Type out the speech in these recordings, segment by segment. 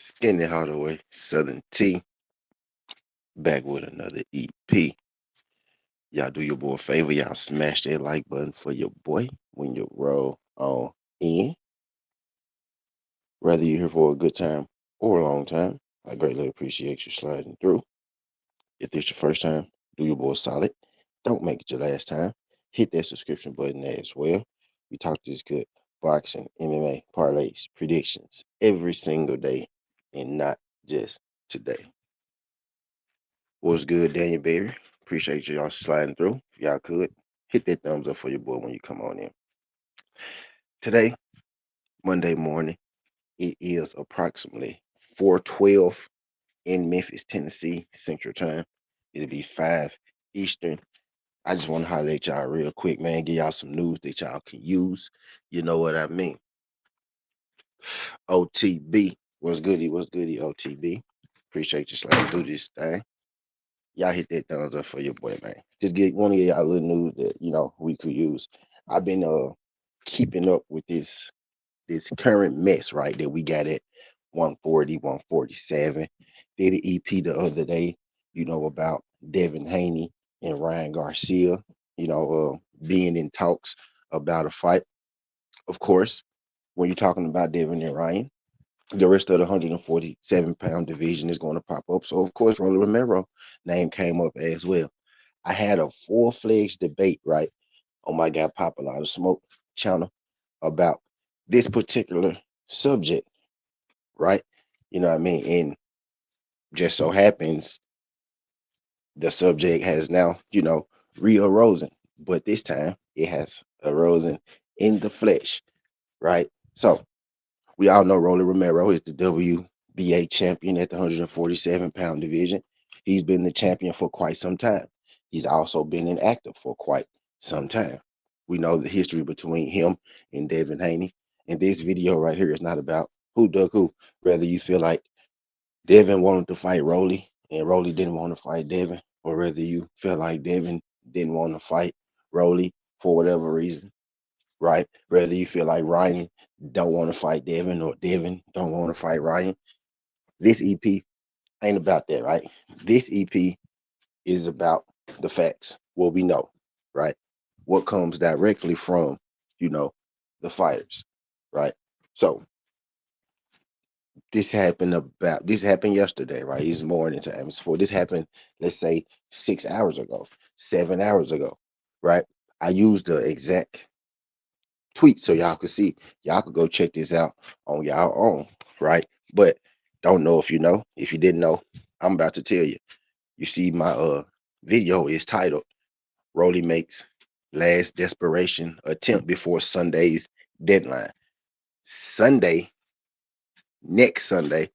Skinny Hardaway, Southern T, back with another EP. Y'all do your boy a favor, y'all smash that like button for your boy when you roll on in. Whether you're here for a good time or a long time, I greatly appreciate you sliding through. If this your first time, do your boy solid. Don't make it your last time. Hit that subscription button as well. We talk this good boxing, MMA, parlays, predictions every single day and not just today. What's good, Daniel Baby? Appreciate y'all sliding through. If y'all could, hit that thumbs up for your boy when you come on in. Today, Monday morning, it is approximately 4:12 in Memphis, Tennessee, Central Time. It'll be 5 Eastern. I just want to highlight y'all real quick, man. Give y'all some news that y'all can use. You know what I mean? OTB. What's goody? What's goody, OTB? Appreciate you sliding through this thing. Y'all hit that thumbs up for your boy, man. Just get one of y'all little news that we could use. I've been keeping up with this current mess, right? That we got at 140, 147. Did an EP the other day, about Devin Haney and Ryan Garcia, being in talks about a fight. Of course, when you're talking about Devin and Ryan, the rest of the 147-pound division is going to pop up. So, of course, Rolly Romero name came up as well. I had a full-fledged debate, right, on my guy Pop a Lot of Smoke channel about this particular subject, right? You know what I mean? And just so happens the subject has now, re-arisen, but this time it has arisen in the flesh, right? So we all know Rolly Romero is the WBA champion at the 147-pound division. He's been the champion for quite some time. He's also been inactive for quite some time. We know the history between him and Devin Haney. And this video right here is not about who dug who. Whether you feel like Devin wanted to fight Rolly and Rolly didn't want to fight Devin, or whether you feel like Devin didn't want to fight Rolly for whatever reason, right? Whether you feel like Ryan don't want to fight Devin or Devin don't want to fight Ryan. This EP ain't about that, right? This EP is about the facts, what we know, right? What comes directly from, you know, the fighters, right? So this happened yesterday, right? It's morning time. It's for this happened, let's say 6 hours ago, 7 hours ago, right? I used the exact tweet so y'all could see. Y'all could go check this out on y'all own, right? But don't know if you know. If you didn't know, I'm about to tell you. You see, my video is titled Rolly makes last desperation attempt before Sunday's deadline. Sunday, next Sunday,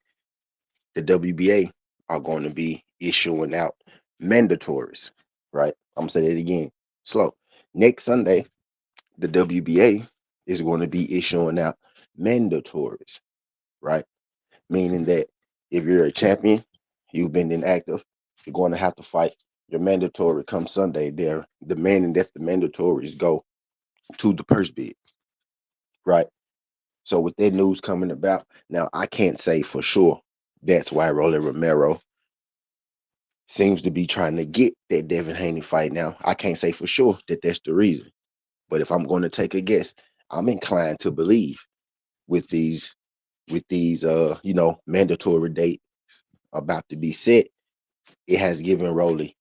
the WBA are going to be issuing out mandatories, right? I'm gonna say that again, slow. Next Sunday, the WBA is going to be issuing out mandatories, right? Meaning that if you're a champion, you've been inactive, you're going to have to fight your mandatory come Sunday. They're demanding that the mandatories go to the purse bid, right? So with that news coming about, now I can't say for sure that's why Rolly Romero seems to be trying to get that Devin Haney fight now. I can't say for sure that that's the reason. But if I'm going to take a guess, I'm inclined to believe with these mandatory dates about to be set, it has given Rolly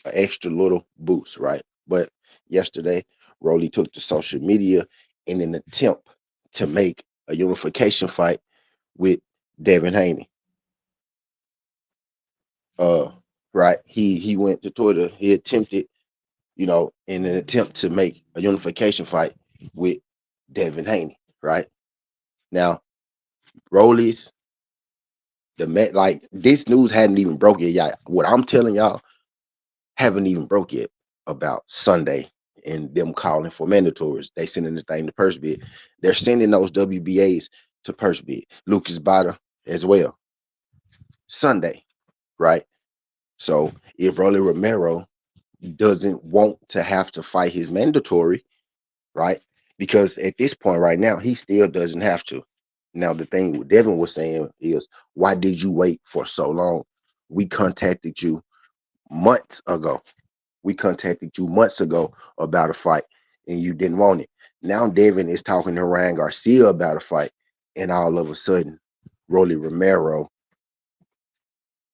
an extra little boost, right? But yesterday, Rolly took to social media in an attempt to make a unification fight with Devin Haney. Uh, right? He went to Twitter. He attempted, in an attempt to make a unification fight with Devin Haney. Right now, Rolly's like this news hadn't even broke yet. Y'all. What I'm telling y'all haven't even broke yet about Sunday and them calling for mandatories. They sending the thing to purse bid. They're sending those WBAs to purse bid. Lucas Bada as well. Sunday, right? So if Rolly Romero doesn't want to have to fight his mandatory, right? Because at this point right now, he still doesn't have to. Now, the thing what Devin was saying is, why did you wait for so long? We contacted you months ago. We contacted you months ago about a fight, and you didn't want it. Now Devin is talking to Ryan Garcia about a fight, and all of a sudden, Rolly Romero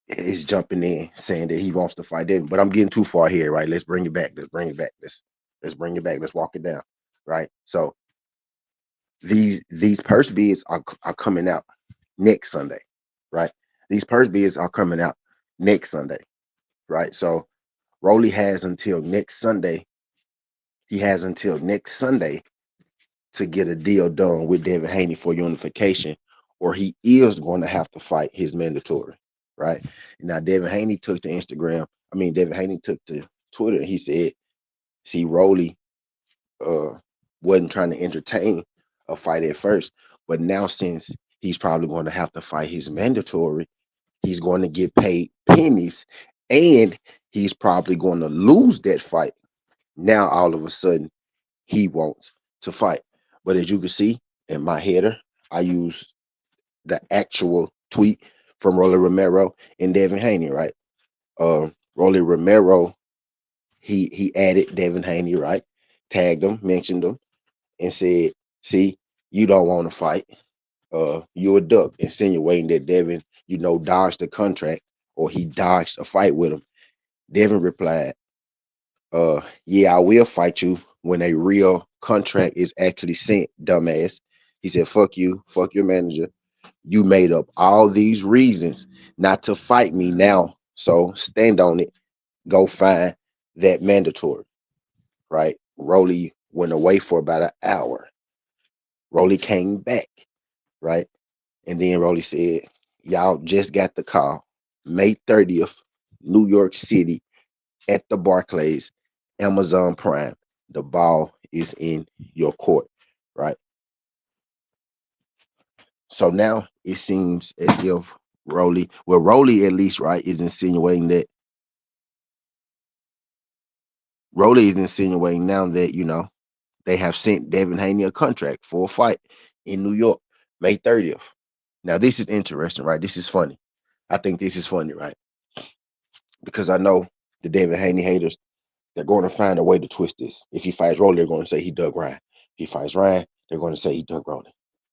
is jumping in saying that he wants to fight Devin. But I'm getting too far here, right? Let's bring it back. Let's bring it back. Let's bring it back. Let's walk it down, right? So these purse bids are coming out next Sunday, right? These purse bids are coming out next Sunday, right? So Rolly has until next Sunday. He has until next Sunday to get a deal done with Devin Haney for unification, or he is going to have to fight his mandatory, right? Now, Devin Haney took to Instagram. I mean, Devin Haney took to Twitter. And he said, "See, Rolly uh, wasn't trying to entertain a fight at first, but now since he's probably going to have to fight his mandatory, he's going to get paid pennies, and he's probably going to lose that fight. Now, all of a sudden, he wants to fight." But as you can see in my header, I use the actual tweet from Rolly Romero and Devin Haney, right? Rolly Romero, he added Devin Haney, right? Tagged him, mentioned him, and said, "See, you don't want to fight. You're a duck," insinuating that Devin, dodged the contract or he dodged a fight with him. Devin replied, "Yeah, I will fight you when a real contract is actually sent, dumbass." He said, "Fuck you, fuck your manager. You made up all these reasons not to fight me now. So stand on it. Go find that mandatory." Right? Rolly went away for about an hour. Rolly came back, right? And then Rolly said, "Y'all just got the call. May 30th, New York City at the Barclays, Amazon Prime. The ball is in your court." Right? So now it seems as if Rolly at least, right, is insinuating that Rolly is insinuating now that, they have sent Devin Haney a contract for a fight in New York, May 30th. Now, this is interesting, right? This is funny. I think this is funny, right? Because I know the Devin Haney haters, they're going to find a way to twist this. If he fights Rolly, they're going to say he dug Ryan. If he fights Ryan, they're going to say he dug Rolly,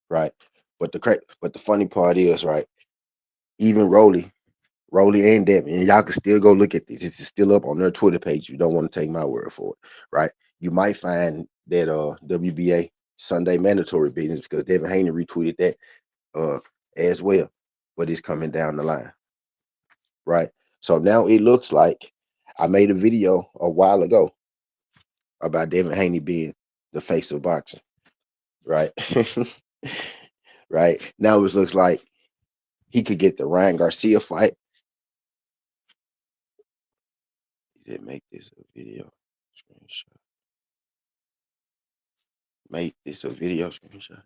right? But the funny part is, right, even Rolly and Devin, and y'all can still go look at this. This is still up on their Twitter page. You don't want to take my word for it, right? You might find that WBA Sunday mandatory business because Devin Haney retweeted that uh as well, but it's coming down the line, right? So now it looks like I made a video a while ago about Devin Haney being the face of boxing, right? Right now it looks like he could get the Ryan Garcia fight. He did make this a video screenshot. Make this a video screenshot.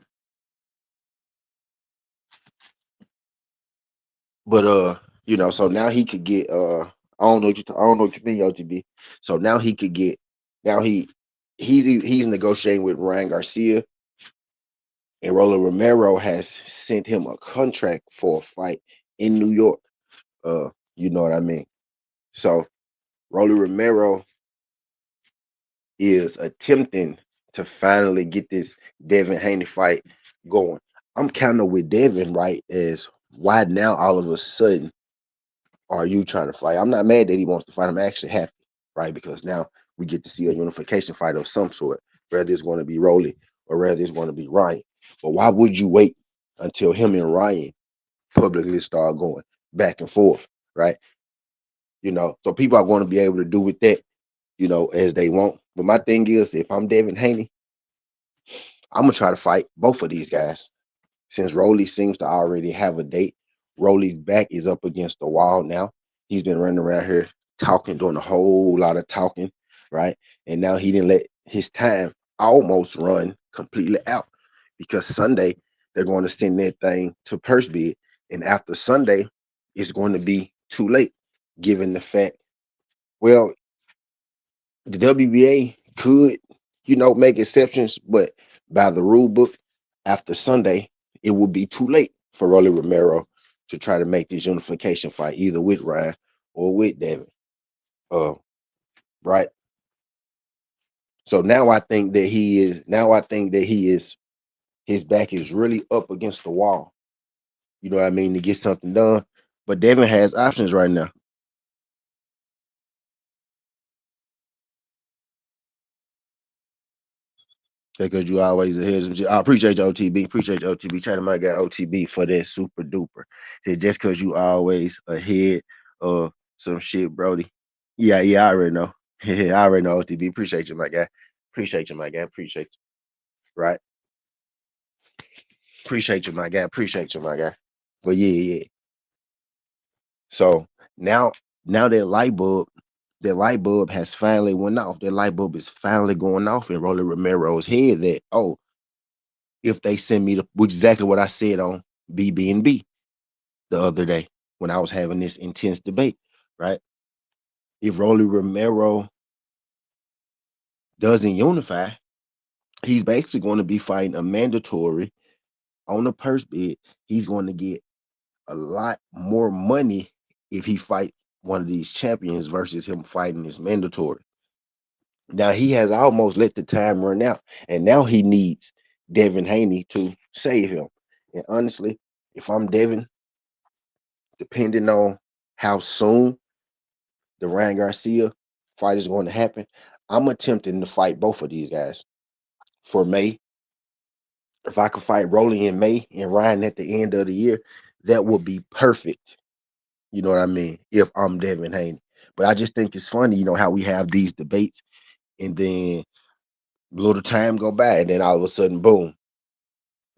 But so now he could get I don't know what you mean, OGB. So now he could get now he's negotiating with Ryan Garcia, and Roland Romero has sent him a contract for a fight in New York. You know what I mean? So Roland Romero is attempting to finally get this Devin Haney fight going. I'm counting with Devin, right? As why now all of a sudden are you trying to fight? I'm not mad that he wants to fight. I'm actually happy, right? Because now we get to see a unification fight of some sort, whether it's going to be Rolly or whether it's going to be Ryan. But why would you wait until him and Ryan publicly start going back and forth, right? So people are going to be able to do with that, as they want. But my thing is, if I'm Devin Haney, I'm gonna try to fight both of these guys. Since Rolly seems to already have a date, Rolly's back is up against the wall now. He's been running around here talking, doing a whole lot of talking, right? And now he didn't let his time almost run completely out because Sunday they're going to send that thing to purse bid, and after Sunday, it's going to be too late, given the fact. Well, the WBA could, make exceptions, but by the rule book, after Sunday, it would be too late for Rolly Romero to try to make this unification fight either with Ryan or with Devin. Uh, right. So now I think that he is. Now I think that he is. His back is really up against the wall. You know what I mean, to get something done. But Devin has options right now. Because you always ahead of I appreciate your OTB. Appreciate your OTB. Try to my guy OTB for that super duper. Said just because you always ahead of some shit, Brody. Yeah, yeah, I already know. Yeah, I already know OTB. Appreciate you, my guy. Appreciate you, my guy. Appreciate you. Right. Appreciate you, my guy. Appreciate you, my guy. But yeah, yeah. So now, now that light bulb has finally went off. That light bulb is finally going off in Rolly Romero's head. That if they send me the, which is exactly what I said on BB&B the other day when I was having this intense debate, right? If Rolly Romero doesn't unify, he's basically going to be fighting a mandatory on a purse bid. He's going to get a lot more money if he fight one of these champions versus him fighting this mandatory. Now he has almost let the time run out, and now he needs Devin Haney to save him. And honestly, if I'm Devin, depending on how soon the Ryan Garcia fight is going to happen, I'm attempting to fight both of these guys for May. If I could fight Rolly in May and Ryan at the end of the year, that would be perfect. You know what I mean? If I'm Devin Haney. But I just think it's funny, how we have these debates and then a little time go by and then all of a sudden, boom,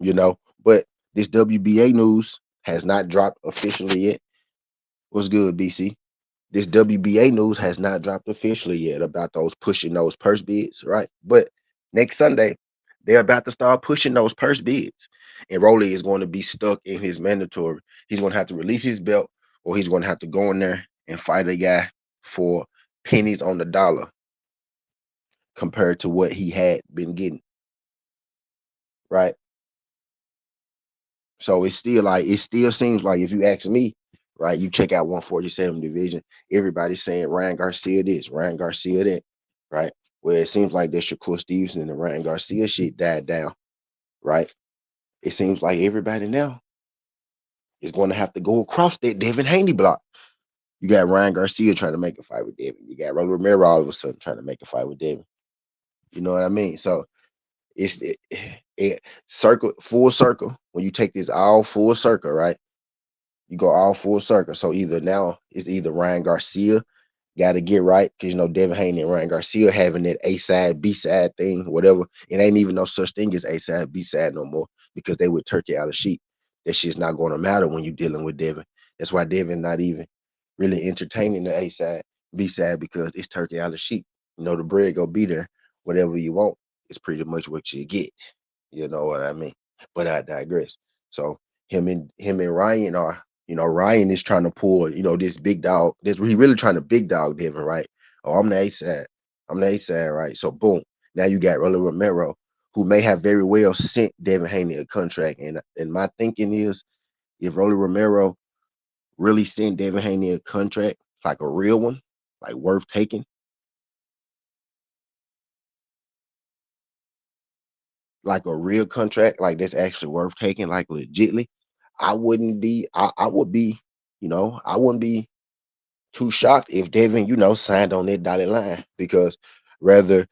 you know. But this WBA news has not dropped officially yet. What's good, BC? This WBA news has not dropped officially yet about those pushing those purse bids, right? But next Sunday, they're about to start pushing those purse bids. And Rolly is going to be stuck in his mandatory. He's going to have to release his belt or he's going to have to go in there and fight a guy for pennies on the dollar compared to what he had been getting, right? So it's still like it still seems like if you ask me, right, you check out 147 division, everybody's saying Ryan Garcia this, Ryan Garcia that, right? Where it seems like that Shakur Stevenson and the Ryan Garcia shit died down, right? It seems like everybody now is going to have to go across that Devin Haney block. You got Ryan Garcia trying to make a fight with Devin. You got Rolly Romero all of a sudden trying to make a fight with Devin. You know what I mean? So it circle full circle when you take this all full circle, right? You go all full circle. So either now it's either Ryan Garcia got to get right because Devin Haney and Ryan Garcia having that A side, B side thing, whatever. It ain't even no such thing as A side, B side no more because they would turkey out of sheep. That shit's not going to matter when you're dealing with Devin. That's why Devin not even really entertaining the A side, B side because it's turkey out of sheep. The bread go be there. Whatever you want, it's pretty much what you get. You know what I mean? But I digress. So him and Ryan are, Ryan is trying to pull, this big dog. This he really trying to big dog Devin, right? Oh, I'm the A side. I'm the A side, right? So boom. Now you got Rolly Romero, who may have very well sent Devin Haney a contract. And my thinking is if Rolly Romero really sent Devin Haney a contract, like a real one, like worth taking, like a real contract, like that's actually worth taking, like legitly, I would be, I wouldn't be too shocked if Devin, signed on that dotted line because rather,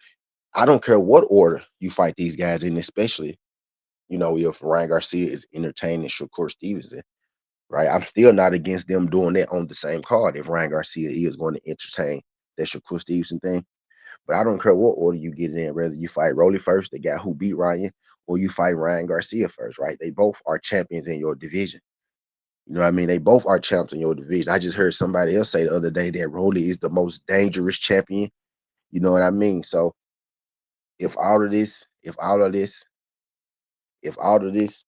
I don't care what order you fight these guys in, especially, if Ryan Garcia is entertaining Shakur Stevenson, right? I'm still not against them doing that on the same card if Ryan Garcia is going to entertain that Shakur Stevenson thing. But I don't care what order you get it in, whether you fight Rolly first, the guy who beat Ryan, or you fight Ryan Garcia first, right? They both are champions in your division. You know what I mean? They both are champs in your division. I just heard somebody else say the other day that Rolly is the most dangerous champion. You know what I mean? So if all of this, if all of this, if all of this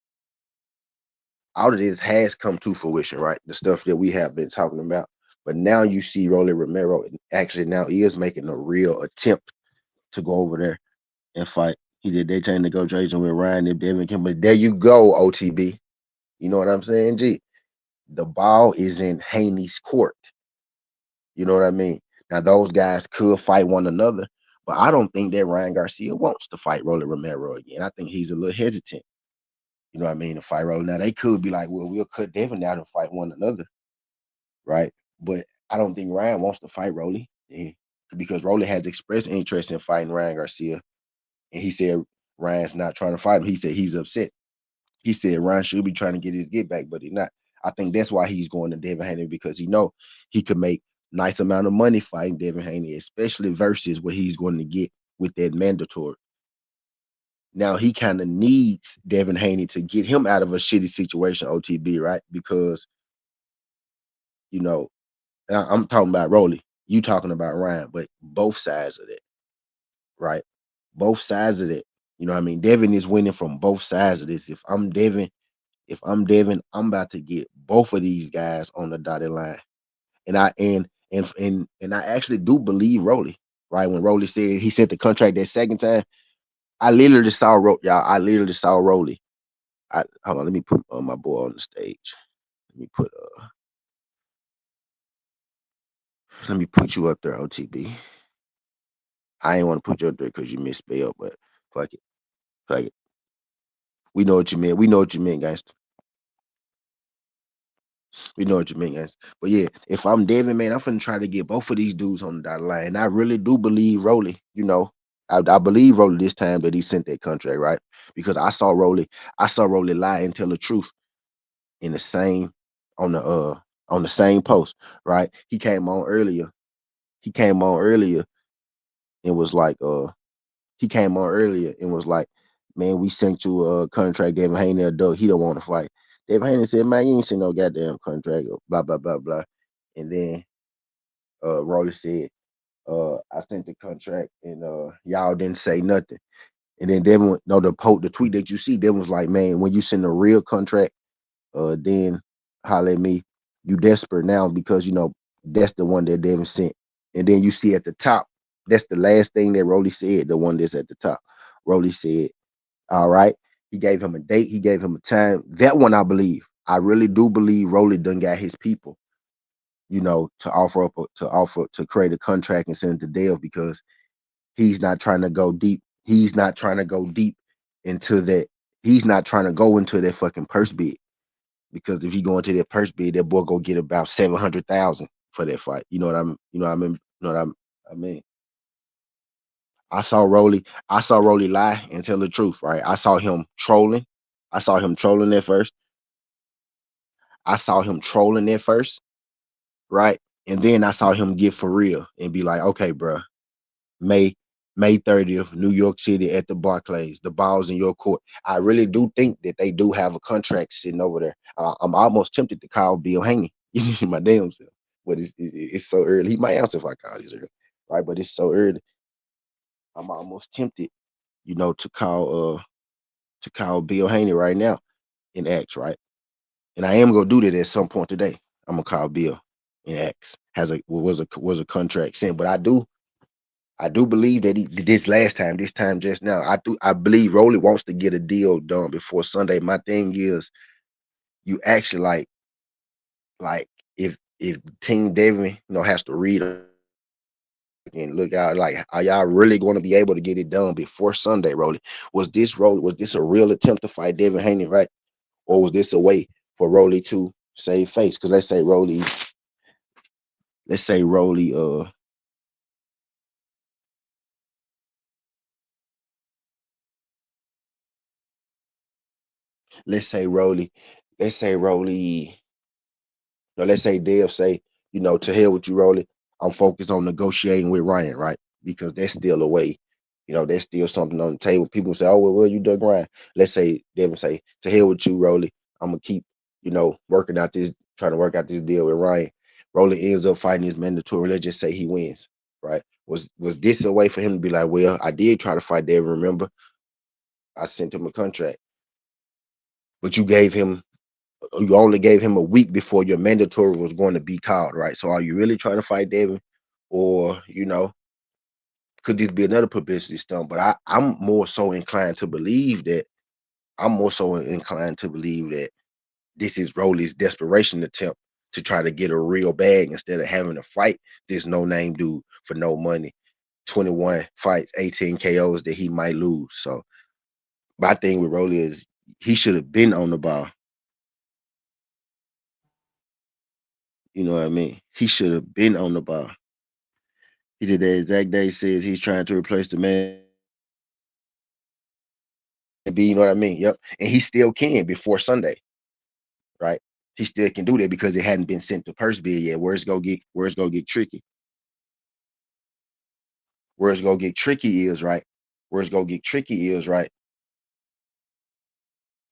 has come to fruition, right? The stuff that we have been talking about. But now you see Rolly Romero actually now is making a real attempt to go over there and fight He did daytime negotiation with Ryan if Devin can. But there you go, OTB. You know what I'm saying, G? The ball is in Haney's court. You know what I mean? Now those guys could fight one another, but I don't think that Ryan Garcia wants to fight Rolly Romero again. I think he's a little hesitant. You know what I mean? To fight Rolly. Now they could be like, well, we'll cut Devin out and fight one another, right? But I don't think Ryan wants to fight Rolly because Rolly has expressed interest in fighting Ryan Garcia, and he said Ryan's not trying to fight him. He said he's upset. He said Ryan should be trying to get his get back, but he's not. I think that's why he's going to Devin Haney because he know he could make nice amount of money fighting Devin Haney, especially versus what he's going to get with that mandatory. Now he kind of needs Devin Haney to get him out of a shitty situation, OTB, right? Because you know I'm talking about Rolly, you talking about Ryan, but both sides of that, right? Both sides of that. You know what I mean? Devin is winning from both sides of this. If I'm Devin, I'm about to get both of these guys on the dotted line. And I actually do believe Rolly, right? When Rolly said he sent the contract that second time, I literally saw y'all. I literally saw Rolly. Hold on, let me put my boy on the stage. Let me put let me put you up there, OTB. I ain't want to put you up there because you misspelled, but fuck it, fuck it. We know what you meant. We know what you meant, guys. We know what you mean, guys. But yeah, if I'm Devin, man, I'm finna try to get both of these dudes on the dotted line. And I really do believe Rolly, I believe Rolly this time that he sent that contract, right? Because I saw Rolly lie and tell the truth in the same on the same post, right? He came on earlier and was like, he came on earlier and was like, man, we sent you a contract, Devin Haney, a dog. He don't want to fight. Devin Haney said, man, you ain't seen no goddamn contract, blah, blah, blah, blah. And then Rolly said, I sent the contract and y'all didn't say nothing. And then Devin, no, the tweet that you see, Devin was like, man, when you send a real contract, then holler at me. You desperate now because that's the one that Devin sent. And then you see at the top, that's the last thing that Rolly said, the one that's at the top. Rolly said, all right. He gave him a date, he gave him a time. That one I believe. I really do believe Rolly done got his people, to offer to create a contract and send it to Dale because he's not trying to go deep. He's not trying to go deep into that. He's not trying to go into that fucking purse bid because if he go into that purse bid, that boy go get about 700,000 for that fight. You know what I'm. You know what I mean. You know what I mean. I saw Rolly lie and tell the truth. Right. I saw him trolling. I saw him trolling at first. I saw him trolling at first. Right. And then I saw him get for real and be like, okay, bro, May May 30th, New York City at the Barclays. The ball's in your court. I really do think that they do have a contract sitting over there. I'm almost tempted to call Bill Haney, my damn self, but it's so early. He might answer if I call this early, right? But it's so early. I'm almost tempted, to call Bill Haney right now and ask, right? And I am gonna do that at some point today. I'm gonna call Bill and ask was a contract sent, but I do believe that he did this time just now. I believe Rolly wants to get a deal done before Sunday. My thing is you actually like if Team Devin, has to read and look out, like, are y'all really going to be able to get it done before Sunday, Rolly? Was this a real attempt to fight Devin Haney, right? Or was this a way for Rolly to save face? Because let's say Rolly let's say Rolly let's say Rolly No, let's say Dev say, to hell with you, Rolly. I'm focused on negotiating with Ryan, right? Because that's still a way. There's still something on the table. People say, oh, well, you dug Ryan. Let's say Devin say, to hell with you, Rolly. I'm gonna keep, trying to work out this deal with Ryan. Rolly ends up fighting his mandatory. Let's just say he wins, right? Was this a way for him to be like, well, I did try to fight Devin, remember? I sent him a contract, but you only gave him a week before your mandatory was going to be called, right? So are you really trying to fight Devin, or could this be another publicity stunt? But I'm more so inclined to believe that this is Rolly's desperation attempt to try to get a real bag instead of having to fight this no name dude for no money. 21 fights, 18 KOs that he might lose. So my thing with Rolly is he should have been on the ball. You know what I mean? He should have been on the ball. He did that exact day says he's trying to replace the man B, you know what I mean? Yep. And he still can before Sunday, right? He still can do that because it hadn't been sent to purse bid yet. Where it's gonna get tricky. Where it's gonna get tricky is right. Where it's gonna get tricky is right.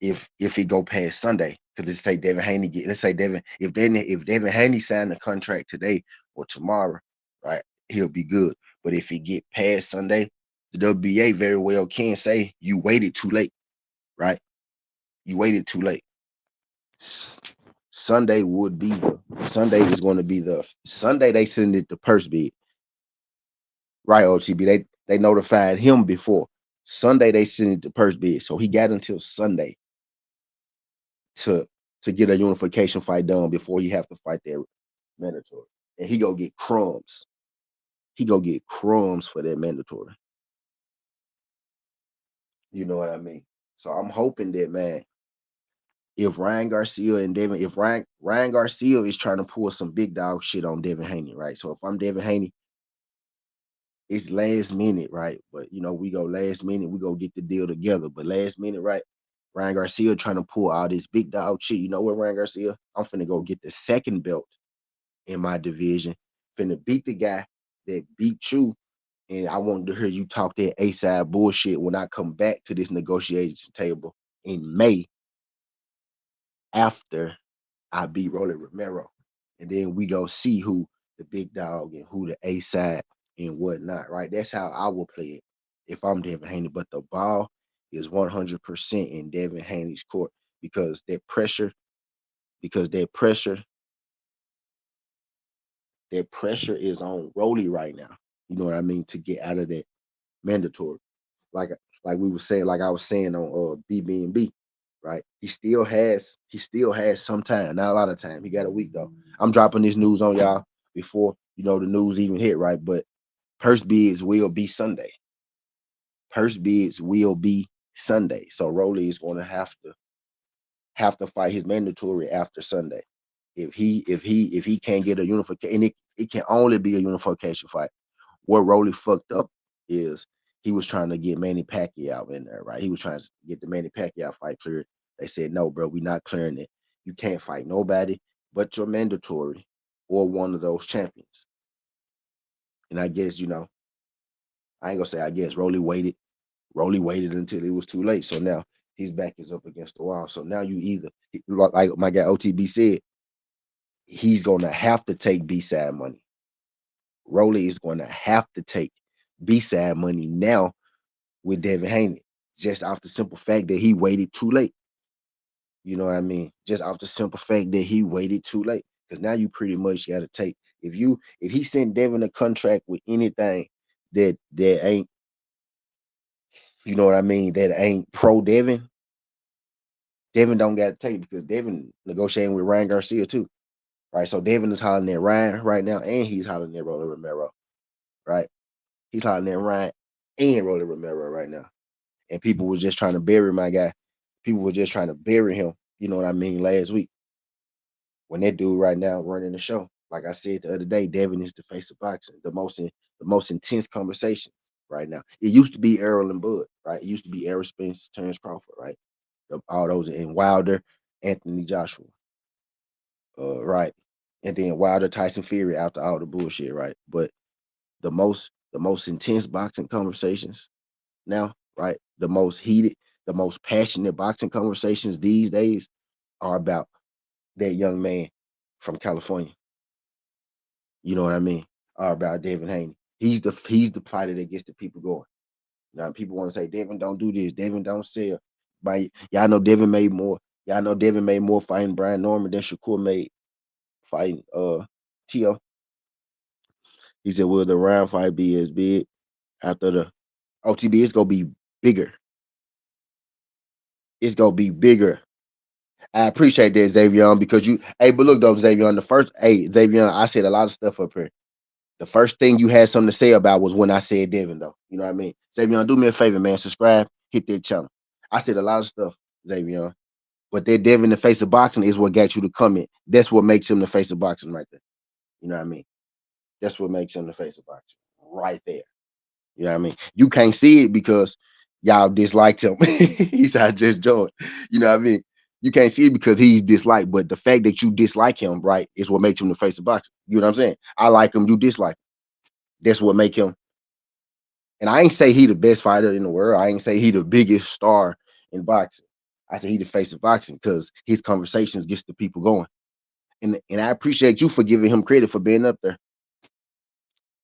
If he go past Sunday, because let's say Devin Haney get let's say Devin if Devin Haney signed the contract today or tomorrow, right, he'll be good. But if he get past Sunday, the WBA very well can say you waited too late, right? You waited too late. S- Sunday would be the Sunday is going to be the Sunday they send it to purse bid, right? OTB they notified him before Sunday they send it to purse bid, so he got until Sunday to get a unification fight done before he have to fight that mandatory, and he go get crumbs. He go get crumbs for that mandatory. You know what I mean? So I'm hoping that man, if Ryan Garcia and Devin, if Ryan Garcia is trying to pull some big dog shit on Devin Haney, right? So if I'm Devin Haney, it's last minute, right? But we go last minute, we go get the deal together. But last minute, right? Ryan Garcia trying to pull all this big dog shit. You know what, Ryan Garcia? I'm finna go get the second belt in my division. Finna beat the guy that beat you. And I wanted to hear you talk that A-side bullshit when I come back to this negotiation table in May after I beat Rolly Romero. And then we go see who the big dog and who the A-side and whatnot, right? That's how I will play it if I'm Devin Haney. But the ball is 100% in Devin Haney's court because because that pressure is on Rolly right now. You know what I mean? To get out of that mandatory. Like like we were saying, like I was saying on BB&B, right? He still has some time, not a lot of time. He got a week though. I'm dropping this news on y'all before the news even hit, right? But purse bids will be Sunday. Purse bids will be Sunday. So Rolly is going to have to fight his mandatory after Sunday. If he can't get a unification, and it can only be a unification fight. What Rolly fucked up is he was trying to get Manny Pacquiao in there, right? He was trying to get the Manny Pacquiao fight cleared. They said, no, bro, we're not clearing it. You can't fight nobody but your mandatory or one of those champions. And I guess, I ain't gonna say I guess Rolly waited. Rolly waited until it was too late. So now his back is up against the wall. So now you either like my guy OTB said, he's gonna have to take B side money. Rolly is gonna have to take B side money now with Devin Haney, just off the simple fact that he waited too late. You know what I mean? Just off the simple fact that he waited too late. Because now you pretty much got to take if he sent Devin a contract with anything that ain't what I mean, that ain't pro Devin, Devin don't got to take because Devin negotiating with Ryan Garcia too, right? So Devin is hollering at Ryan right now, and he's hollering at Rolly Romero, right? He's hollering at Ryan and Rolly Romero right now. And people was just trying to bury my guy. People were just trying to bury him. You know what I mean? Last week when that dude right now running the show, like I said the other day, Devin is the face of boxing. The most intense conversations right now. It used to be Errol and Bud, right? It used to be Errol Spence, Terrence Crawford, right? All those and Wilder, Anthony Joshua, right? And then Wilder, Tyson Fury after all the bullshit, right? But the most intense boxing conversations now, right? The most heated, the most passionate boxing conversations these days are about that young man from California. You know what I mean? Are about Devin Haney. He's the fighter that gets the people going. Now people want to say Devin don't do this, Devin don't sell. But y'all know Devin made more. Y'all know Devin made more fighting Brian Norman than Shakur made fighting Tio. He said, will the round fight be as big? After the OTB, it's gonna be bigger. It's gonna be bigger. I appreciate that, Xavier, because you. Hey, but look though, Xavier, the first. Hey, Xavier, I said a lot of stuff up here. The first thing you had something to say about was when I said Devin, though. You know what I mean? Xavier, do me a favor, man. Subscribe, hit that channel. I said a lot of stuff, Xavier. But that Devin the face of boxing is what got you to comment. That's what makes him the face of boxing right there. You know what I mean? That's what makes him the face of boxing. Right there. You know what I mean? You can't see it because y'all disliked him. He said I just joined. You know what I mean? You can't see it because he's disliked, but the fact that you dislike him, right, is what makes him the face of boxing. You know what I'm saying? I like him, you dislike him. That's what make him. And I ain't say he the best fighter in the world. I ain't say he the biggest star in boxing. I say he the face of boxing because his conversations gets the people going. And I appreciate you for giving him credit for being up there.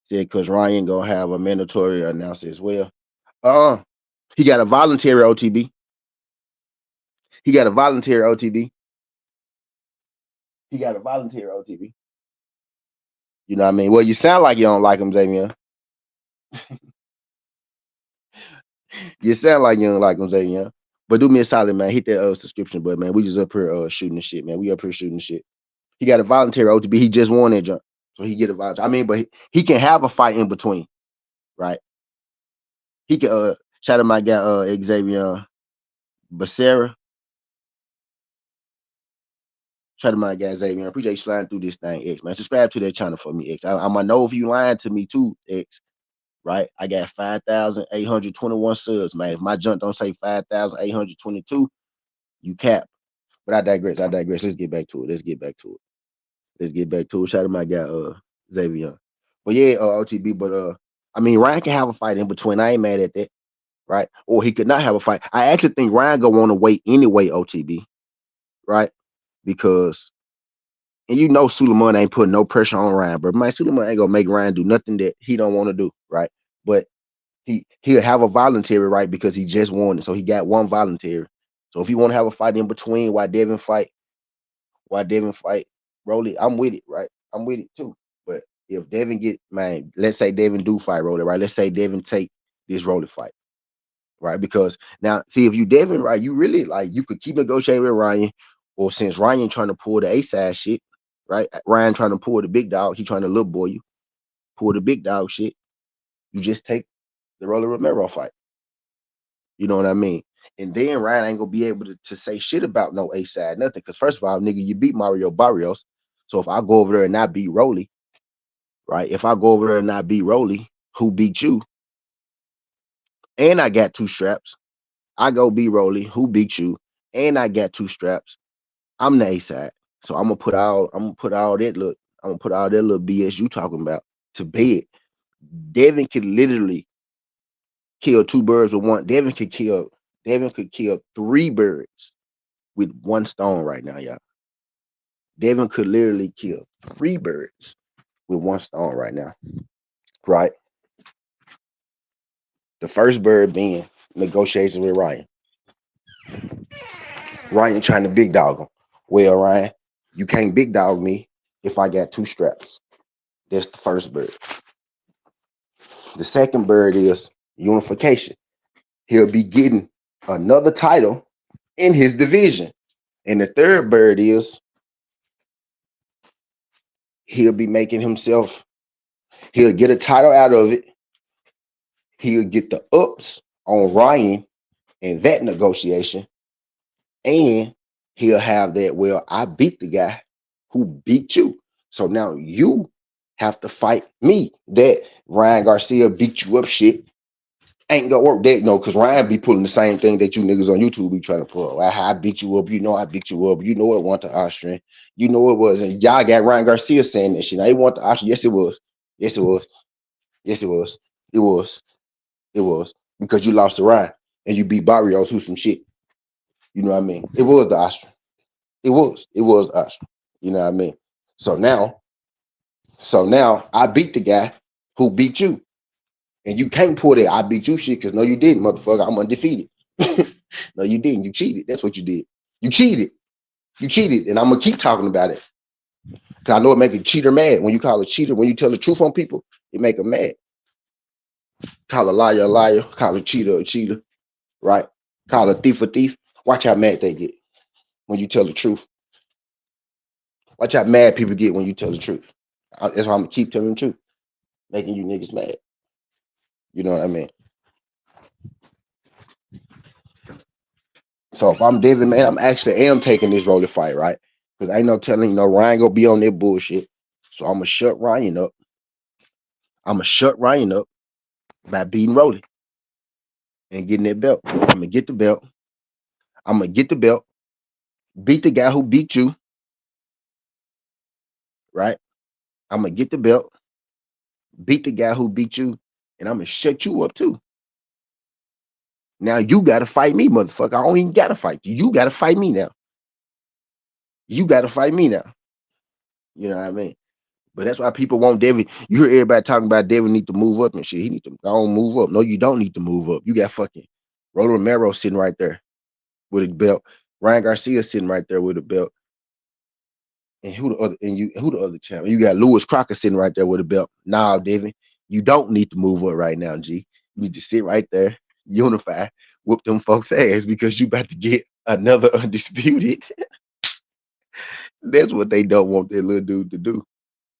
Said because Ryan gonna have a mandatory announcer as well. Uh he got a voluntary OTB. He got a voluntary OTB. He got a voluntary OTB. You know what I mean? Well, you sound like you don't like him, Xavier. You sound like you don't like him, Xavier. But do me a solid, man. Hit that subscription button, man. We just up here shooting the shit, man. We up here shooting the shit. He got a voluntary OTB. He just won that jump. So he get a voluntary. I mean, but he can have a fight in between, right? He can shout out my guy Xavier Becerra. Shout out my guy Xavier. I appreciate you sliding through this thing, X, man. Subscribe to that channel for me, X. I'm gonna know if you lying to me too, X. Right? I got 5,821 subs, man. If my junk don't say 5,822, you cap. But I digress. I digress. Let's get back to it. Let's get back to it. Let's get back to it. Shout out my guy Xavier. But yeah, OTB, but I mean Ryan can have a fight in between. I ain't mad at that, right? Or he could not have a fight. I actually think Ryan gonna want to wait anyway, OTB, right? Because and you know Suleiman ain't putting no pressure on Ryan, but man, Suleiman ain't gonna make Ryan do nothing that he don't want to do, right? But he'll have a voluntary right because he just won it. So he got one voluntary. So if you want to have a fight in between while Devin fight Rolly, I'm with it, right? I'm with it too. But if Devin get man, let's say Devin do fight Rolly, right? Let's say Devin take this Rolly fight, right? Because now, see, if you Devin, right, you really like you could keep negotiating with Ryan, or since Ryan trying to pull the A side shit, right? Ryan trying to pull the big dog, he trying to little boy you, pull the big dog shit. You just take the Rolly Romero fight. You know what I mean? And then Ryan ain't gonna be able to say shit about no A side, nothing. Because first of all, nigga, you beat Mario Barrios. So if I go over there and not beat Rolly, right? If I go over there and not beat Rolly, who beat you? And I got two straps. I go beat Rolly, who beat you? And I got two straps. I'm the A side. So I'm gonna put all that little BS you talking about to bed. Devin could literally kill two birds with one. Devin could kill three birds with one stone right now, y'all. Devin could literally kill three birds with one stone right now, right? The first bird being negotiations with Ryan. Ryan trying to big dog him. Well, Ryan, you can't big dog me if I got two straps. That's the first bird. The second bird is unification. He'll be getting another title in his division. And the third bird is he'll be making himself, he'll get a title out of it. He'll get the ups on Ryan in that negotiation. And he'll have that, well, I beat the guy who beat you. So now you have to fight me. That Ryan Garcia beat you up shit ain't gonna work. That no, because Ryan be pulling the same thing that you niggas on YouTube be trying to pull. I beat you up, you know I beat you up, you know it wasn't the Austrian, you know it was, and y'all got Ryan Garcia saying that shit. Now he want the Austrian. Yes, it was. Yes, it was. Yes, it was. It was. It was. Because you lost to Ryan and you beat Barrios, who's some shit. You know what I mean? It was the Austrian. It was. It was Austrian. You know what I mean? So now I beat the guy who beat you. And you can't pull that I beat you shit because no, you didn't, motherfucker. I'm undefeated. No, you didn't. You cheated. That's what you did. You cheated. You cheated. And I'm gonna keep talking about it. Cause I know it make a cheater mad. When you call a cheater, when you tell the truth on people, it make them mad. Call a liar, call a cheater, right? Call a thief. Watch how mad they get when you tell the truth. Watch how mad people get when you tell the truth. That's why I'm gonna keep telling the truth, making you niggas mad. You know what I mean? So if I'm David, man, I'm actually am taking this role to fight, right? Because ain't no telling, Ryan gonna be on that bullshit. So I'm gonna shut Ryan up. I'm gonna shut Ryan up by beating Rolly and getting that belt. I'm gonna get the belt. I'm gonna get the belt. Beat the guy who beat you, right? I'm gonna get the belt. Beat the guy who beat you, and I'm gonna shut you up too. Now you gotta fight me, motherfucker. I don't even gotta fight you. You gotta fight me now. You gotta fight me now. You know what I mean? But that's why people want Devin. You hear everybody talking about Devin need to move up and shit. He need to go on move up. No, you don't need to move up. You got fucking Roller Romero sitting right there with a belt. Ryan Garcia sitting right there with a belt. And who the other champ? You got Lewis Crocker sitting right there with a belt. Nah, Devin, you don't need to move up right now, G. You need to sit right there, unify, whoop them folks' ass because you about to get another undisputed. That's what they don't want that little dude to do.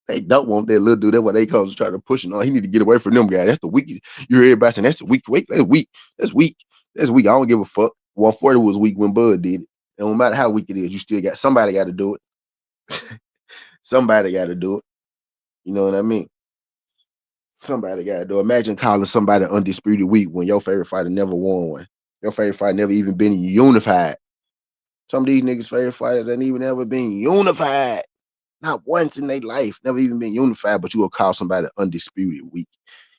They don't want that little dude. That's why they comes trying to push him on. He need to get away from them guys. That's the weakest. You hear everybody saying that's the weak. Wait, that's weak. That's weak. That's weak. I don't give a fuck. 140 was weak when Bud did it. And no matter how weak it is, you still got somebody got to do it. Somebody got to do it. You know what I mean? Somebody got to do it. Imagine calling somebody undisputed weak when your favorite fighter never won one. Your favorite fighter never even been unified. Some of these niggas' favorite fighters ain't even ever been unified. Not once in their life. Never even been unified, but you will call somebody undisputed weak.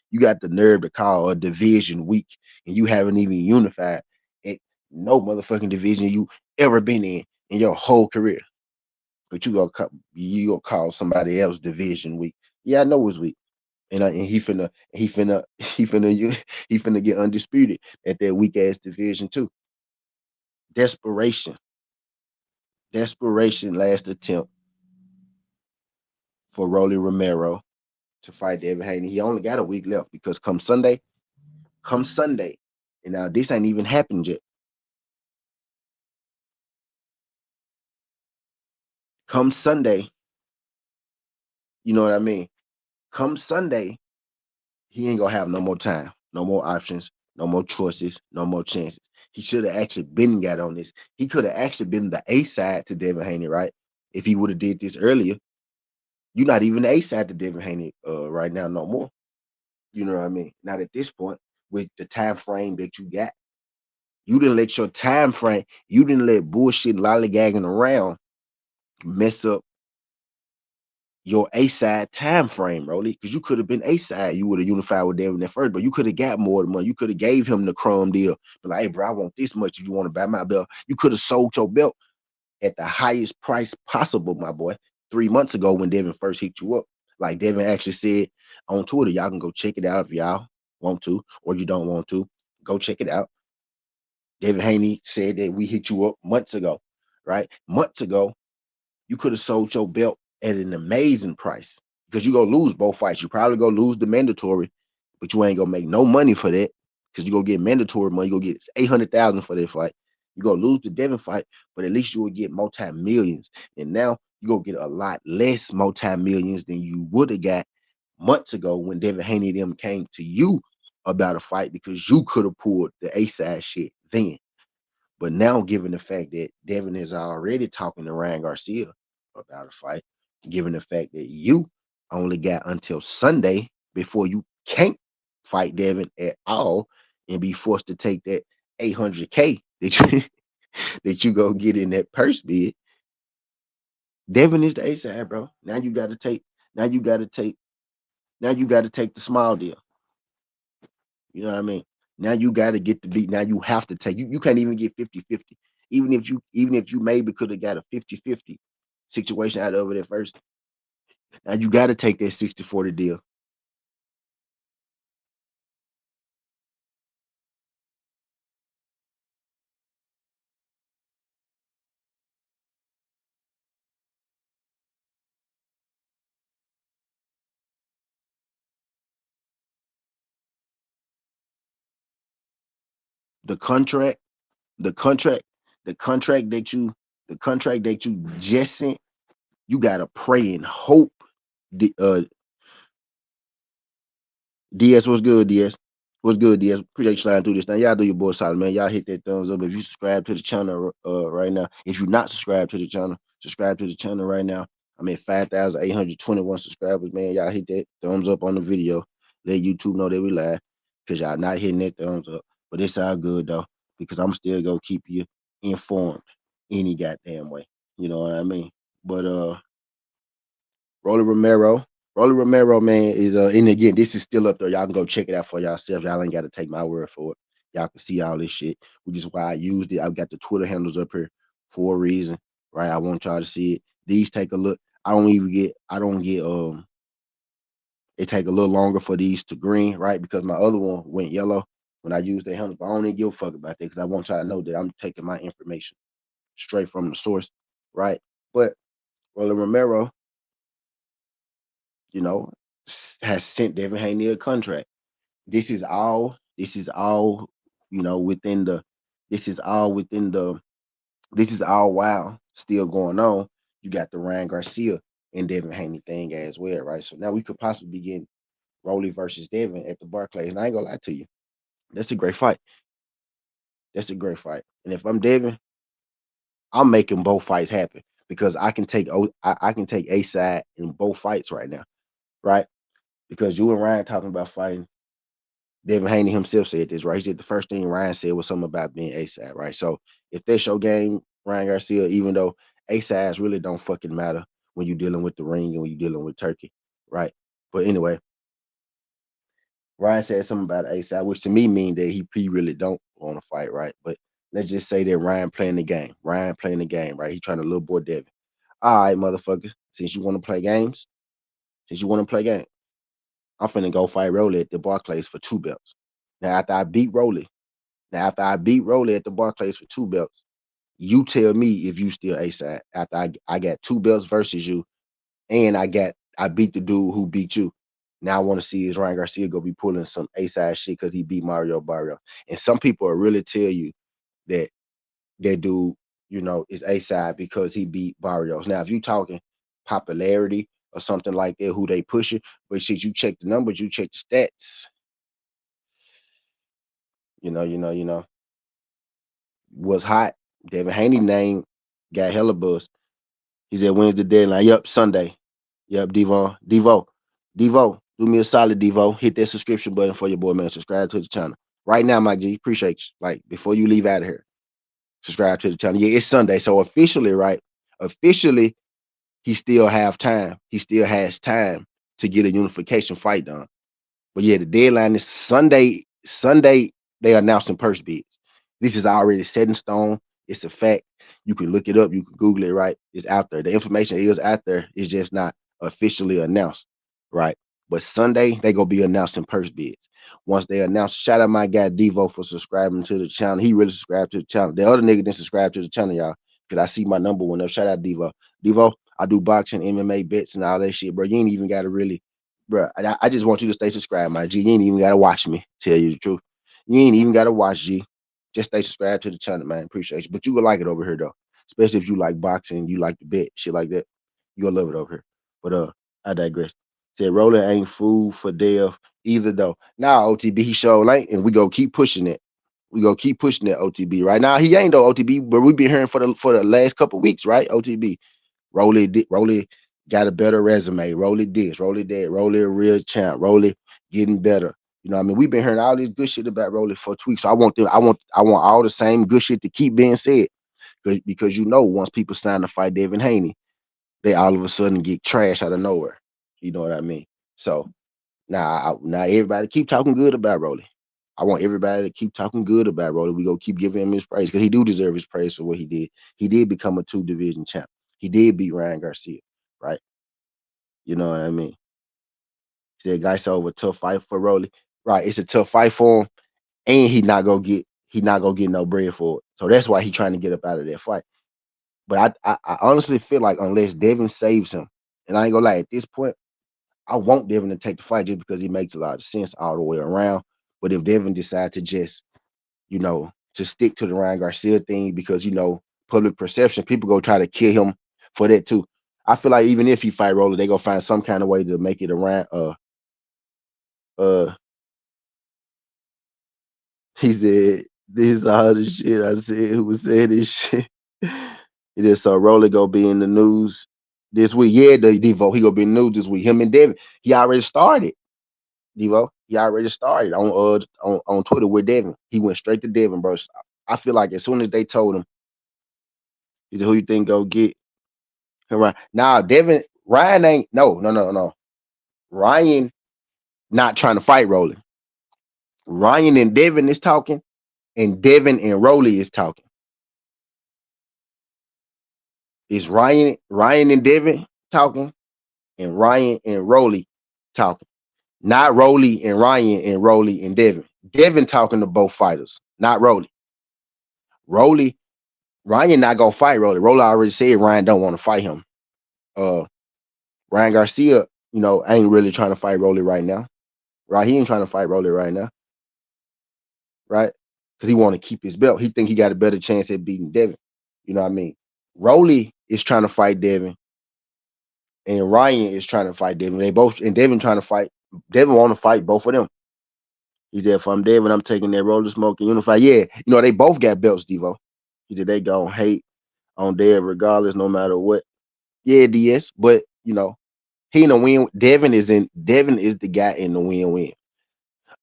You got the nerve to call a division weak, and you haven't even unified in no motherfucking division you ever been in your whole career. But you gonna call somebody else division weak. Yeah, I know it's weak, and he finna get undisputed at that weak ass division too. Desperation, desperation. Last attempt for Rolly Romero to fight David Haney. He only got a week left because come Sunday, and now this ain't even happened yet. Come Sunday, you know what I mean? Come Sunday, he ain't gonna have no more time, no more options, no more choices, no more chances. He should have actually been got on this. He could have actually been the A side to Devin Haney, right? If he would have did this earlier, you're not even the A side to Devin Haney right now, no more. You know what I mean? Not at this point with the time frame that you got. You didn't let your time frame, you didn't let bullshit lollygagging around mess up your A side time frame, Rolly, because you could have been A side. You would have unified with Devin at first, but you could have got more money. You could have gave him the crumb deal. But like, hey, bro, I want this much. You want to buy my belt? You could have sold your belt at the highest price possible, my boy. 3 months ago when Devin first hit you up, like Devin actually said on Twitter, y'all can go check it out if y'all want to, or you don't want to. Go check it out. Devin Haney said that we hit you up months ago, right? Months ago, you could have sold your belt at an amazing price because you're gonna lose both fights. You probably gonna lose the mandatory, but you ain't gonna make no money for that because you're gonna get mandatory money. You're gonna get 800,000 for that fight. You're gonna lose the Devin fight, but at least you will get multi-millions. And now you're gonna get a lot less multi-millions than you would have got months ago when Devin Haney and them came to you about a fight because you could have pulled the A side shit then. But now, given the fact that Devin is already talking to Ryan Garcia about a fight, given the fact that you only got until Sunday before you can't fight Devin at all and be forced to take that 800K that you that you go get in that purse bid, Devin is the A side, bro. Now you got to take. Now you got to take. Now you got to take the small deal. You know what I mean? Now you got to get the beat. Now you have to take. You can't even get 50-50. Even if you maybe could have got a 50-50 situation out of it at first. Now you got to take that 60-40 deal. the contract, the contract, the contract that you, the contract that you just sent, you gotta pray and hope. The DS, what's good, DS? What's good, DS? Appreciate you sliding through this thing. Y'all do your boy solid, man. Y'all hit that thumbs up. If you subscribe to the channel right now. If you're not subscribed to the channel, subscribe to the channel right now. I'm at 5,821 subscribers, man. Y'all hit that thumbs up on the video. Let YouTube know that we live. Cause y'all not hitting that thumbs up. But it's all good though. Because I'm still gonna keep you informed any goddamn way. You know what I mean? But Rolly Romero. Rolly Romero, man, is and again, this is still up there. Y'all can go check it out for yourself. Y'all ain't got to take my word for it. Y'all can see all this shit, which is why I used it. I've got the Twitter handles up here for a reason, right? I want y'all to see it. These take a look. I don't get it take a little longer for these to green, right? Because my other one went yellow when I used the handle. But I don't even give a fuck about that because I want y'all to know that I'm taking my information straight from the source, right? But Rolly Romero, you know, has sent Devin Haney a contract. This is all, within the this is all within the this is all while still going on. You got the Ryan Garcia and Devin Haney thing as well, right? So now we could possibly be getting Rolly versus Devin at the Barclays. And I ain't gonna lie to you. That's a great fight. That's a great fight. And if I'm Devin, I'm making both fights happen because I can take a side in both fights right now, right? Because you and Ryan talking about fighting. Devin Haney himself said this, right? He said the first thing Ryan said was something about being ASAP, right? So if that's your game, Ryan Garcia, even though ASAPs really don't fucking matter when you're dealing with the ring and when you're dealing with Turkey, right? But anyway, Ryan said something about ASAP, which to me mean that he really don't want to fight, right? But let's just say that Ryan playing the game. Ryan playing the game, right? He trying to little boy Devin. All right, motherfucker. Since you want to play games, since you want to play games, I'm finna go fight Rolly at the Barclays for 2 belts. Now after I beat Rolly, Now, after I beat Rolly at the Barclays for 2 belts, you tell me if you still A side. After I got 2 belts versus you, and I beat the dude who beat you. Now I want to see is Ryan Garcia gonna be pulling some A side shit because he beat Mario Barrio. And some people will really tell you that that dude, is A side because he beat Barrios. Now, if you talking popularity or something like that, who they pushing, but shit, you check the numbers, you check the stats, was hot. Devin Haney name got hella buzz. He said, when's the deadline? Yep, Sunday. Yep, Devo. Do me a solid, Devo. Hit that subscription button for your boy, man. Subscribe to the channel. Right now, Mike G. Appreciate you. Like, before you leave out of here, subscribe to the channel. Yeah, it's Sunday. So officially, right? Officially, he still have time. He still has time to get a unification fight done. But yeah, the deadline is Sunday. Sunday, they announcing purse bids. This is already set in stone. It's a fact. You can look it up. You can Google it, right? It's out there. The information is out there. It's just not officially announced, right? But Sunday, they going to be announcing purse bids. Once they announce, shout out my guy Devo for subscribing to the channel. He really subscribed to the channel. The other nigga didn't subscribe to the channel, y'all, because I see my number went up. Shout out Devo. Devo, I do boxing, MMA bets, and all that shit, bro. You ain't even got to really bro, I just want you to stay subscribed, my G. You ain't even gotta watch me. Tell you the truth, you ain't even gotta watch G. Just stay subscribed to the channel, man. Appreciate you. But you will like it over here though, especially if you like boxing, you like the bet, shit like that. You gonna love it over here. But I digress. Said Roland ain't food for Dev either though. Now OTB he show ain't, and we go keep pushing it. We gonna keep pushing that OTB. Right now he ain't though OTB, but we been hearing for the last couple weeks, right? OTB. Rolly got a better resume. Rolly this, Rolly that, Rolly a real champ. Rolly getting better. You know, what I mean, we've been hearing all this good shit about Rolly for 2 weeks. So I want all the same good shit to keep being said. Because once people sign to fight Devin Haney, they all of a sudden get trash out of nowhere. You know what I mean? So now everybody keep talking good about Rolly. I want everybody to keep talking good about Rolly. We go keep giving him his praise because he do deserve his praise for what he did. He did become a 2 division champ. He did beat Ryan Garcia, right? You know what I mean? Said guy saw a tough fight for Rolly. Right. It's a tough fight for him. And he not gonna get no bread for it. So that's why he trying to get up out of that fight. But I honestly feel like unless Devin saves him, and I ain't gonna lie, at this point, I want Devin to take the fight just because he makes a lot of sense all the way around. But if Devin decide to just, to stick to the Ryan Garcia thing because public perception, people go try to kill him for that too. I feel like even if he fight Roller, they go find some kind of way to make it around. Uh, he said this is all the shit I said. Who was saying this shit? He just saw Roller go be in the news this week. Yeah, the Devo, he gonna be in the news this week. Him and Devin, he already started. Devo, he already started on Twitter with Devin. He went straight to Devin, bro. I feel like as soon as they told him, he said, "Who you think go get him?" Ryan? Nah, Devin, Ryan ain't no. Ryan not trying to fight Rolly. Ryan and Devin is talking, and Devin and Rolly is talking. It's Ryan and Devin talking, and Ryan and Rolly talking. Not Rolly and Ryan and Rolly and Devin. Devin talking to both fighters, not Rolly. Rolly, Ryan not gonna fight Rolly. Rolly already said Ryan don't want to fight him. Uh, Ryan Garcia, ain't really trying to fight Rolly right now. Right? He ain't trying to fight Rolly right now, right? Because he want to keep his belt. He think he got a better chance at beating Devin. You know what I mean? Rolly is trying to fight Devin, and Ryan is trying to fight Devin. They both and Devin trying to fight. Devin want to fight both of them. He said, if I'm Devin, I'm taking that Roller Smoke and Unify. Yeah, they both got belts, Devo. He said they gonna hate on Dev regardless, no matter what. Yeah, DS, but he in the win. Devin is the guy in the win-win.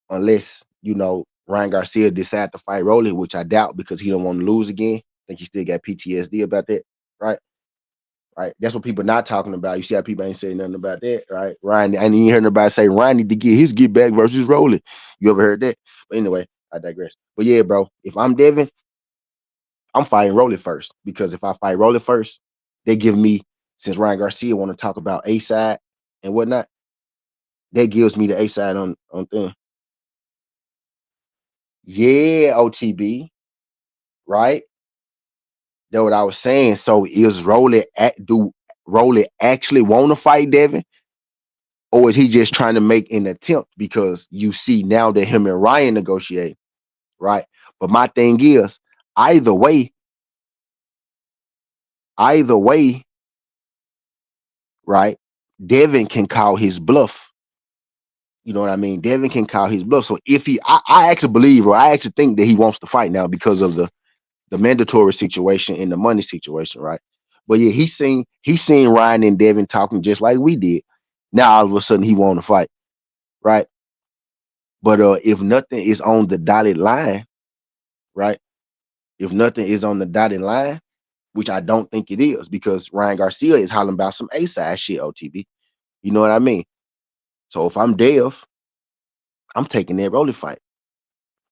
Unless, Ryan Garcia decide to fight Rolly, which I doubt because he don't want to lose again. I think he still got PTSD about that, right? Right. That's what people not talking about. You see how people ain't saying nothing about that, right? Ryan, I ain't heard nobody say Ryan need to get his get back versus Rolly. You ever heard that? But anyway, I digress. But yeah, bro, if I'm Devin, I'm fighting Rolly first because if I fight Rolly first, they give me, since Ryan Garcia want to talk about A side and whatnot, that gives me the A side on thing. Yeah, OTB, right? That's what I was saying. So is do Rolly actually want to fight Devin? Or is he just trying to make an attempt because you see now that him and Ryan negotiate, right? But my thing is, either way, either way, right? Devin can call his bluff. You know what I mean? Devin can call his bluff. So if I actually believe, or I actually think that he wants to fight now because of the mandatory situation and the money situation, right? But yeah, he seen Ryan and Devin talking just like we did. Now all of a sudden he want to fight, right? But if nothing is on the dotted line, right? If nothing is on the dotted line, which I don't think it is, because Ryan Garcia is hollering about some A side shit, OTB. You know what I mean? So if I'm Dev, I'm taking that Rolly fight.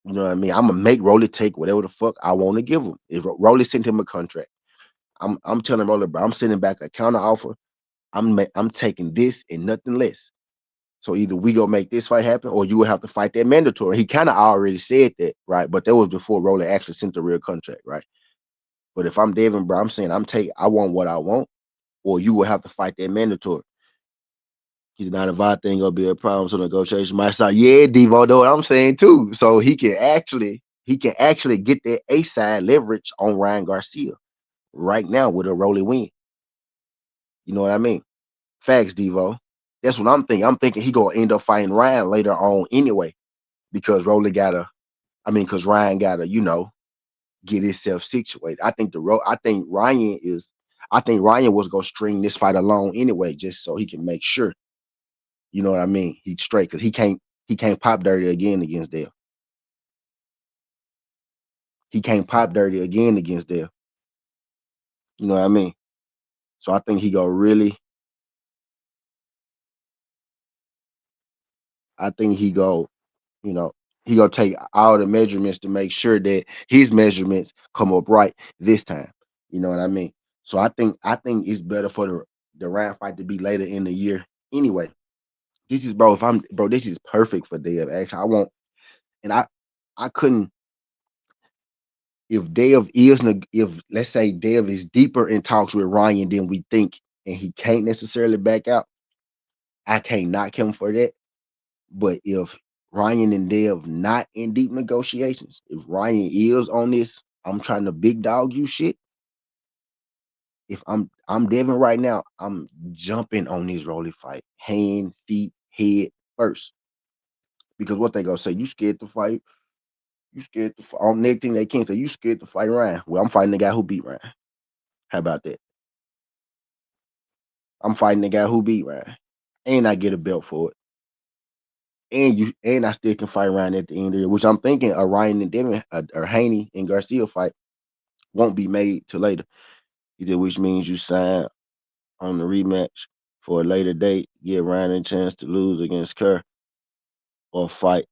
You know what I mean? I'm gonna make Rolly take whatever the fuck I want to give him. If Rolly sent him a contract, I'm telling Rolly, bro, I'm sending back a counter offer. I'm taking this and nothing less. So either we go make this fight happen, or you will have to fight that mandatory. He kind of already said that, right? But that was before Rolly actually sent the real contract, right? But if I'm Devin, bro, I'm saying I want what I want, or you will have to fight that mandatory. He's not a vibe thing gonna be a problem. So negotiation might start. Yeah, Devo, know what I'm saying too. So he can actually get that A side leverage on Ryan Garcia right now with a Rolly win. You know what I mean? Facts, Devo. That's what I'm thinking. I'm thinking he gonna end up fighting Ryan later on anyway, because because Ryan gotta, get himself situated. I think Ryan was gonna string this fight along anyway, just so he can make sure, you know what I mean, he's straight because he can't pop dirty again against Dale. He can't pop dirty again against Dale. You know what I mean? So I think I think you know, he gonna take all the measurements to make sure that his measurements come up right this time. You know what I mean? So I think it's better for the round fight to be later in the year anyway. This is bro. If I'm bro, this is perfect for Dev. Actually, I want and I couldn't if if let's say Dev is deeper in talks with Ryan than we think, and he can't necessarily back out. I can't knock him for that. But Ryan and Dev not in deep negotiations. If Ryan is on this, I'm trying to big dog you shit. If I'm Devin right now, I'm jumping on this Rolly fight. Hand, feet, head first. Because what they gonna say, you scared to fight, you scared to fight. On next thing they can't say, you scared to fight Ryan. Well, I'm fighting the guy who beat Ryan. How about that? I'm fighting the guy who beat Ryan. And I get a belt for it. And I still can fight Ryan at the end of it, which I'm thinking a Ryan and Devin or Haney and Garcia fight won't be made till later. He said, which means you sign on the rematch for a later date, give Ryan a chance to lose against Kerr or fight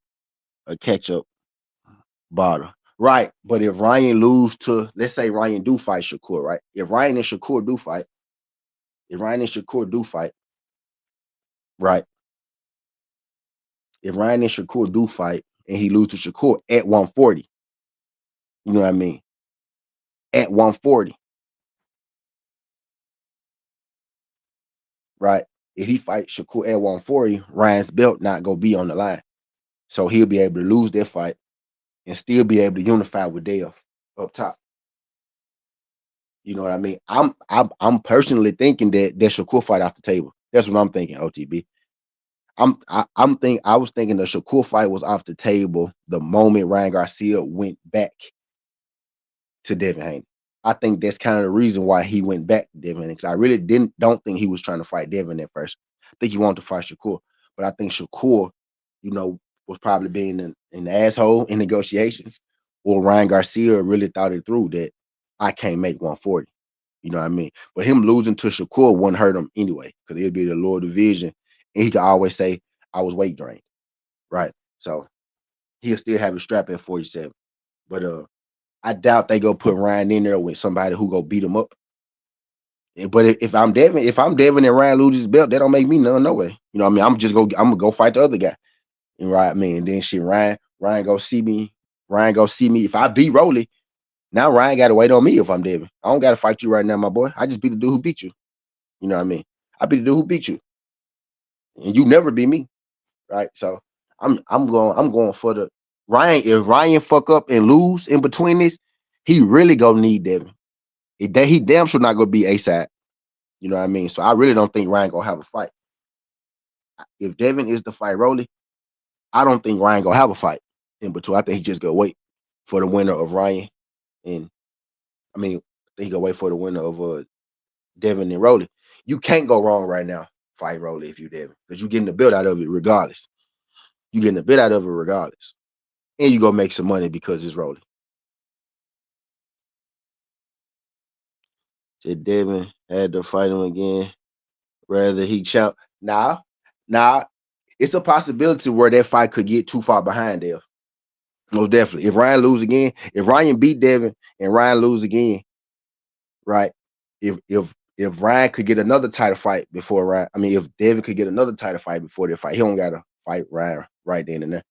a catch up bottle. Right. But if Ryan lose to, let's say Ryan do fight Shakur, right? If Ryan and Shakur do fight, if Ryan and Shakur do fight, right? If Ryan and Shakur do fight and he lose to Shakur at 140, you know what I mean? At 140, right? If he fights Shakur at 140, Ryan's belt not gonna be on the line. So he'll be able to lose that fight and still be able to unify with Dale up top. You know what I mean? I'm personally thinking that Shakur fight off the table. That's what I'm thinking, OTB. I was thinking the Shakur fight was off the table the moment Ryan Garcia went back to Devin Haney. I think that's kind of the reason why he went back to Devin because I really don't think he was trying to fight Devin at first. I think he wanted to fight Shakur, but I think Shakur, you know, was probably being an asshole in negotiations, or Ryan Garcia really thought it through that I can't make 140. You know what I mean? But him losing to Shakur wouldn't hurt him anyway because it'd be the lower division, and he could always say I was weight drained, right? So he'll still have a strap at 47. But I doubt they go put Ryan in there with somebody who go beat him up. But if I'm Devin and Ryan loses his belt, that don't make me none no way. You know what I mean? I'm gonna go fight the other guy. And right, I mean, and then shit, Ryan go see me. Ryan go see me. If I beat Rolly, now Ryan gotta wait on me if I'm Devin. I don't gotta fight you right now, my boy. I just beat the dude who beat you. You know what I mean? I beat the dude who beat you. And you never beat me. Right. So I'm going for the Ryan. If Ryan fuck up and lose in between this, he really gonna need Devin. He damn sure not gonna be A side. You know what I mean? So I really don't think Ryan gonna have a fight. If Devin is the fight Rolly, I don't think Ryan gonna have a fight in between. I think he just gonna wait for the winner of Ryan and I mean I think he gonna wait for the winner of Devin and Rolly. You can't go wrong right now fighting Rolly if you Devin because you're getting the build out of it regardless. You're getting the bit out of it regardless, and you gonna make some money because it's Rolly. Said Devin had to fight him again. Rather he chout. Now, it's a possibility where that fight could get too far behind Dev. Most definitely. If Ryan lose again, if Ryan beat Devin and Ryan lose again, right? If Ryan could get another title fight before Ryan, I mean, if Devin could get another title fight before they fight, he don't gotta fight Ryan right then and there.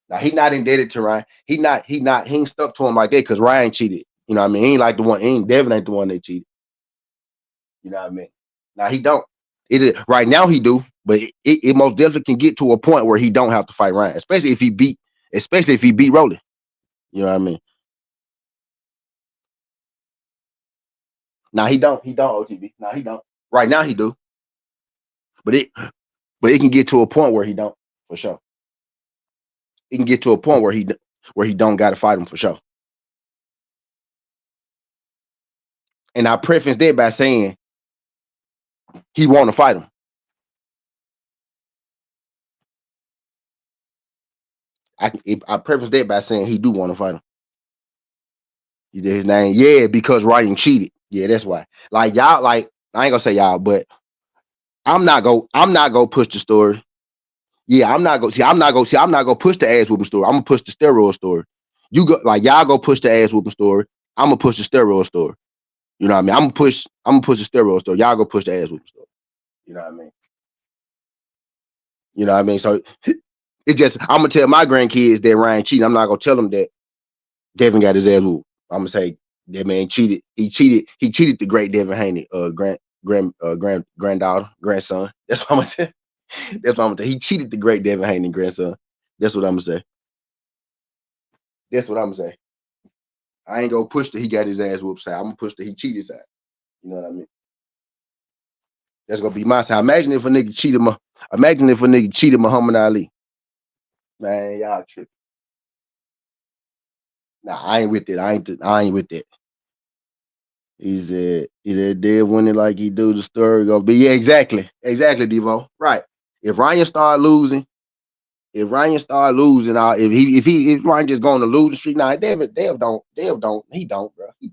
Now he not indebted to Ryan. He ain't stuck to him like that because Ryan cheated. You know what I mean? He ain't like the one. Devin ain't the one that cheated. You know what I mean? Now he don't. It is right now he do, but it most definitely can get to a point where he don't have to fight Ryan, especially if he beat Rolly. You know what I mean? Now he don't. He don't OTB. Now he don't. Right now he do, but it can get to a point where he don't for sure. It can get to a point where he don't got to fight him for sure. And I preface that by saying he want to fight him. I preface that by saying he do want to fight him. He did his name, yeah, because Ryan cheated. Yeah, that's why. Like y'all, like I ain't gonna say y'all, but I'm not gonna push the story. Yeah, I'm not gonna push the ass whooping story. I'm gonna push the steroid story. You go like y'all go push the ass whooping story. I'm gonna push the steroid story. You know what I mean? I'm gonna push the steroid story. Y'all go push the ass whooping story. You know what I mean? You know what I mean? So it just I'm gonna tell my grandkids that Ryan cheated. I'm not gonna tell them that Devin got his ass whooped. I'm gonna say that man cheated. He cheated. He cheated the great Devin Haney, granddaughter, grandson. That's what I'm gonna tell. That's what I'm gonna tell. He cheated the great Devin Haney grandson That's what I'm gonna say. That's what I'm gonna say. I ain't gonna push the he got his ass whooped side. I'm gonna push the he cheated side. You know what I mean? That's gonna be my side. Imagine if a nigga cheated Muhammad Ali. Man, y'all tripping. Nah, I ain't with it. I ain't with that. He said dead when it like he do the story gonna be, yeah, exactly. Exactly, Devo. Right. If Ryan start losing, if Ryan just going to lose the streak, nah, he don't, bro. He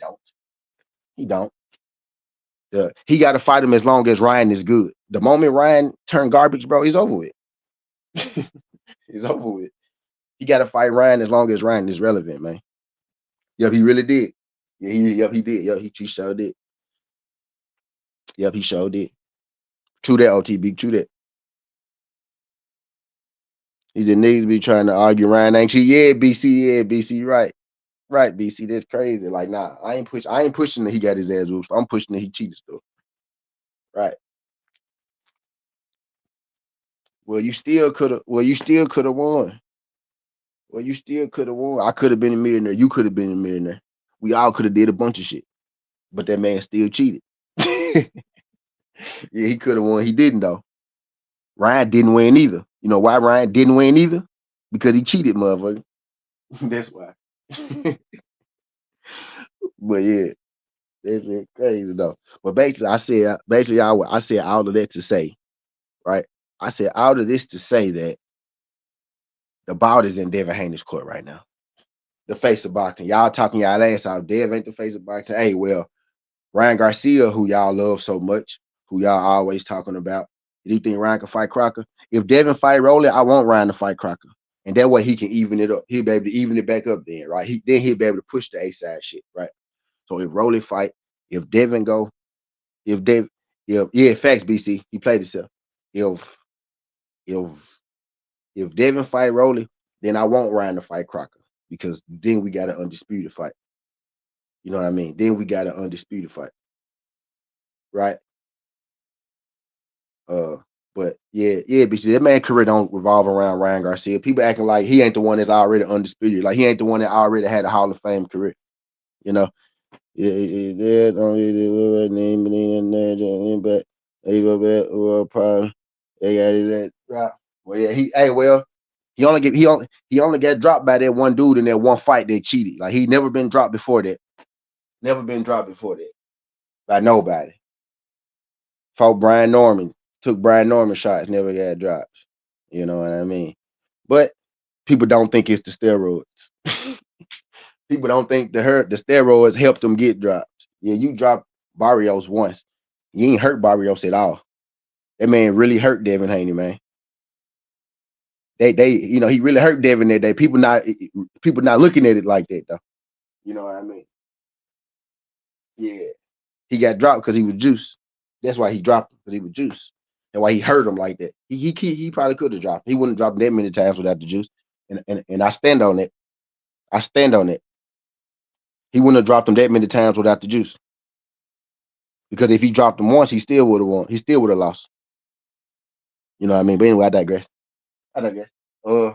don't. He got to fight him as long as Ryan is good. The moment Ryan turned garbage, bro, he's over with. He's over with. He got to fight Ryan as long as Ryan is relevant, man. Yep, he really did. Yeah, he did. Yep, he sure did. Yep, he sure did. True that, OTB. True that. He just niggas be trying to argue Ryan ain't she? Yeah, BC. Yeah, BC. Right. Right, BC. That's crazy. Like, nah, I ain't pushing that he got his ass whooped. I'm pushing that he cheated still. Right. Well, you still could have. Well, you still could have won. Well, you still could have won. I could have been a millionaire. You could have been a millionaire. We all could have did a bunch of shit. But that man still cheated. Yeah, he could have won. He didn't though. Ryan didn't win either. You know why Ryan didn't win either? Because he cheated, motherfucker. That's why. But yeah, that's crazy though. But I said all of that to say, right? I said all of this to say that the ball is in Devin Haney's court right now. The face of boxing. Y'all talking y'all ass out. Dev ain't the face of boxing. Hey, well, Ryan Garcia, who y'all love so much, who y'all always talking about. Do you think Ryan can fight Crocker? If Devin fight Rolly, I want Ryan to fight Crocker. And that way he can even it up. He'll be able to even it back up then, right? He'll be able to push the A side shit, right? So if Rolly fight, if Devin go, if Dev, if yeah, facts BC, he played himself. If if if Devin fight Rolly, then I want Ryan to fight Crocker because then we got an undisputed fight. You know what I mean? Then we got an undisputed fight, right? Uh, but yeah, because that man career don't revolve around Ryan Garcia. People acting like he ain't the one that's already undisputed, like he ain't the one that already had a Hall of Fame career. You know, yeah, don't name but problem. They got that right. Well, yeah, he only got dropped by that one dude in that one fight that cheated. Like he never been dropped before that. Never been dropped before that by nobody. Fought Brian Norman, took Brian Norman shots, never got dropped. You know what I mean? But people don't think it's the steroids. People don't think the steroids helped them get dropped. Yeah, you dropped Barrios once. You ain't hurt Barrios at all. That man really hurt Devin Haney, man. He really hurt Devin that day. People not looking at it like that though. You know what I mean? Yeah. He got dropped because he was juice. That's why he dropped him, because he was juice. And why he hurt him like that. He probably could have dropped him. He wouldn't drop him that many times without the juice. And I stand on it. I stand on it. He wouldn't have dropped him that many times without the juice. Because if he dropped him once, he still would have won. He still would have lost. You know what I mean? But anyway, I digress. I digress. Uh,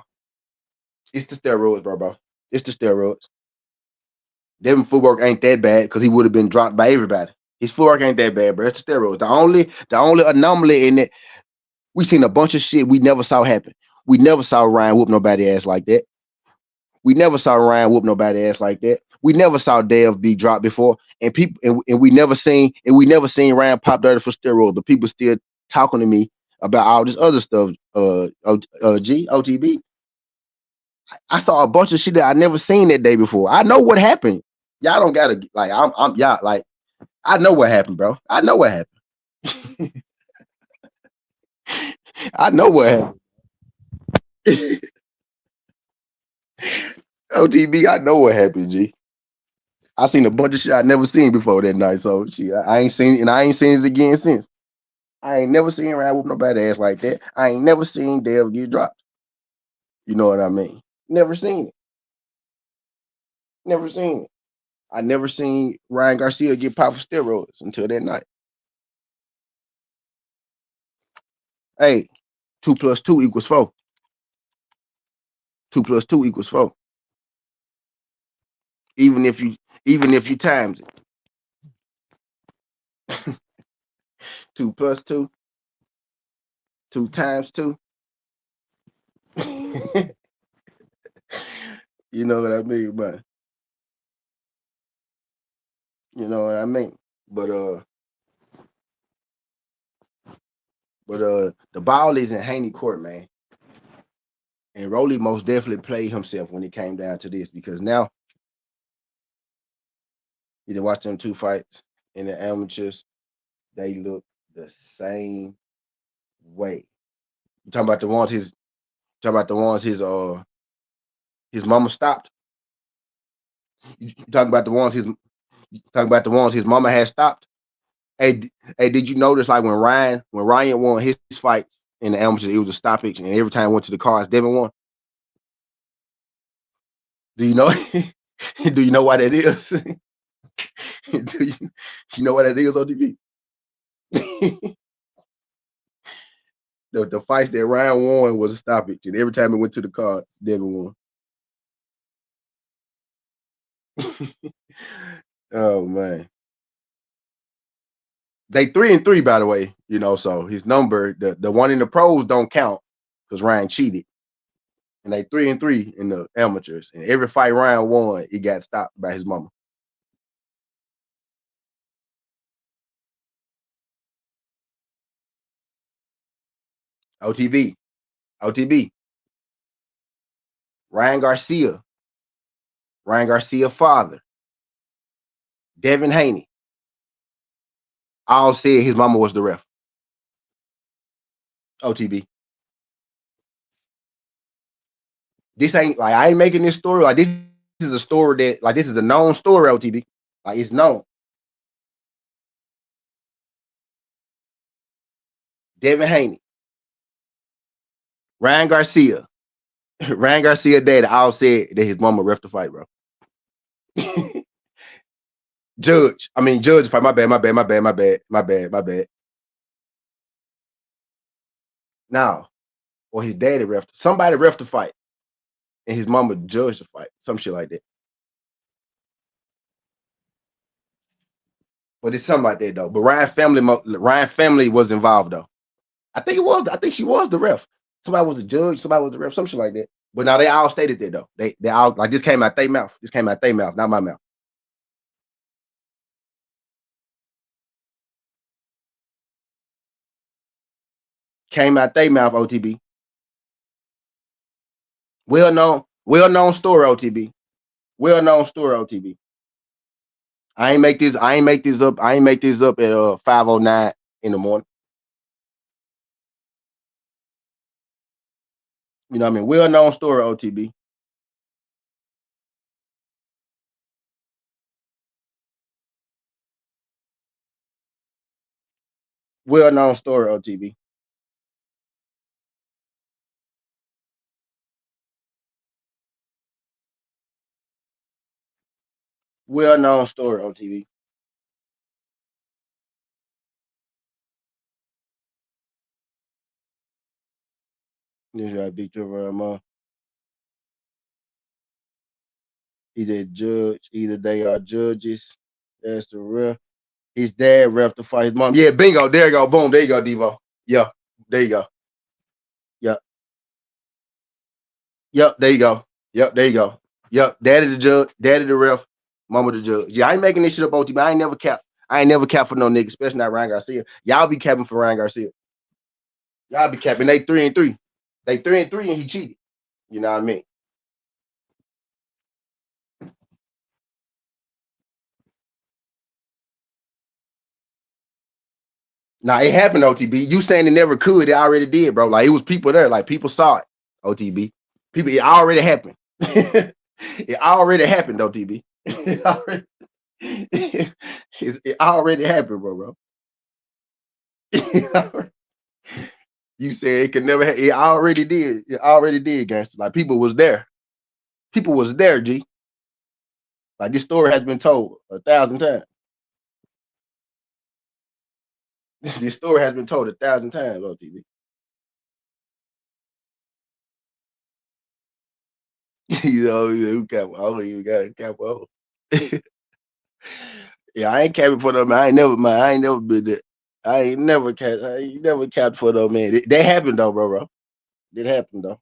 it's the steroids, bro. It's the steroids. Devin footwork ain't that bad because he would have been dropped by everybody. His footwork ain't that bad, bro. It's the steroids. The only anomaly in it, we seen a bunch of shit we never saw happen. We never saw Ryan whoop nobody ass like that. We never saw Ryan whoop nobody ass like that. We never saw Dev be dropped before, and we never seen Ryan pop dirty for steroids. But people still talking to me about all this other stuff. OTB. I saw a bunch of shit that I never seen that day before. I know what happened. Y'all don't gotta like. I'm y'all like. I know what happened, bro. I know what happened. I know what happened. OTB, I know what happened, G. I seen a bunch of shit I never seen before that night. So shit, I ain't seen it, and I ain't seen it again since. I ain't never seen Ryan whoop nobody ass like that. I ain't never seen Dev get dropped. You know what I mean? Never seen it. Never seen it. I never seen Ryan Garcia get popped for steroids until that night. Hey, 2 + 2 = 4. 2 plus 2 equals 4. Even if you times it. 2 plus 2, 2 times 2. You know what I mean, man. You know what I mean. But the ball is in Haney court, man. And Rolly most definitely played himself when it came down to this, because now you can watch them two fights in the amateurs, they look the same way. You talking about the ones his mama stopped. You talking about the ones his mama had stopped. Hey, did you notice, like, when Ryan won his fights in the amateurs, it was a stoppage, and every time I went to the cards, Devin won. Do you know? Do you know why that is? Do you know why that is, OTV? The fights that Ryan won was a stoppage, and every time it went to the cards, Devin won. Oh man, they 3-3, by the way. So his number, the one in the pros don't count because Ryan cheated, and they 3-3 in the amateurs. And every fight Ryan won, he got stopped by his mama. OTB, OTB, Ryan Garcia, Ryan Garcia father, Devin Haney, all said his mama was the ref. OTB. This ain't like, I ain't making this story. Like, this is a story that, like, this is a known story, OTB. Like, it's known. Devin Haney, Ryan Garcia, Ryan Garcia dad all said that his mama ref the fight, bro. Judge fight. My bad. Now, or his daddy ref. Somebody ref the fight, and his mama judged the fight. Some shit like that. But it's something like that though. But Ryan family was involved though. I think it was. I think she was the ref. Somebody was a judge. Somebody was the ref. Some shit like that. But now they all stated that though. They all, like, this came out their mouth. This came out their mouth, not my mouth. Came out their mouth. OTB. Well known story. OTB. Well known story. OTB. I ain't make this up. I ain't make this up at 5:09 in the morning. You know what I mean? Well known story. OTB. Well known story. OTB. Well known story. OTB. This guy Victor Vermont. Either judge, either they are judges. That's the ref. His dad ref to fight his mom. Yeah, bingo. There you go. Boom. There you go, Devo. Yeah. There you go. Yep. Yep. There you go. Yep. There you go. Yep. Daddy the judge. Daddy the ref. Mama the judge. Yeah, I ain't making this shit up, OT, but I ain't never cap. I ain't never cap for no nigga, especially not Ryan Garcia. Y'all be capping for Ryan Garcia. Y'all be capping. They 3-3. They 3-3 and he cheated. You know what I mean? Now it happened, OTB. You saying it never could? It already did, bro. Like, it was people there. Like, people saw it. OTB. People. It already happened. It already happened, OTB. It already, it already happened, bro. You said it could never. It already did. It already did, gangster. Like, people was there. People was there, G. Like, this story has been told 1,000 times. This story has been told 1,000 times, OTB. You know, who cap? I don't even got a cap on. Yeah, I ain't capping for them. I ain't never, man. I ain't never been that. I ain't never capped for them, man. That happened though, bro. It happened though.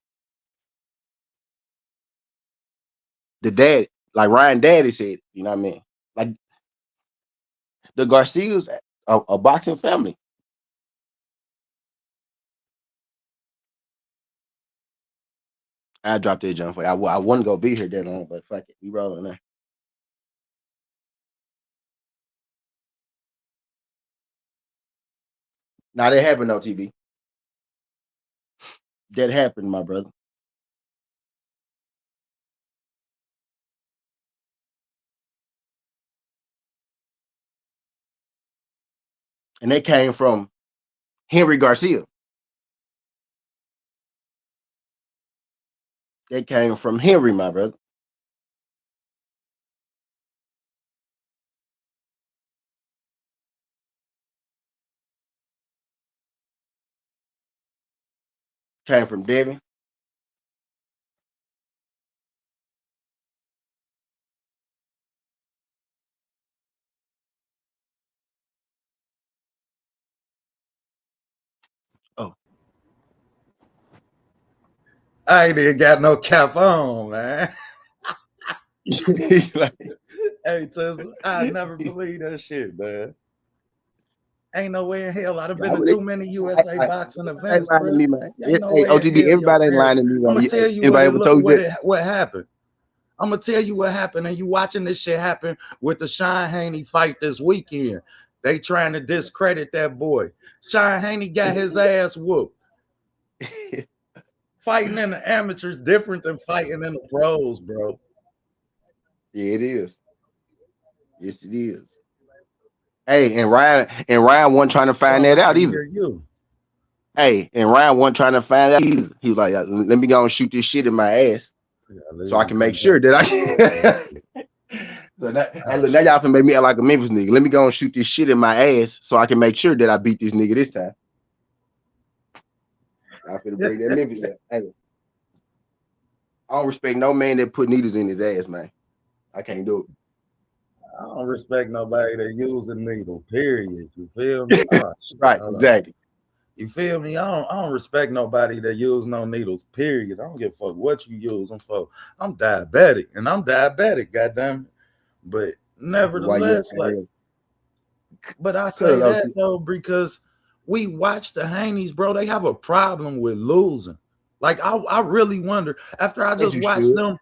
The dad, like Ryan Daddy said, you know what I mean? Like the Garcias, a boxing family. I dropped that jump for you. I wasn't gonna be here that long, but fuck it, we rolling there. Now that happened though, TB. That happened, my brother. And they came from Henry Garcia. They came from Henry, my brother. Came from Devin. Oh, I ain't even got no cap on, man. like, Hey, Tesla, I never believe that shit, man. Ain't no way in hell. I'd have been yeah, to too many USA boxing everybody ain't events, lying to bro. me, man. Ain't no Hey, way in OTB, hell you're everybody ain't serious. lying to me, I'm man. gonna tell you Anybody ever told you that? what happened. I'm gonna tell you what happened, and you watching this shit happen with the Sean Haney fight this weekend. They trying to discredit that boy. Sean Haney got his ass whooped. Fighting in the amateurs different than fighting in the pros, bro. Yeah, it is. Yes, it is. Hey, and Ryan wasn't trying to find Well, that I out can either. hear you. Hey, and Ryan wasn't trying to find out either. He was like, let me go and shoot this shit in my ass Yeah, so I leave can come make back. sure that I so that, hey, Oh, look, now shit. y'all can make me act like a Memphis nigga. Let me go and shoot this shit in my ass so I can make sure that I beat this nigga this time. I finna bring that Memphis. Hey, I don't respect no man that put needles in his ass, man. I can't do I don't respect nobody that use a needle, period. You feel me? it. Oh, shit. Right, Hold on. exactly. You feel me? I don't respect nobody that use no needles, period. I don't give a fuck what you use them for. I'm diabetic, and I'm diabetic, goddamn it. But So why you nevertheless, like, hey, but I cut say it out? that though because we watch the Haneys, bro. They have a problem with losing. Like I really wonder after I As just you watched should. them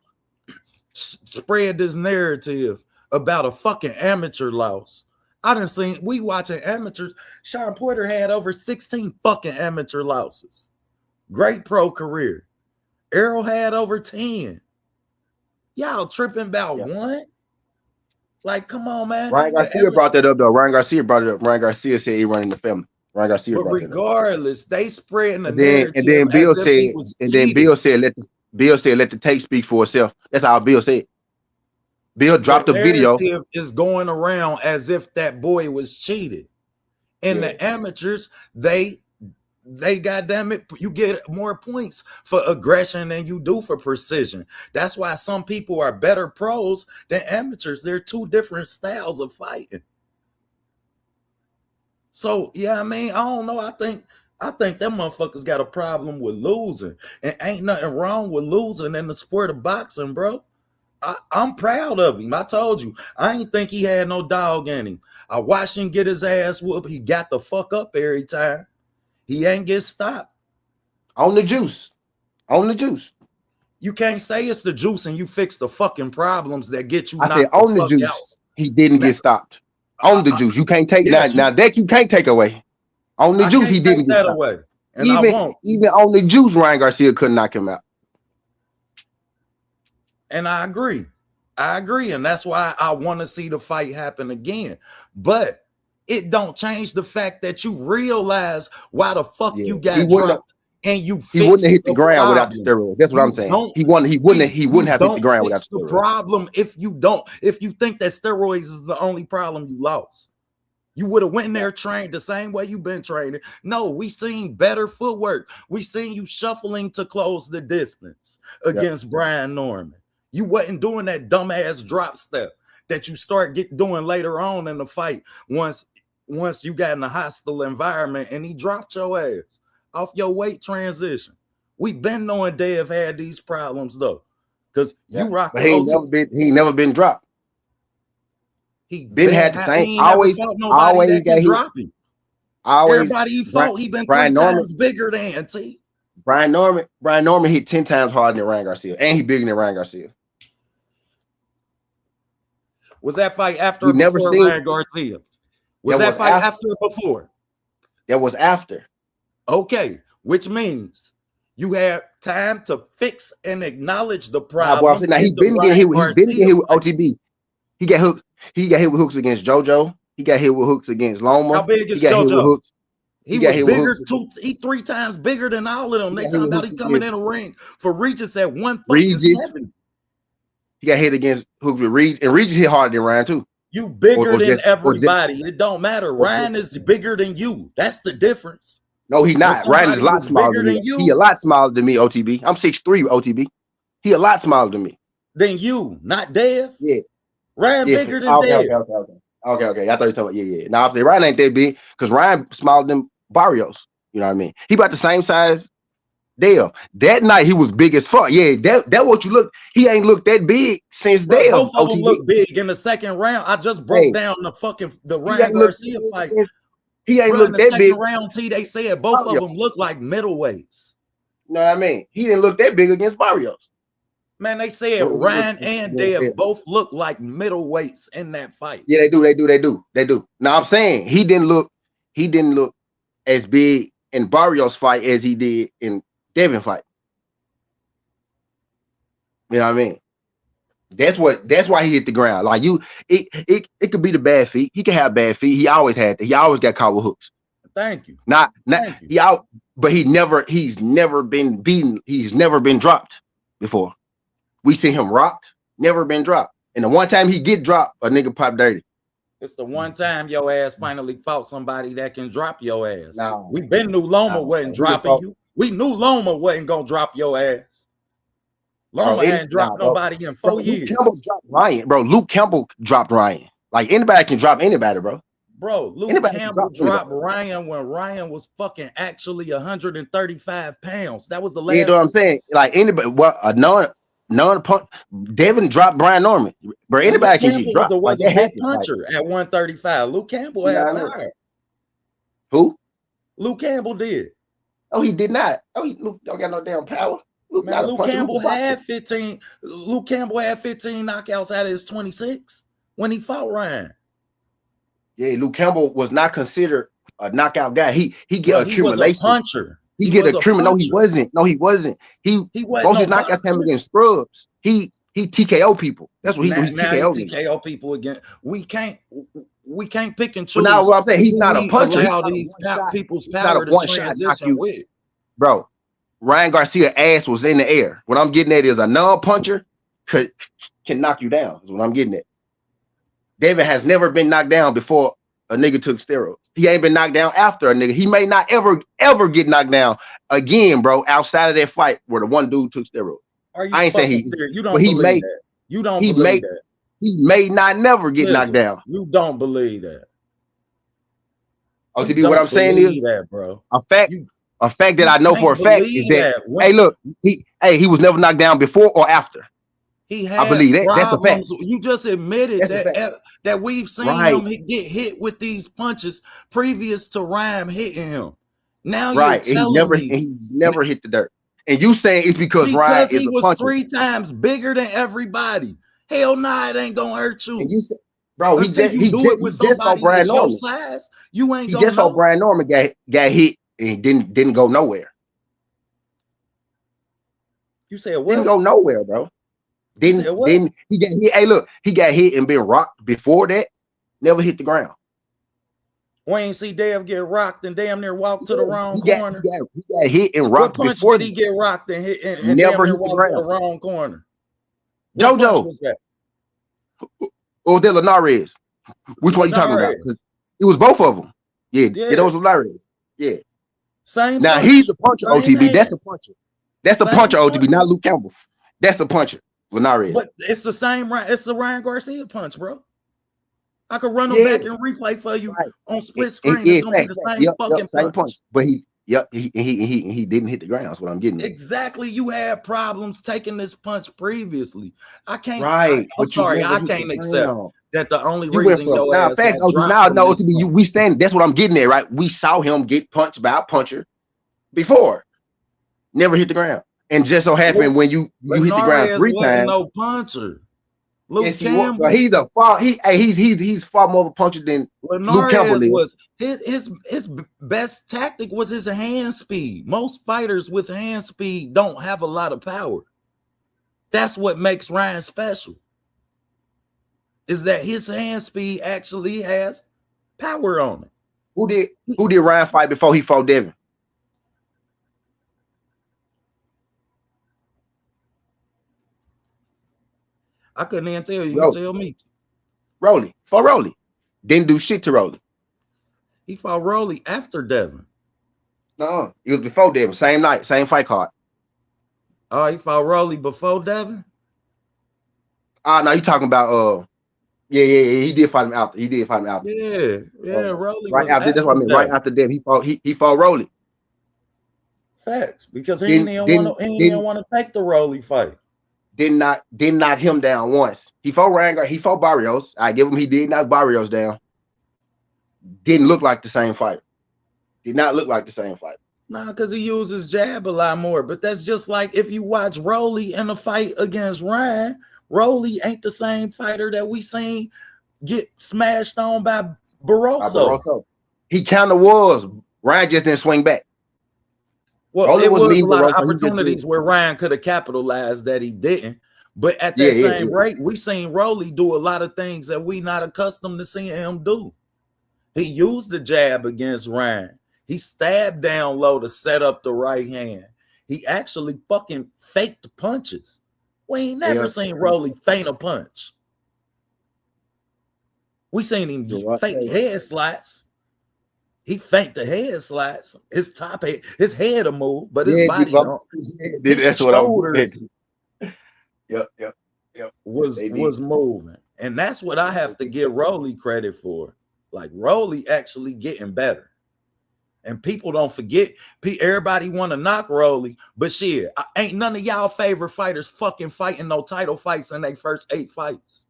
spread this narrative about a fucking amateur loss. I didn't see we watching amateurs. Sean Porter had over 16 fucking amateur losses. Great pro career. Errol had over 10. Y'all tripping about Yeah. one? Like, come on, man. Ryan Garcia brought that up though. Ryan Garcia brought it up. Ryan Garcia said he running the family. Ryan Garcia But brought that up. regardless, they spreading a And narrative then Bill as if he said, was and then cheated. Bill said let the tape speak for itself. That's how Bill said. Bill The dropped a video. narrative is going around as if that boy was cheated. In Yeah, the amateurs, they goddamn it, you get more points for aggression than you do for precision. That's why some people are better pros than amateurs. They're two different styles of fighting. So yeah, I mean, I don't know. I think them motherfuckers got a problem with losing. And ain't nothing wrong with losing in the sport of boxing, bro. I'm proud of him. I told you, I ain't think he had no dog in him. I watched him get his ass whooped. He got the fuck up every time. He ain't get stopped. on the juice. On the juice. You can't say it's the juice and you fix the fucking problems that get you I said knocked the on the fuck out. juice. He didn't Now, get stopped. On the juice. You can't take now. yes, Now that you can't take away. On the I juice, he can't didn't take get that stopped. away, and I Even won't. even on the juice, Ryan Garcia couldn't knock him out. And I agree. I agree, and that's why I want to see the fight happen again. But it don't change the fact that you realize why the fuck Yeah, you got dropped and you he wouldn't have fix hit the the ground without the problem. steroid. That's what I'm You saying. don't He you wouldn't have hit the don't ground without fix the the steroid. problem if you think that steroids is the only problem you lost. You would have went in Yeah, there trained the same way you've been training. No, we seen better footwork. We seen you shuffling to close the distance yeah. against Brian Norman. You wasn't doing that dumbass drop step that you start doing later on in the fight once you got in a hostile environment and he dropped your ass off your weight transition. We been knowing Dev had these problems though. Because Yeah. you rock But with he ain't never been dropped. he Been had the same. he ain't never fought nobody Always that got can hit. drop him. Always Everybody he fought, he been Brian 3 Norman. times bigger than T. Brian Norman hit 10 times harder than Ryan Garcia, and he bigger than Ryan Garcia. Was that fight after We or never before seen Ryan Garcia? Was that fight after or before? That was after. Okay, which means you have time to fix and acknowledge the Boy, problem. now he been getting hit with OTB. He got hooked. He got hit with hooks against JoJo. He got hit with hooks against Loma. How big is he got JoJo? Hit with hooks. He was bigger, he 3 times bigger than all of them. They talking about he coming in a ring for Regis at 170. He got hit against hooks with Regis, and Regis hit harder than Ryan too. You bigger than everybody. It don't matter. Ryan is bigger than you. That's the difference. No, he's not. Ryan is a lot smaller than me. He a lot smaller than me, OTB. I'm 6'3", OTB. He a lot smaller than me. Than you, not Dev? Yeah. Ryan bigger than Dev. Okay. I thought you were talking about, yeah. Now, I'm saying Ryan ain't that big because Ryan smaller than Barrios. You know what I mean? He about the same size Dale. That night, he was big as fuck. Yeah, that what you look. He ain't looked that big since Dale. Both of them look big in the second round. I just broke down the Ryan Garcia fight. He ain't looked that big. Round T, they said both of them look like middleweights. You know what I mean? He didn't look that big against Barrios. Man, they said Ryan and Dev both look like middleweights in that fight. Yeah, they do. Now I'm saying he didn't look as big in Barrios fight as he did in Devin fight. You know what I mean? That's why he hit the ground. Like it could be the bad feet. He can have bad feet. He always had that. He always got caught with hooks. Thank you. But he's never been beaten. He's never been dropped before. We see him rocked, never been dropped. And the one time he get dropped, a nigga pop dirty. It's the one time your ass finally fought somebody that can drop your ass. We been knew Loma wasn't dropping you. We knew Loma wasn't gonna drop your ass. Loma hadn't dropped nobody in 4 years. Luke Campbell dropped Ryan, bro. Luke Campbell dropped Ryan. Like anybody can drop anybody, bro. Bro, Luke Campbell dropped Ryan when Ryan was fucking actually 135 pounds. That was the last. You know what I'm saying? Like anybody, a non-punch. Devin dropped Brian Norman. Bro, anybody can get dropped. Was a big puncher at 135. Luke Campbell had power. Who? Luke Campbell did. Oh, he did not. Oh, Luke don't got no damn power. Luke Campbell had 15. Luke Campbell had 15 knockouts out of his 26 when he fought Ryan. Yeah, Luke Campbell was not considered a knockout guy. He get accumulation. He was a puncher. He get accumulation. No, he wasn't. He most his knockouts came against scrubs. He TKO people. That's what he do. He TKO people again. We can't pick and choose. But now what I'm saying, he's not a puncher. These people's power to transition with. Bro, Ryan Garcia ass was in the air. What I'm getting at is a non-puncher can knock you down. Is what I'm getting at. David has never been knocked down before a nigga took steroids. He ain't been knocked down after a nigga. He may not ever get knocked down again, bro, outside of that fight where the one dude took steroids. I ain't saying you don't believe that. You don't believe that. He may not never get knocked down. You don't believe that. OTB, what I'm saying is that, bro. A fact that I know for a fact is that hey, look, he was never knocked down before or after. I believe that. That's a fact. You just admitted that we've seen him get hit with these punches previous to Ryan hitting him. Now you're telling me he's never hit the dirt. And you saying it's because Ryan is a puncher. He was 3 times bigger than everybody. Hell nah, it ain't gonna hurt you. And you say, bro, he just saw Brian Norman. You ain't he just saw Brian Norman got hit and didn't go nowhere. You said what? Didn't go nowhere, bro. Didn't he got hit? Hey, look, he got hit and been rocked before that. Never hit the ground. We ain't see Dev get rocked and damn near walked to the wrong corner. He got hit and rocked before. Did he get rocked and hit and never hit the ground? To the wrong corner. JoJo was that? Or De Linares? Which one you talking about? Because it was both of them. Yeah, it was Linares. Yeah. Same. Now he's a puncher, OTB. That's a puncher. That's a puncher, OTB. Not Luke Campbell. That's a puncher. Linares. But it's the same. It's the Ryan Garcia punch, bro. I could run them Yeah, back and replay for you right. on split screen. It's Yeah, gonna be fact, the fact. same Yep, fucking same punch. punch. But he didn't hit the ground. That's what I'm getting at. Exactly. You had problems taking this punch previously. Right, I'm but you sorry. never I hit the can't accept ground. that the only You went reason from your now ass facts. got Oh, dropped now from no this to be you. punch. We saying that's what I'm getting at, right? We saw him get punched by a puncher before, never hit the ground, and just so happened when you hit the ground Linares three wasn't times. no puncher. Luke Yes, he was. But Campbell. he's a far he's far more of a puncher than Luke Campbell Linares is. was his best tactic was his hand speed. Most fighters with hand speed don't have a lot of power. That's what makes Ryan special. Is that his hand speed actually has power on it. Who did Ryan fight before he fought Devin? I couldn't even tell you. You Rolly. tell me. Rolly. For Rolly. Didn't do shit to Rolly. He fought Rolly after Devin. No, it was before Devin. Same night, same fight card. Oh, he fought Rolly before Devin? No, you talking about yeah, he did fight him out. He did fight him out. Yeah, Rolly Right was after that's after what I mean. Right Devin. after Devin, he fought Rolly. Facts. Because he didn't want to take the Rolly fight. Did not knock him down once. He fought Rangard, he fought Barrios. I give him he did knock Barrios down. Didn't look like the same fighter. Did not look like the same fighter. Nah, because he uses jab a lot more. But that's just like if you watch Rolly in a fight against Ryan, Rolly ain't the same fighter that we seen get smashed on by Barroso. He kind of was. Ryan just didn't swing back. Well, Rolly it was a mean lot of Barroso, opportunities where Ryan could have capitalized that he didn't. But at that same rate, we seen Rolly do a lot of things that we not accustomed to seeing him do. He used the jab against Ryan. He stabbed down low to set up the right hand. He actually fucking faked punches. We ain't never seen Rolly feint a punch. We seen him fake head slots. He faked the head slots. His top head, his head will move, but his body don't. That's what I'm. Yep. Was moving. And that's what I have to give Rolly credit for. Like Rolly actually getting better. And people don't forget. Everybody want to knock Rolly, but shit, ain't none of y'all favorite fighters fucking fighting no title fights in their first 8 fights.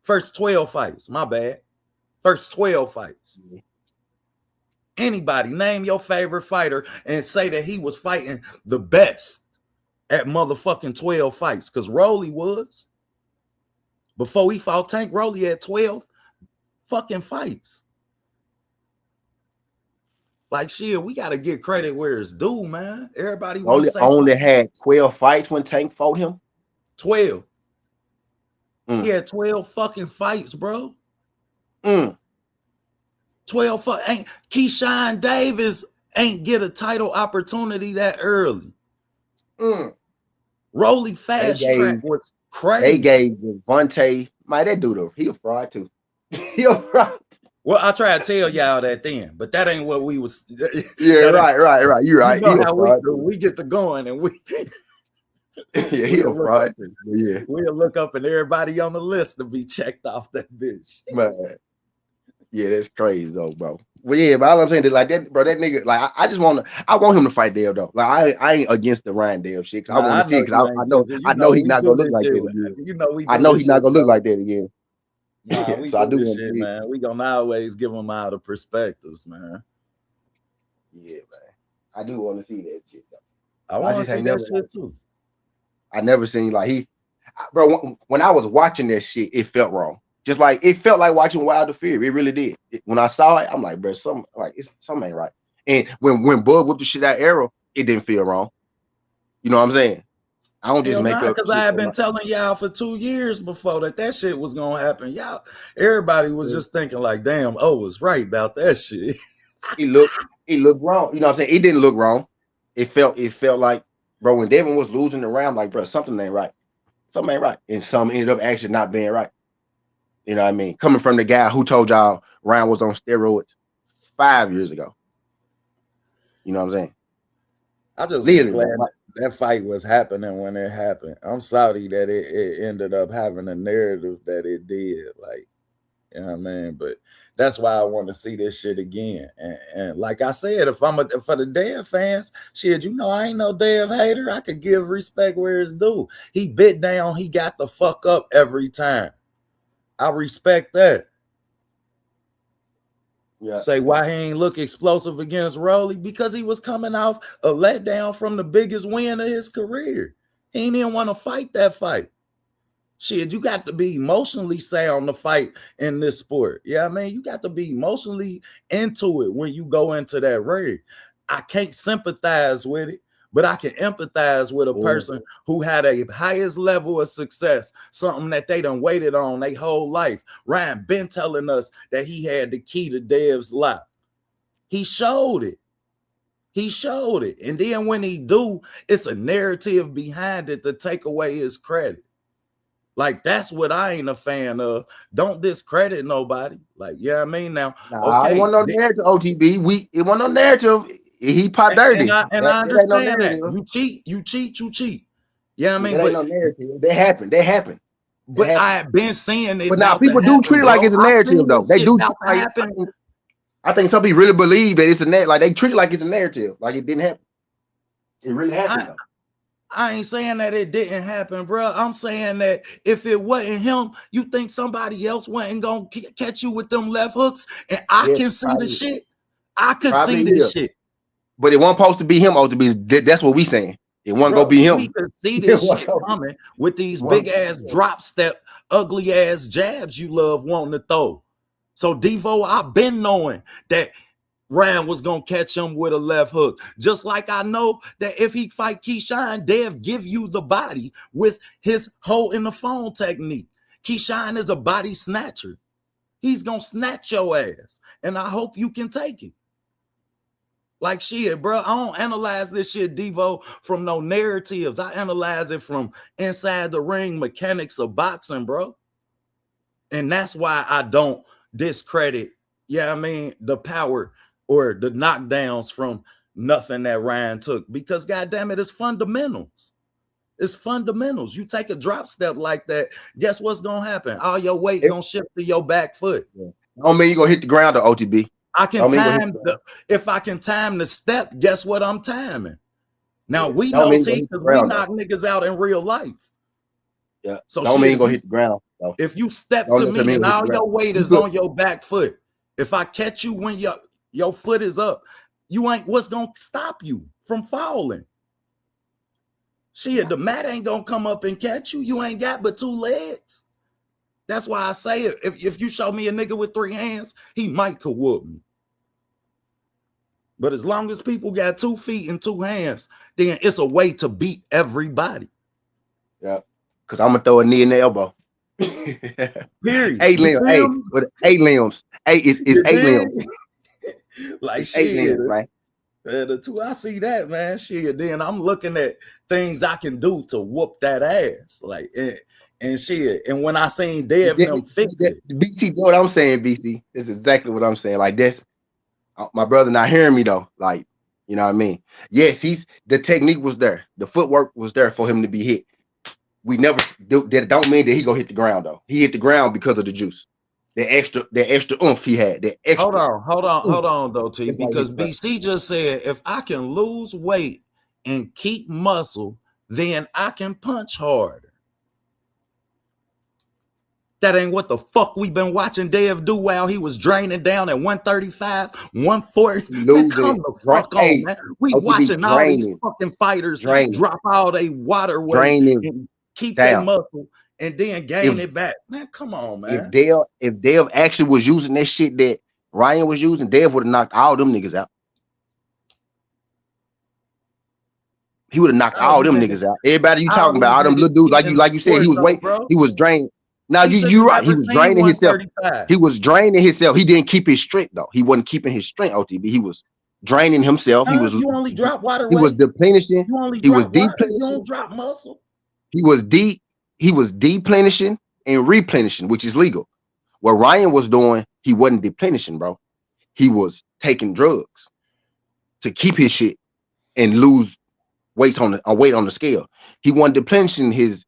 First 12 fights, my bad. First 12 fights. Anybody name your favorite fighter and say that he was fighting the best at motherfucking 12 fights, because Rolly was. Before he fought Tank, Rolly had 12 fucking fights. Like shit, we gotta get credit where it's due, man. Everybody only had 12 fights when Tank fought him. 12. He had 12 fucking fights, bro. 12 ain't Keyshawn Davis ain't get a title opportunity that early. Rolly fast track was crazy. They gave Devontae, that dude, he a fraud too. He a fraud. Well, I try to tell y'all that then, but that ain't what we was. Yeah, right. You're right. You know how we get to going and we. Yeah, he a fraud. Yeah, we'll look up and everybody on the list to be checked off that bitch. Man. Yeah, that's crazy though, bro. Well, yeah, but all I'm saying is like that, bro. That nigga, like, I want him to fight Dale though. Like, I ain't against the Ryan Dale shit. I want to see it because I know he's not gonna look like that again. You know we. I know he's not gonna look like that again. Nah, we so I do want to see, man. We gonna always give him all the perspectives, man. Yeah, man. I do want to see that shit though. I want to see that shit too. I never seen like bro. When I was watching that shit, it felt wrong. Just like it felt like watching Wilder Fury. It really did. When I saw it, I'm like, bro, something ain't right. And when Bud whipped the shit out Arrow, it didn't feel wrong. You know what I'm saying? I don't just make up. Because I have been telling y'all for 2 years before that shit was gonna happen. Y'all, everybody was just thinking like, damn, was right about that shit. It looked wrong. You know what I'm saying? It didn't look wrong. It felt like, bro, when Devin was losing the round, like, bro, something ain't right. Something ain't right. And some ended up actually not being right. You know what I mean? Coming from the guy who told y'all Ryan was on steroids 5 years ago. You know what I'm saying? I just was glad. that fight was happening when it happened. I'm sorry that it ended up having a narrative that it did. Like, you know what I mean? But that's why I want to see this shit again. And like I said, if I'm for the Dev fans, shit, I ain't no Dev hater. I could give respect where it's due. He bit down, he got the fuck up every time. I respect that. Yeah. Say why he ain't look explosive against Rolly? Because he was coming off a letdown from the biggest win of his career. He didn't want to fight that fight. Shit, you got to be emotionally sound to fight in this sport. Yeah, I mean, you got to be emotionally into it when you go into that ring. I can't sympathize with it, but I can empathize with a person who had a highest level of success, something that they done waited on their whole life. Ryan been telling us that he had the key to Dev's life. He showed it. He showed it. And then when he do, it's a narrative behind it to take away his credit. Like, that's what I ain't a fan of. Don't discredit nobody. Like, yeah, I mean, now, Nah, it okay. wasn't no narrative, OTB. It wasn't no narrative. He popped dirty. And That I ain't no understand that. narrative. You cheat. Yeah, I Yeah, mean, that ain't but no narrative. That happened. That happened. That but I happened. have been seeing it But now about to people do happen, treat it like bro. it's a I narrative, seen though. this They shit do about to like. happen. I think some people really believe that it's a net. Like they treat it like it's a narrative. Like it didn't happen. It really happened I though. I ain't saying that it didn't happen, bro. I'm saying that if it wasn't him, you think somebody else wasn't gonna catch you with them left hooks, and I Yes, can see the probably, shit. I could probably see this is. shit. But it wasn't supposed to be him. OTB. That's what we saying. It wasn't gonna Bro, be we him. could see It this wasn't shit gonna be- coming with it these big wasn't gonna ass be him. drop step, ugly ass jabs you love wanting to throw. So Devo, I've been knowing that Ryan was gonna catch him with a left hook. Just like I know that if he fight Keyshawn, Dev give you the body with his hole in the phone technique. Keyshawn is a body snatcher. He's gonna snatch your ass, and I hope you can take it. Like shit, bro. I don't analyze this shit, Devo, from no narratives. I analyze it from inside the ring mechanics of boxing, bro. And that's why I don't discredit, yeah, I mean, the power or the knockdowns from nothing that Ryan took. Because goddamn it, it's fundamentals. It's fundamentals. You take a drop step like that, guess what's gonna happen? All your weight It, gonna shift to your back foot. yeah. Don't mean you gonna hit the ground or OTB. I can Don't mean you gonna hit time the ground. if I can time the step, guess what I'm timing? Now Yeah. we Don't know mean you gonna T hit the because we ground though. knock niggas out in real life. Yeah. So Don't mean shit, you gonna hit the ground though. if you step Don't to necessarily me mean you and gonna hit all the ground. your weight You is could. on your back foot, if I catch you when your foot is up, you ain't what's gonna stop you from falling. Shit, the mat ain't gonna come up and catch you. You ain't got but two legs. That's why I say it. If you show me a nigga with three hands, he might could whoop me. But as long as people got 2 feet and 2 hands, then it's a way to beat everybody. Yeah. Cause I'm gonna throw a knee in the elbow. Period. Eight You limbs. feel Hey, me? with 8 limbs. Eight is You 8 limbs. dig? Like It's 8 limbs, shit. man. The two I see that, man, shit. Then I'm looking at things I can do to whoop that ass. Like and shit. And when I seen Dev them fix it. BC, what I'm saying, BC. This is exactly what I'm saying. Like this, my brother not hearing me though. Like, you know what I mean? Yes, the technique was there. The footwork was there for him to be hit. We never that don't mean that he gonna hit the ground though. He hit the ground because of the juice. The extra oomph he had. The Hold extra on, hold on, oomph. hold on, though, T. That's why he hit Because the ground. BC just said if I can lose weight and keep muscle, then I can punch harder. That ain't what the fuck we been watching Dev do while he was draining down at 135, 140. He Man, come losing, the fuck on, hey, man. We OTB watching all these draining, fucking fighters draining, drop all their water weight draining and keep their down. muscle and then gain If it back. Man, come on, if man. Dale actually was using that shit that Ryan was using, Dale would have knocked all them niggas out. He would have knocked All all these them niggas, niggas out. Everybody you all talking about, these all them niggas little dudes, cheating in the like you said, sport, he was though, wait, bro. he was drained. Now He you should have you right. He never was seen draining himself. 135. He was draining himself. He didn't keep his strength though. He wasn't keeping his strength. OTB. He was draining himself. He Huh? was You only drop water he was weight? deplenishing. You only He was drop water? You don't deplenishing. drop muscle? He was he was deplenishing and replenishing, which is legal. What Ryan was doing, he wasn't deplenishing, bro. He was taking drugs to keep his shit and lose. weight on the scale. He wasn't depleting his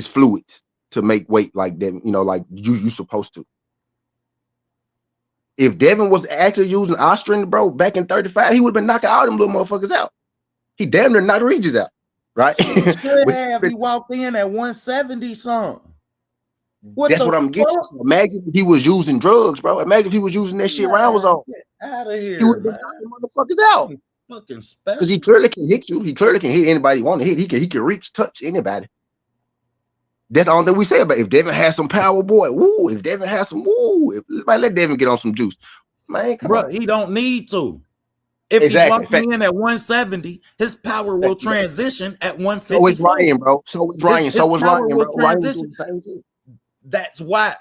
fluids to make weight like that, like you supposed to. If Devin was actually using Austrian, bro, back in 35, he would have been knocking all them little motherfuckers out. He damn near knocked Regis out, right? Shit, he should But have. He walked in at 170 something. What that's the what I'm getting. fuck? So imagine if he was using drugs, bro. Imagine if he was using that shit Ryan was Man, on. get out of He would here, have been man. knocking motherfuckers out. You fucking Because he special. clearly can hit you. He clearly can hit anybody he want to hit. He can reach, touch anybody. That's all that we say about it. If Devin has some power, boy, woo. If Devin has some, woo. If let Devin get on some juice. Man, come Bro, on. he don't need to. If he Exactly. walking in at 170, his power will transition at So is 154. Ryan, bro. So is Ryan. His So is power Ryan, will bro. Ryan was doing transition. the same shit.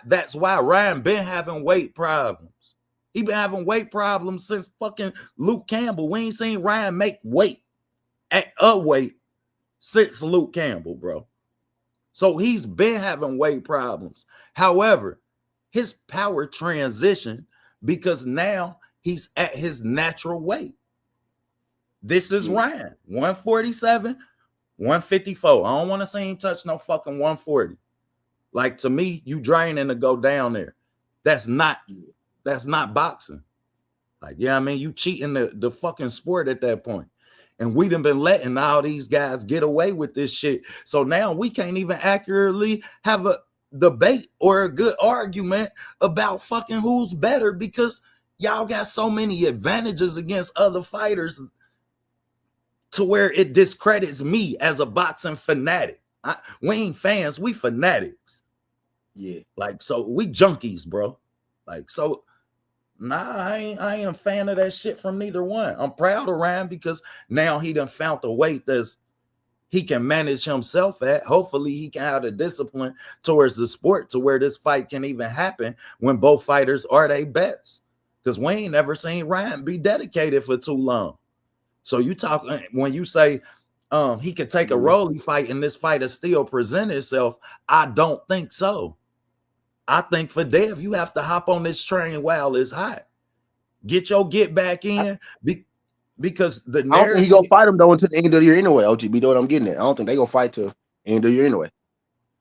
That's why Ryan been having weight problems. He been having weight problems since fucking Luke Campbell. We ain't seen Ryan make weight at a weight since Luke Campbell, bro. So he's been having weight problems. However, his power transition because now he's at his natural weight. This is Ryan, 147, 154. I don't want to see him touch no fucking 140. Like, to me, you draining to go down there. That's not boxing. Like, yeah, I mean, you cheating the fucking sport at that point. And we done been letting all these guys get away with this shit. So now we can't even accurately have a debate or a good argument about fucking who's better because y'all got so many advantages against other fighters to where it discredits me as a boxing fanatic. We ain't fans, we fanatics. Yeah. Like, so we junkies, bro. Like, so nah, I ain't a fan of that shit from neither one. I'm proud of Ryan because now he done found the weight that's he can manage himself at. Hopefully he can have the discipline towards the sport to where this fight can even happen when both fighters are their best. Because we ain't never seen Ryan be dedicated for too long. So you talk when you say he could take a Rolly fight and this fight will still present itself. I don't think so. I think for Dev, you have to hop on this train while it's hot. Get your get back in because the narrative. I don't think he gonna fight him though until the end of the year anyway. OTB, know what I'm getting at? I don't think they gonna fight till the end of the year anyway.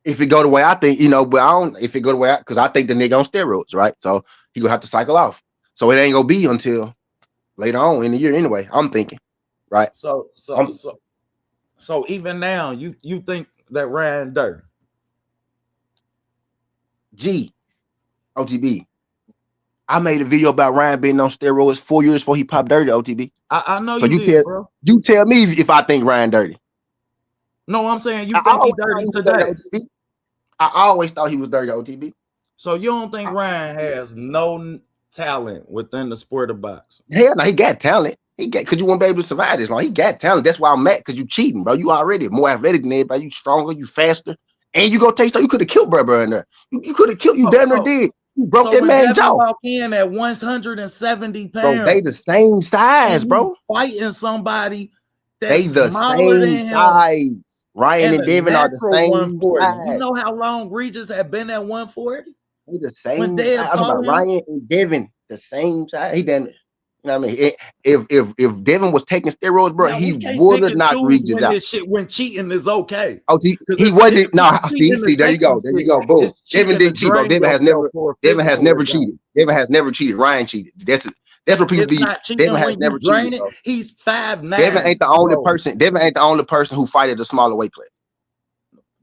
If it go the way I think, but I don't. If it go the way because I think the nigga on steroids, right? So he gonna have to cycle off. So it ain't gonna be until later on in the year anyway. I'm thinking, right? So even now, you think that Ryan dirty? G, OTB. I made a video about Ryan being on steroids 4 years before he popped dirty. OTB. I know so you did, bro. You tell me if I think Ryan dirty. No, I'm saying you think he's dirty today. Dirty, I always thought he was dirty, OTB. So you don't think Ryan has no talent within the sport of boxing? Hell no, he got talent. He got because you won't be able to survive this long. He got talent. That's why I'm mad because you cheating, bro. You already more athletic than everybody. You stronger, you faster, and you go taste. You could have killed bro in there. You could have killed. You damn near did. You broke that man's jaw. Walk in at 170 pounds. Bro, they the same size, bro. Fighting somebody that's they the same size. Ryan and Devin are the same size. You know how long Regis had been at 140? They the same size. I'm talking about Ryan and Devin, the same size. He done. You know what I mean? If Devin was taking steroids, bro, he would have knocked Regis out. This shit when cheating is okay. Oh, he wasn't. No, see, there you go. There you go. Boom. Devin didn't cheat, bro. Devin has never cheated. Devin has never cheated. Ryan cheated. That's what people be. Devin has never cheated. Bro. He's 5'9". Devin ain't the only person. Devin ain't the only person who fight at a smaller weight class.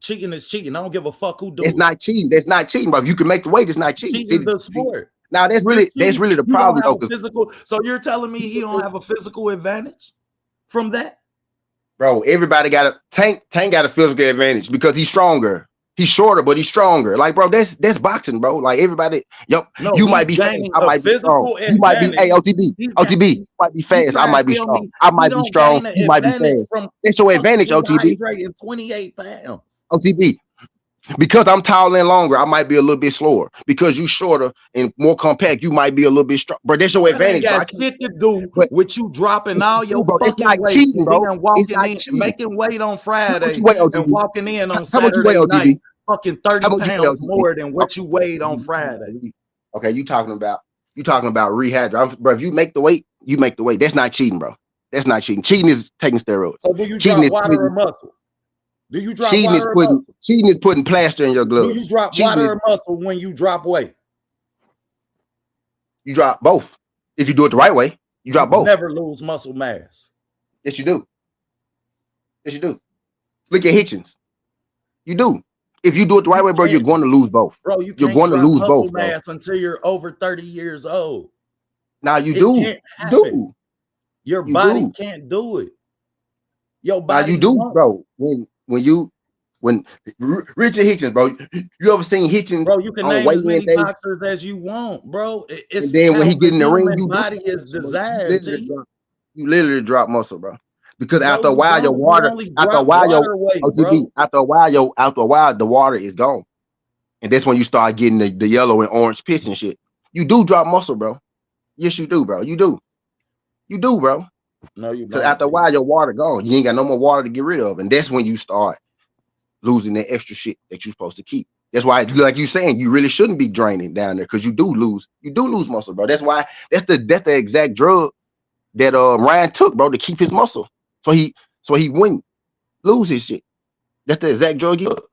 Cheating is cheating. I don't give a fuck who do it. It's not cheating. That's not cheating, bro. If you can make the weight, it's not cheating. Cheating the sport. Now that's really the problem though. Physical, so you're telling me he don't have a physical advantage from that? Bro, everybody got a Tank got a physical advantage because he's stronger. He's shorter, but he's stronger. Like, bro, that's boxing, bro. Like everybody, you might be fast, I might be strong. You might be OTB. You might be fast, I might be strong. I might be strong, you might be fast. That's your advantage, OTB. 28 pounds. OTB. Because I'm taller and longer, I might be a little bit slower. Because you shorter and more compact, you might be a little bit strong. But that's your advantage. Got shit to do with you dropping all your bro. It's not cheating, bro. It's not cheating. Making weight on Friday and walking in on Saturday night, fucking 30 pounds more than what you weighed on Friday. Okay, you talking about rehab, bro. If you make the weight, you make the weight. That's not cheating, bro. That's not cheating. Cheating is taking steroids. So do you Cheating drop is water or putting muscle? Do you drop water or muscle? cheating is putting plaster in your Do you gloves. drop Cheating water is or muscle when you drop weight? you drop both. If you do it the right way, you You drop both. never lose muscle mass. Yes, you do. Yes, you do. Look at Hitchens. You do. If you do it the right You way, bro, you're can't, going to lose both. bro. You You're can't going to drop lose muscle both, bro. mass until you're over 30 years old. Now you It do. can't You happen. do. Your You body do. can't do it. Your Now you body do, won't. bro. When Richard Hitchens, bro, you ever seen Hitchens Bro, you can on name as weigh-in many day? boxers as you want, bro. And It's then when how he get the in the ring, human you do. body is So designed, T. you literally drop muscle, bro. Because No, after a you while, don't. You only after a drop while, your water weight, OTB, bro. after a while, the water is gone. And that's when you start getting the yellow and orange piss and shit. You do drop muscle, bro. Yes, you do, bro. You do. You do, bro. No, you Because don't, after a T. while, your water gone. You ain't got no more water to get rid of. And that's when you start losing that extra shit that you're supposed to keep. That's why, like you saying, you really shouldn't be draining down there because you do lose muscle, bro. That's why that's the exact drug that Ryan took, bro, to keep his muscle. So he wouldn't lose his shit. That's the exact drug he took.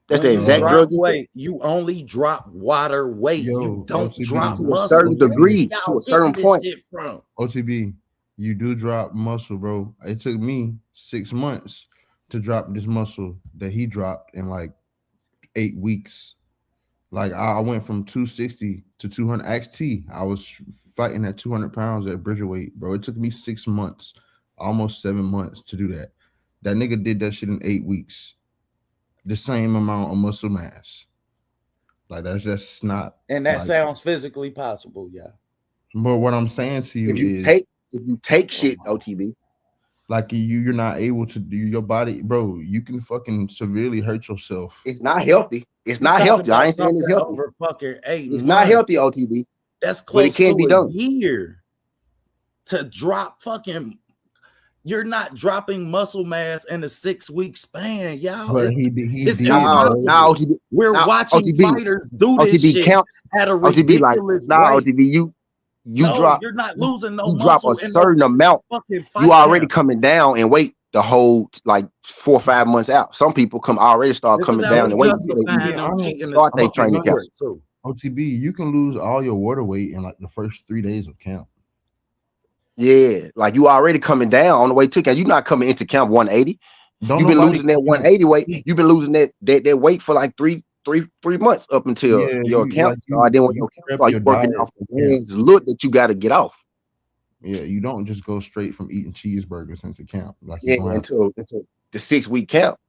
That's When the you exact drop drug he took. weight, you only drop water weight. You don't drop To a muscle. certain Where degree, to y'all a certain getting this point. shit from? OTB, you do drop muscle, bro. It took me 6 months to drop this muscle that he dropped in like 8 weeks. Like I went from 260 to 200 XT. I was fighting at 200 pounds at Bridgerweight, bro. It took me 6 months, almost 7 months to do that. That nigga did that shit in 8 weeks. The same amount of muscle mass. Like that's just not. And that like, sounds physically possible, yeah. But what I'm saying to you is, if you take shit, OTB, like you're not able to do your body, bro. You can fucking severely hurt yourself. it's not healthy. It's You not talking healthy. I about ain't saying it's something healthy. over fucking 8 It's months. not healthy, OTB. That's But it close can to be a done. year to drop fucking. You're not dropping muscle mass in a 6-week span, y'all. But he did, It's bro. impossible. Now OTB, We're now watching OTB, fighters do this OTB shit counts. at a OTB like ridiculous now rate. OTB you No, you're not losing no you drop a muscle in no certain amount. fucking fight You already camp. coming down and weight the whole like 4 or 5 months out. Some people already start This is coming how down we and weight. justifying them cheating this Start their fucking training camp. sport too. OTB, you can lose all your water weight in like the first 3 days of camp. Yeah, like you already coming down on the way to camp. You're not coming into camp 180. You've been losing that 180 weight. You've been losing that weight for like three months up until your camp start. Then when your camp start, you're working off the man's look that you got to get off. Yeah, you don't just go straight from eating cheeseburgers into camp. Like until the 6-week camp.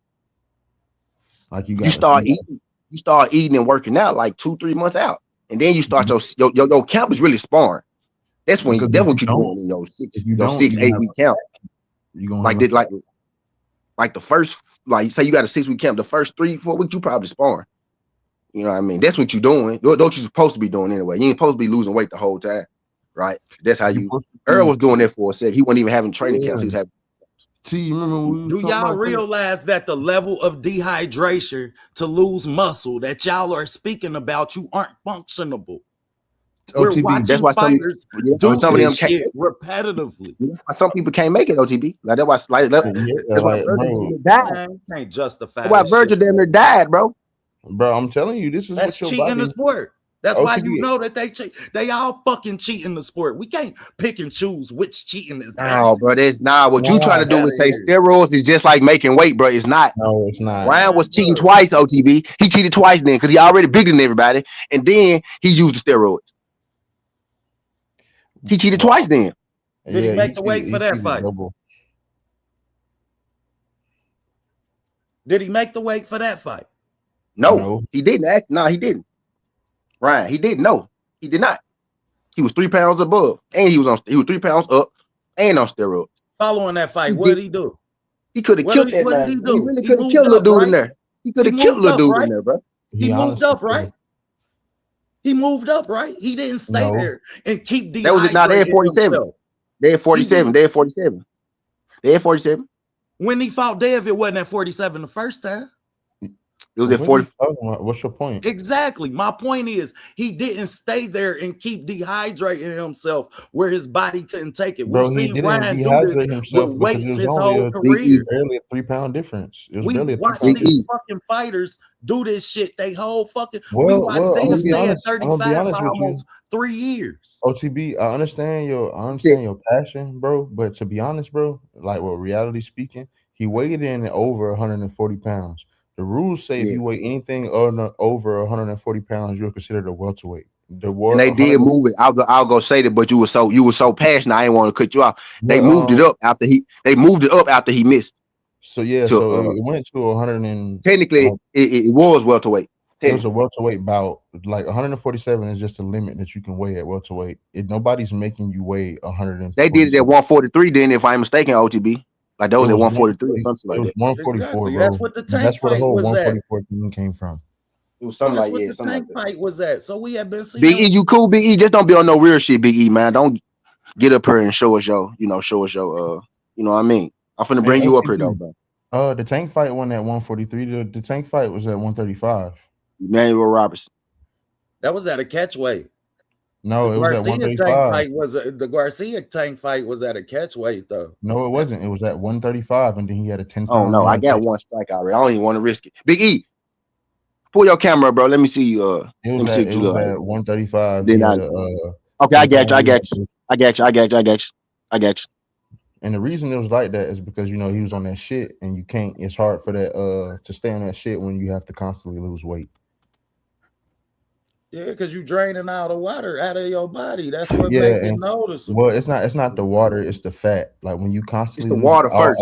Like you start eating and working out like 2-3 months out, and then you start your camp is really sparring. That's what you're doing in your 6-8 week camp. You gonna like the first, like say you got a 6-week camp, the first 3-4 weeks you probably sparring. You know what I mean? That's what you're doing. Don't you supposed to be doing anyway? You ain't supposed to be losing weight the whole time, right? That's how Earl was doing that for a sec. He wasn't even having training camps. He was having. See, you remember when we was Do y'all realize that the level of dehydration to lose muscle that y'all are speaking about, you aren't functionable? We're watching that's why fighters do some of them shit repetitively. That's why some people can't make it, OTB. Like that's why that's why Virgil died. You can't justify. That's why Virgil damn near died, bro. Bro, I'm telling you, this is that's what your cheating body... the sport. That's OTB. why you know that they cheat. They all fucking cheat in the sport. We can't pick and choose which cheating is best. No, bro, it's not. What you trying to do is say steroids is just like making weight, bro. It's not. No, it's not. Ryan was cheating twice, OTB. He cheated twice then because he already bigger than everybody, and then he used the steroids. He cheated twice then. Did he make the weight for that fight? Did he make the weight for that fight? No, he didn't. No, he didn't. Ryan, he didn't. No, he did not. He was 3 pounds above, and he was 3 pounds up, and on steroids. Following that fight, what did he do? He could have killed that man. He really could have killed little dude in there. He could have killed little dude in there, bro. He moved up, right? He moved up, right? He didn't stay there and keep dehydrating. That was it. Now they had 47. They had 47. They had 47. They had 47. When he fought Dev, it wasn't at 47 the first time. It was Well, at what are you 40. talking about? What's your point? Exactly. My point is he didn't stay there and keep dehydrating himself where his body couldn't take it. We've Bro, he seen didn't Ryan do this dehydrate with himself because it weights was his only whole a Big E, career. barely a 3 pound difference. It was We barely a three watch pound Big these E. difference. fucking fighters do this shit. They whole fucking we Well, watch they I'm Big gonna didn't be E. stay at honest. I'm gonna be 35 honest for with you. almost 3 years. OTB, I He said, understand your passion, bro. But to be honest, bro, like well, reality speaking, he weighed in at over 140 pounds. The rules say if yeah. you weigh anything over 140 pounds, you're considered a welterweight. The And war they did 100. move it. I'll go say that, but you were so passionate. I didn't want to cut you off. They But moved it up after he missed. so yeah, To so it went to 100 and technically like it was welterweight. it was a Technically, welterweight bout. Like 147 is just a limit that you can weigh at welterweight. Nobody's making you weigh they did it at 147. 143. Then, if I'm mistaken, OTB, like that It was at was 143 or 140. something It like was that. 144, Exactly. That's bro. what the tank That's where the fight whole was at. 144 thing came from. It was something That's like what yeah, the something like tank that. fight was at. So we have been Big E, seeing. you cool? Big E, just don't be on no real shit. Big E, man, don't get up here and show us your you know what I mean. I'm finna Hey, bring you up here though, OTB. bro. The tank fight won at 143. The tank fight was at 135. Emmanuel Roberts. That was at a catchweight. No, it was at 135. The Garcia tank fight was at a catchweight though. No, it wasn't. It was at 135, and then he had a 10 Oh pound no, I got realization. one strike already. I don't even want to risk it. Big E, pull your camera, bro. Let me see you. It Let was me see at what it you was look like. at 135. He Then had I a okay, 10 pound I got you. realization. I got you. And the reason it was like that is because he was on that shit, and you can't. It's hard for that to stay on that shit when you have to constantly lose weight. Yeah, because you draining all the water out of your body. That's what Yeah, make it and noticeable. well, it's not the water, it's the fat. Like when you It's constantly the lose water first.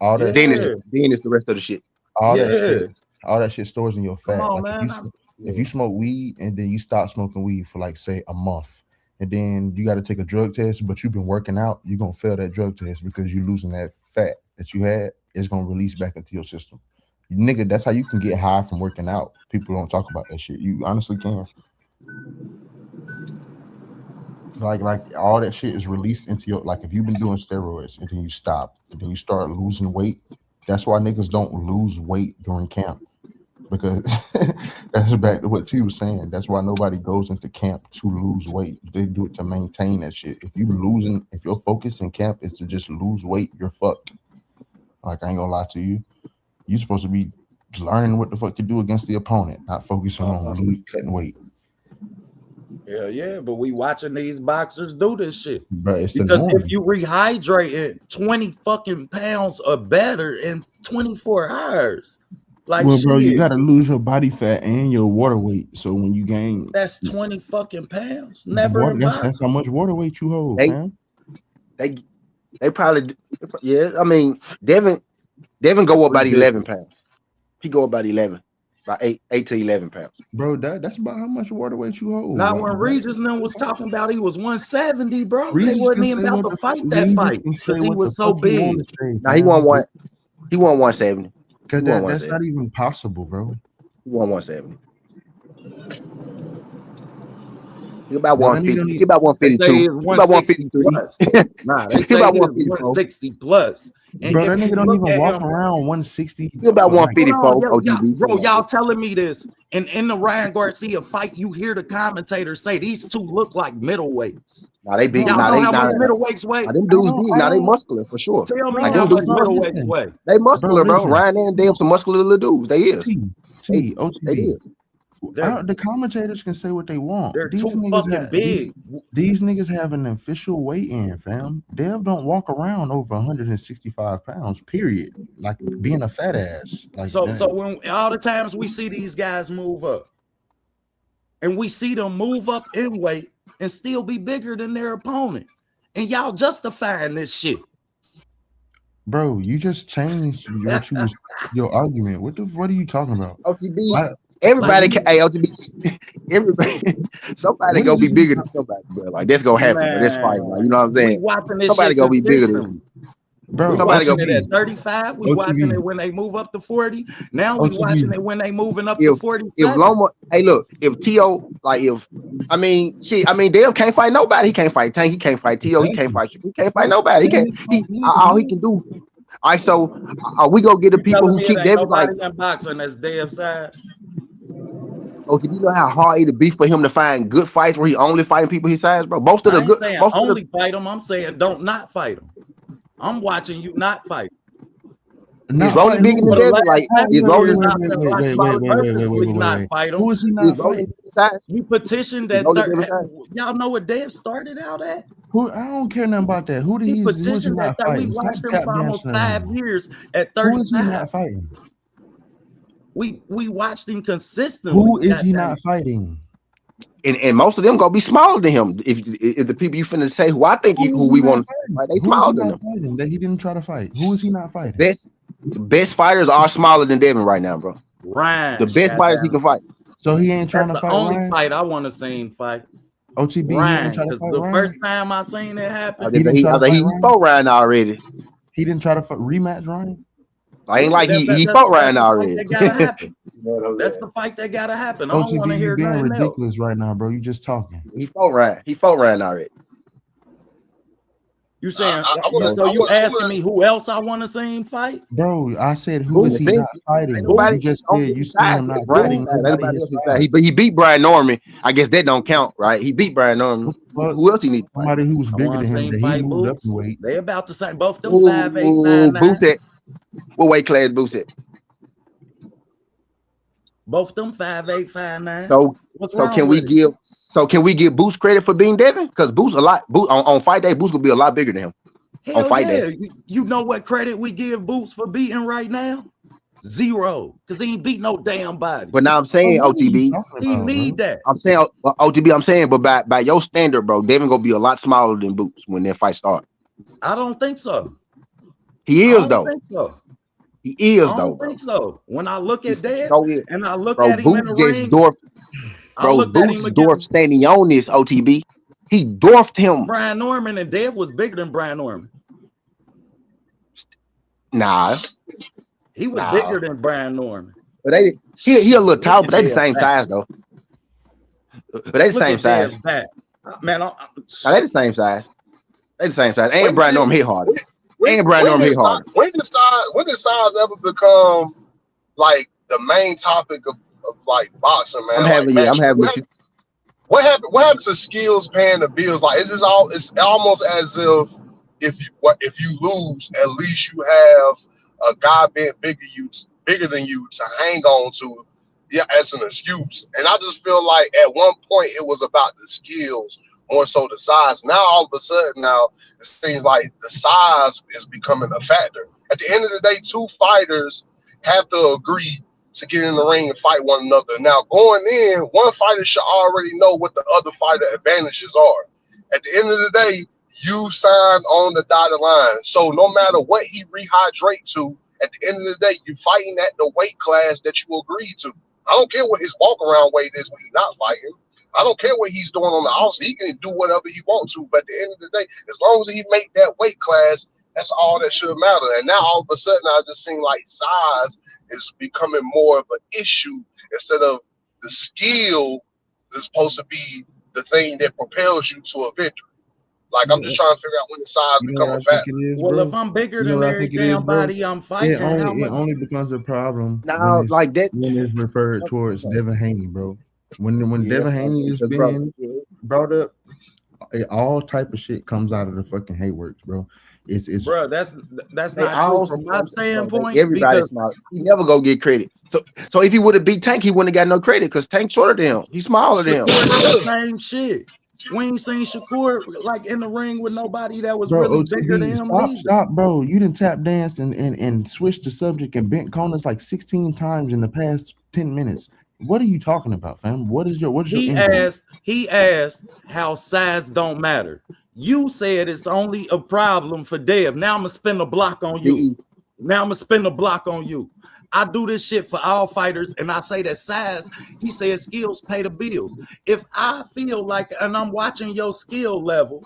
all that Then shit, Yeah, it's the rest of the shit. all that yeah. shit, all that shit stores in your Come fat. on, Like man. if Yeah. you smoke weed and then you stop smoking weed for like say a month, and then you got to take a drug test, but you've been working out, you're gonna fail that drug test because you're losing that fat that you had. It's gonna release back into your system. Nigga, that's how you can get high from working out. People don't talk about that shit. You honestly can. Like all that shit is released into your like if you've been doing steroids and then you stop and then you start losing weight. That's why niggas don't lose weight during camp because that's back to what T was saying. That's why nobody goes into camp to lose weight. They do it to maintain that shit. If your focus in camp is to just lose weight, you're fucked. Like I ain't gonna lie to you. You're supposed to be learning what the fuck to do against the opponent, not focusing on cutting weight. Yeah, but we watching these boxers do this shit. But it's the Because norm. if you rehydrate it 20 fucking pounds or better in 24 hours, like Well, bro, you shit, gotta lose your body fat and your water weight. So when you gain that's 20 fucking pounds. Never water, in that's boxing. how much water weight you hold, They fam. they probably yeah. I mean, Devin go That's up about 11 ridiculous. pounds. He go about 11, about 8 to 11 pounds. Bro, that's about how much water weight you hold. Not Like when Regis and them was talking about he was 170, bro. They Regis wasn't can even say about what to the fight that Regis fight can say because he what the was so fuck he want big. to say, Now fam. he won 170. Cause He won that's 170. not even possible, bro. He won 170. He about Bro, that nigga 150. don't He even, about They say 152. he is He about 160 153. plus. Nah, they He say about he is 154. 160 plus. And bro, if that nigga you don't look even at walk him, around 160. He about Like, hold on, 154 OTB, bro, something like y'all that. telling me this. And in the Ryan Garcia fight, you hear the commentators say these two look like middleweights. Now they big. bro, Y'all Now know they how much now, bro, middleweights weigh? them I dudes don't, big. I Now they don't, muscular for sure. Tell me Like how them much dudes bro, muscular. middleweights listen, weigh. They bro, muscular, bro. listen. Ryan and them some muscular little dudes. They is. They OTB. is. They're The commentators can say what they want. they're too fucking big. These niggas have an official weigh-in, fam. Dev don't walk around over 165 pounds, period. Like being a fat ass. Like So that. when all the times we see these guys move up, and we see them move up in weight and still be bigger than their opponent, and y'all justifying this shit. Bro, you just changed what you was your argument. What are you talking about? OTB. Like, Everybody like can. Hey, OTB. Everybody. Somebody what is gonna be this? bigger than somebody, bro. Like that's gonna happen, bro. That's fine. Like, you know what I'm Man, we saying? watching this Somebody shit gonna be bigger than. consistently. Bro, We Somebody watching gonna it be. at 35. We watching it when they move up to 40. Now we watching OTB. it when they moving up to If 47. Loma, hey, look, if T.O. like if I mean, Dale can't fight nobody. He can't fight Tank. He can't fight T.O. He can't fight. He can't fight nobody. He can't. All right, so are we gonna get the You people telling who me it kick ain't Devin like? nobody in boxing that's Dev side? Oh, do you know how hard it'd be for him to find good fights where he only fighting people his size, bro? I ain't saying only fight them. I'm saying don't not fight them. I'm watching you not fight. Is Not Rolly fighting bigger who, than For the bro? Devin? last Like Oh, 7 is wait, wait, Rolly years, wait, I've wait, been wait, wait, watching wait, you wait, wait, wait, wait, purposely wait, not wait. fight Who them. is he is not Rolly fighting? size? You petitioned Is that Rolly Devin size? y'all know what Dev started out at? Who I don't care nothing about that. Who He who is he petitioned not that we fighting? Stop watched him tap for almost dancing on 5 him. years at Who is he 35. not fighting? We watched him consistently. Who is he Goddamn. not fighting? And most of them gonna be smaller than him. If the people you finna say who I think Who is who he we not want to fighting? fight, they Who is he smaller than not him. fighting that he didn't try to fight? Who is he not The fighting? best fighters are smaller than Devin right now, bro. Ryan. The best fighters he Goddamn. can fight. So he ain't trying That's to the fight only Ryan? fight I want to see him fight. OTB, he ain't Ryan. trying to Because fight the Ryan? first time I seen it happen, He didn't try to fight He Ryan? fought Ryan already. He didn't try to rematch Ryan? I ain't yeah, like he fought that's Ryan the fight already. that gotta happen. You know what I'm That's saying? the fight that gotta happen. I don't want OTB, to you hear being nothing else. ridiculous right now, bro. You just talking. He fought Ryan. He fought Ryan already. You saying I You want know, so? to. You asking me who else I want to see him fight? Bro, I said who in is a he Boots, not sense, ain't fighting? nobody You boots, just on said you his see side him to not Brian fighting side. boots. nobody Anybody his else his side. size. He beat Brian Norman. I guess that don't count, right? He beat Brian Norman. What the fuck? Who else he need to fight? Somebody who was I bigger want than to see him him that he fight moved up in boots. weight. They about to say both them 5'8", Ooh, 5'9". Boots at what weight class Boots at? Both them 5'8", 5'9". So What's wrong can with it? we give Boots credit for being Devin? Because Boots on fight day, Boots will be a lot bigger than him on Hell fight yeah. day. You know what credit we give Boots for beating right now? 0. Because he ain't beat no damn body. But now I'm Bro, saying what are you OTB, talking He about, need bro? that. I'm saying OTB, I'm saying, but by your standard, bro, Devin gonna be a lot smaller than Boots when that fight start. I don't think so. He I is don't though. think so. He is I though, don't bro. think so. When I look He at that so is. and I look Bro, at him in Boots the just ring, dwarfed. I Bro, looked at him Boots against dwarfed standing on this OTB. He dwarfed him. Brian Norman, and Dev was bigger than Brian Norman. Nah, He was nah. bigger than Brian Norman. But he a little Look tall, at but they the Dev same back. size though. But they the Look same at size. Dev back. Man, Nah, they the same size. They the same size. And when Brian did Norman hit harder. when And Brian when Norman did hit harder. when did size ever become like the main topic of like boxing, man? Like I'm match. having with you. What happened? What happened to skills paying the bills? Like it's just all. It's almost as if you lose, at least you have a guy being bigger than you to hang on to, yeah, as an excuse. And I just feel like at one point it was about the skills more so the size. Now all of a sudden now it seems like the size is becoming a factor. At the end of the day, two fighters have to agree to get in the ring and fight one another. Now, going in, one fighter should already know what the other fighter advantages are. At the end of the day, you signed on the dotted line. So no matter what he rehydrate to, at the end of the day, you're fighting at the weight class that you agreed to. I don't care what his walk around weight is when he's not fighting. I don't care what he's doing on the outside. He can do whatever he wants to. But at the end of the day, as long as he make that weight class, that's all that should matter. And now all of a sudden, I just seem like size is becoming more of an issue instead of the skill is supposed to be the thing that propels you to a victory. Like I'm just trying to figure out when the size You know become what a I think factor. it is, well, if bro? I'm bigger You know than what I every think it is, damn bro? body I'm fighting, how It much? only becomes a problem Now, like that. when it's referred towards Devin Haney, bro. When Yeah, Devin Haney is because bro, being brought up, all type of shit comes out of the fucking hate works, bro. It's Bro, that's they not true all from my bro, standpoint everybody because smart. He never go get credit. So if he would have beat Tank, he wouldn't have got no credit because Tank's shorter than him. He's smaller than him. Shakur did the same shit. We ain't seen Shakur like in the ring with nobody that was bro, really bigger than OTB, him neither. stop, bro. You done tap danced and switched the subject and bent corners like 16 times in the past 10 minutes. What are you talking about, fam? What is your He asked how size don't matter. You said it's only a problem for Dev. Now I'm gonna spin the block on you. I do this shit for all fighters, and I say that size, he said skills pay the bills. If I feel like, and I'm watching your skill level,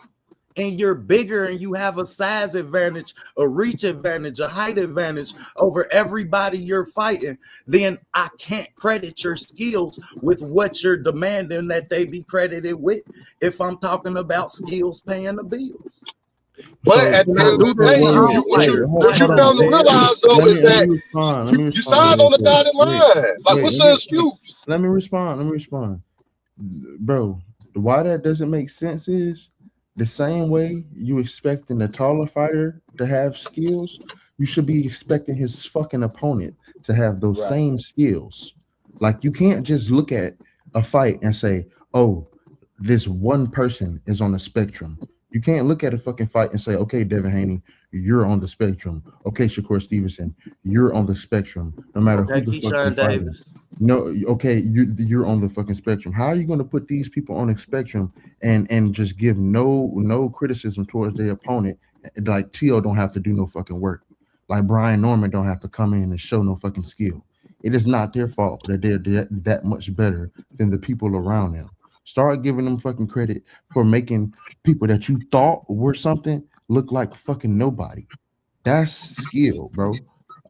and you're bigger and you have a size advantage, a reach advantage, a height advantage over everybody you're fighting, then I can't credit your skills with what you're demanding that they be credited with if I'm talking about skills paying the bills. But So, at the end of the day, what you fail to realize though is let me that respond. Let me you respond signed real on the quick. dotted line. Like, what's the excuse? Let me respond. Let me respond, bro. Why that doesn't make sense is the same way you expecting a taller fighter to have skills, you should be expecting his fucking opponent to have those Right. same skills. Like you can't just look at a fight and say, "Oh, this one person is on the spectrum." You can't look at a fucking fight and say, "Okay, Devin Haney, you're on the spectrum. Okay, Shakur Stevenson, you're on the spectrum. No matter who Okay, the fuck Keyshawn you're fighting." Davis. No, okay, you're on the fucking spectrum. How are you going to put these people on the spectrum and just give no criticism towards their opponent? Like T.O. don't have to do no fucking work. Like Brian Norman don't have to come in and show no fucking skill. It is not their fault that they're that much better than the people around them. Start giving them fucking credit for making people that you thought were something look like fucking nobody. That's skill, bro.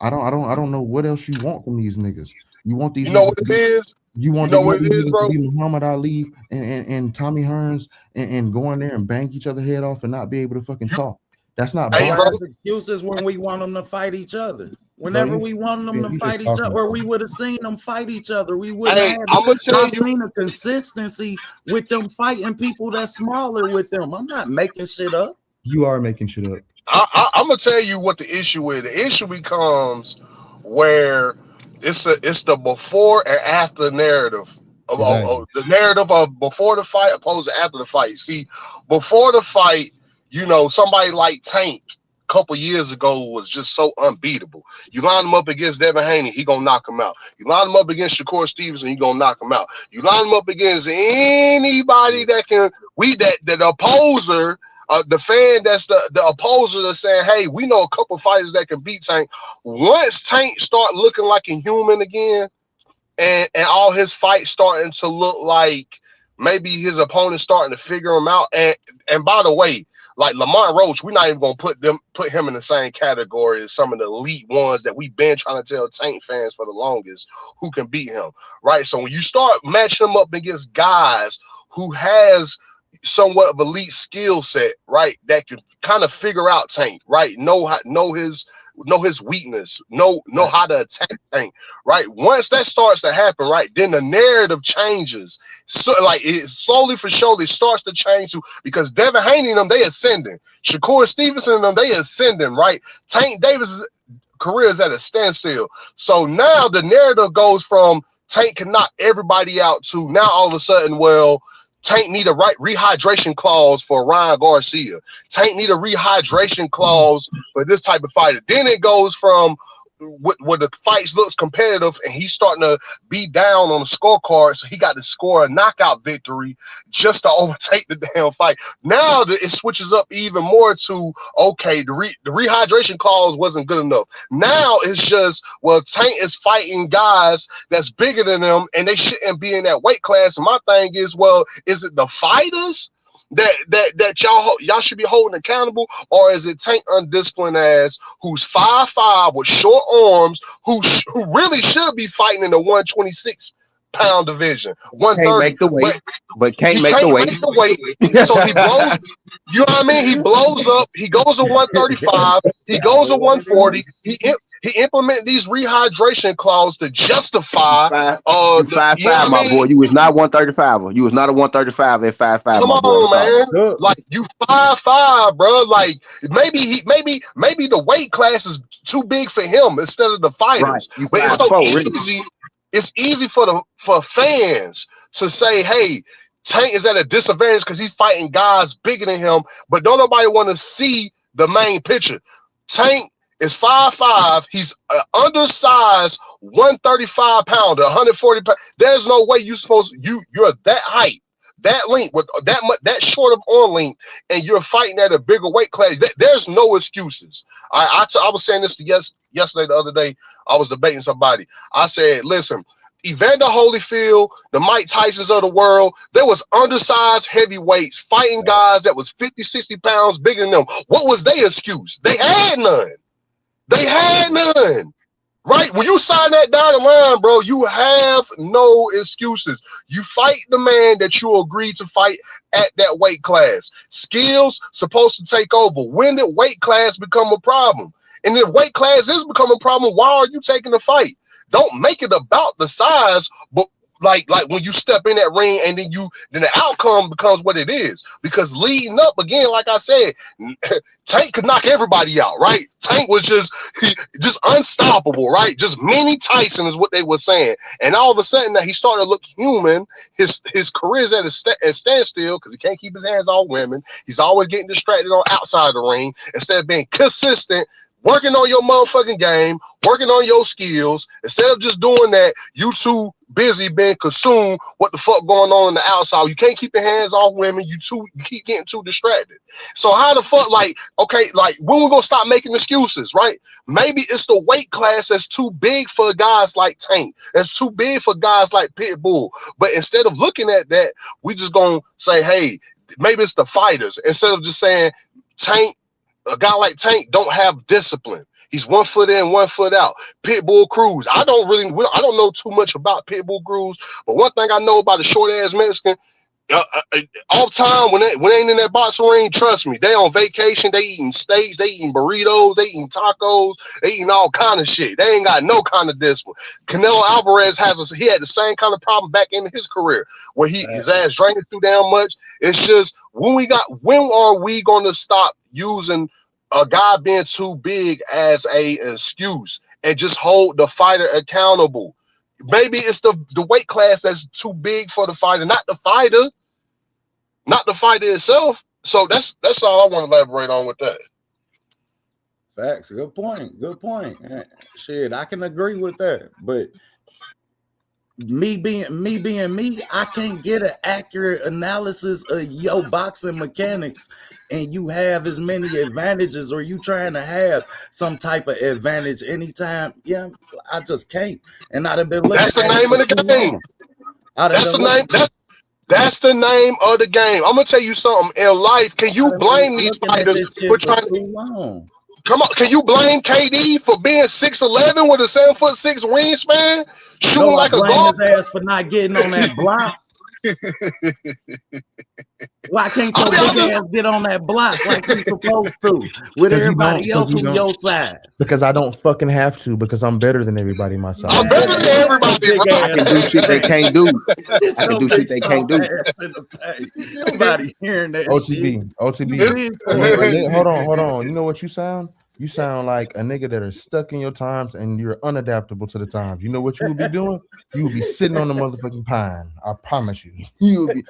I don't know what else you want from these niggas. You want these You know niggas what to it be is? you You want know you what want it these is, niggas to bro? be Muhammad Ali and Tommy Hearns and go in there and bang each other head off and not be able to fucking You, talk. That's not hey, Why bro. boxing, have excuses when we want them to fight each other? bro. Whenever we wanted them to You fight just each other, talking. or we would have seen them fight each other, we wouldn't Hey, have I'm it. gonna tell I've you. seen a consistency with them fighting people that's smaller with them. I'm not making shit up. You are making shit up. I'm gonna tell you what the issue is. The issue becomes where it's the before and after narrative Exactly. of the narrative of before the fight opposed to after the fight. See, before the fight, somebody like Tank a couple years ago was just so unbeatable. You line him up against Devin Haney, he gonna knock him out. You line him up against Shakur Stevenson, he gonna knock him out. You line him up against anybody that can the opposer. The fan that's the opposer that's saying, hey, we know a couple fighters that can beat Tank. Once Tank start looking like a human again, and all his fights starting to look like maybe his opponent starting to figure him out. And by the way, like Lamont Roach, we're not even gonna put him in the same category as some of the elite ones that we've been trying to tell Tank fans for the longest who can beat him, right? So when you start matching him up against guys who has somewhat of elite skill set, right, that can kind of figure out Tank, right, know his weakness, know how to attack Tank, right? Once that starts to happen, right, then the narrative changes. So like it slowly for surely starts to change too, because Devin Haney and them, they ascending. Shakur Stevenson and them, they ascending, right? Tank Davis' career is at a standstill. So now the narrative goes from Tank can knock everybody out to now all of a sudden, well, Tank need a rehydration clause for Ryan Garcia. Tank need a rehydration clause for this type of fighter. Then it goes from where the fights looks competitive and he's starting to be down on the scorecard, so he got to score a knockout victory just to overtake the damn fight. Now it switches up even more to, okay, the rehydration clause wasn't good enough. Now it's just, well, Tank is fighting guys that's bigger than them and they shouldn't be in that weight class. And my thing is, well, is it the fighters that y'all should be holding accountable, or is it Tank undisciplined ass who's 5'5" with short arms who really should be fighting in the 126-pound division, Can't 130, make the weight, but he can't make can't the make weight. the weight, so he blows. You know what I mean? He blows up. He goes to 135. He goes to 140. He implement these rehydration clauses to justify. You 5'5", my boy. You was not 135. You was not a 135 at 5'5", Come my boy. on, man. Look, Like you 5'5", bro. Like maybe the weight class is too big for him instead of the fighters. Right. You But it's so 5'4", really. easy. It's easy for fans to say, hey, Tank is at a disadvantage because he's fighting guys bigger than him, but don't nobody want to see the main picture. Tank is 5'5". He's an undersized 135 pounder, 140 pounds. There's no way you're that height, that length, with that short of arm length, and you're fighting at a bigger weight class. There's no excuses. I was saying this yesterday, the other day. I was debating somebody. I said, listen, Evander Holyfield, the Mike Tysons of the world, there was undersized heavyweights fighting guys that was 50, 60 pounds bigger than them. What was their excuse? They had none. They had none. Right? When you sign that dotted line, bro, you have no excuses. You fight the man that you agreed to fight at that weight class. Skills supposed to take over. When did weight class become a problem? And if weight class is becoming a problem, why are you taking the fight? Don't make it about the size, but like when you step in that ring and then the outcome becomes what it is. Because leading up again, like I said, Tank could knock everybody out, right? Tank was just unstoppable, right? Just mini Tyson is what they were saying. And all of a sudden that he started to look human. His career is at a standstill because he can't keep his hands on women. He's always getting distracted on outside the ring instead of being consistent, working on your motherfucking game, working on your skills. Instead of just doing that, you too busy being consumed what the fuck going on the outside. You can't keep your hands off women. You keep getting too distracted. So how the fuck, okay, when we gonna stop making excuses, right? Maybe it's the weight class that's too big for guys like Tank. That's too big for guys like Pitbull. But instead of looking at that, we just gonna say, hey, maybe it's the fighters. Instead of just saying Tank, a guy like Tank don't have discipline. He's 1 foot in, 1 foot out. Pitbull Cruz. I don't know too much about Pitbull Cruz, but one thing I know about a short ass Mexican, all time when they ain't in that boxing ring, trust me, they on vacation, they eating steaks, they eating burritos, they eating tacos, they eating all kind of shit. They ain't got no kind of discipline. Canelo Alvarez had the same kind of problem back in his career where his ass drinking too damn much. It's just when are we gonna stop using a guy being too big as a excuse and just hold the fighter accountable? Maybe it's the weight class that's too big for the fighter, not the fighter itself. So that's all I want to elaborate on with that. Facts. Good point. Shit, I can agree with that. But me being me, I can't get an accurate analysis of your boxing mechanics, and you have as many advantages, or you trying to have some type of advantage anytime. Yeah, I just can't. And I'd have been looking. That's the name of the game. That's the name. That's the name of the game. I'm gonna tell you something. In life, can you blame these fighters for trying to? Come on, can you blame KD for being 6'11" with a 7'6" wingspan, shooting like a guard? His ass for not getting on that block. Why can't your big ass get on that block like you're supposed to with everybody else on your size? Because I don't fucking have to, because I'm better than everybody myself. I'm better than everybody. I can do shit they can't do. I can do shit they can't do. Nobody hearing that OTB. Hold on. You know what you sound? You sound like a nigga that are stuck in your times and you're unadaptable to the times. You know what you will be doing? You will be sitting on the motherfucking pine. I promise you. You'll be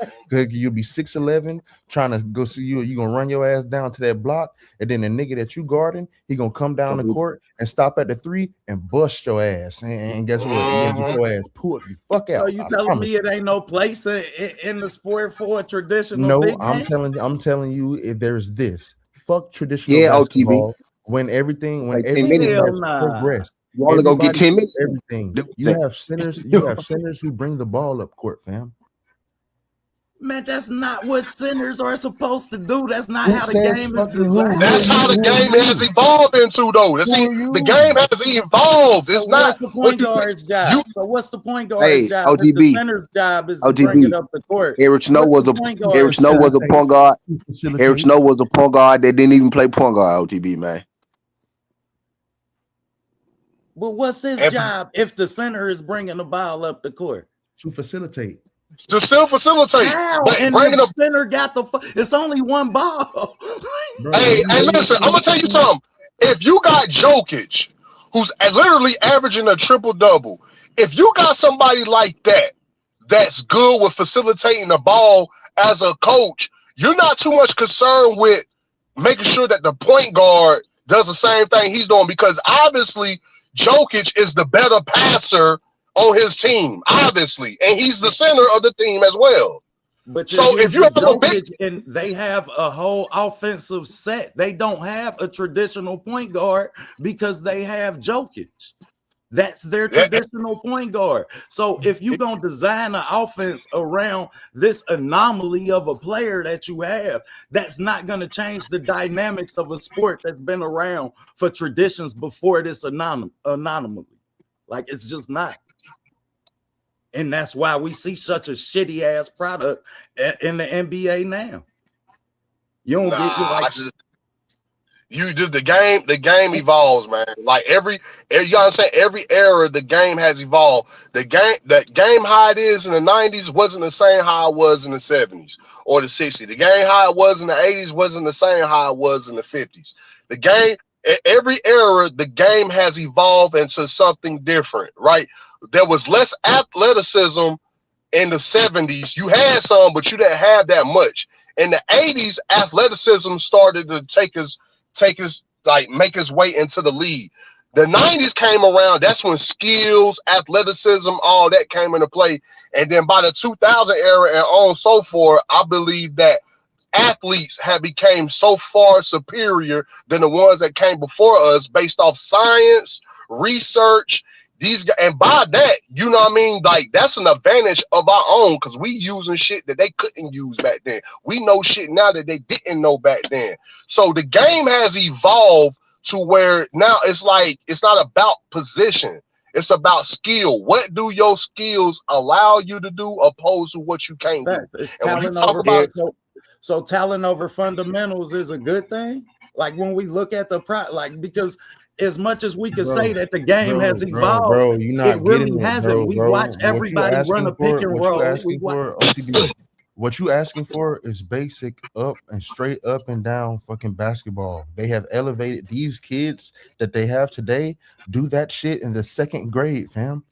6'11", trying to go see you. You're gonna run your ass down to that block, and then the nigga that you guarding, he gonna come down the court and stop at the 3 and bust your ass. And guess what? You're gonna get your ass pulled the fuck out. So you telling me it ain't no place in the sport for a traditional? No, big I'm telling you, if there's this, fuck traditional basketball. OTB. When everything has progressed, you want to go get 10 minutes? Everything. You have centers who bring the ball up court, fam. Man, that's not what centers are supposed to do. That's not how the game is designed. That's how the game has evolved into, though. The game has evolved. It's not. What's the point guard's job? So what's the point guard's job? OTB. The center's job is to bring it up the court. Eric Snow was a point guard. Eric Snow was a point guard that didn't even play point guard. OTB, man. But what's his job if the center is bringing the ball up the court? To facilitate. To still facilitate. How? And the center got it's only one ball. Hey, listen, I'm gonna tell you something. If you got Jokic, who's literally averaging a triple-double, if you got somebody like that that's good with facilitating the ball as a coach, you're not too much concerned with making sure that the point guard does the same thing he's doing, because obviously Jokic is the better passer on his team, obviously, and he's the center of the team as well. But so if you have Jokic and they have a whole offensive set, they don't have a traditional point guard because they have Jokic. That's their traditional point guard. So if you're going to design an offense around this anomaly of a player that you have, that's not going to change the dynamics of a sport that's been around for traditions before this anomaly. Like it's just not. And that's why we see such a shitty ass product in the NBA now. You don't get like you did the game evolves, man. Like you gotta say every era the game has evolved. The game how it is in the 90s wasn't the same how it was in the 70s or the 60s. The game how it was in the 80s wasn't the same how it was in the 50s. The game every era the game has evolved into something different, right? There was less athleticism in the 70s. You had some, but you didn't have that much. In the 80s, athleticism started to make his way into the league. The 90s came around, that's when skills, athleticism, all that came into play. And then by the 2000 era and on so forth, I believe that athletes have become so far superior than the ones that came before us based off science, research, these guys, and by that, you know what I mean? Like that's an advantage of our own because we using shit that they couldn't use back then. We know shit now that they didn't know back then. So the game has evolved to where now it's like it's not about position, it's about skill. What do your skills allow you to do opposed to what you can't do? It's And when you talent talk over about so talent over fundamentals is a good thing. Like when we look at because as much as we can say that the game has evolved, bro, you're not it really getting it, hasn't. We watch everybody run a pick and roll. What you asking for is basic up and straight up and down fucking basketball. They have elevated these kids that they have today. Do that shit in the second grade, fam.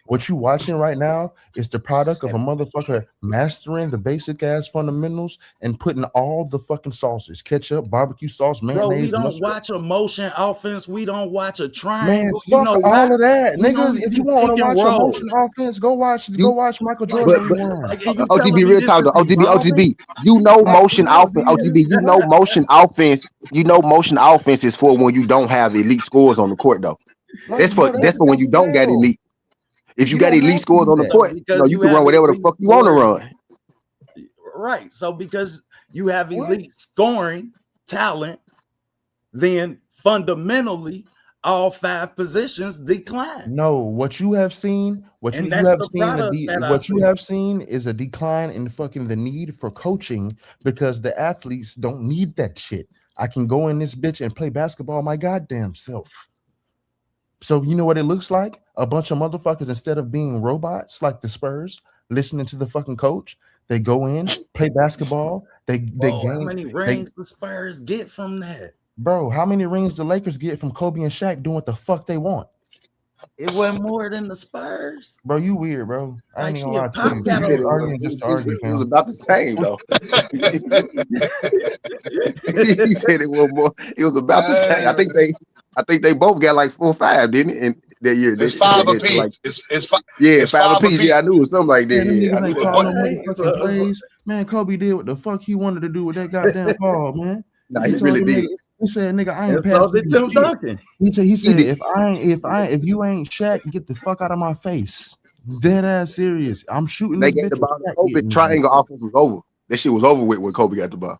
What you watching right now is the product of a motherfucker mastering the basic ass fundamentals and putting all the fucking sauces, ketchup, barbecue sauce, mayonnaise. Bro, we don't watch a motion offense. We don't watch a triangle. Man, fuck all of that, nigga. If you want to watch a motion offense, go watch Michael Jordan. OTB real talk though. OTB. You know motion offense. OTB. You know motion offense. You know motion offense is for when you don't have elite scores on the court though. That's for when you don't got elite. If you got elite scores on the court, you can run whatever the fuck you want to run. Right. So because you have elite scoring talent, then fundamentally all 5 positions decline. No, what you have seen, is a decline in fucking the need for coaching because the athletes don't need that shit. I can go in this bitch and play basketball my goddamn self. So you know what it looks like? A bunch of motherfuckers, instead of being robots like the Spurs, listening to the fucking coach, they go in, play basketball. They gain. How many rings the Spurs get from that? Bro, how many rings the Lakers get from Kobe and Shaq doing what the fuck they want? It wasn't more than the Spurs. Bro, you weird, bro. I ain't gonna lie to you. It was about the same, though. He said it was more. It was about the same. I think they both got like 4 or 5, didn't it? In that year, it's 5 apiece. Like, it's 5 apiece. Yeah, I knew it was something like that. Man, Kobe did what the fuck he wanted to do with that goddamn ball, man. Nah, he really did. He said, "Nigga, I ain't Tim Duncan." He said, if you ain't Shaq, get the fuck out of my face. Dead ass serious. I'm shooting. They get the ball. Kobe triangle offense was over. That shit was over with when Kobe got the ball.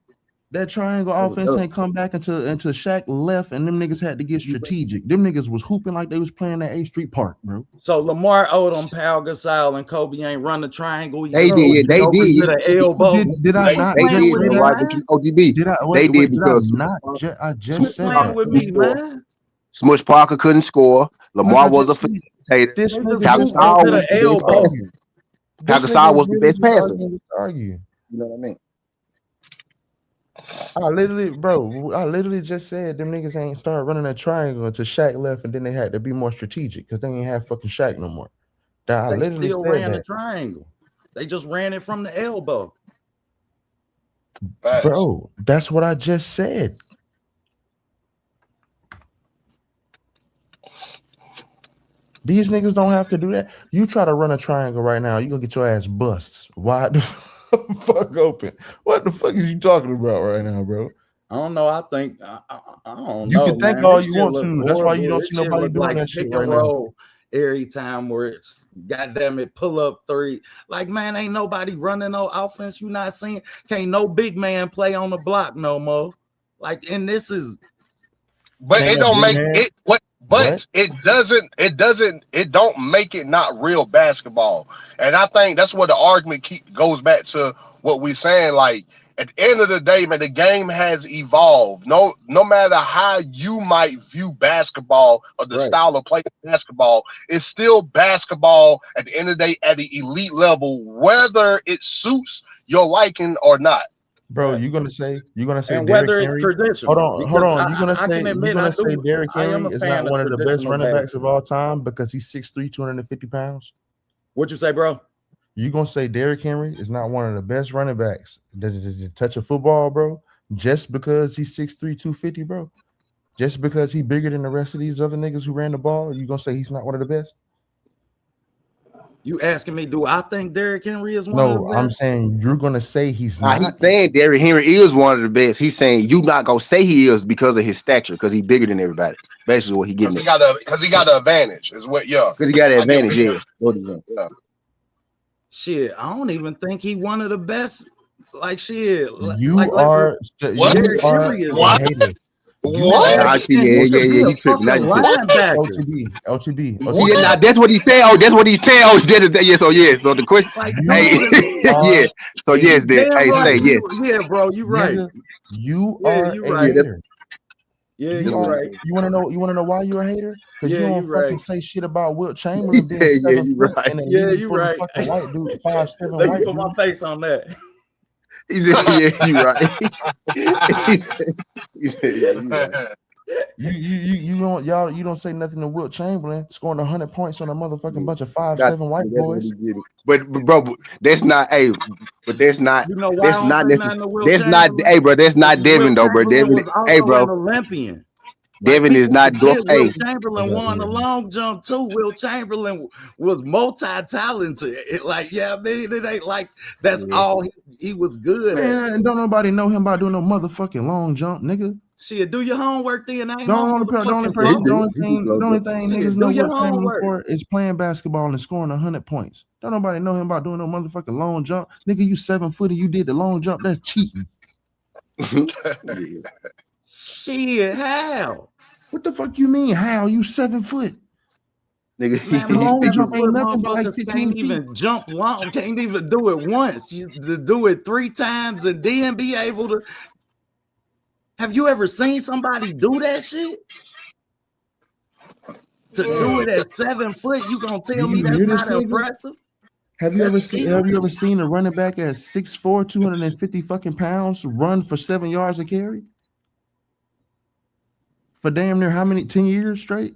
That triangle offense ain't come back until Shaq left, and them niggas had to get strategic. Them niggas was hooping like they was playing at A Street Park, bro. So Lamar Odom, Pau Gasol, and Kobe ain't run the triangle. They did. They did. To the elbow. Did I not? They did. ODB. They did because I just said that. With me, man. Smush Parker couldn't score. Lamar was a facilitator. Pau Gasol was the best passer. You know what I mean? I literally just said them niggas ain't started running a triangle until Shaq left, and then they had to be more strategic because they ain't have fucking Shaq no more. They still ran a triangle. They just ran it from the elbow. Bro, that's what I just said. These niggas don't have to do that. You try to run a triangle right now, you gonna get your ass busts wide the fuck open. What the fuck is you talking about right now, bro? I don't know. I think I don't know. You can think all you want to. That's why you don't see nobody doing that shit right now. Every time where it's goddamn it, pull up 3. Like, man, ain't nobody running no offense. You not seeing? Can't no big man play on the block no more. Like, and this is. But it don't make it. What, but it don't make it not real basketball. And I think that's what the argument goes back to what we're saying. Like at the end of the day, man, the game has evolved. No matter how you might view basketball or the Right. style of play of basketball, it's still basketball at the end of the day at the elite level, whether it suits your liking or not. bro? Right. You're gonna say And Derrick whether it's Henry? traditional, Hold because on. I can You're admit gonna say Derrick I am Henry a is fan not of one of the best traditional running backs of basketball. all time because he's 6'3", 250 pounds? What you say, bro? You gonna say Derrick Henry is not one of the best running backs that touch a football, bro? Just because he's 6'3", 250, bro? Just because he's bigger than the rest of these other niggas who ran the ball, you gonna say he's not one of the best? You asking me, do I think Derrick Henry is one of the No, I'm best? saying you're gonna say he's Nah, not. he's saying Derrick Henry is one of the best. He's saying you not gonna say he is because of his stature, because he's bigger than everybody. Basically, what he Because getting he at. got the advantage. Is what Because he got an I get what advantage. he Yeah. What is that? yeah. Shit, I don't even think he one of the best. Like shit, You are What? you Derrick are Henry is a What? hater. You What? are Nah, see, and he should be yeah. a You tripping? Now fucking you tripping? linebacker. See, What? now that's what he said. Oh, that's what he said. Oh, yes, oh yes. So the question, Like hey, dude is You are yeah. So a yes, you then, damn hey, say right. hater. yes. Yeah, bro, you right. Nigga, you Yeah, are you a Yeah, right. that's, hater. Yeah, You that's you what he are. right. said. You wanna know why you're a hater? Because you Yeah, don't you right. fucking say shit about Wilt He Chamberlain being said, yeah, 7 you foot right. and a Yeah, leading you for the right. fucking white dude, 5'7" Let me white put my dude. face on that. He said, yeah, you right. he said, yeah, you right. You don't say nothing to Wilt Chamberlain scoring 100 points on a motherfucking Yeah, bunch of got 5'7" white that's what he boys. getting. But bro, that's not. Hey, but You know why I don't say nothing to Will That's not. Chamberlain? Hey, bro, that's not Because Will Devin though, bro. Chamberlain Devin. was Hey, also bro, an Olympian. Like Devin is people not. forget Will Hey, Chamberlain won the long jump too. Will Chamberlain was multi-talented. Like, yeah, I mean, it ain't like that's yeah. all he was good at. Man, don't nobody know him by doing no motherfucking long jump, nigga. Shit, do your homework then. I ain't The no only, per- the only motherfucking person, pro. the only He do thing, slow the only jump. thing niggas Shit, know do your Wilt Chamberlain homework. for is playing basketball and scoring 100 points. Don't nobody know him about doing no motherfucking long jump, nigga. You 7 foot and you did the long jump. That's cheating. Yeah. Shit, how? What the fuck you mean? How you 7 foot? Nigga, Man, The he's long 7 jump thinking. ain't foot nothing but like motherfuckers 15 can't feet. even jump long, can't even do it once. You to do it 3 times and then be able to. Have you ever seen somebody do that shit? To do it at 7 foot, you gonna Do tell me you that's hear this not nigga? impressive? Have you That's ever seen? skill. Have you ever seen a running back at 6'4", 250 fucking pounds run for 7 yards a carry for damn near how many 10 years straight?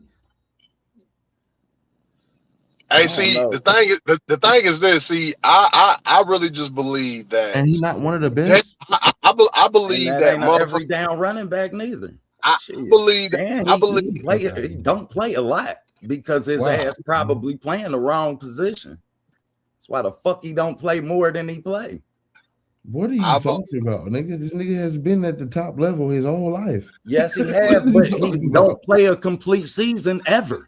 I Hey, don't see, know. the thing is this. See, I really just believe that. And he not one of the that best, I And believe that that ain't a motherfucker. every down running back neither. I Shit. believe that. And I he believe. he play he don't play a lot because his Wow. ass probably playing the wrong position. That's why the fuck he don't play more than he play. What are you I be, talking about, nigga? This nigga has been at the top level his whole life. Yes, he What has, is he but he talking about, don't play a complete season ever.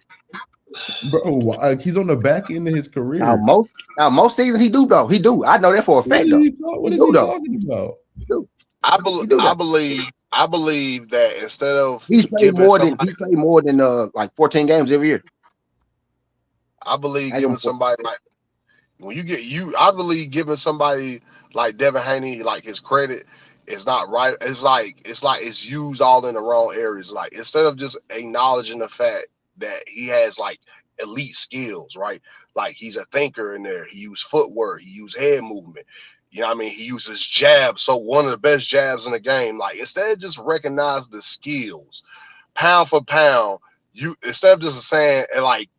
bro? He's on the back end of his Now career. most seasons he do though. He do. I know that for a fact though. What He is do he though. talking about? He do. I, He bel do I that. believe. I believe that instead of He's played giving more than somebody, like 14 games every year. I believe I give giving him 14. somebody like when you get you. I believe giving somebody like Devin Haney like his credit is not right. It's like it's used all in the wrong areas. Like instead of just acknowledging the fact that he has like elite skills, right? Like he's a thinker in there. He used footwork. He used head movement. You know what I mean? He uses jabs. So one of the best jabs in the game. Like instead of just recognize the skills, pound for pound, you instead of just saying and like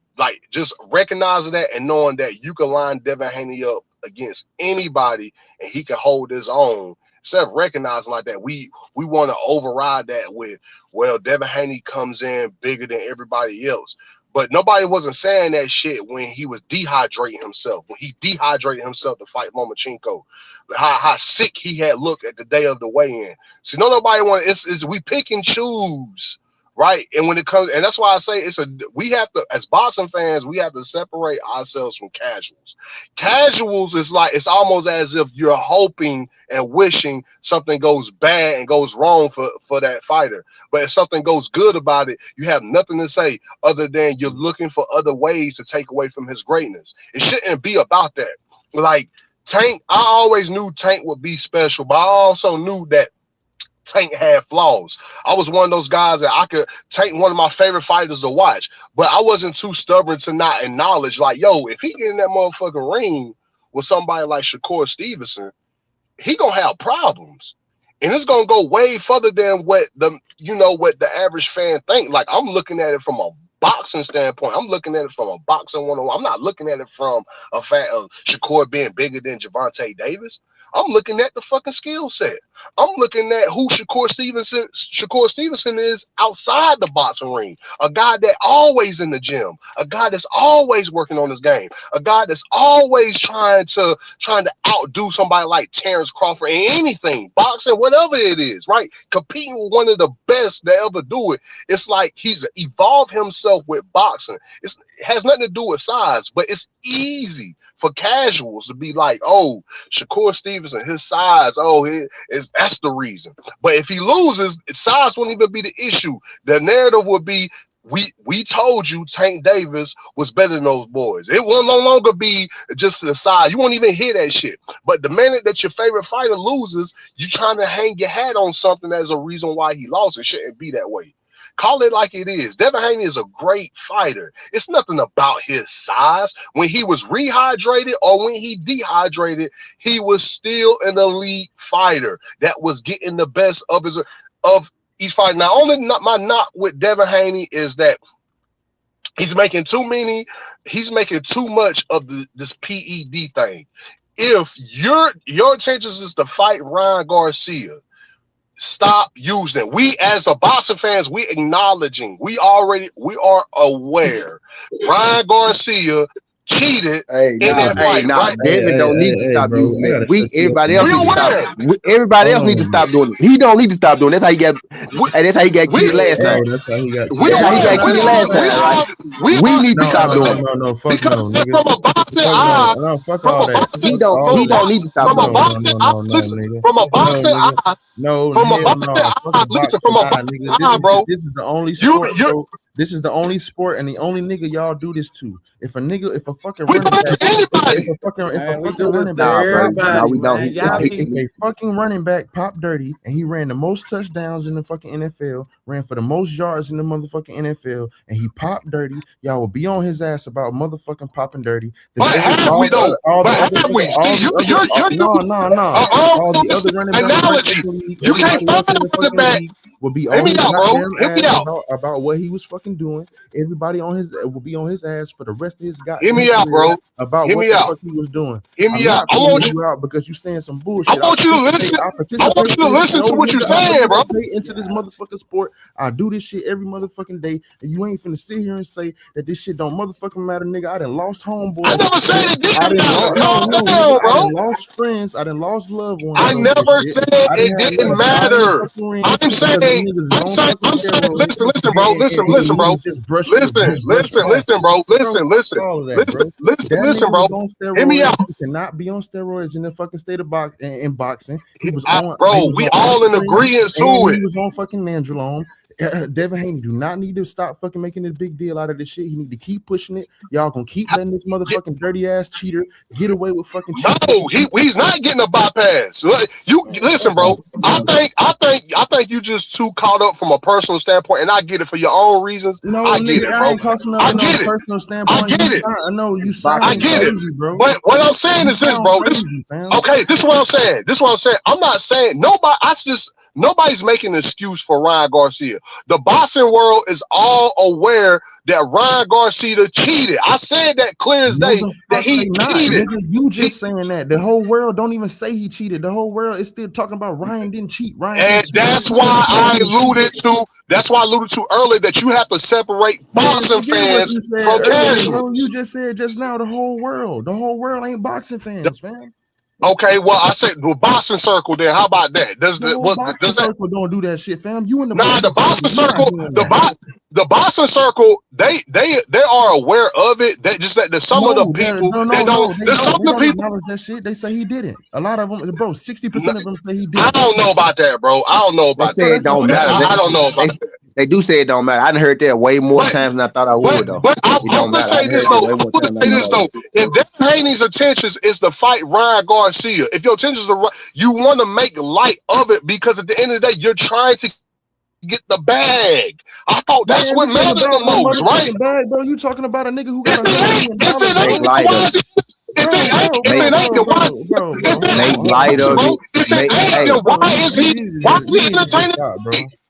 just recognizing that and knowing that you can line Devin Haney up against anybody and he can hold his own. Instead of recognizing like that, we want to override that with, well, Devin Haney comes in bigger than everybody else. But nobody wasn't saying that shit when he was dehydrating himself, when he dehydrated himself to fight Lomachenko. How sick he had looked at the day of the weigh-in. See, nobody want it's we pick and choose right? And when it comes, and that's why I say we have to, as boxing fans, we have to separate ourselves from casuals. Casuals is like, it's almost as if you're hoping and wishing something goes bad and goes wrong for that fighter. But if something goes good about it, you have nothing to say other than you're looking for other ways to take away from his greatness. It shouldn't be about that. Like Tank, I always knew Tank would be special, but I also knew that Tank had flaws. I was one of those guys that I could Tank, one of my favorite fighters to watch, but I wasn't too stubborn to not acknowledge, like, yo, if he get in that motherfucking ring with somebody like Shakur Stevenson, he gonna have problems. And it's gonna go way further than what the average fan think. Like, I'm looking at it from a boxing standpoint. I'm looking at it from a boxing 101. I'm not looking at it from a fact of Shakur being bigger than Gervonta Davis. I'm looking at the fucking skill set. I'm looking at who Shakur Stevenson is outside the boxing ring. A guy that always in the gym, a guy that's always working on his game, a guy that's always trying to outdo somebody like Terrence Crawford in anything, boxing, whatever it is, right? Competing with one of the best that ever do it. It's like he's evolved himself with boxing. It has nothing to do with size, but it's easy for casuals to be like, oh, Shakur Stevenson, his size, that's the reason. But if he loses, size won't even be the issue. The narrative would be, we told you Tank Davis was better than those boys. It will no longer be just the size. You won't even hear that shit. But the minute that your favorite fighter loses, you trying to hang your hat on something as a reason why he lost. It shouldn't be that way. Call it like it is. Devin Haney is a great fighter. It's nothing about his size. When he was rehydrated or when he dehydrated, he was still an elite fighter that was getting the best of each fight. Now, my knock with Devin Haney is that he's making too much of this PED thing. If your intentions is to fight Ryan Garcia, stop using it. We as a boxing fans, we acknowledging, we are aware Ryan Garcia cheated in that fight. Right? David don't need to stop using it. Everybody else need to stop. Everybody else need to stop doing it. He don't need to stop doing it. That's how he got cheated last time. That's how he got cheated last time. We need to stop doing it. No, fuck because no, nigga. From a boxing eye, no, fuck all that. He don't need to stop from a doing it. boxing eye. Listen, from a boxing eye. No, From a hell boxing no. eye. Fuck a Listen, boxing from a eye, boxing nigga. eye, bro. This is the only sport, bro. This is the only sport and the only nigga y'all do this to. If a fucking running back, if a fucking running back, if a fucking running back pop dirty and he ran the most touchdowns in the fucking NFL, ran for the most yards in the motherfucking NFL, and he popped dirty, y'all will be on his ass about motherfucking popping dirty. But have we though? But have we? You're no. All the other running analogy. You can't find a running back. Will be on his ass about what he was fucking doing. Everybody will be on his ass for the rest of his goddamn Hear me out, bro. About Hear what me the out. fuck he was doing. Hear me out. I want you out because you saying some bullshit. I want you to listen. I want you to listen to what you're saying, bro. Into this motherfucking sport. I do this shit every motherfucking day, and you ain't finna sit here and say that this shit don't motherfucking matter, nigga. I done lost homeboys. I never said it didn't matter. No, bro. I done lost friends. I done lost loved ones. I never said it didn't matter. I'm saying, listen, bro. Listen, bro. Hear me out. He cannot be on steroids in the fucking state of boxing. He was on, bro. We all in agreement to it. He was on fucking Nandrolone. Devin Haney do not need to stop fucking making a big deal out of this shit. He need to keep pushing it. Y'all gonna keep letting this motherfucking dirty ass cheater get away with fucking cheating. No, he's not getting a bypass. You listen, bro. I think you just too caught up from a personal standpoint, and I get it for your own reasons. No, I get it, bro. I get it. Personal standpoint. I get it. I know you. I get it, bro. But what I'm saying is this, bro. This is what I'm saying. I'm not saying nobody. Nobody's making an excuse for Ryan Garcia. The boxing world is all aware that Ryan Garcia cheated. I said that clear as day that he cheated. You just saying that. The whole world don't even say he cheated. The whole world is still talking about Ryan didn't cheat. That's why I alluded to earlier that you have to separate boxing fans from casual. You just said just now the whole world. The whole world ain't boxing fans, fam. Okay, well, I said the boxing circle. Then how about that? Does the No, what boxing does that? circle don't do that shit, fam. You in the Nah, the boxing circle, boxing you're not circle, doing the that. the boxing circle, they are aware of it. That just that there's some of the No, people no, that no, don't. no, they There's some don't. of They the don't people. acknowledge that shit. They say he didn't. A lot of them, bro, 60% of them say he I didn't. don't know about that, bro. I don't know They about Bro, say that. it that's a don't fact. matter. I don't know They about that. they do say it don't matter. I done heard that way more But times than I thought I would though. I'm It don't gonna matter. I say done this heard that though. way I'm more gonna times than say I this thought I though. would. If Devin Haney's intentions is to fight Ryan Garcia, if your intentions are right, you want to make light of it because at the end of the day, you're trying to get the bag. I thought that's Man, what this ain't matters about the no most, right? motherfucking bag, bro. You talking about a nigga who got If it $100 ain't, million, if it Make ain't, bro. light then of why is it. it? If Bro, it ain't, bro, if bro, it ain't, bro, then why? bro, bro, If bro. it Hold ain't, Make on, hold light on, listen, of bro. bro. it. If it Make ain't, hey then Bro, why is he? Why is he entertaining?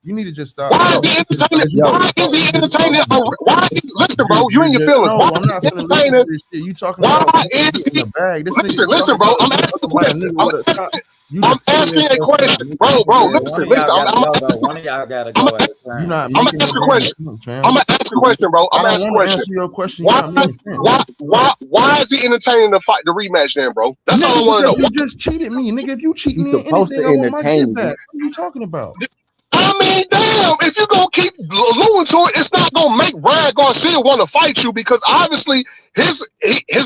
you need to just stop, Why is bro. he entertaining? Because you yo. just Why is he you just entertaining? talking. Why? Listen, bro. You and your feelings. Why No, I'm is not he gonna listen entertaining? to this shit. You talking Why about niggas is getting he? a bag. This nigga Listen, talking bro. about I'm you asking a talking about a question. nigga with a top. You I'm defending asking a yourself and not question, making bro. sense, Bro, Yeah, bro. one listen, of listen. y'all gotta go though. One of y'all gotta I'm, go at a You're time. not I'm gonna making no ask a damn question. sense, I'm fam. gonna ask a question, bro. I'm I gonna don't ask a want to question. answer your question. You're Why? not making sense. Why is he entertaining the fight, the rematch, then, bro? That's all I Nigga, want to know. because you just cheated me. Nigga, if you cheat He's me in supposed anything, to I want my shit entertain back. you. What are you talking about? I mean, damn, if you gonna keep alluding to it, it's not gonna make Ryan Garcia want to fight you because obviously his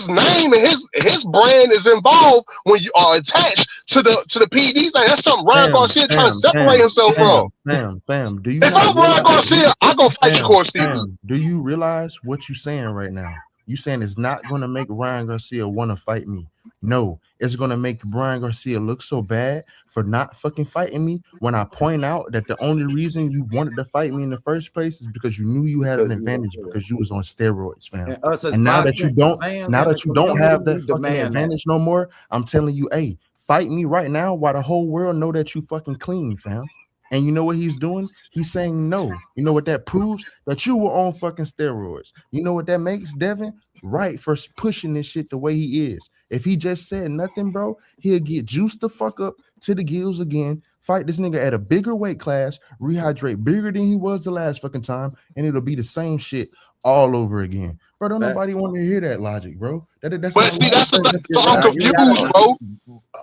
name and his brand is involved when you are attached to the PDs. Like, that's something Ryan Fam, Garcia trying to fam, separate fam, himself from. fam. Do you If not I'm Ryan realize? Garcia, I go fight you, Corey Stevens. Do you realize what you saying right now? You saying it's not going to make Ryan Garcia want to fight me. No, it's going to make Ryan Garcia look so bad for not fucking fighting me when I point out that the only reason you wanted to fight me in the first place is because you knew you had an Because you advantage because you was on steroids, fam. And us as And boxing fans now in the that you don't community, have we that fucking demand that. advantage no more, I'm telling you, hey, fight me right now while the whole world know that you fucking clean, fam. And you know what he's doing? He's saying no. You know what that proves? That you were on fucking steroids. You know what that makes Devin? Right for pushing this shit the way he is. If he just said nothing, bro, he'll get juiced the fuck up to the gills again, fight this nigga at a bigger weight class, rehydrate bigger than he was the last fucking time, and it'll be the same shit all over again. Bro, don't Fact. nobody want to hear that logic, bro. That's But not see, logic. That's so I'm Now you gotta confused, bro.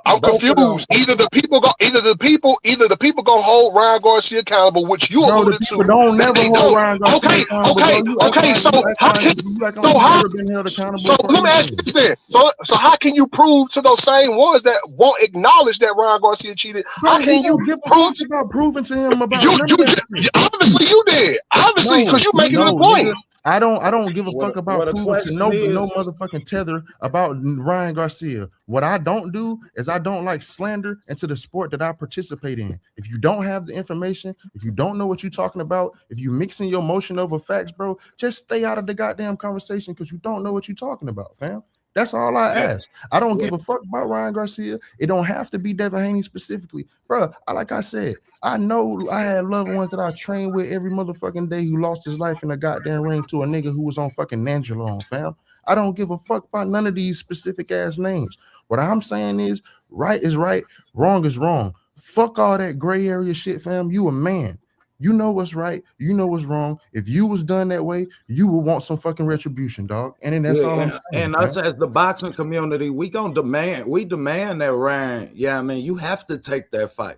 I'm both of them. confused. Either the people gonna hold Ryan Garcia accountable, which you Bro, the alluded people to don't that never they hold don't. Ryan Garcia Okay, accountable, bro. okay, okay. So how can You act like so he's how never been held accountable so for let me ask you anything. this then. So how can you prove to those same ones that won't acknowledge that Ryan Garcia cheated? How Bro, we can you don't give a prove fuck about proving to him about you none of you that just shit. obviously you did obviously because No, you're making it a no, point. nigga. I don't give a fuck What about the proving to question no is, motherfucking tether about Ryan Garcia. What I don't do is I don't like slander into the sport that I participate in. If you don't have the information, if you don't know what you're talking about, if you mixing your emotion over facts, bro, just stay out of the goddamn conversation because you don't know what you're talking about, fam. That's all I Yeah. ask. I don't yeah, give a fuck about Ryan Garcia. It don't have to be Devin Haney specifically, bro. Like I said, I know I had loved ones that I trained with every motherfucking day who lost his life in a goddamn ring to a nigga who was on fucking Nandrolone, fam. I don't give a fuck about none of these specific ass names. What I'm saying is right is right, wrong is wrong. Fuck all that gray area shit, fam. You a man. You know what's right. You know what's wrong. If you was done that way, you would want some fucking retribution, dog. And then that's all I'm yeah, saying, and fam. us as the boxing community, we demand that Ryan. Yeah, I mean, you have to take that fight,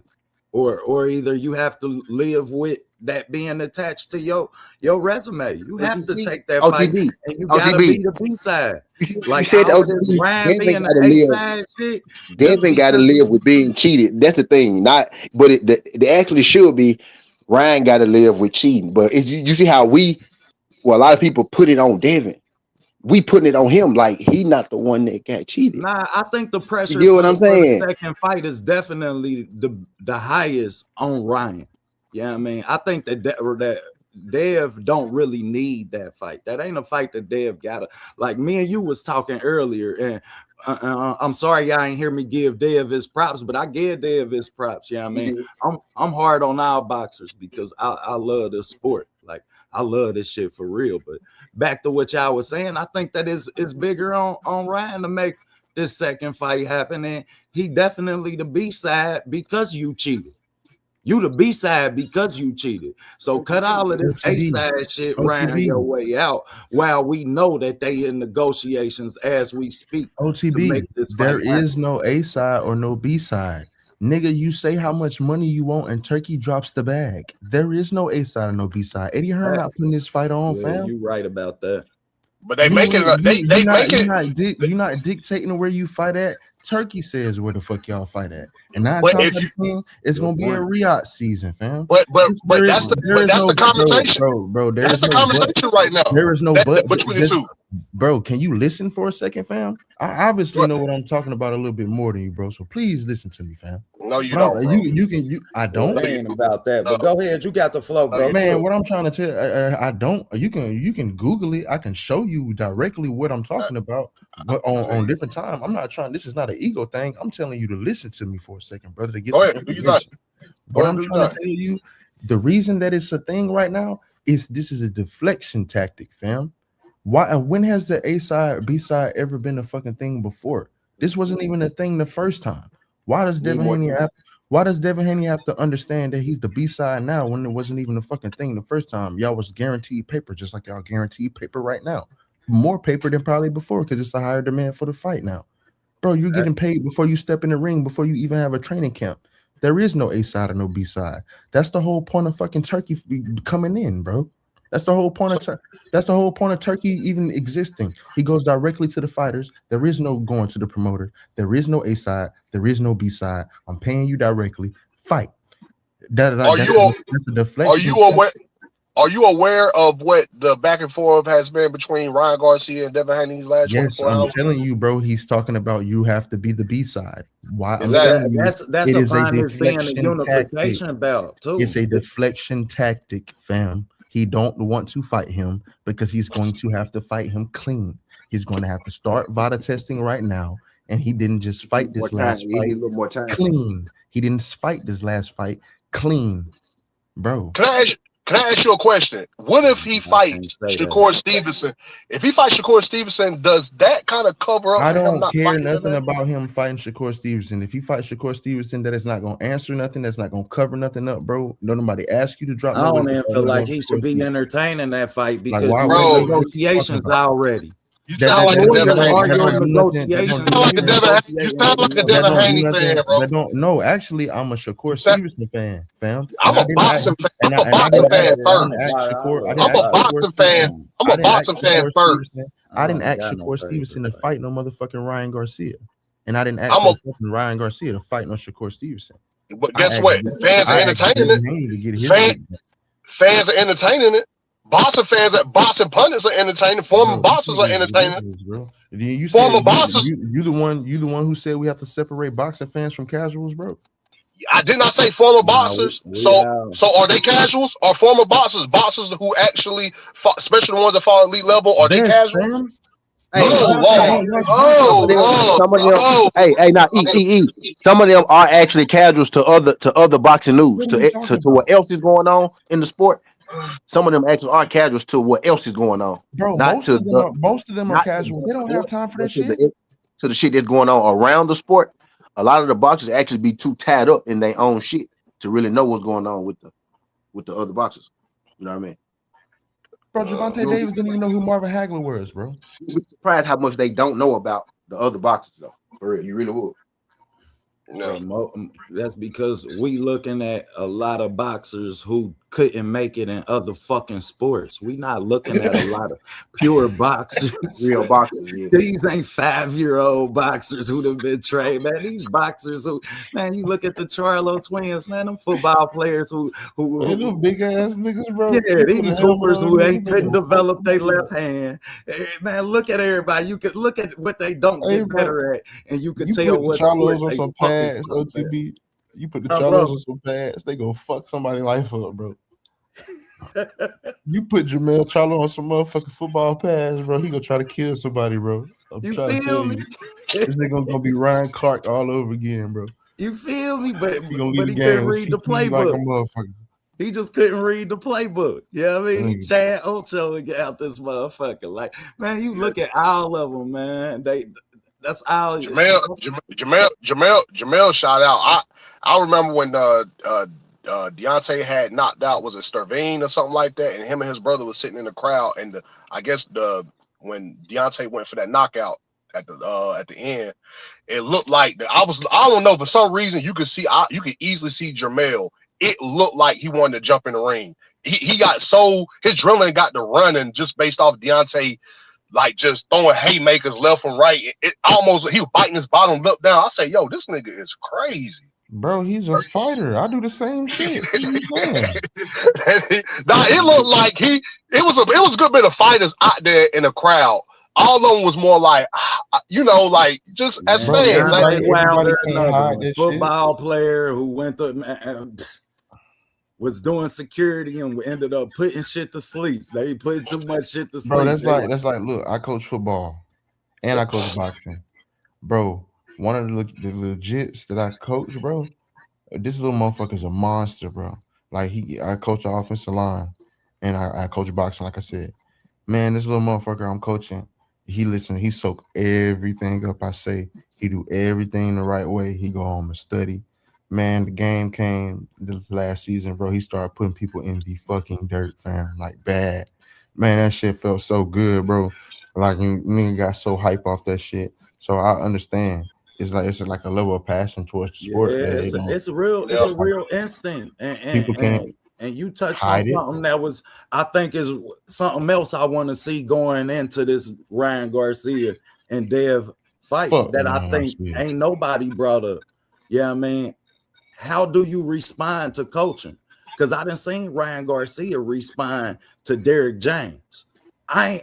or either you have to live with that being attached to your resume. You But you have to see, take that fight, OTB, and you gotta be OTB. the B side. You see what you Like said to all of this OTB? Ryan Devin being got to the A live. side shit, just Devin got to because live with being cheated. That's the thing. Not, but the actually should be Ryan got to live with cheating. But if you see how a lot of people put it on Devin. We putting it on him like he not the one that got cheated. Nah, I think the You pressure get what I'm for the saying? second fight is definitely the highest on Ryan. Yeah, I mean, I think that Dev don't really need that fight. That ain't a fight that Dev gotta. Like me and you was talking earlier, and I'm sorry y'all ain't hear me give Dev his props, but I give Dev his props. Yeah, I You mean, did. I'm hard on our boxers because I love this sport. Like I love this shit for real. But back to what y'all was saying, I think that is bigger on Ryan to make this second fight happen, and he definitely the B side because you cheated. You the B side because you cheated. So cut all of this A side shit round your way out while we know that they in negotiations as we speak. OTB, there is no A side or no B side. Nigga, you say how much money you want and Turkey drops the bag. There is no A side or no B side. Eddie Hearn not putting this fight on, fam. You right about that. But they make it. You're not dictating where you fight at. Turkey says where the fuck y'all fight at, and now it's gonna be a Riyadh season, fam. But that's the conversation, bro. That's the conversation right now. There is no but between the two, bro. Can you listen for a second, fam? I obviously know what I'm talking about a little bit more than you, bro. So please listen to me, fam. No, you don't. Bro. I don't. Ain't about that, but go ahead. You got the flow, bro. Man, what I'm trying to tell, I don't. You can Google it. I can show you directly what I'm talking about, but on different time. I'm not trying. This is not an ego thing. I'm telling you to listen to me for a second, brother, to get some information. What I'm trying to tell you, the reason that it's a thing right now is this is a deflection tactic, fam. Why? When has the A side, B side ever been a fucking thing before? This wasn't even a thing the first time. Why does Devin Haney have to understand that he's the B side now when it wasn't even a fucking thing the first time? Y'all was guaranteed paper, just like y'all guaranteed paper right now. More paper than probably before because it's a higher demand for the fight now. Bro, you're getting paid before you step in the ring, before you even have a training camp. There is no A side or no B side. That's the whole point of fucking Turkey coming in, bro. That's the whole point of Turkey even existing. He goes directly to the fighters. There is no going to the promoter. There is no A side. There is no B side. I'm paying you directly. Fight. Are you aware of what the back and forth has been between Ryan Garcia and Devin Haney these last 24 hours? I'm telling you, bro. He's talking about you have to be the B side. Why? Exactly. That's a deflection unification belt too. It's a deflection tactic, fam. He don't want to fight him because he's going to have to fight him clean. He's going to have to start VADA testing right now, and he didn't just fight this last fight clean. He didn't fight this last fight clean, bro. Can I ask you a question? What if he fights Shakur Stevenson? If he fights Shakur Stevenson, does that kind of cover up? I don't care nothing about him fighting Shakur Stevenson. If he fights Shakur Stevenson, that is not going to answer nothing. That's not going to cover nothing up, bro. Nobody ask you to drop. I don't even feel like he should be entertaining that fight because negotiations already. You sound like a Devin Haney fan, bro. No, actually, I'm a Shakur Stevenson fan, fam. I'm a boxing fan. I'm a boxing fan first. I didn't ask Shakur Stevenson to fight no motherfucking Ryan Garcia, and I didn't ask Ryan Garcia to fight no Shakur Stevenson. But guess what? Fans are entertaining it. Fans are entertaining it. Boxing pundits are entertaining. Former boxers are entertaining. Former boxers. You the one who said we have to separate boxing fans from casuals, bro. I did not say former boxers. So are they casuals or former boxers? Boxers who actually fought, especially the ones that fought elite level, are they casuals? Some of them are actually casuals to other boxing news, to what else is going on in the sport. Some of them actually are casuals to what else is going on. Bro, most of them are casual. They don't have time for that shit. To the shit that's going on around the sport. A lot of the boxers actually be too tied up in their own shit to really know what's going on with the other boxers. You know what I mean? Bro, Gervonta Davis didn't even know who Marvin Hagler was, bro. You'd be surprised how much they don't know about the other boxers, though. For real, you really would. No, that's because we looking at a lot of boxers who couldn't make it in other fucking sports. We not looking at a lot of pure boxers. Real boxers. Yeah. These ain't 5-year-old boxers who have been trained, man. These boxers who, man, you look at the Charlo twins, man, them football players who them big ass niggas, bro. Yeah, these hoopers who couldn't develop their left hand. Hey, man, look at everybody. You could look at what they don't get better at, and you can tell what sport they pads, OTB. You put the Charlos on some pads, they gonna fuck somebody's life up, bro. You put Jamel Charlo on some motherfucking football pads, bro. He gonna try to kill somebody, bro. You feel me? This nigga gonna be Ryan Clark all over again, bro. You feel me? But he couldn't read the playbook. Like he just couldn't read the playbook. You know what I mean? Chad Ocho and get out this motherfucker. Like, man, you look at all of them, man. That's all. Jamel shot out. I remember when Deontay had knocked out, was it Sterving or something like that, and him and his brother was sitting in the crowd, and I guess when Deontay went for that knockout at the end, it looked like I don't know, for some reason you could easily see Jermell. It looked like he wanted to jump in the ring. He got his adrenaline got to running just based off Deontay, like just throwing haymakers left and right. It almost, he was biting his bottom lip down. I say, yo, this nigga is crazy. Bro, he's a fighter. I do the same shit. What are you saying? Nah, it looked like it was a good bit of fighters out there in the crowd. All of them was more like, like just as Bro, fans. everybody Wilder, can't another hide one. that shit. Football player who went to was doing security and ended up putting shit to sleep. They put too much shit to sleep. Bro, that's like, look, I coach football and I coach boxing. Bro, one of the legits that I coach, bro, this little motherfucker's a monster, bro. Like I coach the offensive line and I coach boxing, like I said. Man, this little motherfucker I'm coaching, he soak everything up I say. He do everything the right way. He go home and study. Man, the game came this last season, bro. He started putting people in the fucking dirt, fam. Like bad. Man, that shit felt so good, bro. Like nigga got so hype off that shit. So I understand. It's like a level of passion towards the sport. Yeah, it's a real instinct. People can't And you touched on hide it. something that was, I think, is something else I want to see going into this Ryan Garcia and Dev fight that I think ain't nobody brought up. Yeah, I mean, how do you respond to coaching? Because I done seen Ryan Garcia respond to Derrick James. I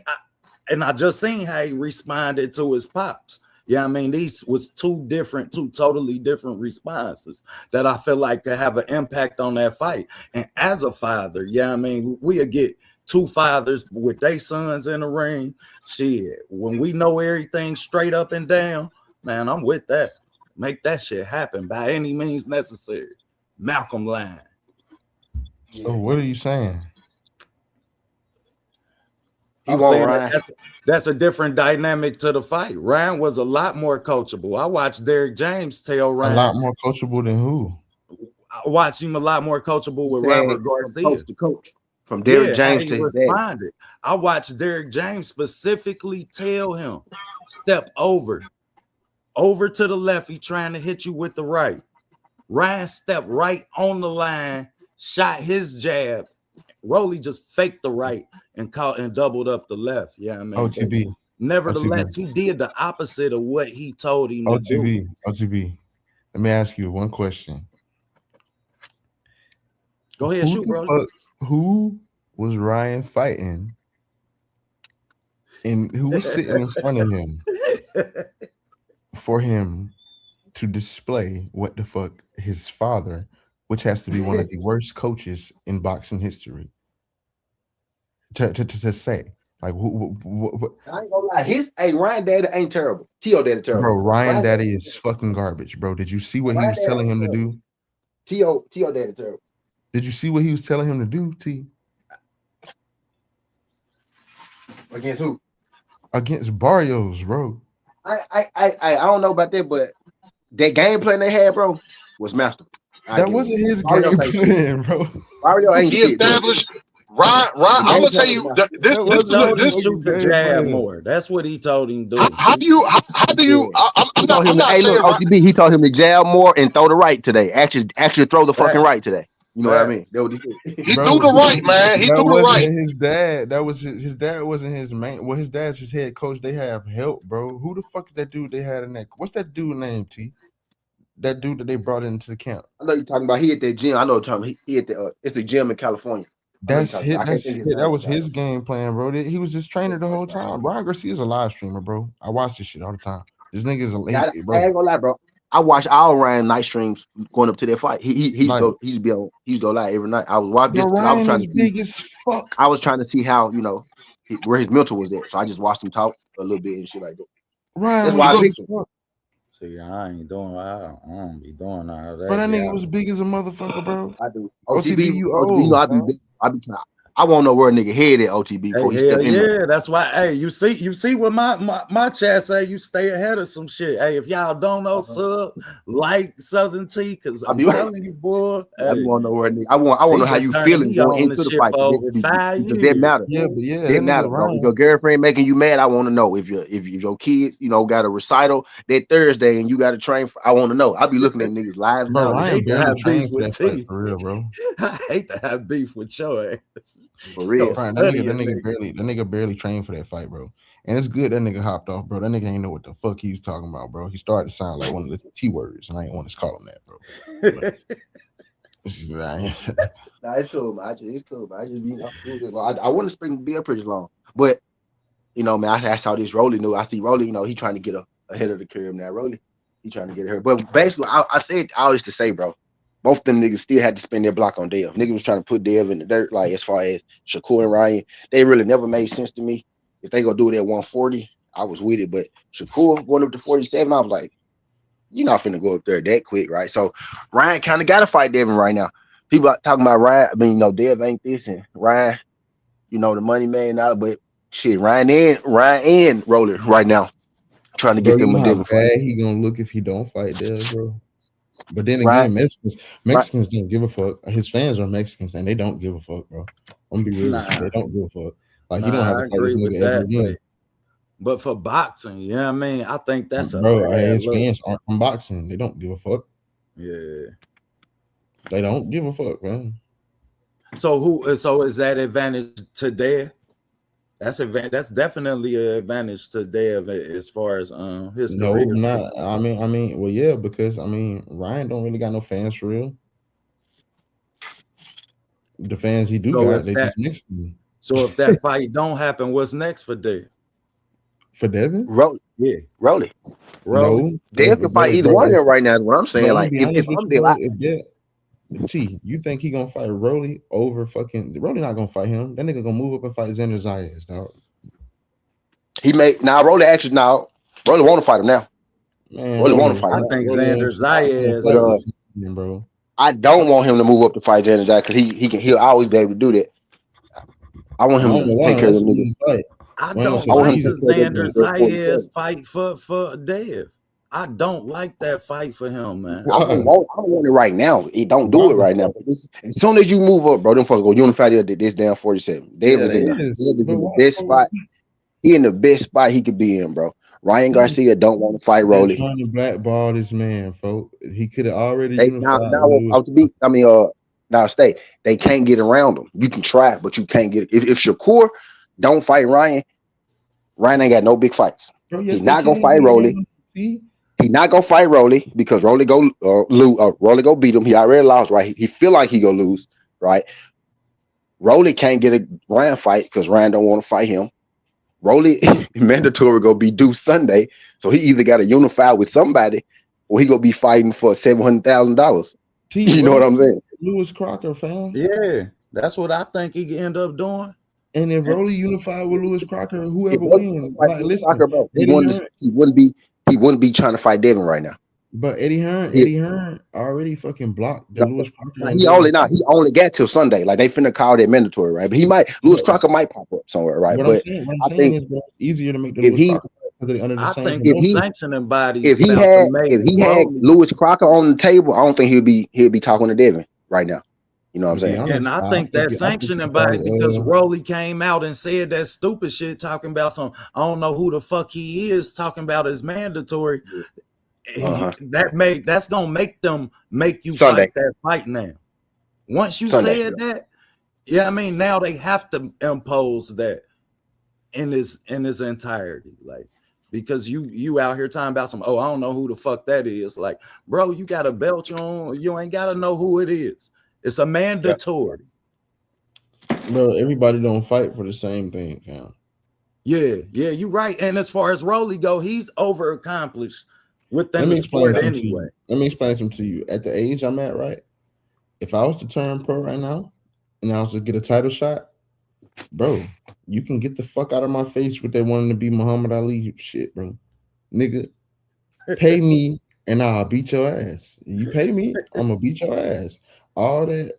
just seen how he responded to his pops. Yeah, I mean, these was two totally different responses that I feel like could have an impact on that fight. And as a father, yeah, I mean, we'll get two fathers with their sons in the ring. Shit, when we know everything straight up and down, man, I'm with that. Make that shit happen by any means necessary. Malcolm line. So what are you saying? I'm saying that's a different dynamic to the fight. Ryan was a lot more coachable. I watched Derrick James tell Ryan. A lot more coachable than who? I watched him a lot more coachable with Robert Garcia. Coach to coach. From Derrick James to his dad. I watched Derrick James specifically tell him, step over to the left. He trying to hit you with the right. Ryan stepped right on the line, shot his jab. Rolly just faked the right and caught and doubled up the left. Yeah, I mean, OTB. Nevertheless, he did the opposite of what he told him to do. OTB. Let me ask you one question. Go ahead, shoot, bro. Who was Ryan fighting? And who was sitting in front of him for him to display what the fuck his father, which has to be one of the worst coaches in boxing history, to say? Like, what? I ain't gonna lie. Ryan daddy ain't terrible. T.O. daddy terrible. Bro, Ryan daddy is fucking garbage, bro. Did you see what he was telling him to do? T.O. daddy terrible. Did you see what he was telling him to do, T? Against who? Against Barrios, bro. I don't know about that, but that game plan they had, bro, was masterful. That wasn't his game plan, bro. Mario ain't he established. Ryan, I'm gonna tell you this shoot the jab more. That's what he told him to do. How do you? I'm not saying OTB. He told him to jab more and throw the right today. Actually throw the fucking right today. You know what I mean? That what he said. He threw the right, man. He threw the right. His dad. That was his dad. Wasn't his main. Well, his dad's his head coach. They have help, bro. Who the fuck is that dude they had in that? What's that dude name, T? That dude that they brought into the camp. I know you're talking about. He at that gym. I know Tom. He at the. It's the gym in California. That was his game plan, bro. He was just trainer the whole time. Ryan Garcia is a live streamer, bro. I watch this shit all the time. This nigga is bro. I ain't gonna lie, bro. I watch all Ryan night streams going up to that fight. He's go live every night. I was watching. I was trying to big as fuck. I was trying to see how where his mental was at. So I just watched him talk a little bit and shit like that. Ryan was big as fuck. See, I don't be doing all that. But that nigga was big as a motherfucker, bro. I do. OTB, you old. I be trying. I want to know where a nigga head at OTB before he Hey, step hell in there. yeah, that's why. Hey, you see what my chat say. You stay ahead of some shit. Hey, if y'all don't know, sub like Southern T, cause I I'm be I telling you, boy. be Hey, want to know where a nigga. I want to T know how been you turning feeling me going on into this the shit fight for over 5 because that years. matters. Yeah, but yeah, That that matters, nigga bro. If your Ryan. girlfriend making you mad, I want to know. If your kids, got a recital that Thursday and you got to train, I want to know. I be looking at niggas lives Bro, now. I Ryan hate to barely have beef trained for with that fight T. for real, bro. I hate to have beef with your ass. For Go real. Right, study a nigga. that nigga barely trained for that fight, bro. And it's good that nigga hopped off, bro. That nigga ain't know what the fuck he was talking about, bro. He started to sound like one of the T words, and I ain't want to call him that, bro. But Nah, it's cool, man. It's cool, man. I just I want to spring be up pretty long, but man, I saw this Rolly new. I see Rolly, he trying to get ahead of the curve now. Rolly, he trying to get her. But basically, I said all this to say, bro, both of them niggas still had to spend their block on Dev. Niggas was trying to put Dev in the dirt, like as far as Shakur and Ryan, they really never made sense to me. If they gonna do it at 140, I was with it. But Shakur going up to 47, I was like, you're not finna go up there that quick, right? So Ryan kind of got to fight Devin right now. People are talking about Ryan. I mean, Dev ain't this and Ryan, the money man out, but shit, Ryan and Roller right now trying to bro, get you them a know how Devin fight. bad he gonna look if he don't fight there, bro. But then Ryan, again, right? Mexicans don't give a fuck. His fans are Mexicans and they don't give a fuck, bro. I'm gonna be real with you. Nah, They don't give a fuck. Like he don't have nah, to I fight this agree with nigga ever that. again. But for boxing, you know what I mean? I think that's a Bro, bad his look. fans aren't from boxing. They don't give a fuck. Yeah. They don't give a fuck, man. So is that advantage to Dev? That's definitely an advantage to Dev as far as his No, career is not. concerned. Well, yeah, because Ryan don't really got no fans for real. The fans he do So got, if they that just next to me. so if that fight don't happen, what's next for Dev? For Devin? Rolly, Yeah, Rolly. Rolly. No. Dev can fight either one of them right now. Is what I'm saying. Bro, I'm gonna Like be if honest with I'm you, Dev, bro. If that T, you think he gonna fight Rolly over fucking Rolly? Not gonna fight him. That nigga gonna move up and fight Xander Zayas, dog. he may now Rolly actually now Rolly want to fight him now. Man, Rolly want to fight I him now. think Rolly Xander ain't finna Zayas But fight is a this man, bro. I don't want him to move up to fight Janet Jack because he'll always be able to do that. I want I him don't to know why take care of unless them he niggas. fight. I We ain't gonna don't say I want him like to the take care of them Xander niggas at Zayas 47. fight for Dev. I don't like that fight for him, man. Why? I don't want it right now. He don't do Why, it right now. bro? But as soon as you move up, bro, them folks go unify this down 47. Yeah, they is. Dave is But in the why best the fuck spot. He in the best spot he could be in, bro. Ryan they Garcia don't want to fight they Rolly. trying to blackball this man, folks? He could have already They now unified with now Lewis. out to be. I mean, now stay. They can't get around him. You can try, but you can't get it. If Shakur don't fight Ryan, Ryan ain't got no big fights. Bro, He yes, they not gonna can fight get around Rolly. him. See? He not gonna fight Rolly because Rolly go Rolly go beat him. He already lost, right? He feel like he gonna lose, right? Rolly can't get a Ryan fight because Ryan don't want to fight him. Rolly mandatory gonna be due Sunday, so he either got to unify with somebody or he gonna be fighting for $700,000. T, You know what I'm saying? Lewis Crocker, fam. Yeah, that's what I think he could end up doing. And if And Rolly unified with Lewis Crocker, if whoever Rolly gonna wins, fight like Lewis listen, Crocker, bro, Eddie Hearn, he wouldn't be trying to fight Devin right now. but He, Eddie Hearn already fucking blocked the no, Lewis Crocker no, and Devin fight. he only got till Sunday. Like they finna call that mandatory, right? But he might Lewis But Crocker might pop up somewhere, right? But what I'm I saying think is, bro, it's easier to make the if Lewis he Crocker because they're under the I same think if the he promotion. sanctioning body's about to make if he had Rolly. Lewis Crocker on the table, I don't think he'll be talking to Devin right now. You know what I'm To be saying? And honest, I think that I think he sanctioning body, because probably Rolly came out and said that stupid shit talking about some, I don't know who the fuck he is, talking about his mandatory. Uh-huh. That's gonna make them make you Sunday. fight that fight now. Once you Sunday. said that, yeah, I mean now they have to impose that in its entirety, like because you out here talking about some, oh, I don't know who the fuck that is. Like, bro, you got a belt on, you ain't gotta know who it is. It's a Yep. mandatory. bro, everybody don't fight for the same thing, fam. Yeah, you're right. And as far as Rolly go, he's over accomplished Let within the me explain sport something to anyway. you. Let me explain something to you. At the age I'm at, right? If I was to turn pro right now and I was to get a title shot, bro, you can get the fuck out of my face with that wanting to be Muhammad Ali shit, bro. Nigga, pay me and I'll beat your ass. You pay me, I'm gonna beat your ass. All that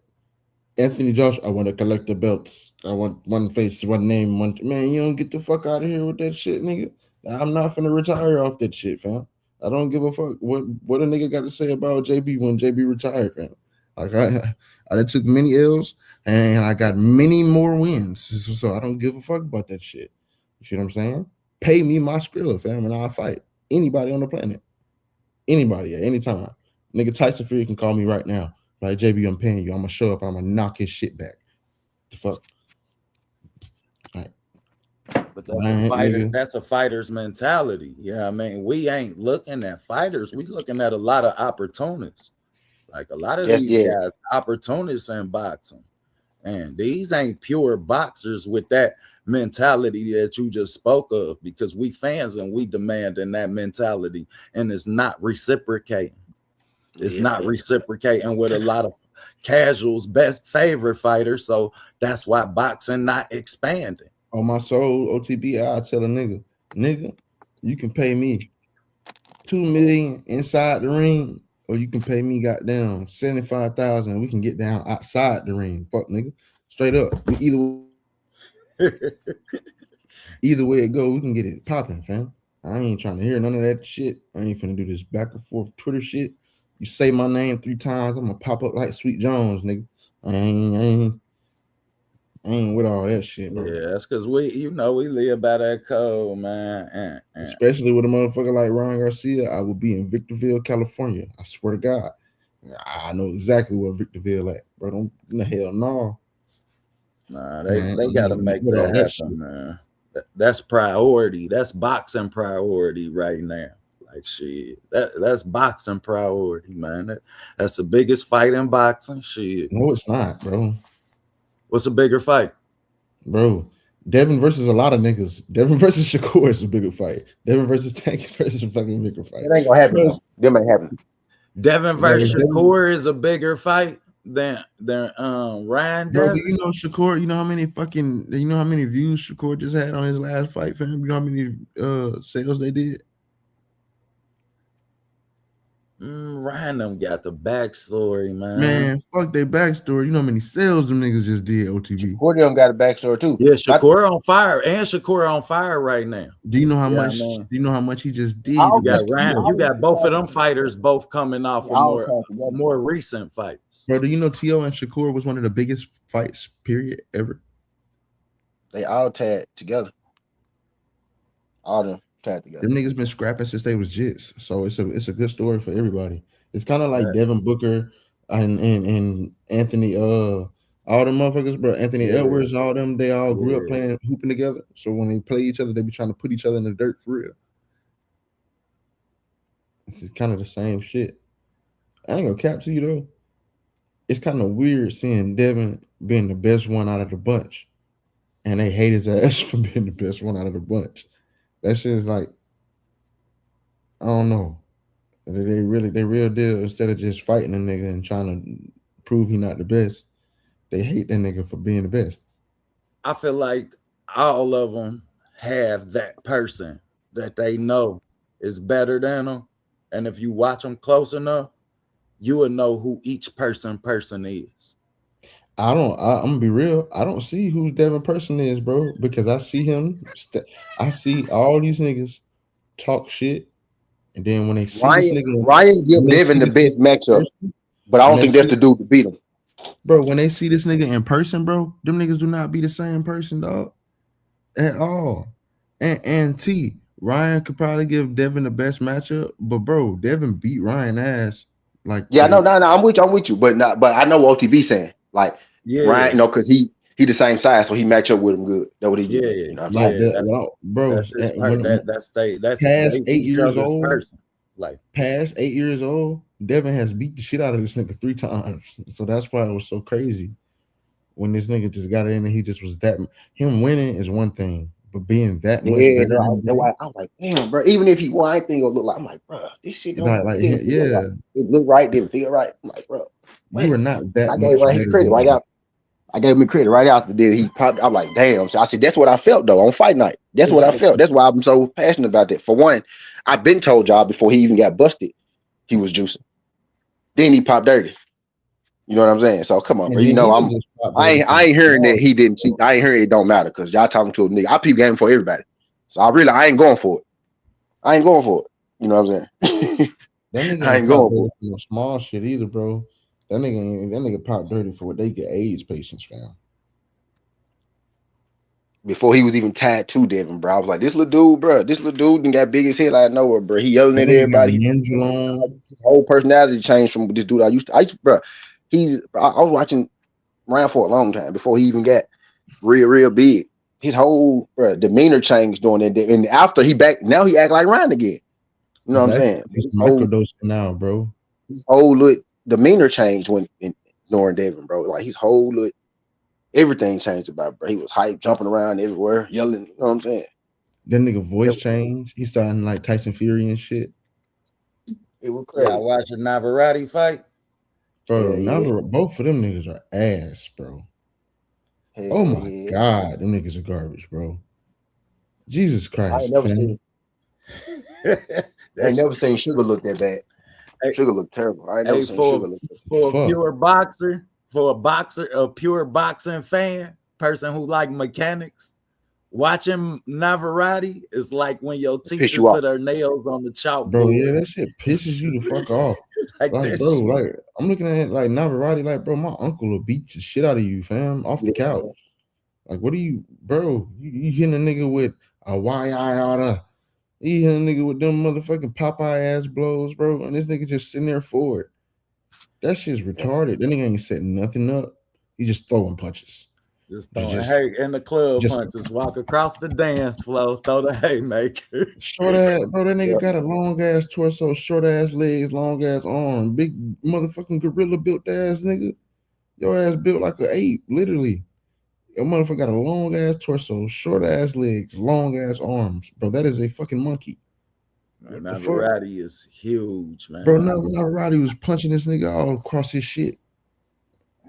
Anthony Josh, I want to collect the belts. I want one face, one name, one. Man, you don't get the fuck out of here with that shit, nigga. I'm not finna retire off that shit, fam. I don't give a fuck what a nigga got to say about JB when JB retired, fam. Like I done took many L's and I got many more wins, so I don't give a fuck about that shit. You see what I'm saying? Pay me my Skrilla, fam, and I'll fight anybody on the planet, anybody at any time. Nigga Tyson Fury can call me right now. Like JB, I'm paying you. I'm gonna show up. I'm gonna knock his shit back. The fuck. All right. But that's a fighter. That's a fighter's mentality. Yeah, I mean, we ain't looking at fighters. We looking at a lot of opportunists. Like a lot of these guys, opportunists in boxing, and these ain't pure boxers with that mentality that you just spoke of. Because we fans and we demand in that mentality, and it's not reciprocating. It's not reciprocating with a lot of casuals, best favorite fighters. So that's why boxing not expanding. On my soul, OTB, I tell a nigga, you can pay me $2 million inside the ring, or you can pay me goddamn 75,000. We can get down outside the ring. Fuck, nigga, straight up. Either way it go, we can get it popping, fam. I ain't trying to hear none of that shit. I ain't finna do this back and forth Twitter shit. You say my name 3 times, I'm gonna pop up like Sweet Jones, nigga. I ain't with all that shit, bro. Yeah, that's because we live by that code, man. Especially with a motherfucker like Ryan Garcia, I will be in Victorville, California. I swear to God. I know exactly where Victorville at, bro. Don't the hell no. Nah, they gotta make that happen, man. That's priority. That's boxing priority right now. Like shit. That's boxing priority, man. That's the biggest fight in boxing. Shit. No, it's not, bro. What's a bigger fight? Bro, Devin versus a lot of niggas. Devin versus Shakur is a bigger fight. Devin versus Tank versus a fucking bigger fight. It ain't gonna happen. Them ain't happening. Devin versus Shakur is a bigger fight than Ryan. Bro, do you know Shakur? You know how many views Shakur just had on his last fight, fam? You know how many sales they did? Ryan them got the backstory, man. Man, fuck their backstory. You know how many sales them niggas just did, OTB. Shakur them got a backstory too. Yeah, Shakur on fire, and Shakur on fire right now. Do you know how much? Do you know how much he just did? You got Ryan. You got both of them fighters both coming off of more recent fights. Bro, do you know T.O. and Shakur was one of the biggest fights period ever? They all tagged together. All them. Together. Them niggas been scrapping since they was jits, so it's a good story for everybody. It's kind of like Devin Booker and Anthony, all them motherfuckers, bro. Anthony Edwards, all them, they all grew up playing hooping together. So when they play each other, they be trying to put each other in the dirt for real. It's kind of the same shit. I ain't gonna cap to you though. It's kind of weird seeing Devin being the best one out of the bunch, and they hate his ass for being the best one out of the bunch. That shit is like, I don't know. They real deal. Instead of just fighting a nigga and trying to prove he not the best, they hate that nigga for being the best. I feel like all of them have that person that they know is better than them, and if you watch them close enough, you will know who each person is. I'm gonna be real. I don't see who Devin Person is, bro, because I see him. I see all these niggas talk shit, and then when they see this nigga, Ryan give Devin the best matchup, but I don't think that's the dude to beat him. Bro, when they see this nigga in person, bro, them niggas do not be the same person, dog, at all. And T, Ryan could probably give Devin the best matchup, but bro, Devin beat Ryan ass. Like, yeah, no, I'm with you, but I know what OTB saying. Like, Ryan, because he the same size, so he match up with him good. That's what he did. You know that's past 8 years old. Person. Like past 8 years old, Devin has beat the shit out of this nigga 3 times. So that's why it was so crazy when this nigga just got in and he just was that. Him winning is one thing, but being that much better. I'm like, damn, bro. Even if he won, I think it'll look like. I'm like, bro, this shit don't like, right. It looked right, didn't feel right. I'm like, bro, you were not that. I gave him his credit right out. I gave him credit right after that. He popped. I'm like, damn. So I said, that's what I felt though on fight night. That's what I felt. That's why I'm so passionate about that. For one, I've been told y'all before he even got busted, he was juicing. Then he popped dirty. You know what I'm saying? So come on, And bro. You then he know done just popped I dirty ain't for I ain't hearing that small he shit, didn't cheat. bro. I ain't hearing it don't matter because y'all talking to a nigga. I peep game for everybody. So I ain't going for it. I ain't going for it. You know what I'm saying? That nigga I ain't ain't popped going for dirty it. for no small shit either, bro. That nigga popped dirty for what they get AIDS patients, fam. Before he was even tied to Devin, bro. I was like, this little dude, bro. This little dude done got big as hell out of nowhere, bro. He yelling That at nigga got everybody. ninja on. His whole personality changed from this dude I used to, bro. I was watching around for a long time before he even got real big. His whole demeanor changed during that day. And after he back, now he act like Ryan again. You know what I'm Exactly. saying? He's microdosing now, bro. His whole look demeanor changed during Devin, bro. Like his whole look, everything changed about bro. He was hype, jumping around everywhere, yelling. You know what I'm saying? That nigga voice It, changed. He starting like Tyson Fury and shit. it was Y'all crazy. watching Navarrete fight? Bro, Hell now yeah. both of them niggas are ass, bro. Hell Oh my yeah. god, them niggas are garbage, bro. Jesus I ain't Christ, never fam. seen I ain't That's never seen Sugar look that bad. hey, Sugar look terrible. I ain't never hey, seen Sugar for look that The for a fuck? pure boxer, for a boxer, a pure boxing fan, person who like mechanics. Watching Navarrete is like when your piss teacher you off. put her nails on the Bro, yeah, chalkboard. that shit It's pisses you the just fuck off. like Like, that bro, shit. like I'm looking at it like Navarrete, like, bro, my uncle will beat the shit out of you, fam, off the Yeah. couch. Like, what are you, bro? You hitting a nigga with a why oughta. You hitting a nigga with them motherfucking Popeye ass blows, bro, and this nigga just sitting there for it. That shit's retarded. That nigga ain't setting nothing up. He just throwing punches. Just Just, throwing just, hay in the club just punches, walk across the dance floor, throw the haymaker. short ass, bro. That nigga Yep. got a long ass torso, short ass legs, long ass arm, big motherfucking gorilla built ass nigga. Your ass built like an ape, literally. Your motherfucker got a long ass torso, short ass legs, long ass arms, bro. That is a fucking monkey. Man, What the fuck, Navarrete is huge, bro? man. Now Roddy was punching this nigga all across his shit.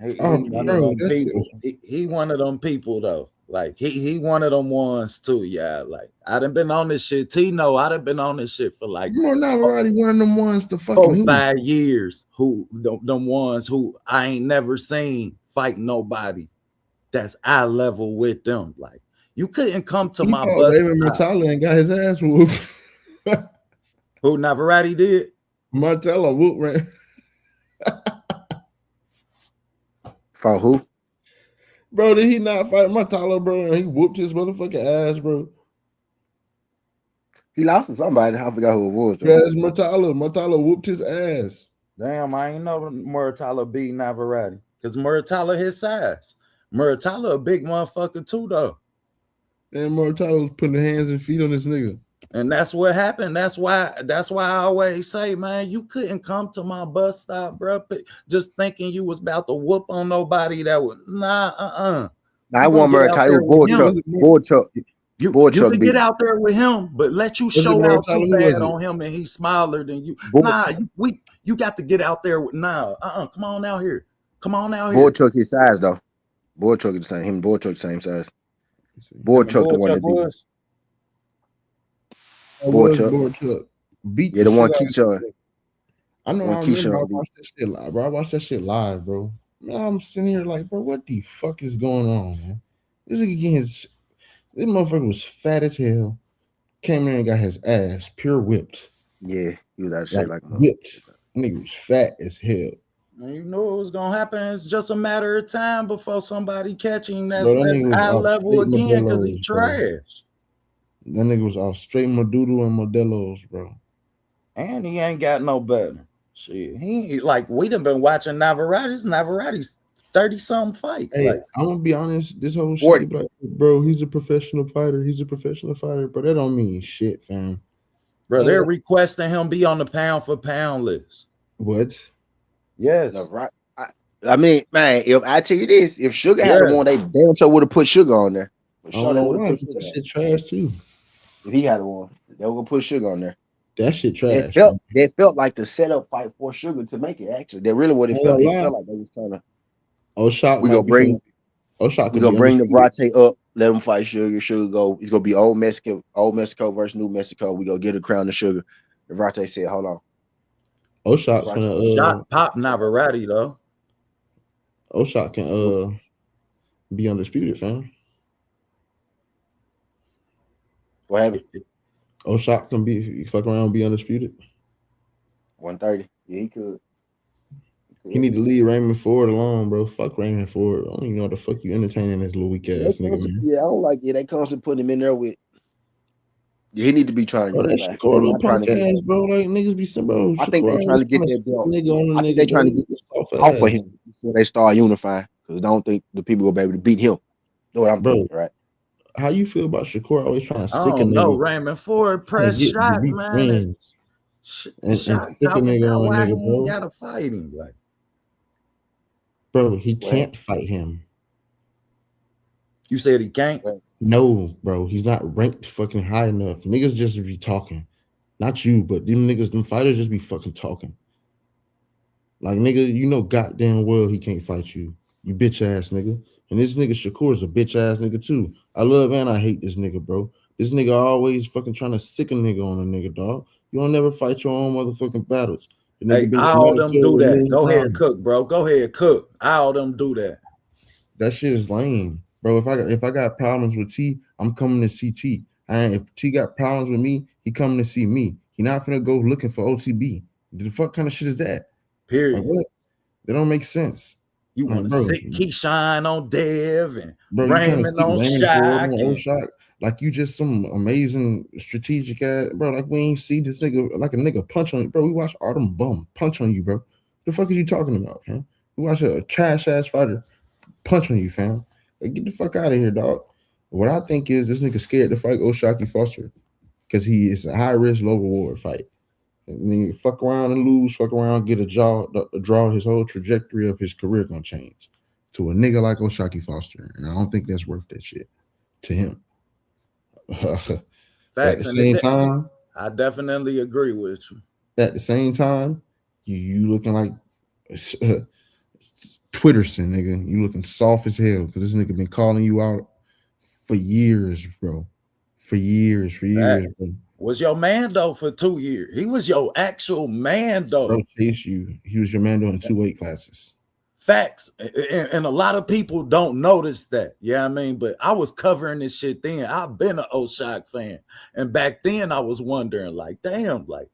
He Oh, one of bro, them that shit was. people. He one of them people though. Like he one of them ones too. Yeah. Like I done been on this shit. Tino, I done been on this shit for like You know, now Roddy one of them ones to fucking four, who? 5 years. Who them ones who I ain't never seen fight nobody that's eye level with them. Like you couldn't come to He my fought bus David stop. Martella and got his ass whooped. Who Navarrete did? Martella whooped, man. For who? Bro, did he not fight Martella, bro? And he whooped his motherfucking ass, bro. He lost to somebody. I forgot who it was though. Yeah, it's Martella. Martella whooped his ass. Damn, I ain't know Muratala beat Navarrete. Because Muratala his size. Muratala a big motherfucker too, though. And Martella was putting hands and feet on this nigga. And that's what happened. That's why I always say, man, you couldn't come to my bus stop, bro, just thinking you was about to whoop on nobody that was Now I You gonna want get out Murray. It there was with Board him. Chuck. Board Chuck. Board You Chuck could get beat him. out there with him, but let you Was it show out Martella? too Who was bad it? on him and he's smaller than you. Board Nah, Chuck. you got to get out there with come on out here. Come on out Board here. Chuck his size though. Board Chuck is the same. Him and Board Chuck the same size. Him Board and Chuck the Boy one Chuck that beat him. was. That Board was Chuck. Board Chuck. Beat Yeah, the the shit one out of Keyshawn. him. I know. One I remember. I Keyshawn beat. watched that shit live, bro. I watched that shit live, bro. Man, I'm sitting here like, bro, what the fuck is going on, man? This nigga getting his. This motherfucker was fat as hell. Came in and got his ass pure whipped, Yeah, he was out of shape like like a whipped. motherfucker. Nigga was fat as hell, And you knew it was gonna happen. It's just a matter of time before somebody catch him bro. That that's nigga was eye off level straight again because he Modelo's, bro. trash. That nigga was off straight Madoodle and Modelo's, bro. And he ain't got no better. Shit. He like we done been watching Navarrete's 30-something fight. Hey, Like, I'm gonna be honest. This whole shit, 40. they be like, bro, he's a professional fighter. He's a professional fighter, but that don't mean shit, fam. bro, they're requesting him be on the pound for pound list. What? Yes. No, right. I mean, man, if I tell you this, if Sugar had Yeah. one, they damn sure would have put Sugar on there. For I sure, don't they know would have why. put But Sugar that on. shit trash too. If he had one, they were gonna put Sugar on there. That shit It trash, felt man. that felt like the setup fight for Sugar to make it. Actually, that really what I it ain't felt. gonna It lie. felt like they was trying to. Oshak We gonna might be finna. bring Oshak we could be gonna bring the undefeated. Vrate up. Let him fight Sugar. Sugar go. It's gonna be old Mexico versus New Mexico. We go get a crown to Sugar. And Vrate said, "Hold on." Oshak's Vrate said, finna. Shot pop Navarrete though. Oshak can be undisputed, fam. What happened? Oshak can be fuck around and be undisputed. 130. Yeah, he could. He need to leave Raymond Ford alone, bro. Fuck Raymond Ford. I don't even know what the fuck you entertaining this little weak ass nigga, man. Yeah, I don't like it. They constantly putting him in there with. Yeah, he need to be trying to Bro, that unify. Shakur They're little not trying punk to get ass, that. bro. Like niggas be saying, bro. I think Shakur they trying to get always that sit belt. nigga on the I think nigga, they bro. trying to get Soft off of ass, him so they start unifying because I don't think the people will be able to beat him. Know what I'm bro. thinking, right? How you feel about Shakur always trying to I sick a don't know. nigga, Raymond Ford trying to press get to shot, be man. And friends and shot sick a talking nigga about on a why he nigga, ain't bro? gotta fight him. Like, Bro, he What happened? can't fight him. you said he can't? What happened? No, bro, he's not ranked fucking high enough. Niggas just be talking. Not you, but them niggas, them fighters just be fucking talking. Like, nigga, you know goddamn well he can't fight you. You bitch ass nigga. And this nigga Shakur is a bitch ass nigga too. I love and I hate this nigga, bro. This nigga always fucking trying to sick a nigga on a nigga, dog. You don't never fight your own motherfucking battles. The nigga Hey, been all them humanitarian do a that. million Go ahead, times. cook, bro. Go ahead, cook. All them do that. That shit is lame, bro. If I got problems with T, I'm coming to see T. And if T got problems with me, he coming to see me. He not finna go looking for OTB. The fuck kind of shit is that? Like Period. what? That don't make sense. You Like, want to bro, sit Keyshawn on Dev and you trying to Raymond see on Raymond Ford on Shock and Oshak like you just some amazing strategic ass, bro. Like we ain't see this nigga like a nigga punch on you, bro. We watch Artem Bum punch on you, bro. The fuck is you talking about, fam? We watch a trash ass fighter punch on you, fam. Like, get the fuck out of here, dog. What I think is this nigga scared to fight Oshaki Foster because he is a high risk, low reward fight. And then fuck around and lose, fuck around, get a draw. His whole trajectory of his career gonna change to a nigga like Oshaki Foster, and I don't think that's worth that shit to him. At the facts. same time, I definitely agree with you. you looking like Twitterson, nigga. You looking soft as hell because this nigga been calling you out for years, bro. For years, Fact. bro. Was your man though for 2 years. He was your actual man though. Bro, chase you. He was your man doing 2 weight classes. Facts. And a lot of people don't notice that. Yeah, I mean, but I was covering this shit then. I've been an Oshak fan. And back then I was wondering, like, damn, like,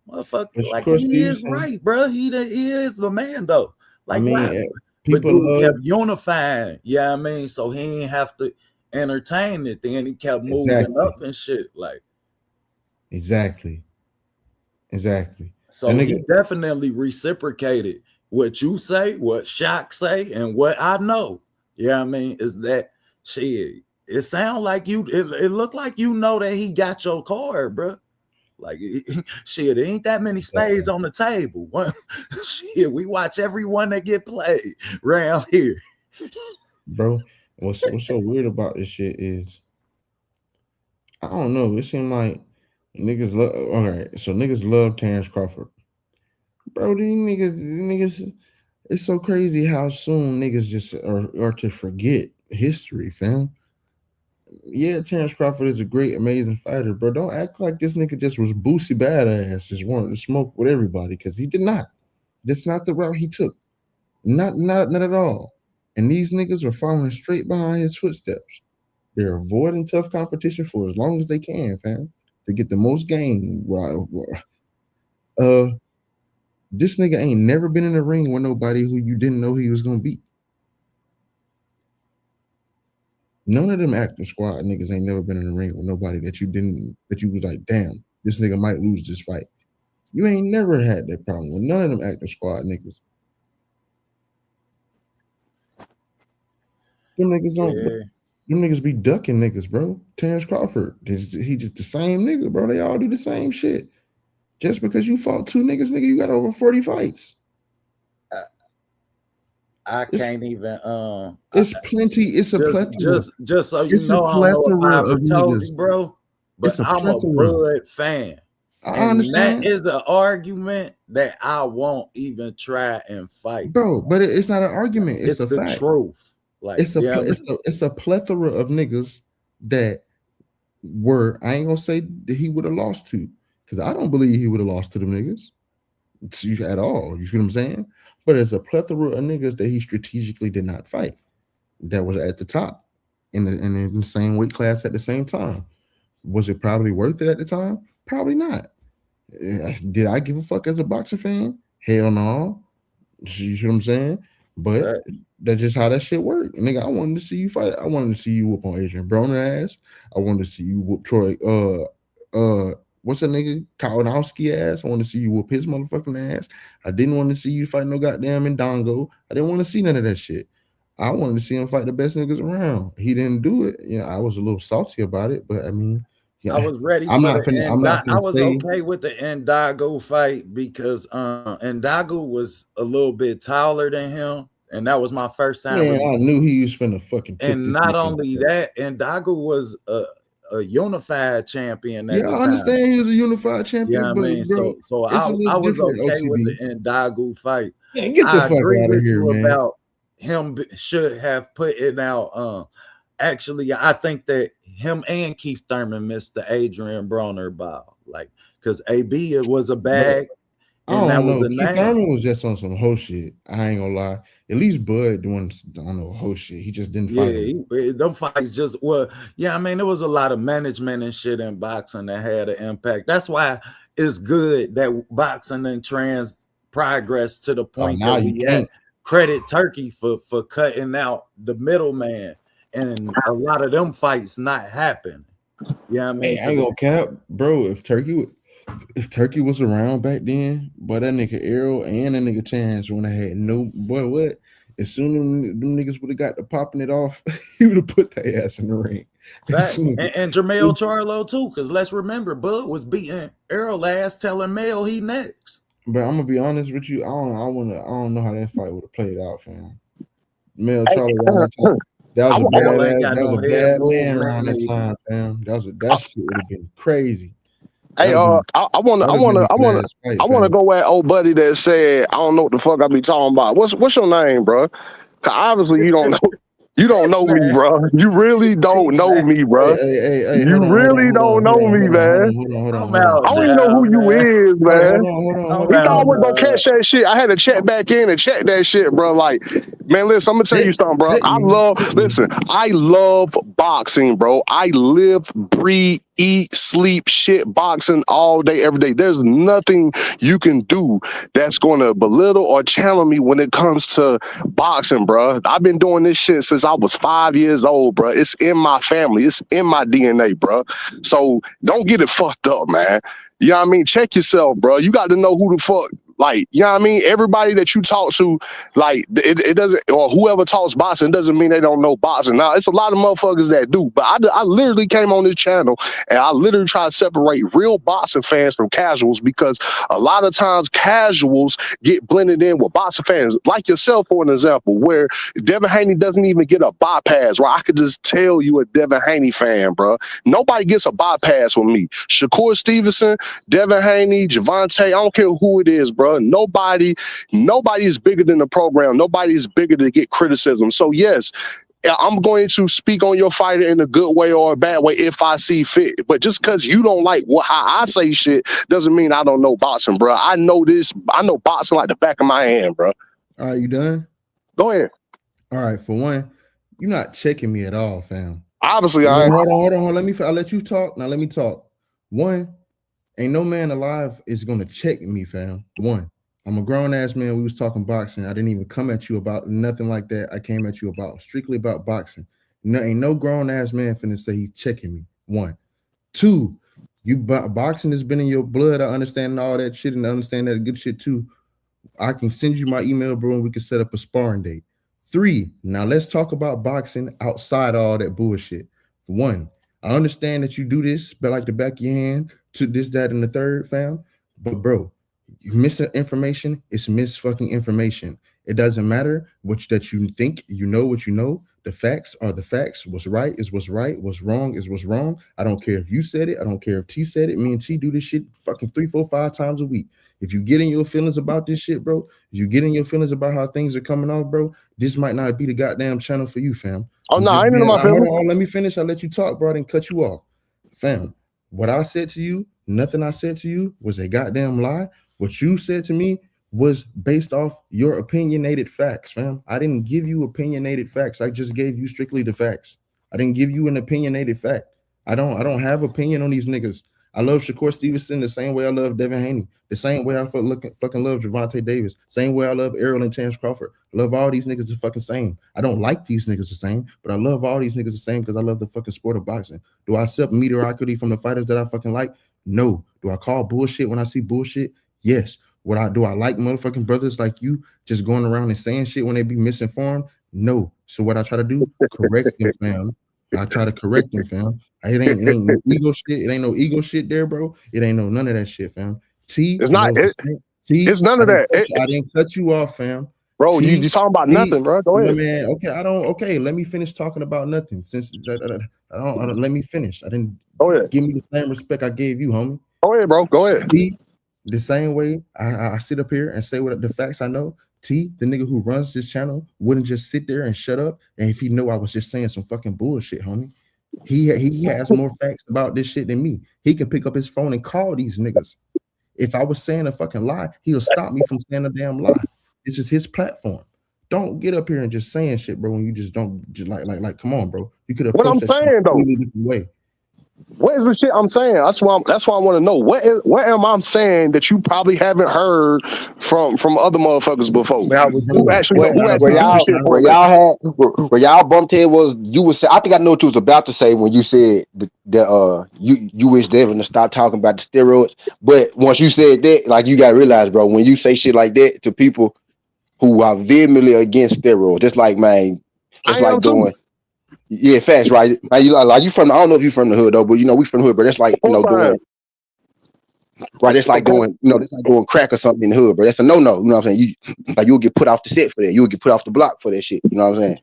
motherfucker, like he is right, bro. He is the man though. Like, I mean, wow. But dude kept unifying. Yeah, I mean, so he ain't have to entertain it. Then he kept moving up and shit. Like, exactly. So he definitely reciprocated what you say, what Shock say, and what I know. Yeah, I mean, is that shit. It sound like you. It looked like you know that he got your card, bro. Like shit, there ain't that many spades on the table. Shit, we watch every one that get played around here. Bro, what's so weird about this shit is I don't know. It seemed like niggas love. All right, so niggas love Terrence Crawford, bro. These niggas. It's so crazy how soon niggas just are to forget history, fam. Yeah, Terrence Crawford is a great, amazing fighter, bro. Don't act like this nigga just was Boosie badass, just wanted to smoke with everybody, because he did not. That's not the route he took. Not at all. And these niggas are following straight behind his footsteps. They're avoiding tough competition for as long as they can, fam, to get the most game. This nigga ain't never been in a ring with nobody who you didn't know he was gonna beat. None of them active squad niggas ain't never been in a ring with nobody that you was like, damn, this nigga might lose this fight. You ain't never had that problem with none of them active squad niggas. Them niggas don't. Them niggas be ducking niggas, bro. Terrence Crawford, he just the same nigga, bro. They all do the same shit. Just because you fought 2 niggas, nigga, you got over 40 fights. I can't even. It's plenty. It's a plethora. Just so you know, I don't know if I ever told you, bro. But I'm a Bud fan. I understand. That is an argument that I won't even try and fight, bro. But it's not an argument. It's the fact. Truth. Like it's a plethora of niggas that were. I ain't gonna say that he would have lost to, because I don't believe he would have lost to them niggas. at all. You see what I'm saying? But there's a plethora of niggas that he strategically did not fight that was at the top in the same weight class at the same time. Was it probably worth it at the time? Probably not. Did I give a fuck as a boxing fan? Hell no. You see what I'm saying? But Fact. that's just how that shit worked. Nigga, I wanted to see you fight. I wanted to see you whoop on Adrian Broner ass. I wanted to see you whoop Troy what's that nigga Kalinowski ass. I wanted to see you whoop his motherfucking ass. I didn't want to see you fight no goddamn Ndongo. I didn't want to see none of that shit. I wanted to see him fight the best niggas around. He didn't do it. You know, I was a little salty about it, but I mean, yeah, I was ready I'm for not the finna. I'm end. not I finna was say. okay with the Ndago fight because Ndago was a little bit taller than him, and that was my first time Man, really. I knew he was finna fucking cook And this not nigga. only that, Ndago was a unified champion at Yeah, the I time. understand he was a unified champion, Yeah, I but mean, bro, so it's a I little was different. okay with the OTB, Ndago fight. man, get the I fuck agree out of with here, you man. about him should have put it out. Actually, I think that him and Keith Thurman missed the Adrian Broner ball, like because AB it was a But bag I and that don't was know. a Keith name. Thurman was just on some whole shit. I ain't gonna lie. At least Bud doing on no whole shit. He just didn't fight him. Them fights just yeah. I mean, there was a lot of management and shit in boxing that had an impact. That's why it's good that boxing and trans progress to the Oh, point that now you we at. can't. Credit Turkey for cutting out the middleman and a lot of them fights not happen. Yeah, I mean, Hey, I ain't gonna cap, bro. If Turkey was around back then, boy, that nigga Errol and that nigga Terrence when I had no boy, what? As soon as them niggas would have got to popping it off, he would have put their ass in the ring. and Jermell Charlo too, because let's remember, Bud was beating Errol last, telling Mel he next. But I'm gonna be honest with you. I don't know how that fight would have played out, fam. Mel Charlie around that time. That was a Mel ain't badass. got That was no a head bad moves, man around that neither. time, fam. That shit would have been crazy. Hey, That'd be I want to, that'd have been a badass fight, I want to fam. go at old buddy that said, I don't know what the fuck I be talking about. What's your name, bro? 'Cause obviously you don't know. You don't know me, Man, bro. You really don't know me, bro. Hey, You really don't know me, man. I'm hold on. out, I don't even know child, who you man. is, man. I'm He thought I out, wasn't gonna dog. catch that shit. I had to check back in and check that shit, bro. Like, man, listen, I'm gonna tell you something, bro. I love boxing, bro. I live, breathe, eat, sleep, shit boxing all day, every day. There's nothing you can do that's gonna belittle or challenge me when it comes to boxing, bro. I've been doing this shit since I was 5 years old, bro. It's in my family. It's in my DNA, bro. So don't get it fucked up, man. You know what I mean? Check yourself, bro. You got to know who the fuck, like, you know what I mean? Everybody that you talk to, like, it doesn't, or whoever talks boxing doesn't mean they don't know boxing. Now, it's a lot of motherfuckers that do, but I literally came on this channel and I literally try to separate real boxing fans from casuals because a lot of times casuals get blended in with boxing fans, like yourself, for an example, where Devin Haney doesn't even get a bypass, where I could just tell you a Devin Haney fan, bro. Nobody gets a bypass with me. Shakur Stevenson, Devin Haney, Javante, I don't care who it is, bro. Nobody is bigger than the program. Nobody is bigger to get criticism. So yes, I'm going to speak on your fighter in a good way or a bad way if I see fit. But just because you don't like how I say shit doesn't mean I don't know boxing, bro. I know this. I know boxing like the back of my hand, bro. All right, you done? Go ahead. All right, for one, you're not checking me at all, fam. Obviously, I ain't. Hold on. I'll let you talk. Now let me talk. One, ain't no man alive is gonna check me, fam. One, I'm a grown ass man. We was talking boxing. I didn't even come at you about nothing like that. I came at you about strictly about boxing. No, ain't no grown ass man finna say he's checking me. One, two, boxing has been in your blood. I understand all that shit and I understand that good shit too. I can send you my email, bro, and we can set up a sparring date. 3, now let's talk about boxing outside of all that bullshit. For one, I understand that you do this, but like the back of your hand to this, that, and the third, fam. But bro, you miss information, it's miss fucking information. It doesn't matter that you think you know what you know. The facts are the facts. What's right is what's right. What's wrong is what's wrong. I don't care if you said it. I don't care if T said it. Me and T do this shit fucking 3, 4, 5 times a week. If you get in your feelings about this shit, bro, if you get in your feelings about how things are coming off, bro, this might not be the goddamn channel for you, fam. Oh, no, I ain't into my feelings. Hold on, let me finish. I'll let you talk, bro, and cut you off. Fam, what I said to you, nothing I said to you was a goddamn lie. What you said to me was based off your opinionated facts, fam. I didn't give you opinionated facts. I just gave you strictly the facts. I didn't give you an opinionated fact. I don't have opinion on these niggas. I love Shakur Stevenson the same way I love Devin Haney, the same way I fucking love Javante Davis, same way I love Errol and Terrence Crawford. I love all these niggas the fucking same. I don't like these niggas the same, but I love all these niggas the same because I love the fucking sport of boxing. Do I accept mediocrity from the fighters that I fucking like? No. Do I call bullshit when I see bullshit? Yes. Do I like motherfucking brothers like you just going around and saying shit when they be misinformed? No. So what I try to do, correct them, fam. I try to correct them, fam. It ain't no ego shit. It ain't no ego shit there, bro. It ain't no none of that shit, fam. It's not. It's none of that. I didn't cut you off, fam. Bro, you talking about nothing, bro. Go ahead, man. Okay, let me finish talking about nothing. Since I don't let me finish. I didn't give me the same respect I gave you, homie. Go ahead, bro. Go ahead. The same way I sit up here and say what the facts I know. T, the nigga who runs this channel, wouldn't just sit there and shut up. And if he knew I was just saying some fucking bullshit, homie, he has more facts about this shit than me. He can pick up his phone and call these niggas. If I was saying a fucking lie, he'll stop me from saying a damn lie. This is his platform. Don't get up here and just saying shit, bro. When you just don't just like, come on, bro. You could have. What I'm saying though. Different way. What is the shit I'm saying? That's why I want to know. What am I saying that you probably haven't heard from other motherfuckers before? Where y'all bumped head was you was. I think I know what you was about to say when you said you wish Devin to stop talking about the steroids. But once you said that, like you gotta realize, bro, when you say shit like that to people who are vehemently against steroids, it's like, man, it's like going. Yeah, facts, right? Like you from, I don't know if you from the hood though, but you know we from the hood, but that's like going, right? It's like going, that's like doing crack or something in the hood, but that's a no. You know what I'm saying? You'll get put off the set for that. You'll get put off the block for that shit. You know what I'm saying?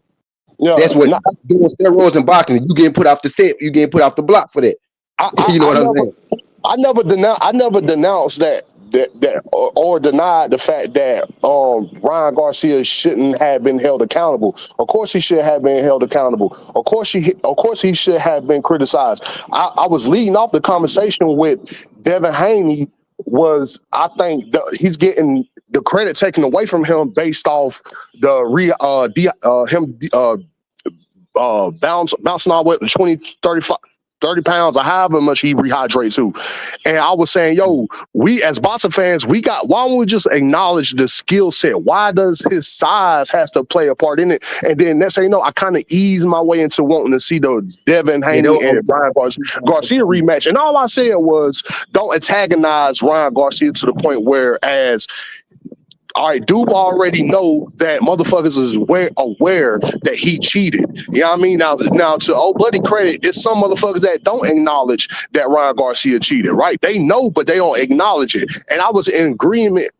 Yeah, that's what doing steroids and boxing. You getting put off the set. You getting put off the block for that. You know what I'm saying? I never denounced that or denied the fact that Ryan Garcia shouldn't have been held accountable. Of course he should have been held accountable. Of course he should have been criticized. I was leading off the conversation with Devin Haney was, I think he's getting the credit taken away from him based off bouncing out with 20, 30 pounds or however much he rehydrates to. And I was saying, yo, we as boxing fans, why don't we just acknowledge the skill set? Why does his size has to play a part in it? And then next thing you know, I kind of eased my way into wanting to see the Devin Haney and Ryan Garcia rematch. And all I said was, don't antagonize Ryan Garcia to the point where all right, Duke already know that motherfuckers is aware that he cheated. You know what I mean? Now to Old Bloody credit, it's some motherfuckers that don't acknowledge that Ryan Garcia cheated, right? They know, but they don't acknowledge it. And I was in agreement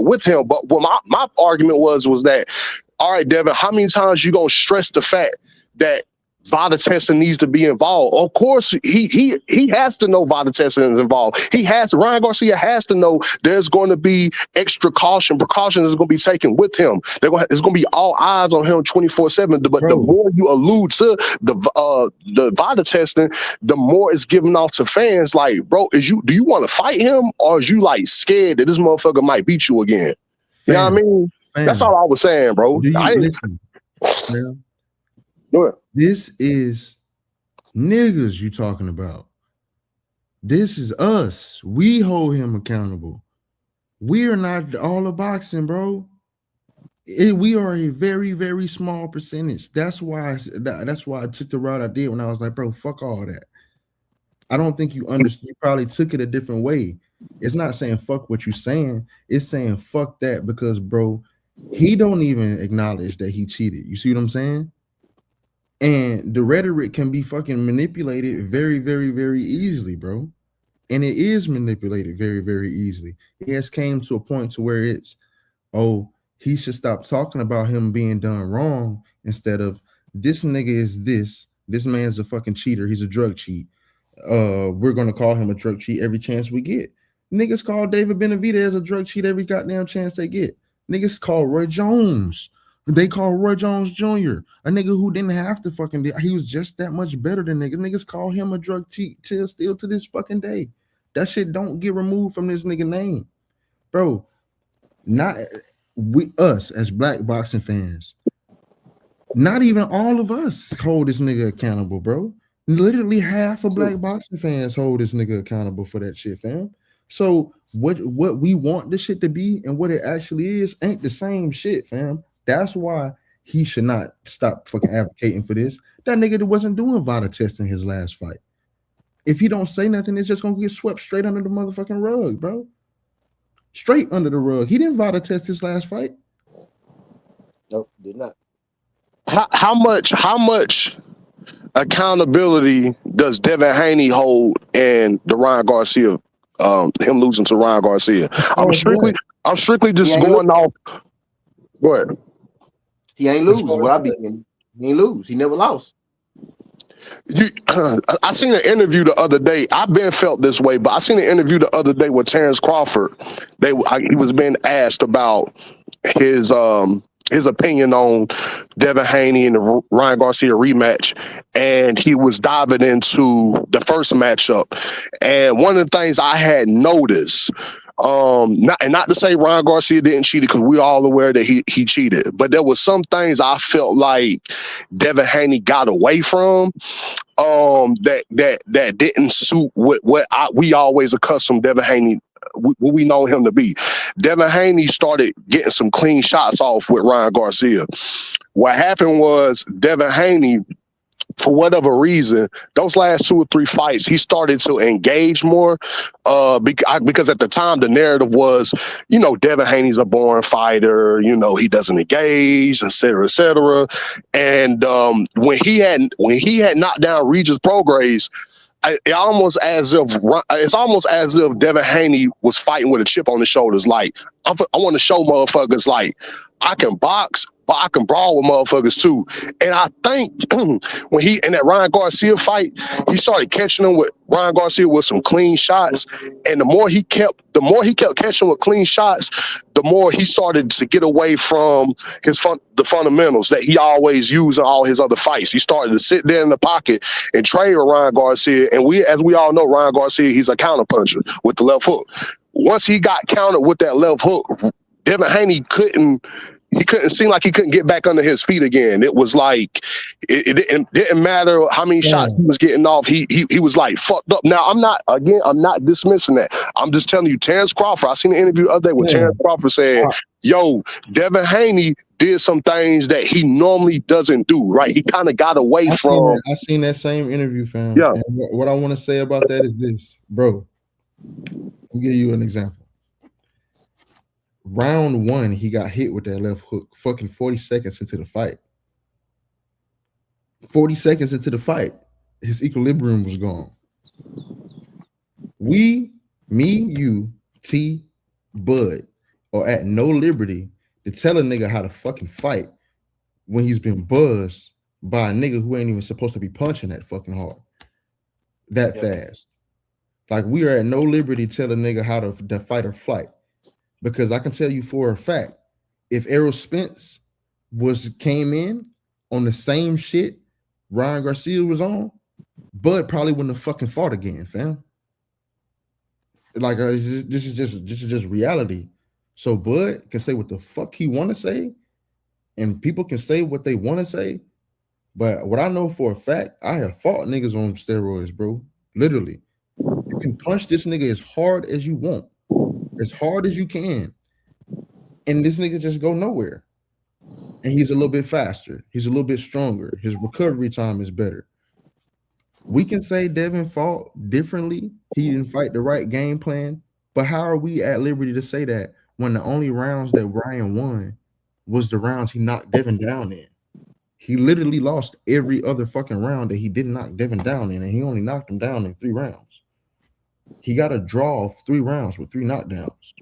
with him. But what my argument was that, all right, Devin, how many times you gonna stress the fact that VADA testing needs to be involved? Of course, he has to know VADA testing is involved. Ryan Garcia has to know there's going to be extra precautions is going to be taken with him. There's going to be all eyes on him 24/7. But the more you allude to the VADA testing, the more it's given off to fans. Like, bro, do you want to fight him, or is you like scared that this motherfucker might beat you again? You know what I mean? That's all I was saying, bro. Listen, this is niggas you talking about. This is us. We hold him accountable. We are not all of boxing, bro. We are a very, very small percentage. That's why I took the route I did when I was like, bro, fuck all that. I don't think you understood. You probably took it a different way. It's not saying fuck what you saying. It's saying fuck that because, bro, he don't even acknowledge that he cheated. You see what I'm saying? And the rhetoric can be fucking manipulated very, very, very easily, bro. And it is manipulated very, very easily. It has came to a point to where it's, oh, he should stop talking about him being done wrong instead of this nigga is this man's a fucking cheater. He's a drug cheat. We're going to call him a drug cheat every chance we get. Niggas call David Benavidez a drug cheat every goddamn chance they get. Niggas call Roy Jones. They call Roy Jones Jr. a nigga who didn't have to fucking he was just that much better than niggas. Niggas call him a drug cheat still to this fucking day. That shit don't get removed from this nigga name. bro. Not us as black boxing fans. Not even all of us hold this nigga accountable, bro. Literally half of black boxing fans hold this nigga accountable for that shit, fam. So what we want this shit to be and what it actually is ain't the same shit, fam. That's why he should not stop fucking advocating for this. That nigga that wasn't doing VADA testing his last fight. If he don't say nothing, it's just gonna get swept straight under the motherfucking rug, bro. Straight under the rug. He didn't VADA test his last fight. Nope, did not. How much accountability does Devin Haney hold in the Ryan Garcia, him losing to Ryan Garcia? I'm strictly just going off. Go ahead. He ain't lose. What I be thinking. He ain't lose. He never lost. I seen an interview the other day. I've been felt this way, but I seen an interview the other day with Terrence Crawford. He was being asked about his opinion on Devin Haney and the Ryan Garcia rematch, and he was diving into the first matchup. And one of the things I had noticed, not to say Ryan Garcia didn't cheat, because we're all aware that he cheated, but there was some things I felt like Devin Haney got away from that didn't suit what we always accustomed Devin Haney, what we know him to be. Devin Haney started getting some clean shots off with Ryan Garcia. What happened was Devin Haney, for whatever reason, those last 2 or 3 fights, he started to engage more because at the time the narrative was, Devin Haney's a boring fighter, he doesn't engage, et cetera, et cetera. And when he had knocked down Regis Prograis, it's almost as if Devin Haney was fighting with a chip on his shoulders. Like, I want to show motherfuckers, like, I can box, but I can brawl with motherfuckers too. And I think when he in that Ryan Garcia fight, he started catching him with Ryan Garcia with some clean shots. And the more he kept catching with clean shots, the more he started to get away from the fundamentals that he always used in all his other fights. He started to sit there in the pocket and trade with Ryan Garcia. And as we all know, Ryan Garcia, he's a counter puncher with the left hook. Once he got countered with that left hook, Devin Haney couldn't seem like he couldn't get back under his feet again. It was like it didn't matter how many shots he was getting off. He was like fucked up. Now I'm not dismissing that. I'm just telling you, Terrence Crawford. I seen an interview the other day where Terrence Crawford said, "Yo, Devin Haney did some things that he normally doesn't do. Right? He kind of got away from." I seen that same interview, fam. Yeah. And what I want to say about that is this, bro. I'll give you an example. Round 1, he got hit with that left hook fucking 40 seconds into the fight. 40 seconds into the fight, his equilibrium was gone. Me, you, T, Bud, are at no liberty to tell a nigga how to fucking fight when he's been buzzed by a nigga who ain't even supposed to be punching that fucking hard, that fast. Like, we are at no liberty to tell a nigga how to fight or flight. Because I can tell you for a fact, if Errol Spence came in on the same shit Ryan Garcia was on, Bud probably wouldn't have fucking fought again, fam. Like, this is just reality. So Bud can say what the fuck he want to say, and people can say what they want to say. But what I know for a fact, I have fought niggas on steroids, bro. Literally, you can punch this nigga as hard as you want. As hard as you can, and this nigga just go nowhere. And he's a little bit faster. He's a little bit stronger. His recovery time is better. We can say Devin fought differently. He didn't fight the right game plan. But how are we at liberty to say that when the only rounds that Ryan won was the rounds he knocked Devin down in? He literally lost every other fucking round that he didn't knock Devin down in, and he only knocked him down in 3 rounds. He got a draw of 3 rounds with 3 knockdowns.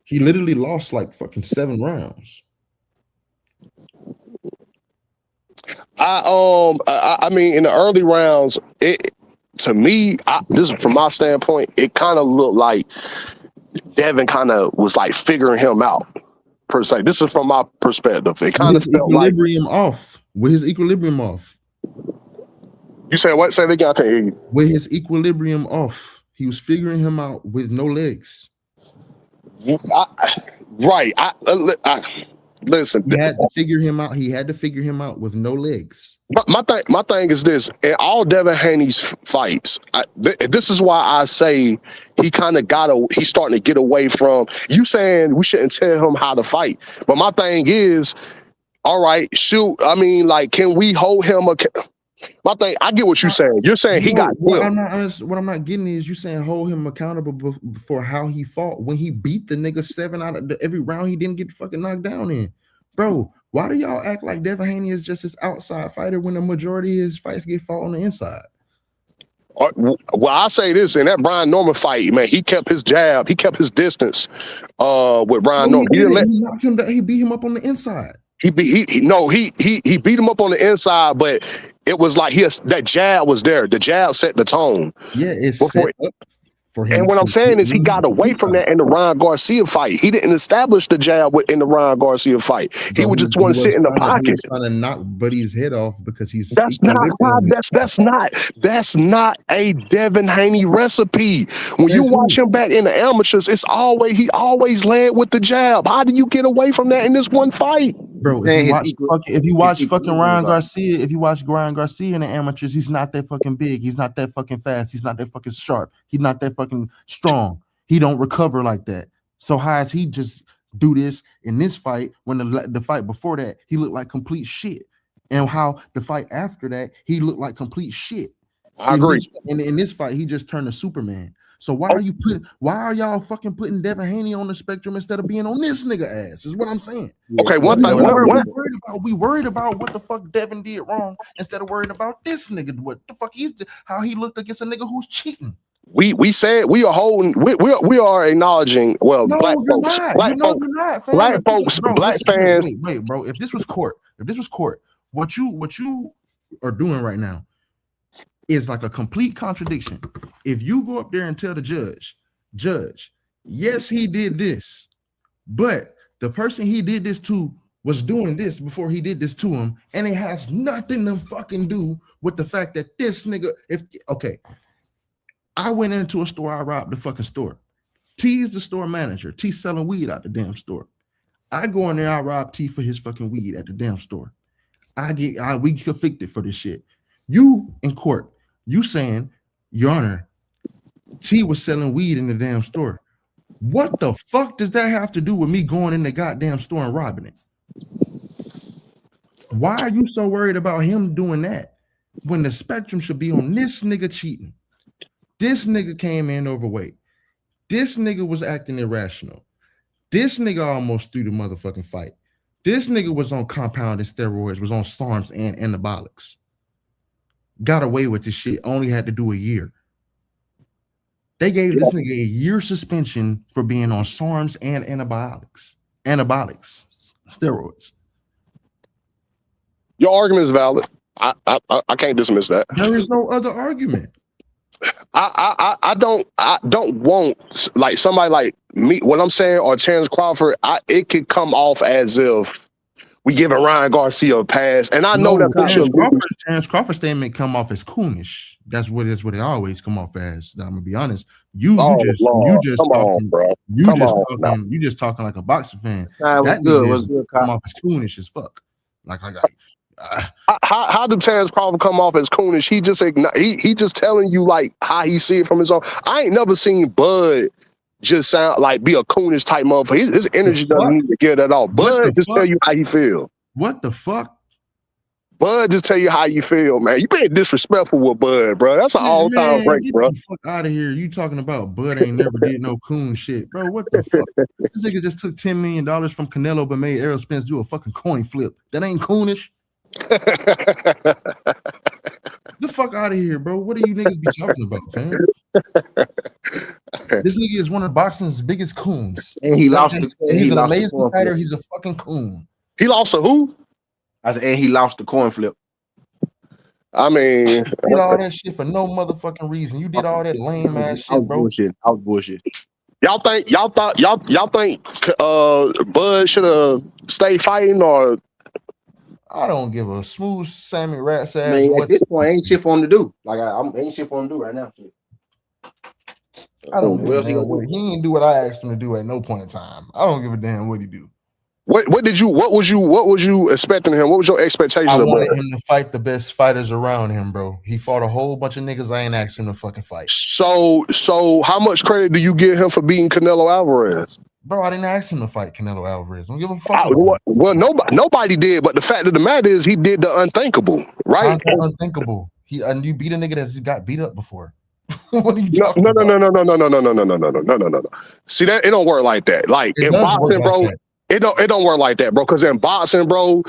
He literally lost like fucking 7 rounds. I mean, in the early rounds, to me, just from my standpoint, it kind of looked like Devin kind of was like figuring him out, per se. This is from my perspective. It kind of felt like with his equilibrium off. You said what? Say it again. I can't hear you. With his equilibrium off, He was figuring him out with no legs. Right. Listen. He had to figure him out. He had to figure him out with no legs. My thing is this: in all Devin Haney's fights, this is why I say he kind of he's starting to get away from you saying we shouldn't tell him how to fight. But my thing is, all right, shoot. I mean, like, can we hold him? My thing, I get what you're saying. You're saying he got. What I'm not getting is you saying hold him accountable for how he fought when he beat the nigga 7 out of every round he didn't get fucking knocked down in. Bro, why do y'all act like Devin Haney is just this outside fighter when the majority of his fights get fought on the inside? Well, I say this, in that Brian Norman fight, man, he kept his jab, he kept his distance with Brian Norman. He beat him up on the inside. He beat him up on the inside, but it was like that jab was there. The jab set the tone. Yeah, it's set up for him. And what I'm saying is he got away from that in the Ryan Garcia fight. He didn't establish the jab in the Ryan Garcia fight. He would just want to sit in the pocket. He was trying to knock Buddy's head off because he's that's not a Devin Haney recipe. When you watch him back in the amateurs, he always led with the jab. How do you get away from that in this one fight? Bro, if you watch Ryan Garcia in the amateurs, he's not that fucking big. He's not that fucking fast. He's not that fucking sharp. He's not that fucking strong. He don't recover like that. So how is he just do this in this fight when the fight before that he looked like complete shit, and how the fight after that he looked like complete shit? I agree. In this fight, he just turned to Superman. So why are y'all fucking putting Devin Haney on the spectrum instead of being on this nigga ass? Is what I'm saying. Okay, we worried about what the fuck Devin did wrong instead of worried about this nigga. What the fuck how he looked against a nigga who's cheating. We said we are holding. We are acknowledging. Well, no, black folks, black fans. Wait, bro. If this was court, what you are doing right now is like a complete contradiction. If you go up there and tell the judge, yes, he did this, but the person he did this to was doing this before he did this to him, and it has nothing to fucking do with the fact that this nigga, I went into a store, I robbed the fucking store. T is the store manager. T selling weed out the damn store. I go in there, I rob T for his fucking weed at the damn store. We convicted for this shit. You in court, you saying, Your Honor, T was selling weed in the damn store. What the fuck does that have to do with me going in the goddamn store and robbing it? Why are you so worried about him doing that when the spectrum should be on this nigga cheating? This nigga came in overweight. This nigga was acting irrational. This nigga almost threw the motherfucking fight. This nigga was on compounded steroids, was on SARMs and anabolics. Got away with this shit, only had to do a year. They gave this nigga a year suspension for being on SARMs and anabolics, steroids. Your argument is valid. I can't dismiss that. There is no other argument. I don't want like somebody like me. What I'm saying, or Terrence Crawford, it could come off as if we giving Ryan Garcia a pass, and I know that Terrence Crawford's statement come off as coonish. That's what it always come off as. I'm gonna be honest. You just talking like a boxer fan. That was good. Come off as coonish as fuck. How did Terrence Crawford come off as coonish? He just telling you like how he see it from his own. I ain't never seen Bud just sound like be a coonish type motherfucker. His energy doesn't need to get that off. Bud just tell you how you feel. What the fuck? Bud just tell you how you feel, man. You being disrespectful with Bud, bro. That's an all-time break, bro. Get the fuck out of here. You talking about Bud ain't never did no coon shit, bro. What the fuck? This nigga just took $10 million from Canelo but made Errol Spence do a fucking coin flip. That ain't coonish. The fuck out of here, bro. What are you niggas be talking about, fam? This nigga is one of boxing's biggest coons. And he lost. He's an amazing fighter. He's a fucking coon. He lost to who? And he lost the coin flip. I mean, you did all that shit for no motherfucking reason. You did all that lame ass shit, bro. I was bullshit. Y'all think Bud should have stayed fighting, or? I don't give a smooth Sammy Rat's ass. I mean, at this point, ain't shit for him to do. Like ain't shit for him to do right now. I don't give What a else he damn gonna what do? he didn't do what I asked him to do at no point in time. I don't give a damn what he do. What was you expecting him? What was your expectations I of wanted Bud? him to fight the best fighters around him, bro. He fought a whole bunch of niggas I ain't asked him to fucking fight. So how much credit do you give him for beating Canelo Alvarez? Bro, I didn't ask him to fight Canelo Alvarez. I don't give a fuck about him. Well, nobody did, but the fact of the matter is he did the unthinkable, right? How's that unthinkable? And you beat a nigga that's got beat up before. What are you No, talking no, about? no, no, no, no, no, no, no, no, no, no, no, no, no. See that it don't work like that. Like It in does work boxing, like bro, that. it don't work like that, bro. Because in boxing, bro,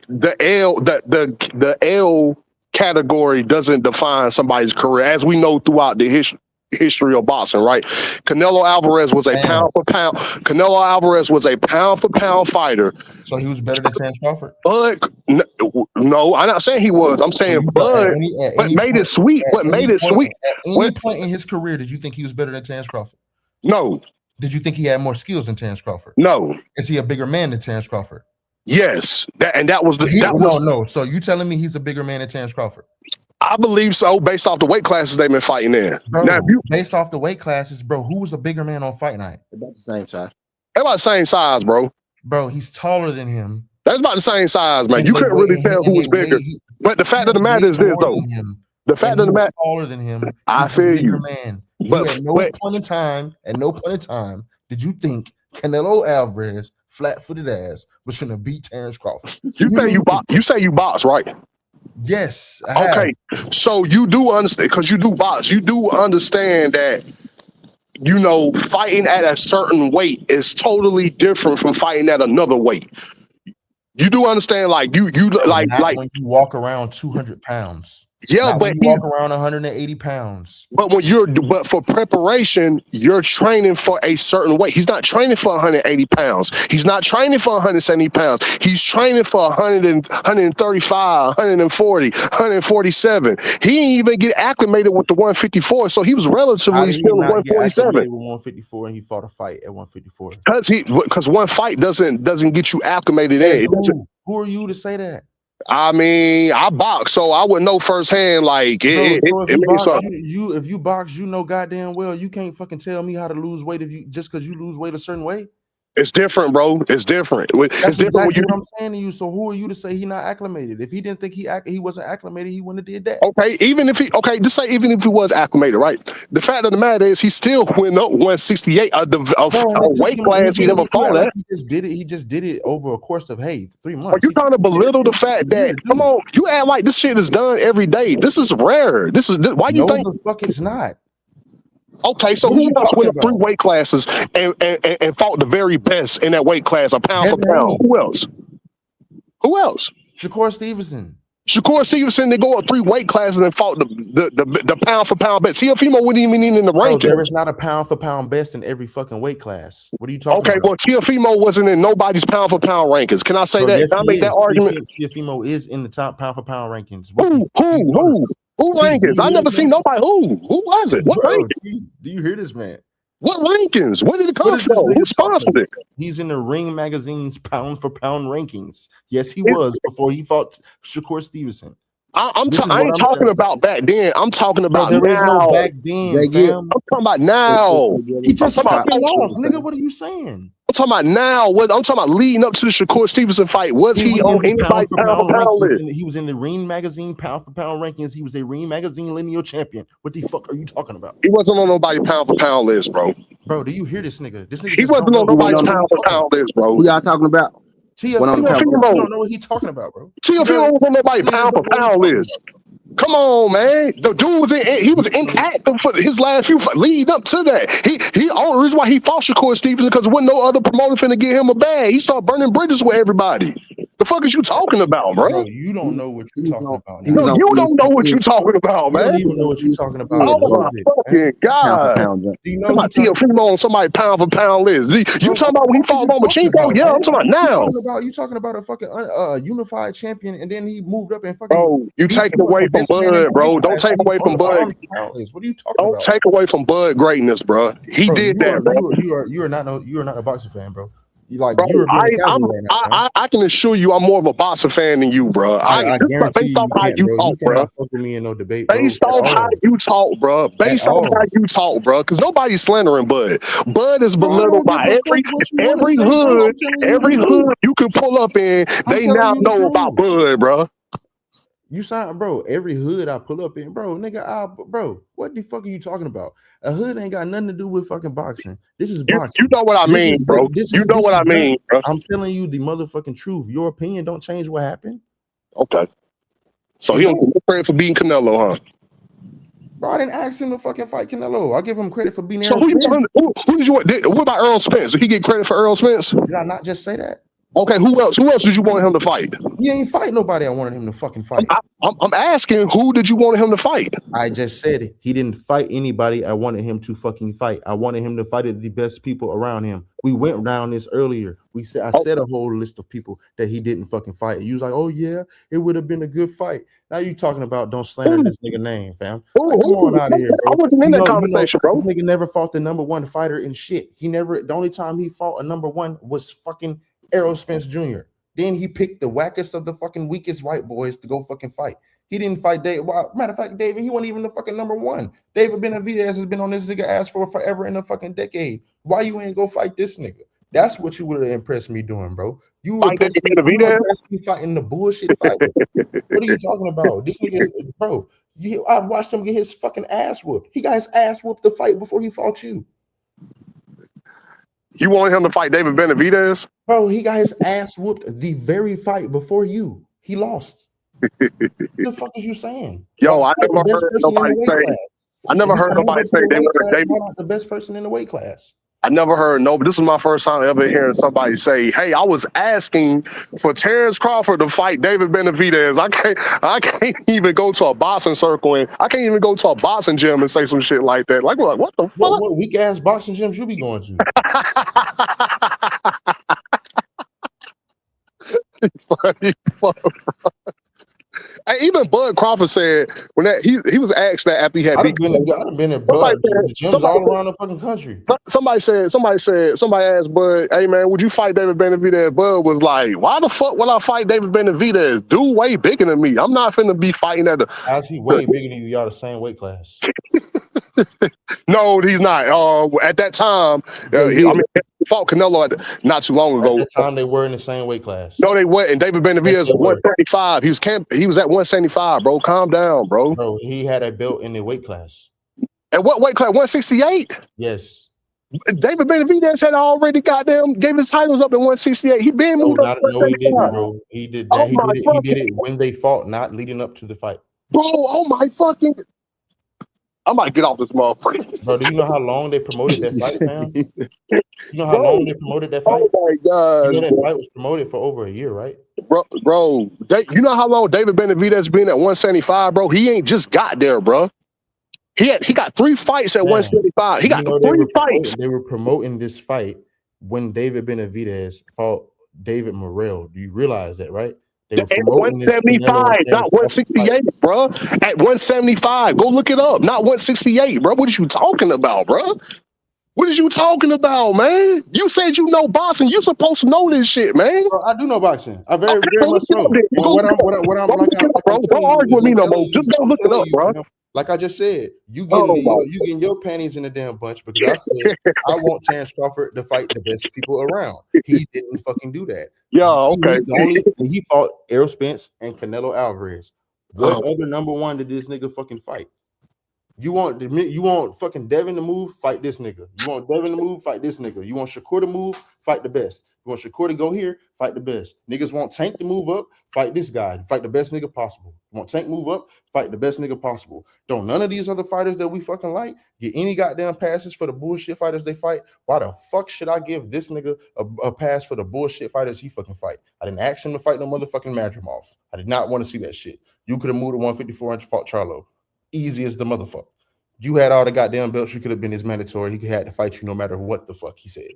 the L category doesn't define somebody's career, as we know throughout the history of boxing, right? Canelo Alvarez was a Damn. pound for pound. Canelo Alvarez was a pound for pound fighter. So he was better than Terrence Crawford? Bud, no, I'm not saying he was. I'm saying Bud. What made it sweet? What made it sweet? At any point in his career, did you think he was better than Terrence Crawford? No, Did you think he had more skills than Terrence Crawford? no, Is he a bigger man than Terrence Crawford? yes. That was the. No. So you telling me he's a bigger man than Terrence Crawford? I believe so, based off the weight classes they've been fighting in. Bro, Now, based off the weight classes, bro, who was a bigger man on fight night? About the same size. they're about the same size, bro. Bro, he's taller than him. That's about the same size, man. And You they couldn't weigh- really tell and who was they bigger. weigh- But the fact of the he matter is weighed this, more though. than him, The fact and of he the was matter, taller than him. I He's a feel bigger you. man. But- At no point in time, did you think Canelo Alvarez, flat-footed ass, was finna beat Terrence Crawford? you say you box, right? Yes, I have. Okay, so you do understand, because you do box. You do understand that, you know, fighting at a certain weight is totally different from fighting at another weight. You do understand, like you like when you walk around 200 pounds. yeah, Not but when you walk around 180 pounds. but for preparation, you're training for a certain weight. He's not training for 180 pounds. He's not training for 170 pounds. He's training for 135, 140, 147. He didn't even get acclimated with the 154, so he was relatively still at 147. 154, and he fought a fight at 154. Because one fight doesn't get you acclimated in. Who are you to say that? I mean, I box, so I would know firsthand. Like, if it you box, you know goddamn well you can't fucking tell me how to lose weight just because you lose weight a certain way. It's different, bro. It's different. That's exactly what I'm saying to you. So who are you to say he not acclimated? If he didn't think he wasn't acclimated, he wouldn't have did that. Okay, even if he was acclimated, right? The fact of the matter is he still went up 168 a weight class he never fought at. He just did it over a course of 3 months. Are you trying to belittle the fact that come on, you act like this shit is done every day? This is rare. Why you think the fuck it's not? Okay, so who else went up 3 weight classes and fought the very best in that weight class, a pound for pound? Who else? Shakur Stevenson. They go up 3 weight classes and fought the pound for pound best. Teofimo wouldn't even be in the rankings. There is not a pound for pound best in every fucking weight class. What are you talking about? Okay, well, Teofimo wasn't in nobody's pound for pound rankings. Can I say that? Yes, Can I make that argument? Teofimo is in the top pound for pound rankings. Who rankings? I never seen nobody. Who was it? What rankings? Do you hear this, man? What rankings? Where did it come from? Who sponsored it? He's in the Ring Magazine's pound for pound rankings. Yes, he was before he fought Shakur Stevenson. I ain't talking about back then. I'm talking about there now. is no back then. I'm talking about now. He just fucking lost, nigga. What are you saying? I'm talking about now. I'm talking about leading up to the Shakur Stevenson fight. Was he on anybody's pound for pound list? He was in the Ring Magazine pound for pound rankings. He was a Ring Magazine lineal champion. What the fuck are you talking about? He wasn't on nobody's pound for pound list, bro. Bro, do you hear this nigga? He wasn't on nobody's pound for pound list, bro. Who y'all talking about? Teofimo, you don't know what he's talking about, bro. Teofimo was on nobody's pound for pound list. Come on, man. The dude was inactive for his last few fights. Lead up to that. He only reason why he fought Shakur Stevenson because there wasn't no other promoter finna get him a bag. He started burning bridges with everybody. The fuck is you talking about, bro? You don't know what you're talking about. No, you don't know what you're talking about, man. You don't even know what you're talking about. Oh my fucking god! Do you know about Teofimo on somebody pound for pound list? You talking about when he fought Lomachenko? Yeah, I'm talking about now. You talking about a fucking unified champion, and then he moved up and fucking. Bro, you take it away from Bud, bro. Don't take away from Bud. What are you talking about? Don't take away from Bud greatness, bro. He did that, bro. You are not a boxing fan, bro. Like Bro, you're being casual right now, man. I can assure you, I'm more of a boxer fan than you, bro. I guarantee Based off you how can't, you bro. talk, You bro. cannot fuck with me in no debate, bro. Based At off how all. you talk, bro. At Based off how all. you talk, bro. Because nobody's slandering Bud. Bud is Bro, I belittled don't give by a fuck what you want to every say, bro. I'm hood, telling you the every truth. hood you can pull up in. I'm They telling now you the know about truth. Bud, bro. You sound, bro, every hood I pull up in, bro, nigga, bro, what the fuck are you talking about? A hood ain't got nothing to do with fucking boxing. This is You boxing. know what I mean, bro. You know what I mean, bro. I'm telling you the motherfucking truth. Your opinion don't change what happened. Okay. So he don't get no credit for beating Canelo, huh? Bro, I didn't ask him to fucking fight Canelo. I give him credit for beating So Errol Spence. who did you want? What about Earl Spence? Did he get credit for Earl Spence? Did I not just say that? Okay, who else? Who else did you want him to fight? He ain't fight nobody I wanted him to fucking fight. I'm asking, who did you want him to fight? I just said he didn't fight anybody I wanted him to fucking fight. I wanted him to fight the best people around him. We went down this earlier. I said a whole list of people that he didn't fucking fight. You was like, oh yeah, it would have been a good fight. Now you talking about don't slander this nigga name, fam. Like, come on out of here, bro. I wasn't in that conversation, bro. This nigga never fought the number one fighter in shit. The only time he fought a number one was fucking Errol Spence Jr. Then he picked the wackest of the fucking weakest white boys to go fucking fight. He didn't fight David. Well, matter of fact, David, he wasn't even the fucking number one. David Benavidez has been on this nigga ass for forever in a fucking decade. Why you ain't go fight this nigga? That's what you would have impressed me doing, bro. You would impressed me fighting the bullshit fight. What are you talking about? This nigga, bro, I've watched him get his fucking ass whooped. He got his ass whooped the fight before he fought you. You wanted him to fight David Benavidez? Bro, he got his ass whooped the very fight before you. He lost. What the fuck is you saying? Yo, I never heard nobody say they were David. The best person in the weight class. I never heard but this is my first time ever hearing somebody say, hey, I was asking for Terrence Crawford to fight David Benavidez. I can't even go to a boxing circle and I can't even go to a boxing gym and say some shit like that. Like what the fuck? What weak ass boxing gyms you be going to? Hey, even Bud Crawford said when that he was asked that after he had I've been in Bud gyms all around the fucking country. Somebody asked Bud, hey man, would you fight David Benavidez? Bud was like, why the fuck would I fight David Benavidez? Dude way bigger than me. I'm not finna be fighting at the How's he way bigger than you? Y'all the same weight class. No, he's not. At that time, he fought Canelo not too long ago. At that time, they were in the same weight class. No, they weren't. And David Benavidez was 135. He was at 175, bro. Calm down, bro. Bro, he had a belt in the weight class. At what weight class? 168? Yes. David Benavidez had already gave his titles up in 168. He been moved up. No, he didn't, bro. He did that. He did it when they fought, not leading up to the fight. Bro, oh my fucking... I might get off this motherfucker. Bro, do you know how long they promoted that fight, man? You know how long they promoted that fight? Oh my God. You know that fight was promoted for over a year, right? Bro, you know how long David Benavidez been at 175, bro? He ain't just got there, bro. He got 3 fights at 175. He got 3 fights. They were promoting this fight when David Benavidez fought David Morrell. Do you realize that, right? At 175, not 168, bro. At 175, go look it up. Not 168, bro. What are you talking about, bro? What are you talking about, man? You said you know boxing. You supposed to know this shit, man. Bro, I do know boxing. I very much so. Don't argue with me no more. Just go look it up, bro. Like I just said, you getting your panties in a damn bunch because I said I want Terrence Crawford to fight the best people around. He didn't fucking do that. Yeah, okay. He fought Errol Spence and Canelo Alvarez. What other number one did this nigga fucking fight? You want fucking Devin to move? Fight this nigga. You want Devin to move? Fight this nigga. You want Shakur to move? Fight the best. You want Shakur to go here? Fight the best. Niggas want Tank to move up? Fight this guy. Fight the best nigga possible. You want Tank move up? Fight the best nigga possible. Don't none of these other fighters that we fucking like get any goddamn passes for the bullshit fighters they fight? Why the fuck should I give this nigga a pass for the bullshit fighters he fucking fight? I didn't ask him to fight no motherfucking Madrimov. I did not want to see that shit. You could have moved to 154 and fought Charlo. Easy as the motherfucker. You had all the goddamn belts. You could have been his mandatory. He had to fight you no matter what the fuck he said.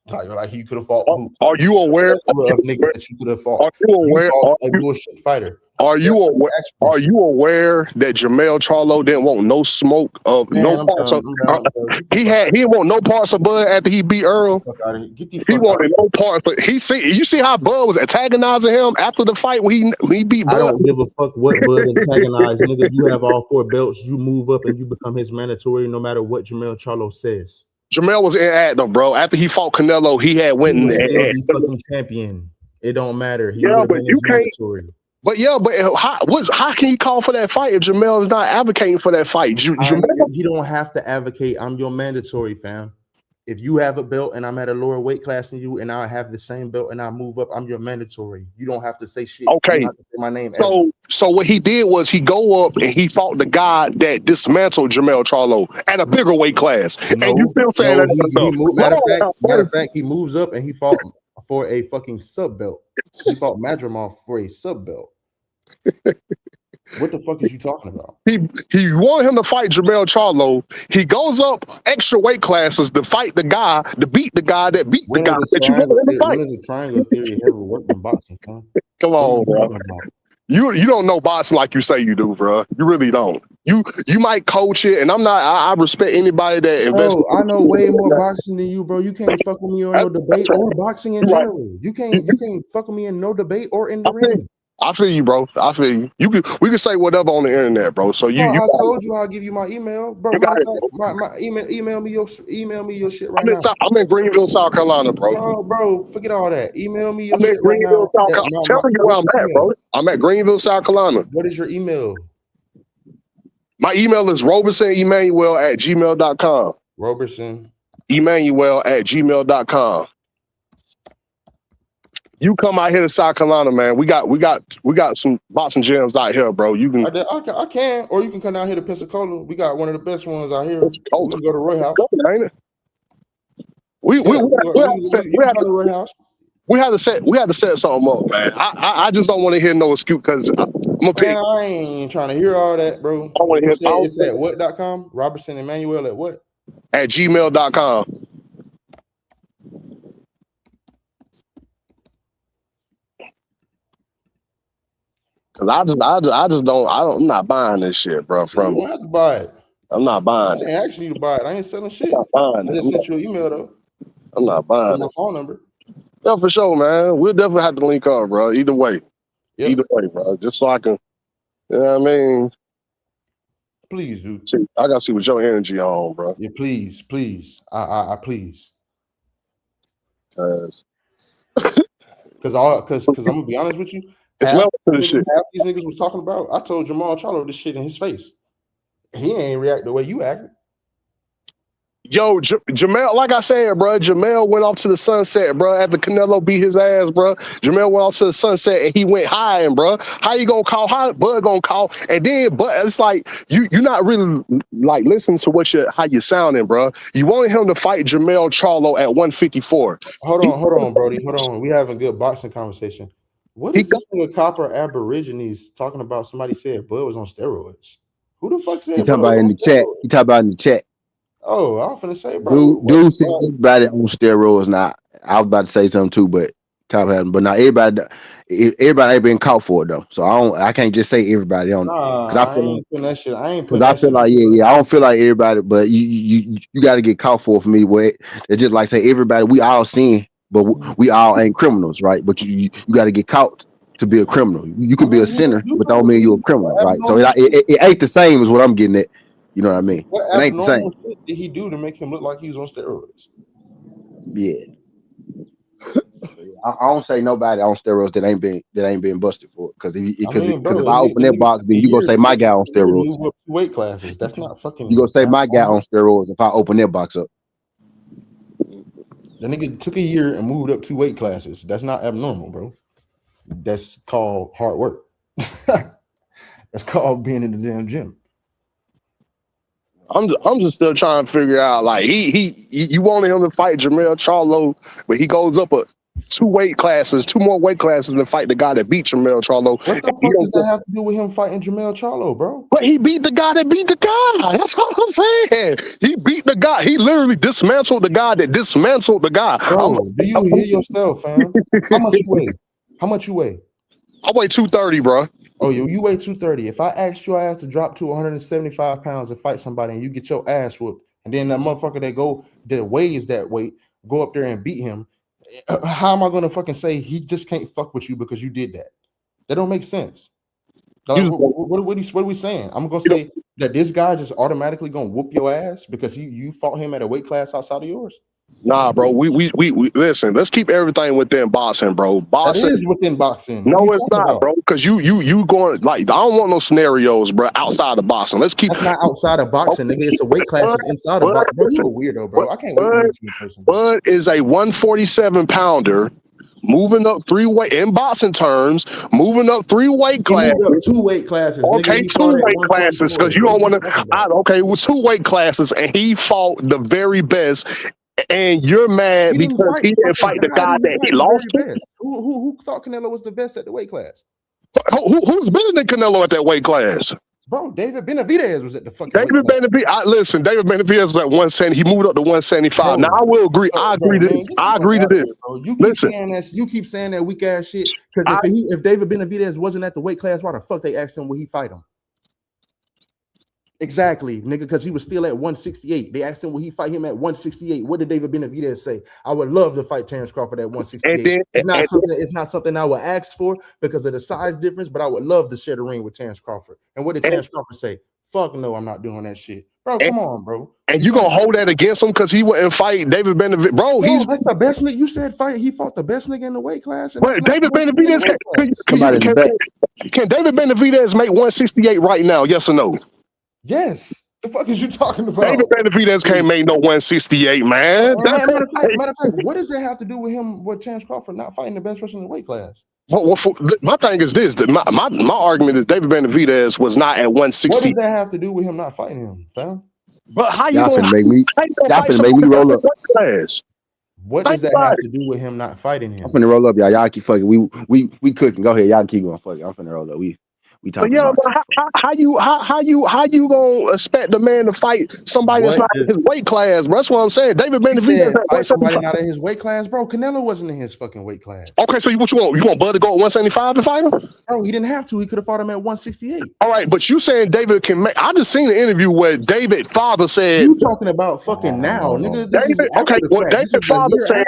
Like he could have fought. Are you aware of niggas that you could have fought? Are you aware? A bullshit fighter. Are you aware that Jamel Charlo didn't want no smoke of no parts of he didn't want no parts of Bud after he beat Earl. He wanted no parts, but you see how Bud was antagonizing him after the fight when he beat Bud. I don't give a fuck what Bud antagonized, nigga. You have all 4 belts. You move up and you become his mandatory, no matter what Jamel Charlo says. Jamel was in though, bro. After he fought Canelo, he had went and still be fucking champion. It don't matter. But you can't. Mandatory. But how can you call for that fight if Jamel is not advocating for that fight? You don't have to advocate. I'm your mandatory, fam. If you have a belt and I'm at a lower weight class than you, and I have the same belt and I move up, I'm your mandatory. You don't have to say shit. Okay. You don't have to say my name. So what he did was he go up and he fought the guy that dismantled Jamel Charlo at a bigger weight class. And you still saying that? Matter of fact, he moves up and he fought for a fucking sub belt. He fought Madrimov for a sub belt. What the fuck is you talking about? He wanted him to fight Jamel Charlo. He goes up extra weight classes to fight the guy, to beat the guy that beat the guy that you wanted him to fight. When is a triangle theory ever worked in boxing, huh? Come on, bro. You don't know boxing like you say you do, bro. You really don't. You might coach it, and I respect anybody that invests. I know way more boxing than you, bro. You can't fuck with me on no debate or boxing in general. You can't fuck with me in no debate or in the ring. I feel you, bro. I feel you. We can say whatever on the internet, bro. So I told you I'll give you my email, bro. My email me your shit right now. I'm in Greenville, South Carolina, bro. Bro, forget all that. Email me your shit right now. I'm telling you where I'm at, bro. I'm at Greenville, South Carolina. What is your email? My email is robertsonemmanuel@gmail.com. robertsonemmanuel@gmail.com. You come out here to South Carolina, man. We got some boxing gyms out here, bro. You can. I can, or you can come down here to Pensacola. We got one of the best ones out here. We can go to Roy House. Ain't it? We had to set something up, man. I just don't want to hear no excuse because I'm a pig. I ain't trying to hear all that, bro. I want to hear. It's at what.com? Robertson Emmanuel at what? At gmail.com. Cause I'm not buying this shit, bro. You don't have to buy it. I'm not buying it. I ain't asking you to buy it. I ain't selling shit. I just sent you an email though. I'm not buying my phone number. Yeah, for sure, man. We'll definitely have to link up, bro. Either way. Yep. Either way, bro. Just so I can, you know what I mean? Please, dude. See, I gotta see what your energy on, bro. Yeah, please. I please. Cause I'm gonna be honest with you. Half these niggas was talking about. I told Jamal Charlo this shit in his face. He ain't react the way you acted. Yo, Jamel, like I said, bro, Jamel went off to the sunset, bro. After Canelo beat his ass, bro, Jamel went off to the sunset and he went high, bro. How you gonna call? How Bud gonna call? And then, but it's like you're not really like listening to how you sounding, bro. You wanted him to fight Jamel Charlo at 154. Hold on, Brody. Hold on. We having a good boxing conversation. What is this thing with Copper Aborigines talking about? Somebody said Bud was on steroids. Who the fuck said? He talking about in the chat. He talking about in the chat. Oh, I was finna say, bro. Dude said everybody on steroids. Now, I was about to say something too, but Cop hadn't. But now everybody ain't been caught for it though. So I can't just say everybody on. I ain't putting that shit. I feel like I don't feel like everybody, but you got to get caught for me. Where it's just like say everybody. We all sin, but we all ain't criminals, right? But you got to get caught to be a criminal. You could be a sinner, but don't mean you're a criminal, right? So it ain't the same as what I'm getting at. You know what I mean? What ain't the same. Shit did he do to make him look like he was on steroids? Yeah. I don't say nobody on steroids that ain't been busted for it. Because if I open that box, then you gonna say my guy on steroids. Move up weight classes. That's not fucking. You gonna say my guy on steroids if I open that box up. The nigga took a year and moved up 2 weight classes. That's not abnormal, bro. That's called hard work. That's called being in the damn gym. I'm just still trying to figure out, like, you wanted him to fight Jamel Charlo, but he goes up 2 weight classes, 2 more weight classes to fight the guy that beat Jamel Charlo. What the fuck does that have to do with him fighting Jamel Charlo, bro? But he beat the guy that beat the guy. That's what I'm saying. He beat the guy. He literally dismantled the guy that dismantled the guy. Bro, do you hear yourself, fam? How much you weigh? I weigh 230, bro. Oh, you weigh 230. If I asked your ass to drop to 175 pounds and fight somebody and you get your ass whooped, and then that motherfucker that weighs that weight go up there and beat him, how am I gonna fucking say he just can't fuck with you because you did that? That don't make sense. Like, what are we saying? I'm gonna say that this guy just automatically gonna whoop your ass because you fought him at a weight class outside of yours? Nah, bro. We listen. Let's keep everything within boxing, bro. Boxing That is within boxing. No, it's not, bro. Because you going like I don't want no scenarios, bro. Outside of boxing, let's keep. That's not outside of boxing, nigga. It's a weight classes inside of boxing. Bro, you a weirdo, bro. I can't wait to meet you in person. Bud is a 147 pounder. Moving up 3 weight in boxing terms, moving up 3 weight classes. 2 weight classes. Okay, nigga, 2 weight classes because you don't want to. Okay, with 2 weight classes, and he fought the very best. And you're mad because he didn't fight the guy that he lost to. Who thought Canelo was the best at the weight class? Who's better than Canelo at that weight class? Bro, David Benavidez was at the fucking. David Benavidez. David Benavidez was at 170. He moved up to 175. Now I will agree. I agree to this. I agree to this. You keep saying that weak ass shit because if David Benavidez wasn't at the weight class, why the fuck they asked him would he fight him? Exactly, nigga, because he was still at 168. They asked him, will he fight him at 168? What did David Benavidez say? I would love to fight Terrence Crawford at 168. It's not something I would ask for because of the size difference, but I would love to share the ring with Terrence Crawford. And what did Terrence Crawford say? Fuck no, I'm not doing that shit. Bro, come on, bro. And you gonna hold that against him because he wouldn't fight David Benavidez? Bro, that's the best nigga. You said he fought the best nigga in the weight class. But David Benavidez can David Benavidez make 168 right now? Yes or no? Yes. The fuck is you talking about? David Benavidez can't make no 168, man. Matter of fact, what does that have to do with him, with Terrence Crawford not fighting the best person in the weight class? My thing is this: my argument is David Benavidez was not at 160. What does that have to do with him not fighting him, fam? But how you gonna make me roll up? What does that have to do with him not fighting him? I'm finna roll up, y'all. Y'all keep fucking. We cooking. Go ahead, y'all keep going. Fuck it. I'm finna roll up. We talking. But how you gonna expect the man to fight somebody that's not in his weight class, bro? That's what I'm saying. David Benavidez fight somebody not in his weight class, bro. Canelo wasn't in his fucking weight class. Okay, so what you want? You want Bud to go at 175 to fight him? Bro, he didn't have to. He could have fought him at 168. All right, but you saying David can make? I just seen an interview where David father said. You talking about fucking now, nigga? David father said.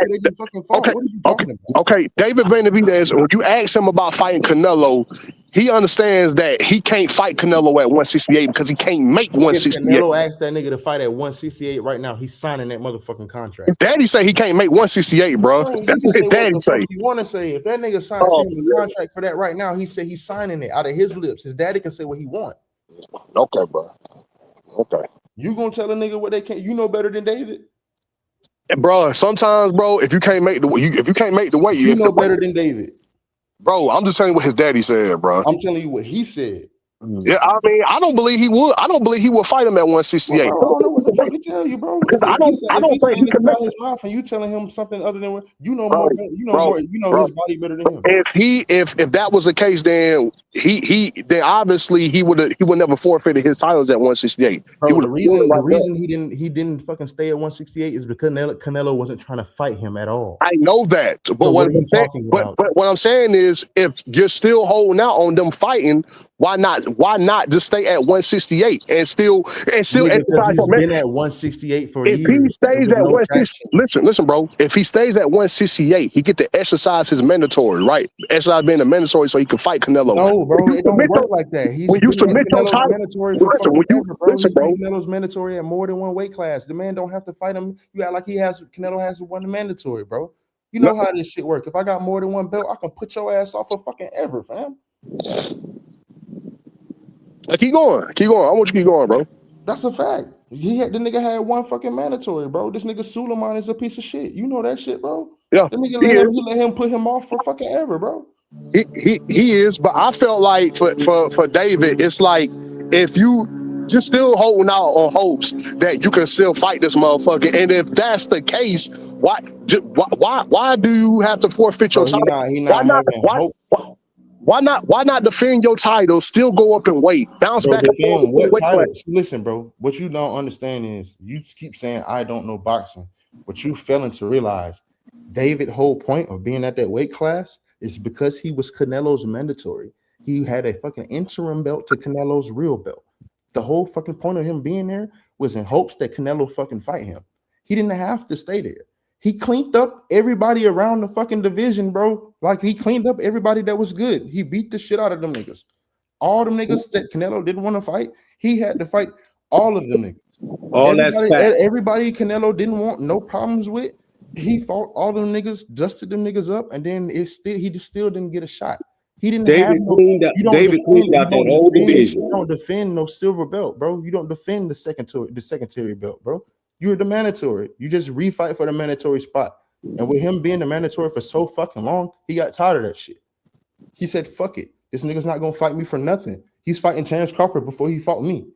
Okay. David Benavidez, when you ask him about fighting Canelo, he understands that he can't fight Canelo at 168 because he can't make 168. If Canelo asked that nigga to fight at 168 right now, he's signing that motherfucking contract. His daddy say he can't make 168, bro. That's what his daddy say. You want to say if that nigga signs the contract for that right now, he said he's signing it out of his lips. His daddy can say what he want. Okay, bro. Okay. You gonna tell a nigga what they can't? You know better than David. Bro, sometimes, bro, if you can't make the weight, you know better than David. Bro, I'm just telling you what his daddy said, bro. I'm telling you what he said. Yeah, I mean, I don't believe he would. I don't believe he would fight him at 168. Well, I don't know what the fuck to tell you, bro. I don't think he can out his mouth, and you telling him something other than what you know more. You know his body better than him. If that was the case, then then obviously he would never forfeited his titles at 168. Bro, the reason he didn't fucking stay at 168 is because Canelo wasn't trying to fight him at all. I know that, but what I'm saying is, if you're still holding out on them fighting, why not just stay at 168 and still he's been at 168 for years. If he stays at 168, listen, bro. If he stays at 168, he get to exercise his mandatory, right? Exercise being a mandatory so he can fight Canelo. No, bro, it don't work like that. When you submit your title, listen, bro. Canelo's mandatory at more than one weight class. The man don't have to fight him. You act like Canelo has one mandatory, bro. You know how this shit work. If I got more than one belt, I can put your ass off for fucking ever, fam. Keep going. I want you to keep going, bro. That's a fact. The nigga had one fucking mandatory, bro. This nigga Suleiman is a piece of shit. You know that shit, bro. Yeah. The nigga let him put him off for fucking ever, bro. He is, but I felt like for David, it's like if you're still holding out on hopes that you can still fight this motherfucker, and if that's the case, why do you have to forfeit your title? Why not defend your title? Still go up and wait, bounce back. Listen, bro. What you don't understand is you keep saying I don't know boxing. What you failing to realize, David's whole point of being at that weight class is because he was Canelo's mandatory. He had a fucking interim belt to Canelo's real belt. The whole fucking point of him being there was in hopes that Canelo fucking fight him. He didn't have to stay there. He cleaned up everybody around the fucking division, bro. Like, he cleaned up everybody that was good. He beat the shit out of them niggas. All them niggas that Canelo didn't want to fight, he had to fight all of them niggas. Everybody Canelo didn't want no problems with, he fought all them niggas, dusted them niggas up, and then he just still didn't get a shot. He didn't David cleaned out that whole division. You don't defend no silver belt, bro. You don't defend the secondary belt, bro. You're the mandatory. You just refight for the mandatory spot. And with him being the mandatory for so fucking long, he got tired of that shit. He said, fuck it. This nigga's not gonna fight me for nothing. He's fighting Terrence Crawford before he fought me.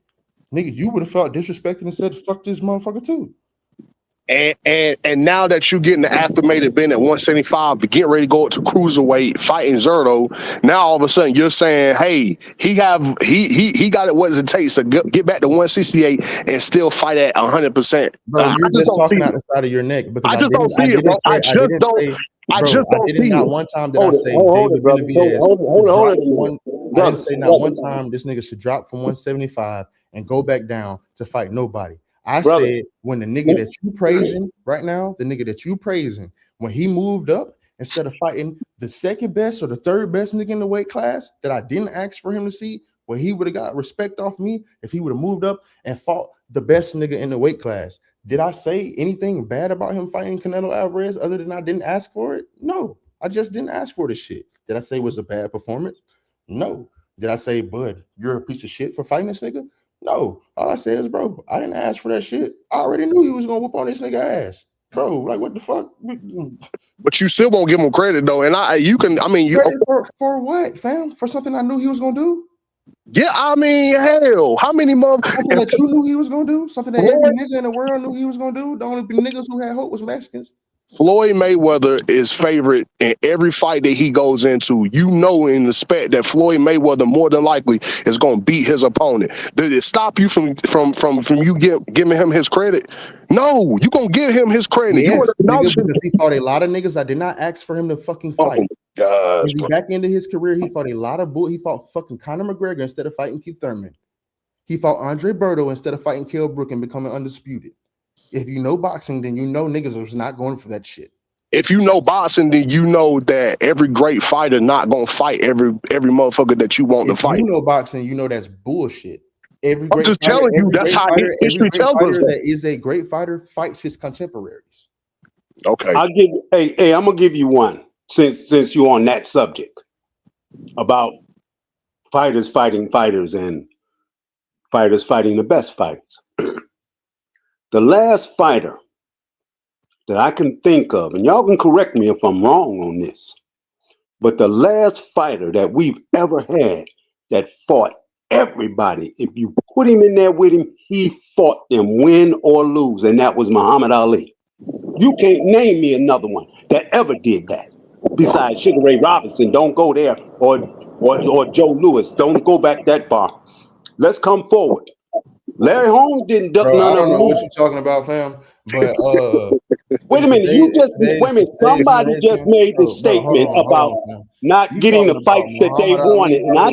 Nigga, you would have felt disrespected and said, fuck this motherfucker too. And now that you're getting the acclimated being at 175 to get ready to go up to cruiserweight fighting Zerto, now all of a sudden you're saying, hey, he got it what it takes to get back to 168 and still fight at 100%. Bro, you're just talking out the side of your neck because I just don't see it, bro. I just don't see it. Not one time did I say David Benavidez. I didn't say not one time this nigga should drop from 175 and go back down to fight nobody. I said when the nigga that you praising right now, when he moved up, instead of fighting the second best or the third best nigga in the weight class that I didn't ask for him to see, where he would have got respect off me if he would have moved up and fought the best nigga in the weight class. Did I say anything bad about him fighting Canelo Alvarez other than I didn't ask for it? No, I just didn't ask for this shit. Did I say it was a bad performance? No. Did I say, bud, you're a piece of shit for fighting this nigga? No, all I said is, bro, I didn't ask for that shit. I already knew he was gonna whoop on this nigga ass, bro. Like, what the fuck? But you still won't give him credit though, and for what, fam? For something I knew he was gonna do? Yeah, I mean, hell, how many motherfuckers something that you knew he was gonna do? Something that every nigga in the world knew he was gonna do? The only niggas who had hope was Mexicans. Floyd Mayweather is favorite in every fight that he goes into. You know, in the spec that Floyd Mayweather more than likely is going to beat his opponent. Did it stop you from you giving him his credit? No, you gonna give him his credit. Yes, because he fought a lot of niggas. I did not ask for him to fucking fight. Oh, back into his career, he fought a lot of bull. He fought fucking Conor McGregor instead of fighting Keith Thurman. He fought Andre Berto instead of fighting Kell Brook and becoming undisputed. If you know boxing, then you know niggas was not going for that shit. If you know boxing, then you know that every great fighter not gonna fight every motherfucker that you want to fight. If you know boxing, you know that's bullshit. I'm just telling you, that's how history tells us that is a great fighter fights his contemporaries. Okay, I'm gonna give you one since you're on that subject about fighters fighting fighters and fighters fighting the best fighters. The last fighter that I can think of, and y'all can correct me if I'm wrong on this, but the last fighter that we've ever had that fought everybody, if you put him in there with him, he fought them, win or lose, and that was Muhammad Ali. You can't name me another one that ever did that besides Sugar Ray Robinson. Don't go there, or Joe Louis. Don't go back that far. Let's come forward. Larry Holmes didn't duck none of them. I don't know what you're talking about, fam. But wait a minute. Somebody just made the statement about not getting the fights that they wanted, and I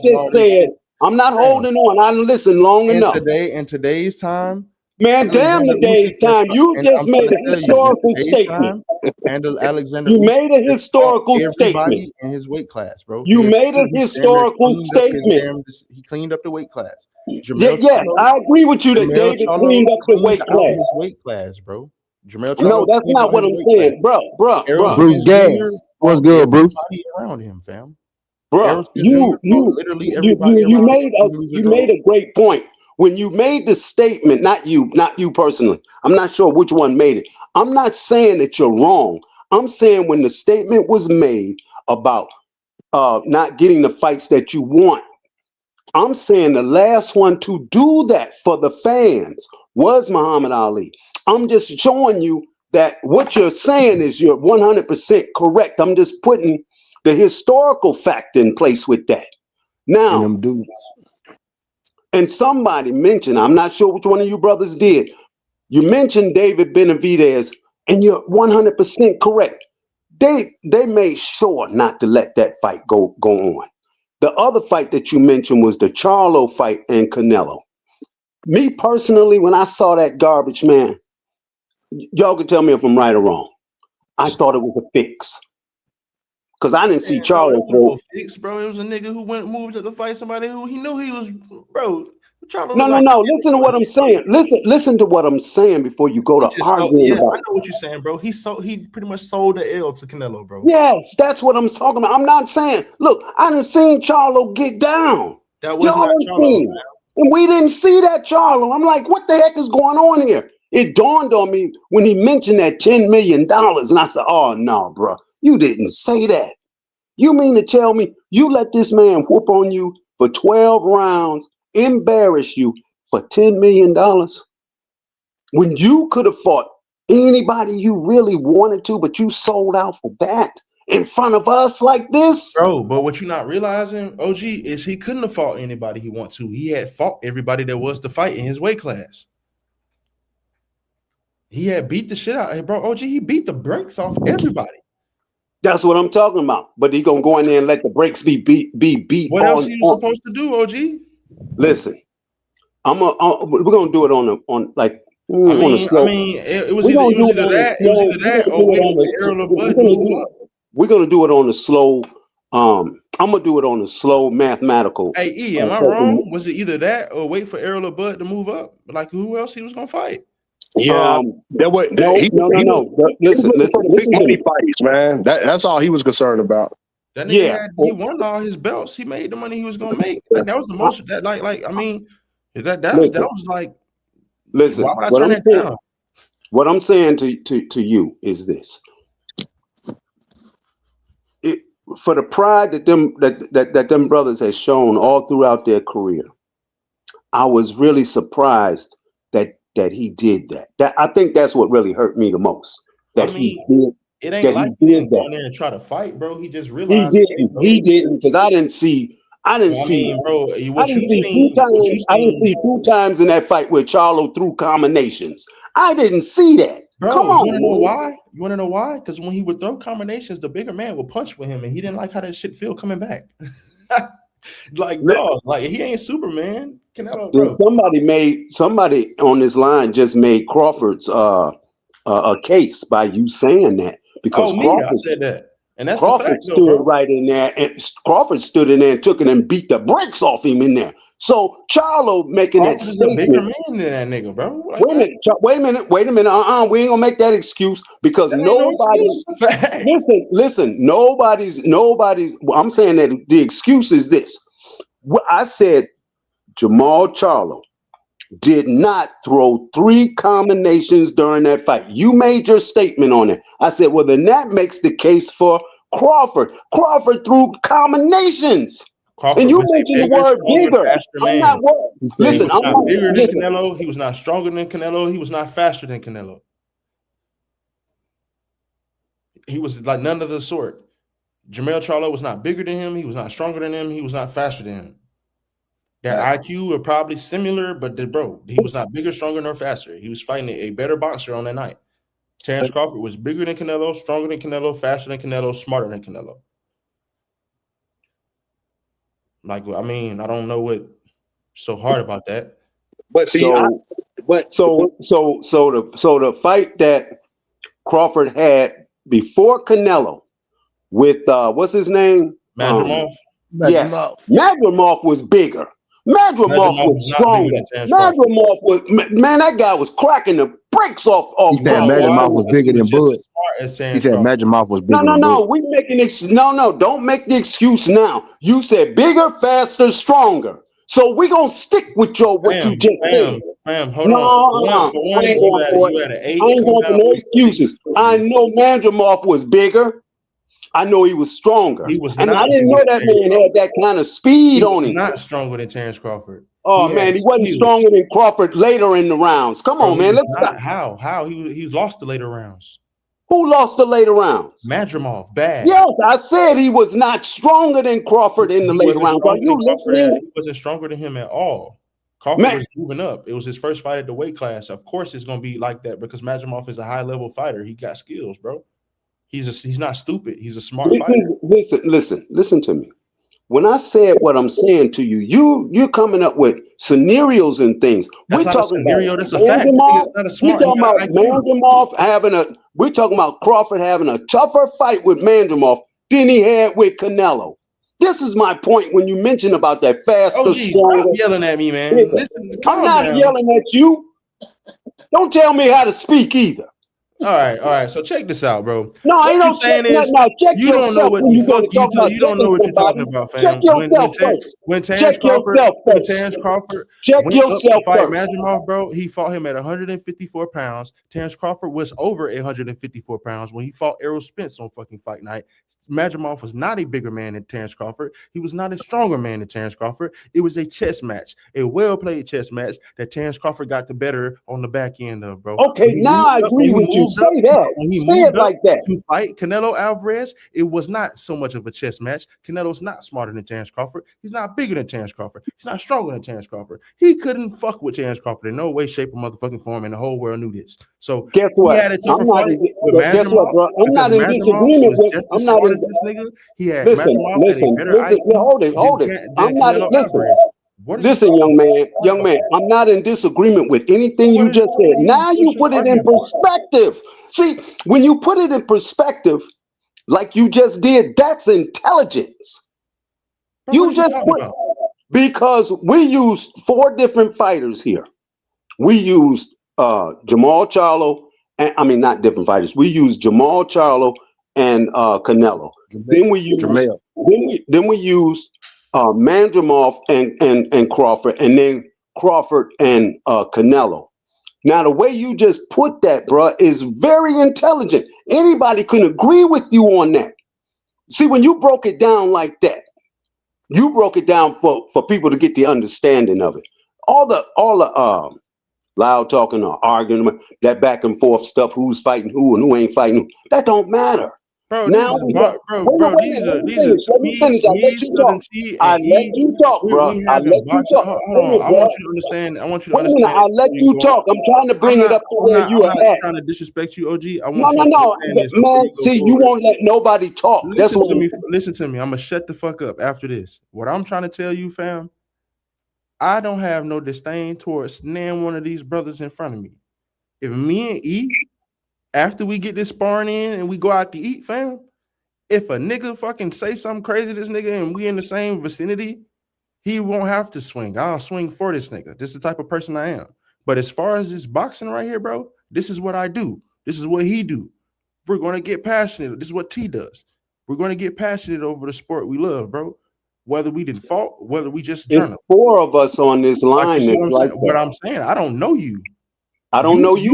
just said I'm not holding on. I listened long enough. In today's time, man, damn today's time. You just made a historical statement. And Alexander, you made a historical statement in his weight class, bro. You made a historical statement. He cleaned up the weight class. Yes, I agree with you that David cleaned up the weight class. His weight class, bro. No, that's not what I'm saying, bro. Bruce Gas, what's good, Bruce? Around him, fam. Bro, you made a great point when you made the statement. Not you personally. I'm not sure which one made it. I'm not saying that you're wrong. I'm saying when the statement was made about not getting the fights that you want, I'm saying the last one to do that for the fans was Muhammad Ali. I'm just showing you that what you're saying is you're 100% correct. I'm just putting the historical fact in place with that. Now, and somebody mentioned, I'm not sure which one of you brothers did, you mentioned David Benavidez, and you're 100% correct. They made sure not to let that fight go on. The other fight that you mentioned was the Charlo fight and Canelo. Me personally, when I saw that garbage, man, y'all can tell me if I'm right or wrong. I thought it was a fix. Because I didn't see Bro, it Charlo wasn't no throw. fix, bro. It was a nigga who moved up to fight somebody who he knew he was, bro. Charlo No, looked no, like no. Listen to what I'm saying. Listen to what I'm saying before you go he to just sold, arguing yeah, I about know what you're saying, bro. He pretty much sold the L to Canelo, bro. Yes, that's what I'm talking about. I'm not saying, look, I done seen Charlo get down. That was not Y'all done Charlo, seen. And we didn't see that Charlo. I'm like, what the heck is going on here? It dawned on me when he mentioned that $10 million. And I said, oh, no, bro, you didn't say that. You mean to tell me you let this man whoop on you for 12 rounds, embarrass you for $10 million? When you could have fought anybody you really wanted to, but you sold out for that in front of us like this? bro. But what you're not realizing, OG, is he couldn't have fought anybody he wanted to. He had fought everybody there was to fight in his weight class. He had beat the shit out, bro. OG, he beat the brakes off everybody. That's what I'm talking about. But he gonna go in there and let the brakes be beat. What else he was supposed to do, OG? Listen, we're gonna do it on like. I mean, it was either that or wait for Errol Bud to move up. We're gonna do it on the slow. I'm gonna do it on the slow mathematical. Hey, E, am I wrong? Was it either that or wait for Errol Bud to move up? Like who else he was gonna fight? Yeah, no. Listen to me. Fights, man. That's all he was concerned about. That nigga he won all his belts. He made the money he was gonna make. Like, that was the most. That I mean, that was like. Listen, why would I turn that down? What I'm saying to you is this: for the pride that them brothers has shown all throughout their career, I was really surprised that he did that. I think that's what really hurt me the most. That he did. It ain't like he didn't go in there and try to fight, bro. He just realized he didn't because I didn't see. I didn't see two times in that fight where Charlo threw combinations. I didn't see that. Bro, come on, you wanna know why? You wanna know why? Because when he would throw combinations, the bigger man would punch with him, and he didn't like how that shit feel coming back. Like, dog, like he ain't Superman. Canelo, bro. Somebody on this line just made Crawford's a case by you saying that because Crawford I said that. And that's Crawford the fact, stood though, right in there, and Crawford stood in there and took it and beat the brakes off him in there. So Charlo making Crawford that statement. is a bigger man than that nigga, bro. Like, wait a minute. We ain't gonna make that excuse because nobody. Listen. Nobody's. I'm saying that the excuse is this. I said Jamal Charlo did not throw 3 combinations during that fight. You made your statement on it. I said, well, then that makes the case for Crawford. Crawford threw combinations. And you mentioned the word bigger. I'm not worried. Listen, I'm not bigger than Canelo. He was not stronger than Canelo. He was not faster than Canelo. He was like none of the sort. Jermell Charlo was not bigger than him. He was not stronger than him. He was not faster than him. Their IQ were probably similar, but he was not bigger, stronger, nor faster. He was fighting a better boxer on that night. Terrence Crawford was bigger than Canelo, stronger than Canelo, faster than Canelo, smarter than Canelo. Like, I mean, I don't know what's so hard about that. But see, so the fight that Crawford had before Canelo with what's his name? Madrimov. Yes, Madrimov was bigger. Madrimov was stronger. Madrimov was, man, that guy was cracking the brakes off. He said Madrimov was bigger than Bud. He said Madrimov was bigger than Bud. No, we making don't make the excuse now. You said bigger, faster, stronger. So we're gonna stick with what you just said. Hold on. I ain't going for no excuses. I know Madrimov was bigger. I know he was stronger. He was and I didn't know that man had that kind of speed on him. He was not stronger than Terrence Crawford. Oh, man, he wasn't stronger than Crawford later in the rounds. Come on, man, let's stop. How? He lost the later rounds. Who lost the later rounds? Madrimov, bad. Yes, I said he was not stronger than Crawford in the later rounds. Are you listening? He wasn't stronger than him at all. Crawford was moving up. It was his first fight at the weight class. Of course it's going to be like that because Madrimov is a high-level fighter. He got skills, bro. He's not stupid. He's a smart fighter. Listen to me. when I said what I'm saying to you, you're coming up with scenarios and things. That's We're not a talking scenario. about That's a fact. Mandemoff. It's not a We're smart. talking about Mandemoff having a. We're talking about Crawford having a tougher fight with Mandemoff than he had with Canelo. This is my point when you mention about that faster, Oh, geez, stop stronger. yelling at me, man. Listen, Listen, I'm calm not down. yelling at you. Don't tell me how to speak either. All right. So check this out, bro. No, I What ain't you no check saying is now. Check you don't know yourself what when the you're going fuck to talk about you don't know checking what you're talking somebody. about, Check fam. yourself first. When Terrence Check yourself first. Crawford Check went up to yourself fight first. Madrimov, bro, he fought him at 154 pounds. Terrence Crawford was over 154 pounds when he fought Errol Spence on fucking fight night. Madrimov was not a bigger man than Terrence Crawford. He was not a stronger man than Terrence Crawford. It was a chess match, a well-played chess match that Terrence Crawford got the better on the back end of, bro. Okay, now I agree with you. Say that. Say it like that. To fight Canelo Alvarez, it was not so much of a chess match. Canelo's not smarter than Terrence Crawford. He's not bigger than Terrence Crawford. He's not stronger than Terrence Crawford. He couldn't fuck with Terrence Crawford in no way, shape, or motherfucking form, and the whole world knew this. So guess what? He had a tougher fight with guess what, bro? I'm not in disagreement with. I'm not in. this nigga. He had Listen, hold it. I'm not. Listen, young man. I'm not in disagreement with anything you just said. Now you put it in perspective. See, when you put it in perspective, like you just did, that's intelligence. You just put, because we used 4 different fighters here. We used Jamal Charlo, and I mean not different fighters. We used Jamal Charlo and Canelo. Then we used Mandrimov and Crawford, and then Crawford and Canelo. Now, the way you just put that, bro, is very intelligent. Anybody can agree with you on that. See, when you broke it down like that, you broke it down for people to get the understanding of it. All the loud talking or arguing, that back and forth stuff, who's fighting who and who ain't fighting who, that don't matter. Bro, now let me finish. I let you talk. I let you talk, bro. I let you talk. I want you to understand. I I let you talk. I'm trying to bring it up to where you are at. I'm not trying to disrespect you, OG. No. Man, see, you won't let nobody talk. Listen to me. I'm gonna shut the fuck up after this. What I'm trying to tell you, fam, I don't have no disdain towards none one of these brothers in front of me. If me and E, after we get this sparring in and we go out to eat, fam, if a nigga fucking say something crazy to this nigga and we in the same vicinity, he won't have to swing. I'll swing for this nigga. This is the type of person I am. But as far as this boxing right here, bro, this is what I do. This is what he do. We're going to get passionate. This is what T does. We're going to get passionate over the sport we love, bro. Whether we didn't fault, whether we just journal. 4 of us on this line. What I'm saying, I don't know you. I don't know you.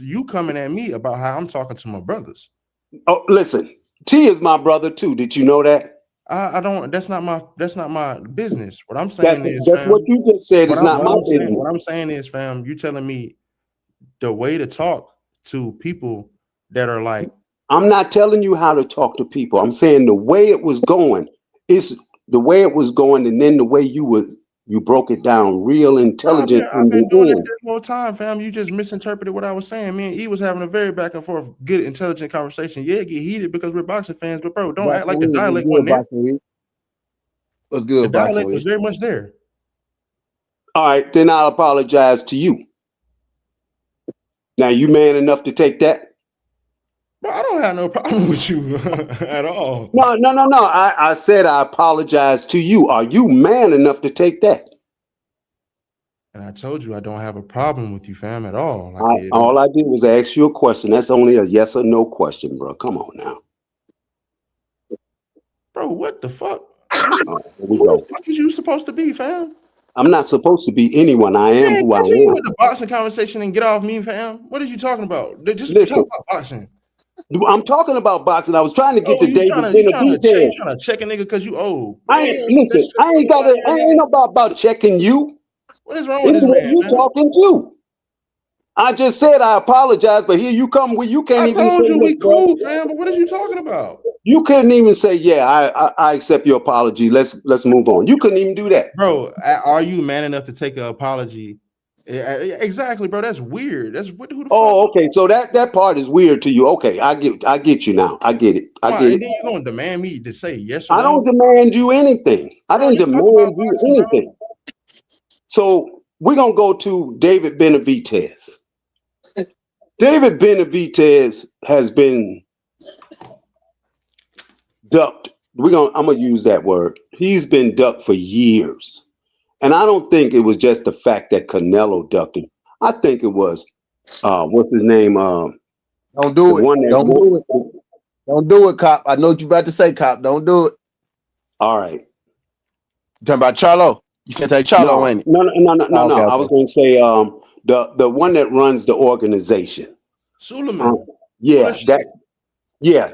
You coming at me about how I'm talking to my brothers. Oh, listen, T is my brother too. Did you know that? I don't. That's not my business. What I'm saying is, that's what you just said. It's not my business. What I'm saying is, fam, you telling me the way to talk to people that are like. I'm not telling you how to talk to people. I'm saying the way it was going. It's the way it was going, and then the way you broke it down real intelligent. I've been doing it this whole time, fam. You just misinterpreted what I was saying. Me and E was having a very back and forth, good, intelligent conversation. Yeah, it get heated because we're boxing fans, but bro, don't act like the dialect wasn't there. What's good? The dialect was very much there. All right, then I'll apologize to you. Now, you man enough to take that? Bro, I don't have no problem with you at all. No. I said I apologize to you. Are you man enough to take that? And I told you I don't have a problem with you, fam, at all. All I did was ask you a question. That's only a yes or no question, bro. Come on now. Bro, what the fuck? Who the fuck is you supposed to be, fam? I'm not supposed to be anyone. I am who I am. With the boxing conversation and get off me, fam. What are you talking about? Just talk about boxing. I'm talking about boxing. I was trying to get to David. You trying to check a nigga because you old. I ain't about checking you. What is wrong with this man? You talking to? I just said I apologize, but here you come where you can't even say we cool, fam. But what are you talking about? You couldn't even say, yeah, I accept your apology. Let's move on. You couldn't even do that. Bro, are you man enough to take an apology Yeah, exactly, bro. That's weird. That's what who the Oh, fuck? okay. So that part is weird to you. Okay, I get you now. I get it. I Why? get And it. then you gonna demand me to say yes or I don't no? demand you anything. I Bro, didn't you talk about demand you boxing, bro. anything. So we're gonna go to David Benavidez. David Benavidez has been ducked. I'm gonna use that word. He's been ducked for years. And I don't think it was just the fact that Canelo ducked him. I think it was what's his name? Don't The do it. one that Don't do it. Don't do it, cop. I know what you about to say, cop. Don't do it. all right. You talking about Charlo? You finna say Charlo, No, ain't it? no, no, no, no, no, Oh, okay, no. I okay. was gonna say the one that runs the organization. Suleiman. Full of Yeah, shit.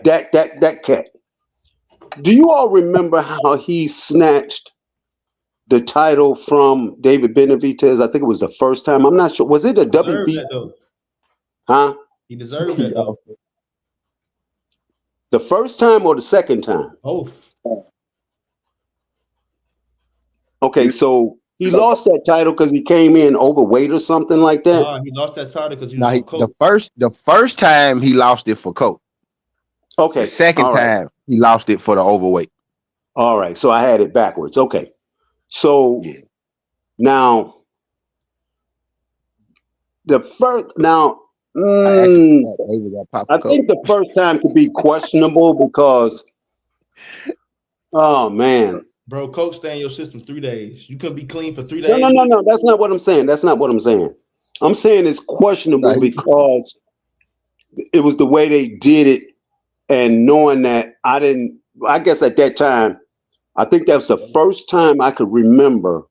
that cat. Do you all remember how he snatched the title from David Benavidez? I think it was the first time. I'm not sure. Was it a Deserved WB? that though. Huh? He deserved that though. The first time or the second time? Both. Okay, so he lost that title because he came in overweight or something like that. Nah, he lost that title because he was Now, on coke. the first time he lost it for Coke. The Okay, second all right, time he lost it for the overweight. all right. So I had it backwards. Okay, so Yeah. now the first now. I actually thought David got popped I for Coke. think the first time could be questionable because, oh man, Bro, coke stay in your system 3 days. You couldn't be clean for 3 no, no, days. no, no. That's not what I'm saying. That's not what I'm saying. I'm saying it's questionable Nah, because it was the way they did it, and knowing that I didn't. I guess at that time, I think that was the first time I could remember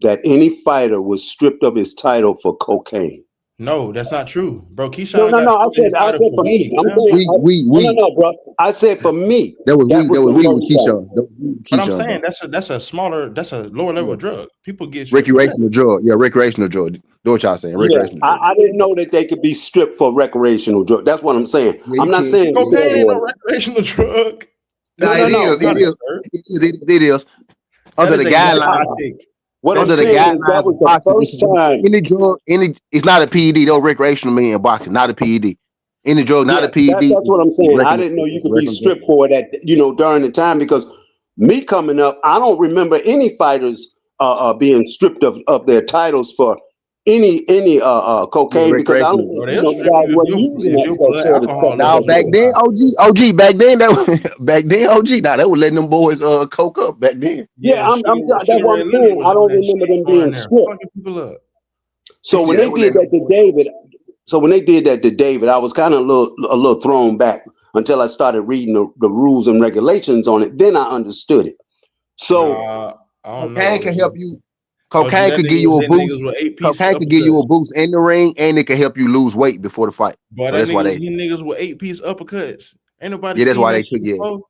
that any fighter was stripped of his title for cocaine. No, that's not true. Bro, No, Keyshawn no, got no. stripped of his I title said for for me. weed, I'm man. saying no, no, no, bro. I said for me. That was That weed. That was the weed with first time. Keyshawn. That was weed with But I'm Keyshawn, saying though. that's a lower level drug. People get stripped for that. Recreational drug. Yeah, recreational drug. Do what y'all saying. Yeah, Recreational drug. I didn't know that they could be stripped for recreational drug. That's what I'm saying. Yeah, I'm you not can. saying Yeah, you Cocaine ain't no steroids. recreational drug. No, Nah, no, it no. is. It is. It is. That Under is the a guidelines. narcotic. What I'm Under the saying is that guidelines was of the boxing, first time. any drug, it's not a PED. Those recreational mean in boxing, not a PED. Any drug, not Yeah, a PED, that's what I'm is saying. I didn't know you it's could be recreational drug. stripped for it at during the time because me coming up, I don't remember any fighters being stripped of their titles for any Yeah, cocaine because I don't recreational. think Bro, they'll strip guys you were using if that your blood sort of stuff alcohol at Now levels that back real time. then, high. OG, back then back then, OG. Now they were letting them boys coke up back then. Yeah, Yeah, that's what I'm Sugar Ray Leonard saying. was I on don't that remember shit them going being there, stripped. fucking people up. So when Yeah, they they were did letting them that to boys. David, I was kind of a little thrown back until I started reading the rules and regulations on it. Then I understood it. So Nah, I don't know, Cocaine can help OG. you. OG, Cocaine that could nigga give you was a hitting niggas boost. with 8-piece Cocaine could give you a uppercuts. boost in the ring, and it can help you lose weight before the fight. But So that that's why nigga was they. hitting niggas with 8-piece uppercuts. Ain't nobody Yeah, that's seen why that they shit took. Yeah, before.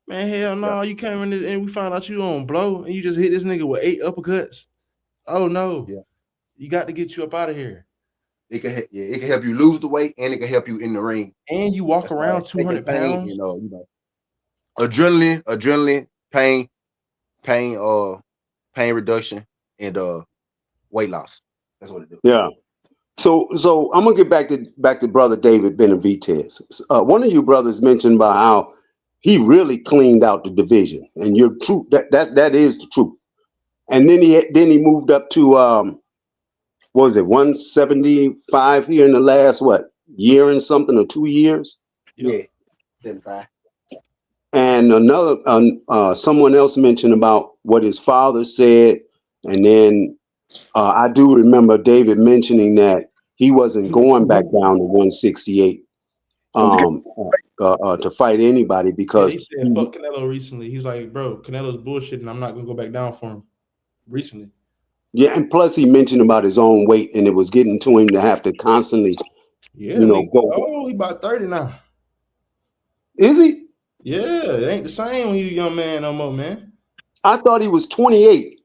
Man, hell yeah, no. You came in this, and we found out you on blow and you just hit this nigga with 8 uppercuts. Oh no. yeah. You got to get you up out of here. It can help you lose the weight, and it can help you in the ring. And you walk As far around as taking 200 pain, pounds. adrenaline, pain, pain reduction, and weight loss. That's what it do. yeah. So I'm gonna get back to brother David Benavidez. One of you brothers mentioned about how he really cleaned out the division, and you're true. That is the truth. And then he moved up to what was it 175 here in the last year and something or 2 years. Yeah, 75. And another someone else mentioned about what his father said, and then I do remember David mentioning that he wasn't going back down to 168 to fight anybody Yeah, because he said fuck Canelo recently. He's like, bro, Canelo's bullshit, and I'm not gonna go back down for him. Recently. yeah, and plus he mentioned about his own weight, and it was getting to him to have to constantly, Yeah, nigga. go. Oh, he about 30 now. Is he? Yeah, it ain't the same when you a young man no more, man. I thought he was 28.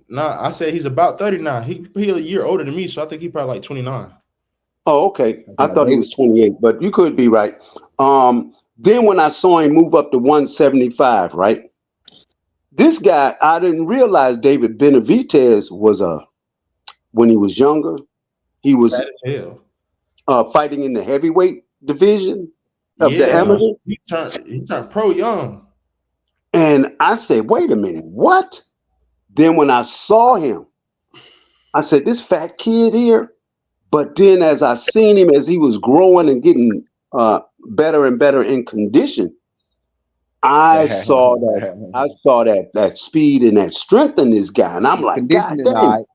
Nah, I said he's about 30 now. He a year older than me, so I think he probably like 29. Oh, okay. I thought he was 28, but you could be right. Then when I saw him move up to 175, right? This guy, I didn't realize David Benavidez was a when he was younger. He was Fat as hell. fighting in the heavyweight division of the Yeah, amateurs. he turned pro young. And I said, wait a minute, what? Then when I saw him, I said, this fat kid here. But then as I seen him as he was growing and getting better and better in condition, I saw that speed and that strength in this guy. And I'm like, God Conditioning, damn. all right.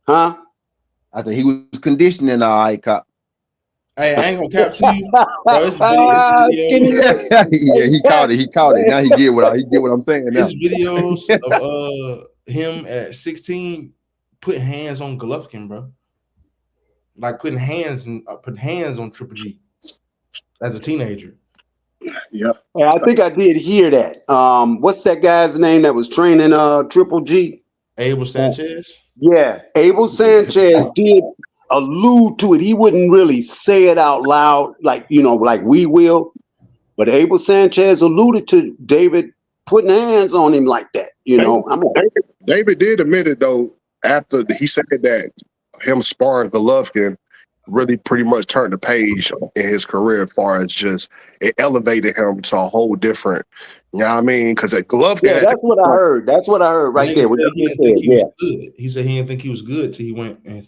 Huh? I said he was conditioning, all right, cop. Hey, I ain't gonna cap to you, bro. It's videos. Yeah, he caught it. He caught it. Now he get what I'm saying now. His videos of him at 16 putting hands on Golovkin, bro. Like putting hands on Triple G as a teenager. Yep. Yeah, I think I did hear that. What's that guy's name that was training Triple G? Abel Sanchez. Yeah, Abel Sanchez did allude to it. He wouldn't really say it out loud, like like we will. But Abel Sanchez alluded to David putting hands on him like that. David did admit it though after he said that him sparring Golovkin really pretty much turned the page in his career as far as just it elevated him to a whole different, you know what I mean? Because at Golovkin, yeah, that's what I heard. That's what I heard right there. What he said, was good. He said he didn't think he was good till he went and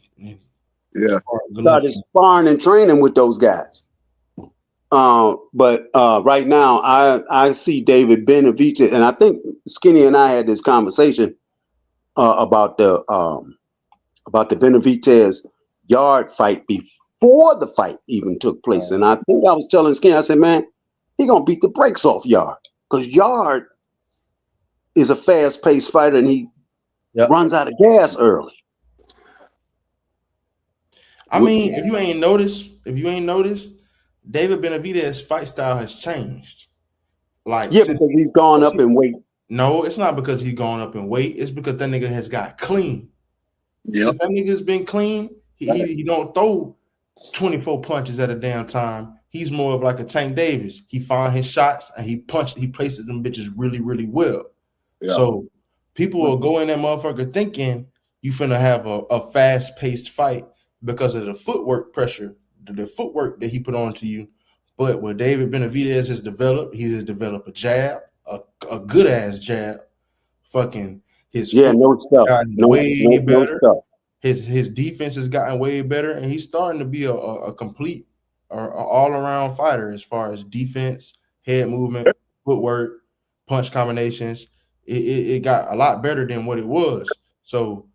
started sparring and training with those guys. But right now, I see David Benavidez, and I think Skinny and I had this conversation about the Benavidez Yard fight before the fight even took place. And I think I was telling Skinny, I said, man, he gonna beat the brakes off Yard because Yard is a fast-paced fighter and he runs out of gas early. I mean, if you ain't noticed, David Benavidez's fight style has changed. Like, because he's gone up in weight. No, it's not because he's gone up in weight. It's because that nigga has got clean. Since that nigga's been clean, he don't throw 24 punches at a damn time. He's more of like a Tank Davis. He finds his shots and he places them bitches really, really well. Yeah. So people will go in that motherfucker thinking you finna have a fast-paced fight because of the footwork pressure, the footwork that he put onto you. But what David Benavidez has developed, he has developed a jab, a good ass jab. Fucking his gotten way better. His defense has gotten way better, and he's starting to be a complete or all around fighter as far as defense, head movement, footwork, punch combinations. It got a lot better than what it was. So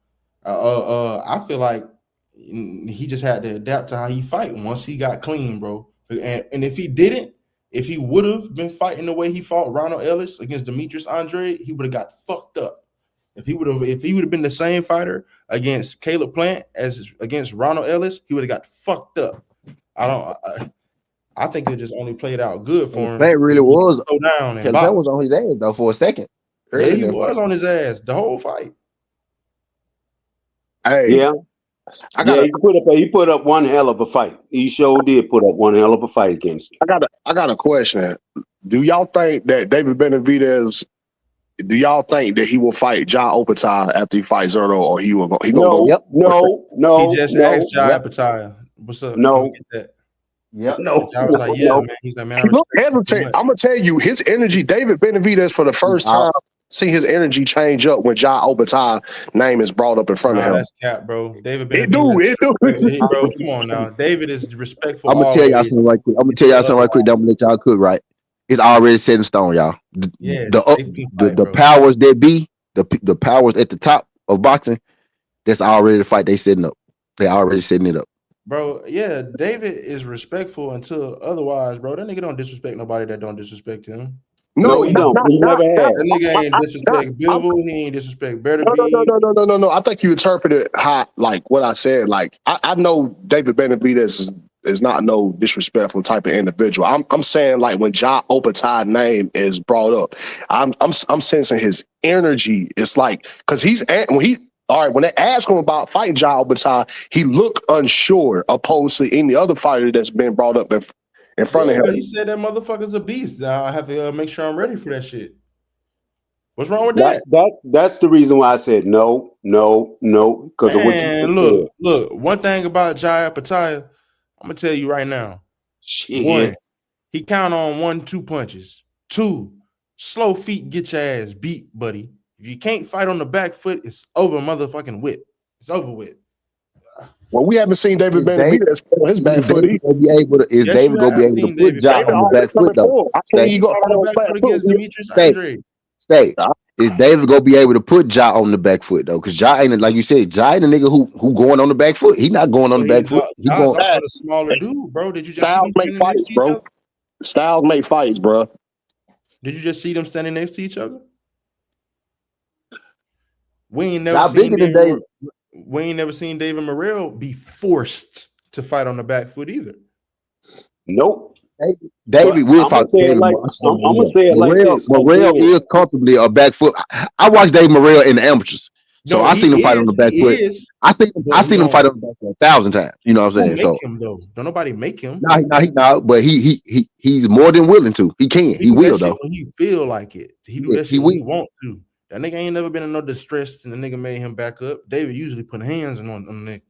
I feel like he just had to adapt to how he fight once he got clean, bro. And if he would have been fighting the way he fought Ronald Ellis against Demetrius Andrade, he would have got fucked up. If he would have been the same fighter against Caleb Plant as against Ronald Ellis, he would have got fucked up. I think it just only played out good for him. That really was slow down and that was on his ass though for a second. Yeah, he was on his ass the whole fight. Hey, he put up one hell of a fight. He sure did put up one hell of a fight against him. I got a question. Do y'all think that David Benavidez? Do y'all think that he will fight Ja Opetaia after he fights Zerto, or he will go? No. He just asked Ja Opetaia, "What's up? No. Ja was like, "Yeah, man." He's like, "Man, I'm gonna tell you his energy." David Benavidez, for the first time, see his energy change up when Ja Opetaia name is brought up in front of him. That's cap, bro. David Benavidez. It do. Bro, come on now. David is respectful. I'm gonna tell y'all something right quick. Then I'm gonna let y'all cook right. It's already set in stone, y'all. The powers that be, the powers at the top of boxing, that's already the fight they setting up. They already setting it up. Bro, yeah, David is respectful until otherwise, bro. That nigga don't disrespect nobody that don't disrespect him. No, he don't. He never has. That nigga ain't disrespect Bivol. He ain't disrespect Better Be. No. I think you interpreted how, like, what I said. Like, I know David Benavidez is not no disrespectful type of individual. I'm saying, like, when Ja Opetaia name is brought up, I'm sensing his energy. It's like, because when they ask him about fighting Ja Opetaia, he looked unsure opposed to any other fighter that's been brought up in front of him. He said that motherfucker's a beast. I have to make sure I'm ready for that shit. What's wrong with That, that? that's the reason why I said no, because of what you Man, said. look. One thing about Jaya Pattaya, I'm gonna tell you right now. One, Shit. he count on 1-2 punches. 2, slow feet get your ass beat, buddy. If you can't fight on the back foot, it's over, motherfucking with. It's over with. Well, we haven't seen David Is David, Benavidez on his back is foot David either. gonna be able to? Is Yes, you David gonna be have able to seen put David Ja David on the Benavidez. always back foot coming though? forward. I can't Stay, even go On fight the on back his foot back foot. against Demetrius stay, Andrade. stay. Is David gonna be able to put Ja on the back foot though? Because Ja ain't, like you said, Ja ain't a nigga who going on the back foot. He not going on But the back he's foot. He Josh going. also Styles the smaller dude, bro. Did you just see Styles them make standing next fights, to each bro. other? Styles make fights, bro. Did you just see them standing next to each other? We ain't never Ja seen bigger than David. David. We ain't never seen David Morrell be forced to fight on the back foot either. Nope. David But will I'm gonna fight say it David. like I'm I'm gonna say it like this. Morrell Again, is comfortably a back foot. I watched David Morrell in the amateurs, so No, I seen him fight on the back he foot. is, but I he seen him don't. fight on the back foot 1,000 times. You know what I'm Who saying? make So him though? Don't nobody make him. but he's more than willing to. He can. He He do that will shit though. when he feel like it. He do Yeah, that he shit when will. he want to. That nigga ain't never been in no distress and the nigga made him back up. David usually put hands on the nigga.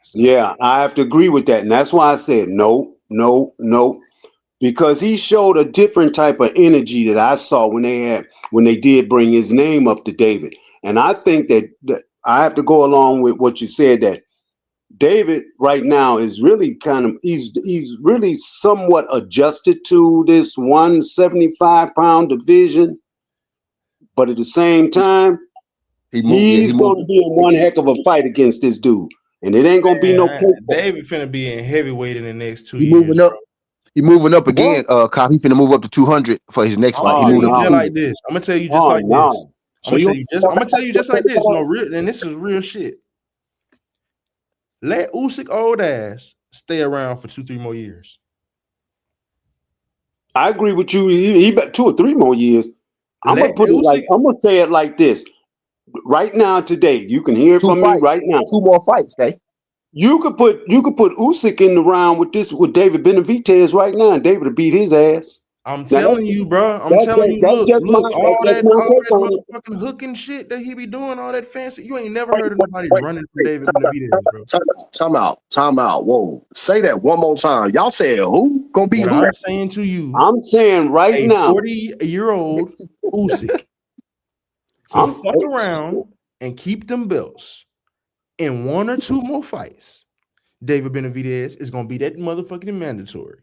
So yeah, I have to agree with that, and that's why I said no, because he showed a different type of energy that I saw when they did bring his name up to David, and I think that I have to go along with what you said that David right now is really he's really somewhat adjusted to this 175-pound division, but at the same time, He he's moved. going to be in one heck of a fight against this dude, and it ain't going to be no man, cakewalk. David finna be in heavyweight in the next 2 He years, moving up. bro. He moving up What? again. Kyle, he finna move up to 200 for his next I'm gonna fight. He tell Oh moved you up to just no! like 200. this. I'm gonna tell you just Oh like this. no! So you I'm gonna tell you just like this. No real, and this is real shit. Let Usyk old ass stay around for 2-3 more years. I agree with you. He bet 2 or 3 more years. I'm Let Usyk. gonna say it like this. Right now, today, you can hear it Two from me fights. right now. 2 more fights, okay? You could put Usyk in the round with David Benavidez right now, and David will beat his ass. I'm Now telling you, bro. I'm telling you. that's just Look. All that's that my take on it. motherfucking hooking shit that he be doing, all that fancy. You ain't never heard of Wait, nobody wait, running from David Benavidez, bro. Time out. Whoa. Say that one more time. Y'all said who gonna be What who? I'm saying to you, I'm saying right a now. 40-year-old Usyk can I'm fuck around and keep them belts in 1 or 2 more fights. David Benavidez is gonna be that motherfucking mandatory,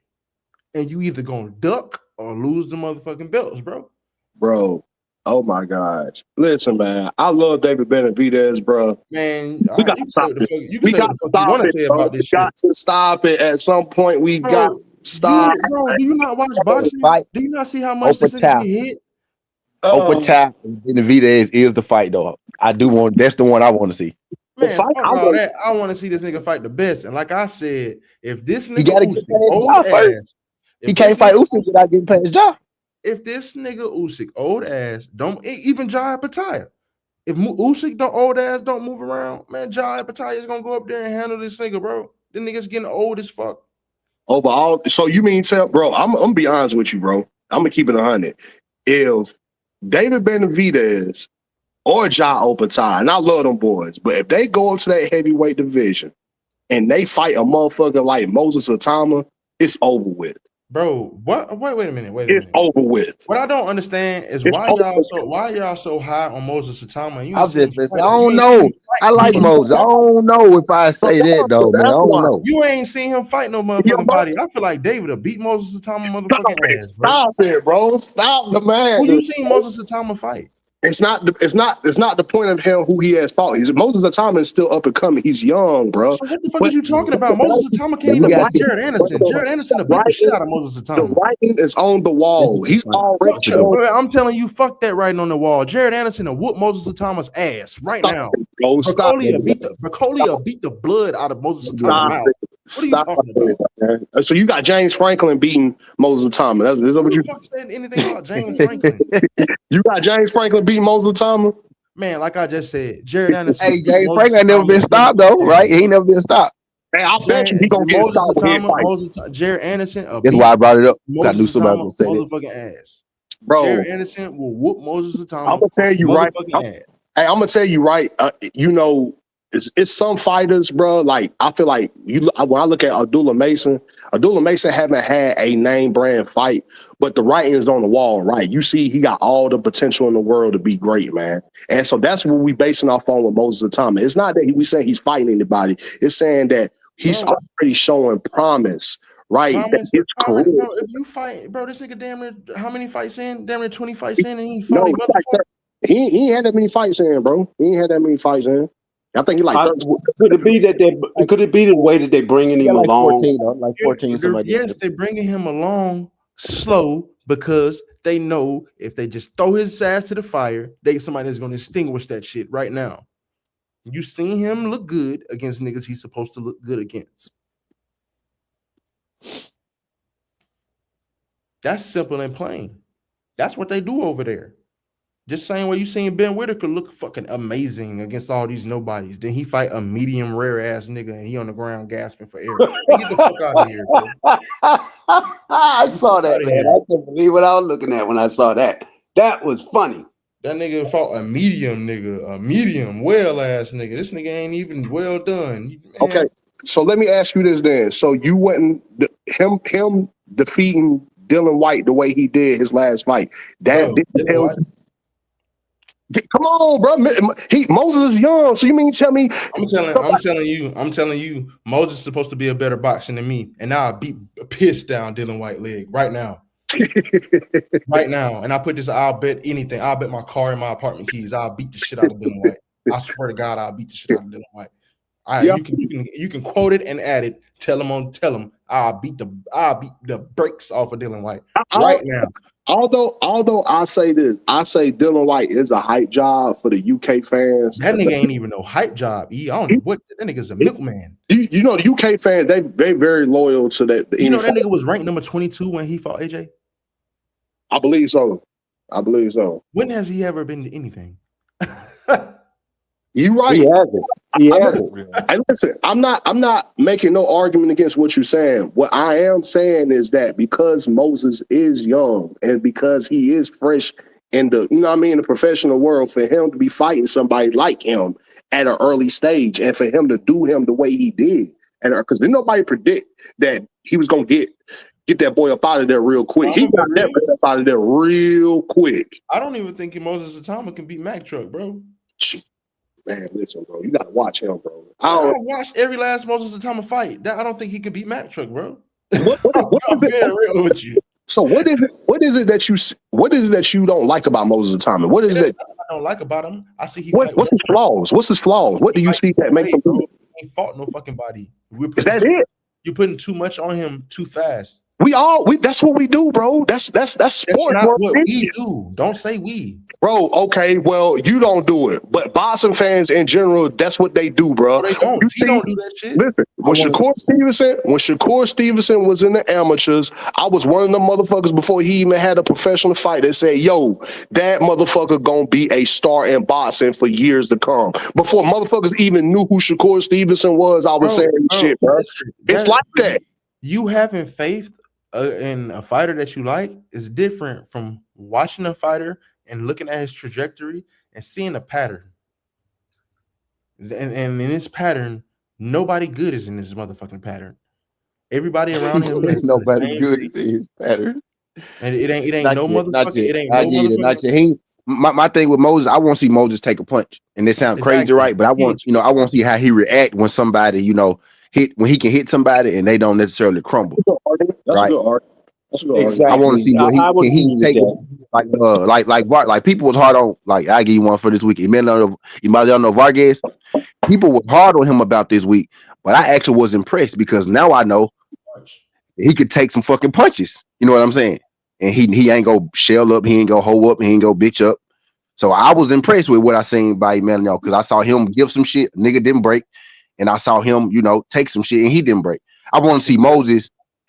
and you either gonna duck or lose the motherfucking belts, bro. Bro. Oh my gosh. Listen, man. I love David Benavidez, bro. Man, We all right, got you to can say stop what the it. fuck you can We say what got the to fuck you stop want to it, say bro. about We this shit. got to stop it. At some point, we got Bro, to stop. do you not watch boxing? Fight. Do you not see how much this nigga get hit? Open top Benavidez is the fight though. That's the one I want to see. The Man, fight, fuck all that. I want to see this nigga fight the best. And like I said, if this He nigga gotta get Usyk past Ja old first. ass, He if this can't fight nigga Usyk without getting past Ja. if this nigga Usyk old ass don't even Jai Pattaya, if Usyk don't old ass don't move around, man, Jai Pattaya is gonna go up there and handle this nigga, bro. This nigga's getting old as fuck. overall. So you mean tell, bro? I'm gonna be honest with you, bro. I'm gonna keep it 100. If David Benavidez or Ja Opatai, and I love them boys, but if they go up to that heavyweight division and they fight a motherfucker like Moses Atama, it's over with. Bro, what? Wait a minute. It's over with. What I don't understand is It's why over y'all so high on Moses Atama. You ain't I've seen him just been fight. saying, I You don't ain't seen know. him fight I like no Moses. I motherfucking. don't know if I say that though, man. I That's don't why. know. You ain't seen him fight no motherfucking body. I feel like David will beat Moses Atama motherfucking ass, bro. Stop it, bro. Stop the man. Who you seen Moses Atama fight? It's not the point of him who he has fought. Moses Atama is still up and coming. He's young, bro. So what the fuck But is you talking about? Moses Atama can't But he even got beat to Jared Anderson. Jared Anderson will beat the shit out of Moses the Atama. writing is on the That's a wall. good He's fight. already That's a good shown. I'm telling you, fuck that writing on the wall. Jared Anderson will whoop Moses Atama's ass right Stop now. it, bro. Stop Broccoli will beat the blood out of Moses Atama's Stop mouth. it. What are you Stop talking it, about? man. So you got James Franklin beating Moses Atama. Is that Who what the you? fuck said anything about James Franklin? You got James Franklin beating Moses Atama? Man, like I just said, Jared Anderson Hey, beat James Moses Franklin ain't never been Atama's stopped though, motherfucking right? ass. He ain't never been stopped. Hey, I bet you he gonna get stopped when he fight. Jared Anderson That's why beat I brought it up. I knew Moses somebody Atama was gonna say that. motherfucking ass. bro. Jared Anderson will whoop Moses I'm Atama gonna tell you right. motherfucking ass. Hey, I'm gonna tell you right. You know, it's some fighters, bro. Like I feel like when I look at Abdullah Mason haven't had a name brand fight, but the writing is on the wall, right? You see, he got all the potential in the world to be great, man. And so that's what we basing off on with Moses Atama. It's not that we saying he's fighting anybody. It's saying that he's already showing promise. Right, promise, bro. If you fight, bro, this nigga damn near how many fights in? Damn near 20 fights in, and he fought him motherfucker. He ain't had that many fights in, bro. He ain't had that many fights in. I think he like 13. Could it be that could it be the way that they bringing him like along? 14, like 14, somebody. Yes, they bringing him along slow because they know if they just throw his ass to the fire, somebody is going to extinguish that shit right now. You seen him look good against niggas he's supposed to look good against. That's simple and plain. That's what they do over there. Just same way you seen Ben Whitaker look fucking amazing against all these nobodies. Then he fight a medium rare ass nigga and he on the ground gasping for air. Get the fuck out of here, bro. I saw that, man. I couldn't believe what I was looking at when I saw that. That was funny. That nigga fought a medium well ass nigga. This nigga ain't even well done. Man. Okay, so let me ask you this then. So you wouldn't him defeating Dylan White the way he did his last fight. That didn't tell you. Come on, bro. Moses is young, so you mean tell me? I'm telling you, Moses is supposed to be a better boxer than me, and now I beat piss down Dylan White leg right now. Right now, and I put this. I'll bet anything. I'll bet my car and my apartment keys. I'll beat the shit out of Dylan White. I swear to God, I'll beat the shit out of Dylan White. You can quote it and add it. Tell him. I'll beat the brakes off of Dylan White right now. Although I say this, I say Dylan White is a hype job for the UK fans. That nigga ain't even no hype job. I don't know what that nigga's a milkman. You know the UK fans, they very loyal to that. You know that nigga was ranked number 22 when he fought AJ. I believe so. When has he ever been to anything? You right. He hasn't. Hey, listen, I'm not making no argument against what you're saying. What I am saying is that because Moses is young and because he is fresh in the, the professional world, for him to be fighting somebody like him at an early stage and for him to do him the way he did, and because didn't nobody predict that he was gonna get that boy up out of there real quick. He got that boy up out of there real quick. I don't even think Moses Atama can beat Mack Truck, bro. Man, listen, bro. You gotta watch him, bro. I watched every last Moses Atama fight. I don't think he could beat Mack Truck, bro. What is it? Real with you. So what is it that you don't like about Moses Atama? What is it I don't like about him? I see what's his flaws? What's his flaws? What do you see that make him do? He ain't fought no fucking body. Is that it? You're putting too much on him too fast. That's what we do, bro. That's sport. That's not what we do. Don't say we. Bro, okay, well, you don't do it. But boxing fans in general, that's what they do, bro. No, they don't. He don't do that shit. Listen, when Shakur Stevenson was in the amateurs, I was one of them motherfuckers before he even had a professional fight that said, yo, that motherfucker gonna be a star in boxing for years to come. Before motherfuckers even knew who Shakur Stevenson was, I was saying shit, bro. It's like that. You having faith in a fighter that you like is different from watching a fighter and looking at his trajectory and seeing a pattern. And in this pattern, nobody good is in this motherfucking pattern. Everybody around him is nobody good is in his pattern. And it ain't no motherfucker. It ain't no motherfucker. My thing with Moses, I want to see Moses take a punch. And it sounds crazy, right? But I want to see how he react when somebody, when he can hit somebody and they don't necessarily crumble. That's a good argument. Exactly. I want to see what he take like people was hard on, like, I give you one for this week. Emiliano Vargas, people was hard on him about this week, but I actually was impressed because now I know he could take some fucking punches. You know what I'm saying? And he ain't go shell up, he ain't go hoe up, he ain't go bitch up. So I was impressed with what I seen by Emiliano because I saw him give some shit, nigga didn't break, and I saw him, take some shit and he didn't break. I want to see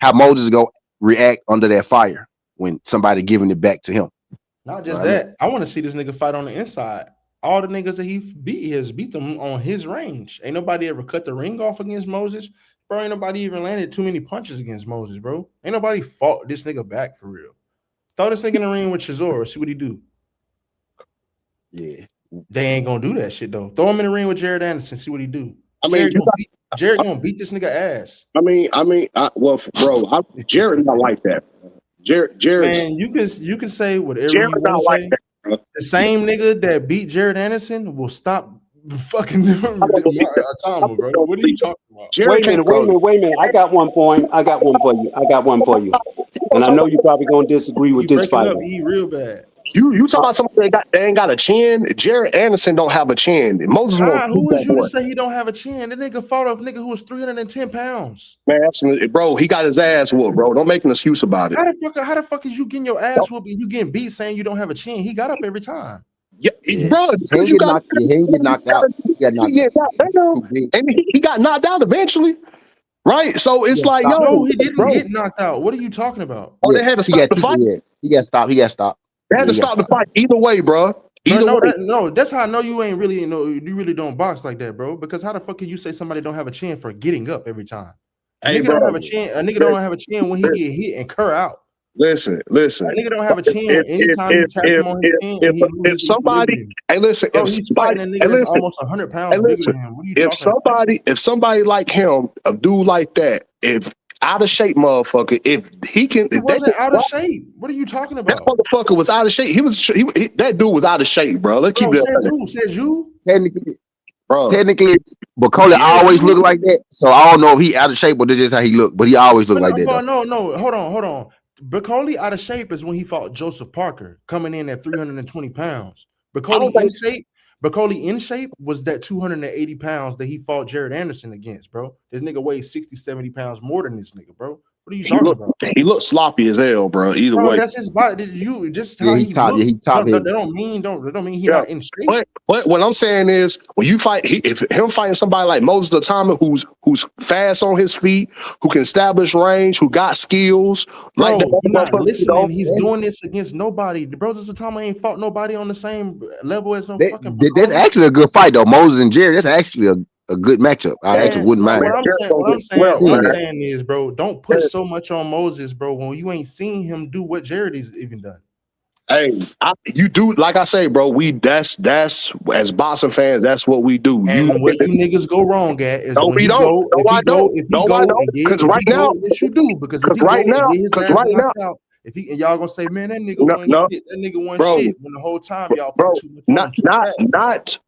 how Moses go react under that fire when somebody giving it back to him. Not just that. I want to see this nigga fight on the inside. All the niggas that he beat them on his range. Ain't nobody ever cut the ring off against Moses. Bro, ain't nobody even landed too many punches against Moses, bro. Ain't nobody fought this nigga back for real. Throw this nigga in the ring with Chisora. See what he do. Yeah. They ain't gonna do that shit though. Throw him in the ring with Jared Anderson. See what he do. I mean, Jared gonna beat this nigga ass. Jared not like that. Jared, Man, you can say whatever Jared you not want to like say. that. Bro. The same nigga that beat Jared Anderson will stop fucking Atama, bro. What are you talking about? Jared Wait a minute. I got one for you. And I know you're probably gonna disagree with You this breaking fighter. up, E real bad. You talk about somebody that ain't got a chin. Jared Anderson don't have a chin. Moses wants Who is you to say he don't have a chin? That nigga fought a nigga who was 310 pounds. Man, bro, he got his ass whooped, bro. Don't make an excuse about it. How the fuck is you getting your ass whooped and you getting beat saying you don't have a chin? He got up every time. Yeah. Bro, He ain't get knocked out. He got knocked out. And he got knocked out eventually. Right? So it's like, yo. No, he didn't get knocked out. What are you talking about? Oh, they had to stop the fight? He got stopped. They had to stop the fight either way, bro. That's how I know you ain't really, you really don't box like that, bro. Because how the fuck can you say somebody don't have a chin for getting up every time? A nigga don't have a chin. A nigga don't have a chin when he get hit and cur out. Listen. A nigga don't have a chin anytime you tap him on his chin. If somebody, he's fighting a nigga that's almost 100 pounds bigger than him. What are you talking if somebody like him, a dude like that, if out of shape motherfucker, if he can, he wasn't out of shape. What are you talking about? That motherfucker was out of shape. That dude was out of shape, bro. Let's keep it. Says you? Technically, Bukola always looked like that. So I don't know if he out of shape or that's just how he looked, but he always looked like that. No, hold on. Bukola out of shape is when he fought Joseph Parker, coming in at 320 pounds. Bukola in shape was that 280 pounds that he fought Jared Anderson against, bro. This nigga weighs 60, 70 pounds more than this nigga, bro. What are you talking about? He looked sloppy as hell, bro. Either way, that's his body. He top. That don't mean he not in shape. But what I'm saying is, when you fight, if him fighting somebody like Moses Atama, who's fast on his feet, who can establish range, who got skills, bro, like that, you're not listening. He's doing this against nobody. The Moses Atama ain't fought nobody on the same level as no fucking. That's actually a good fight though. Moses and Jerry. That's actually a good matchup. I actually wouldn't mind. What I'm saying is, bro, don't put so much on Moses, bro, when you ain't seen him do what Jared has even done. Hey, you do, like I say, bro. That's as boxing fans, that's what we do. And what you niggas go wrong at is because right now, yes, you do. Because if y'all gonna say, man, that nigga won shit when the whole time y'all put too much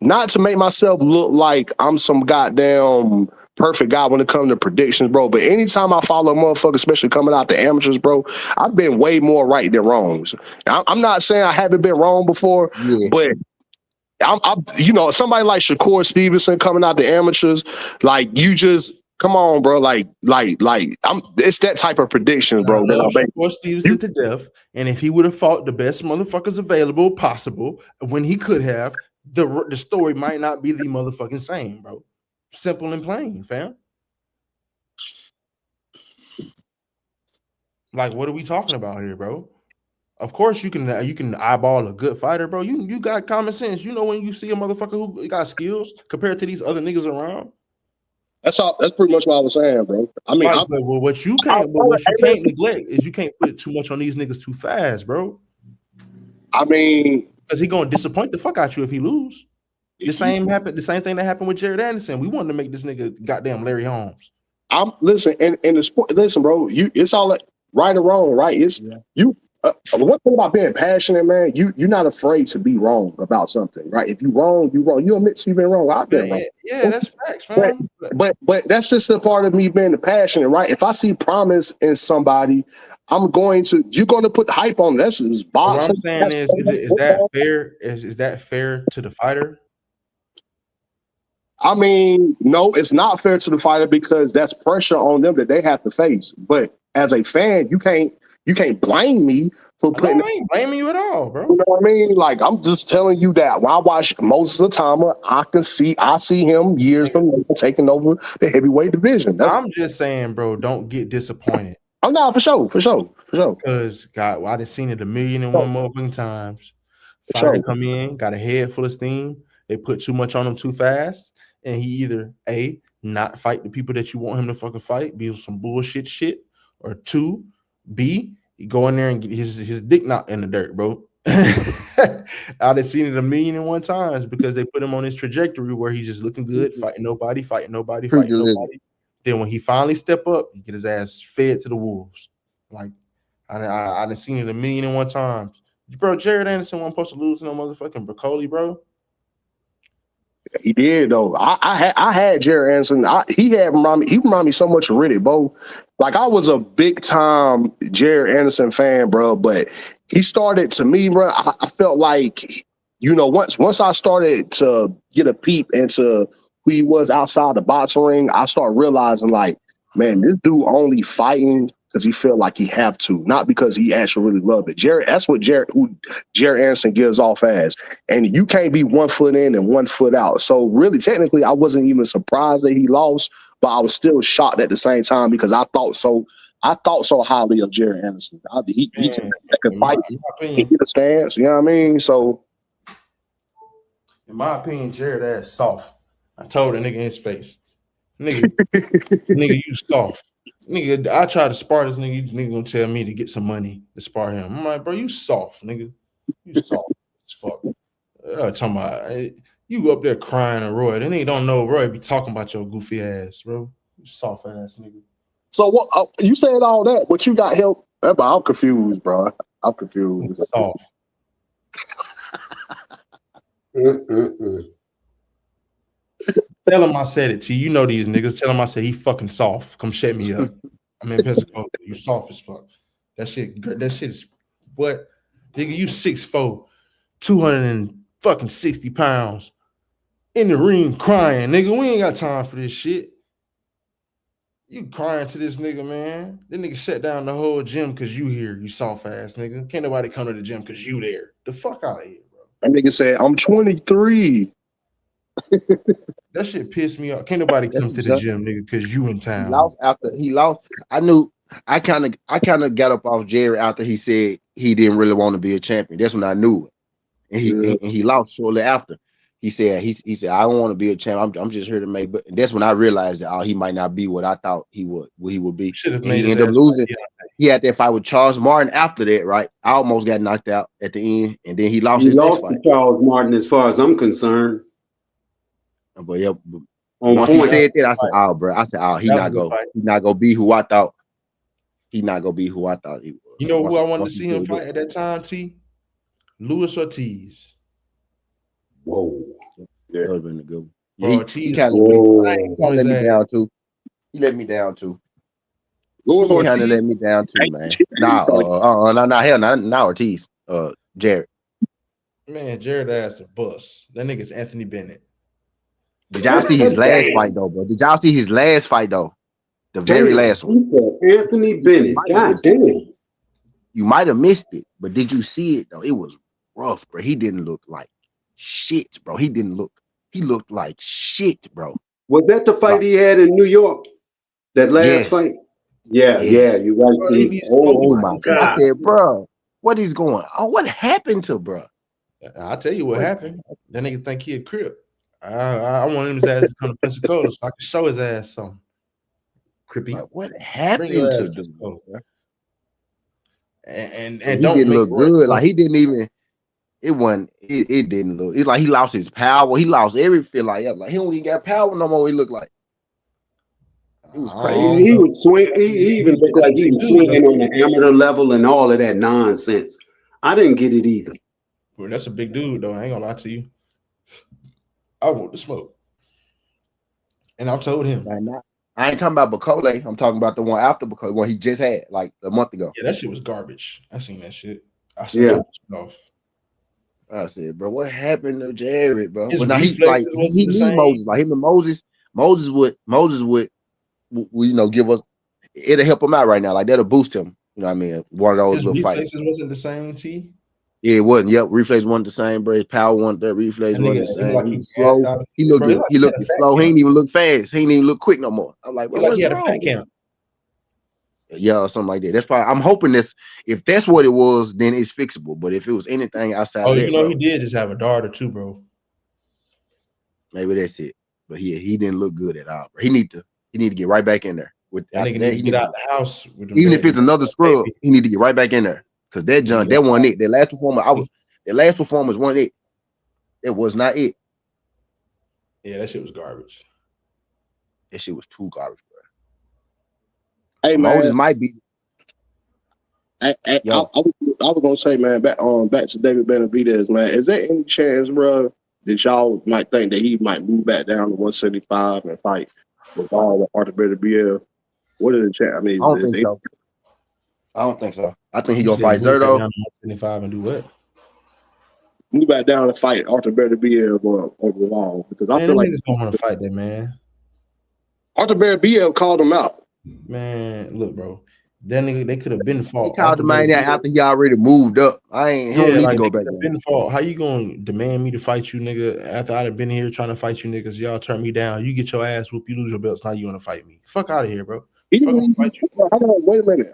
not to make myself look like I'm some goddamn perfect guy when it comes to predictions, bro. But anytime I follow a motherfucker, especially coming out the amateurs, bro, I've been way more right than wrong. I'm not saying I haven't been wrong before, but I'm somebody like Shakur Stevenson coming out the amateurs, like you just. Come on, bro. It's that type of prediction, bro. Shakur Stevenson to death. And if he would have fought the best motherfuckers available possible when he could have, the story might not be the motherfucking same, bro. Simple and plain, fam. Like, what are we talking about here, bro? Of course, you can eyeball a good fighter, bro. You got common sense. You know when you see a motherfucker who got skills compared to these other niggas around. That's all. That's pretty much what I was saying, bro. I mean, what you can't neglect is you can't put too much on these niggas too fast, bro. I mean, because he gonna disappoint the fuck out you if he lose. The same thing that happened with Jared Anderson. We wanted to make this nigga goddamn Larry Holmes. Listen, and the sport. Listen, bro. It's all like right or wrong, right? You. One thing about being passionate, man, you're not afraid to be wrong about something, right? If you're wrong, you're wong. You admit you've been wrong. I've been wrong. Yeah, that's facts, man. But that's just a part of me being passionate, right? If I see promise in somebody, you're going to put hype on. That's just boxing. What I'm saying is that fair? Is that fair to the fighter? I mean, no, it's not fair to the fighter because that's pressure on them that they have to face. But as a fan, you can't blame me for putting. I ain't blaming you at all, bro. You know what I mean? Like, I'm just telling you that when I watch Moses Atama, I see him years from now taking over the heavyweight division. I'm just saying, bro, don't get disappointed. I'm not for sure. Because God, I done seen it 1,000,001 motherfucking times. Fighter come in, got a head full of steam. They put too much on him too fast, and he either A, not fight the people that you want him to fucking fight, be some bullshit shit, or 2, B, He go in there and get his dick knocked in the dirt, bro. I'd have seen it 1,000,001 times because they put him on his trajectory where he's just looking good, fighting nobody. Then when he finally step up, he get his ass fed to the wolves. Like I done seen it 1,000,001 times. Bro, Jared Anderson wasn't supposed to lose to no motherfucking Broccoli, bro. He did though. I had Jared Anderson. He remind me so much of Riddick, bro. Like I was a big time Jared Anderson fan, bro. But he started to me, bro. I felt like, once I started to get a peep into who he was outside the boxing ring, I started realizing like, man, this dude only fighting because he felt like he have to, not because he actually really loved it. That's what Jared Anderson gives off as. And you can't be 1 foot in and 1 foot out. So really, technically, I wasn't even surprised that he lost, but I was still shocked at the same time because I thought so highly of Jared Anderson. He could fight, he get a stance, you know what I mean? So, in my opinion, Jared ass soft. I told the nigga in his face, nigga, you soft. Nigga, I tried to spar this nigga. Nigga gonna tell me to get some money to spar him. I'm like, bro, you soft, nigga. You soft as fuck. Talking about you up there crying to Roy. Then they don't know Roy be talking about your goofy ass, bro. You soft ass nigga. So what? You said all that, but you got help. I'm confused, bro. I'm confused. Soft. Tell him I said it to you. You know these niggas. Tell him I said he fucking soft. Come shut me up. I'm in Pensacola. You soft as fuck. That shit is what? Nigga, you 6'4", 260 pounds in the ring crying. Nigga, we ain't got time for this shit. You crying to this nigga, man. This nigga shut down the whole gym because you here, you soft ass nigga. Can't nobody come to the gym because you there. The fuck out of here, bro. That nigga said, I'm 23. That shit pissed me off. Can't nobody come to the gym, nigga, because you in town. He lost. I kind of got up off Jerry after he said he didn't really want to be a champion. That's when I knew it. And he lost shortly after. He said I don't want to be a champ. I'm just here to make. But that's when I realized that he might not be what I thought he would be. Should have made. He ended up losing. He had that fight with Charles Martin after that, right? I almost got knocked out at the end, and then he lost his next fight. Charles Martin, as far as I'm concerned. But yeah, once he said that, I said, "Oh, bro," I said, "Oh, he's not gonna be who I thought. He's not gonna be who I thought he was." You know who I wanted to see him fight at that time, T? Luis Ortiz. Whoa. That would have been a good one. Yeah, he kind of let me down too. He let me down too. He kind of let me down too, man. Not Ortiz. Jared. Man, Jared ass a bust. That nigga's Anthony Bennett. Did y'all see his last fight though, bro? Did y'all see his last fight though? The very last one. Anthony Bennett. God damn. You might have missed it, but did you see it though? It was rough, bro. He didn't look like shit, bro. He looked like shit, bro. Was that the fight he had in New York? That last fight? Yeah, you right. Oh my God. I said, bro, what is going on? What happened to bro? I'll tell you what happened. That nigga think he a crip. I want him to come to Pensacola so I can show his ass something. Crippy. Like, what happened to dude? And he didn't look good. Like he didn't even. It wasn't. It didn't look. It's like he lost his power. He lost every feel like he don't even got power no more. He looked like. It was crazy. He would swing. He even looked like he was swinging on the amateur level and all of that nonsense. I didn't get it either. Well, that's a big dude, though. I ain't gonna lie to you. I want the smoke, and I told him. I ain't talking about Bacole. I'm talking about the one after Bacole, one he just had like a month ago. Yeah, that shit was garbage. I seen that shit. I said, I said, bro, what happened to Jared, bro? His now he's like he needs Moses, like him and Moses. Moses would give us. It'll help him out right now. Like that'll boost him. You know what I mean? One of those his little fights. Wasn't the same, T. Yeah, it wasn't. Yep, reflex wasn't the same, bro. His power wasn't there. Reflex wasn't the same. He was slow. He looked slow. He didn't even look fast. He didn't even look quick no more. I'm like, bro, he had a fat count. Yeah, or something like that. That's probably. I'm hoping if that's what it was, then it's fixable. But if it was anything outside, of that, he did just have a daughter too, bro. Maybe that's it. But he didn't look good at all. Bro. He need to get right back in there. That nigga After need that, to he get need out to, the house with them even if it's another scrub, baby. he need to get right back in there. Cause that He need John, to that get wasn't it. That last performance, that last performance wasn't it. It was not it. Yeah, that shit was garbage. That shit was too garbage, Hey bro. man, Moses might be I yo. was gonna say, man, back to David Benavidez, man. Is there any chance, bro, that y'all might think that he might move back down to 175 and fight with all the Arthur BF? What are the chance? I I mean, don't think so. I don't think so. I think he You gonna said fight move back Zerto. down to 175 and do what? move back down and fight Arthur BF or Bilal? Because I Man, feel them like niggas don't want to fight that, man. Arthur BF called him out. Man, look, bro. That nigga, they could have been He fought. called the Arthur man out BF. after he already moved up. He don't Yeah, need to like go they back could have there. been fought. How you gonna demand me to fight you, nigga? After I'd have been here trying to fight you niggas, y'all turn me down. You get your ass whooped, you lose your belts. Now you want to fight me? Fuck out of here, bro. He Fuck, didn't I'm even fight you. hold on, wait a minute.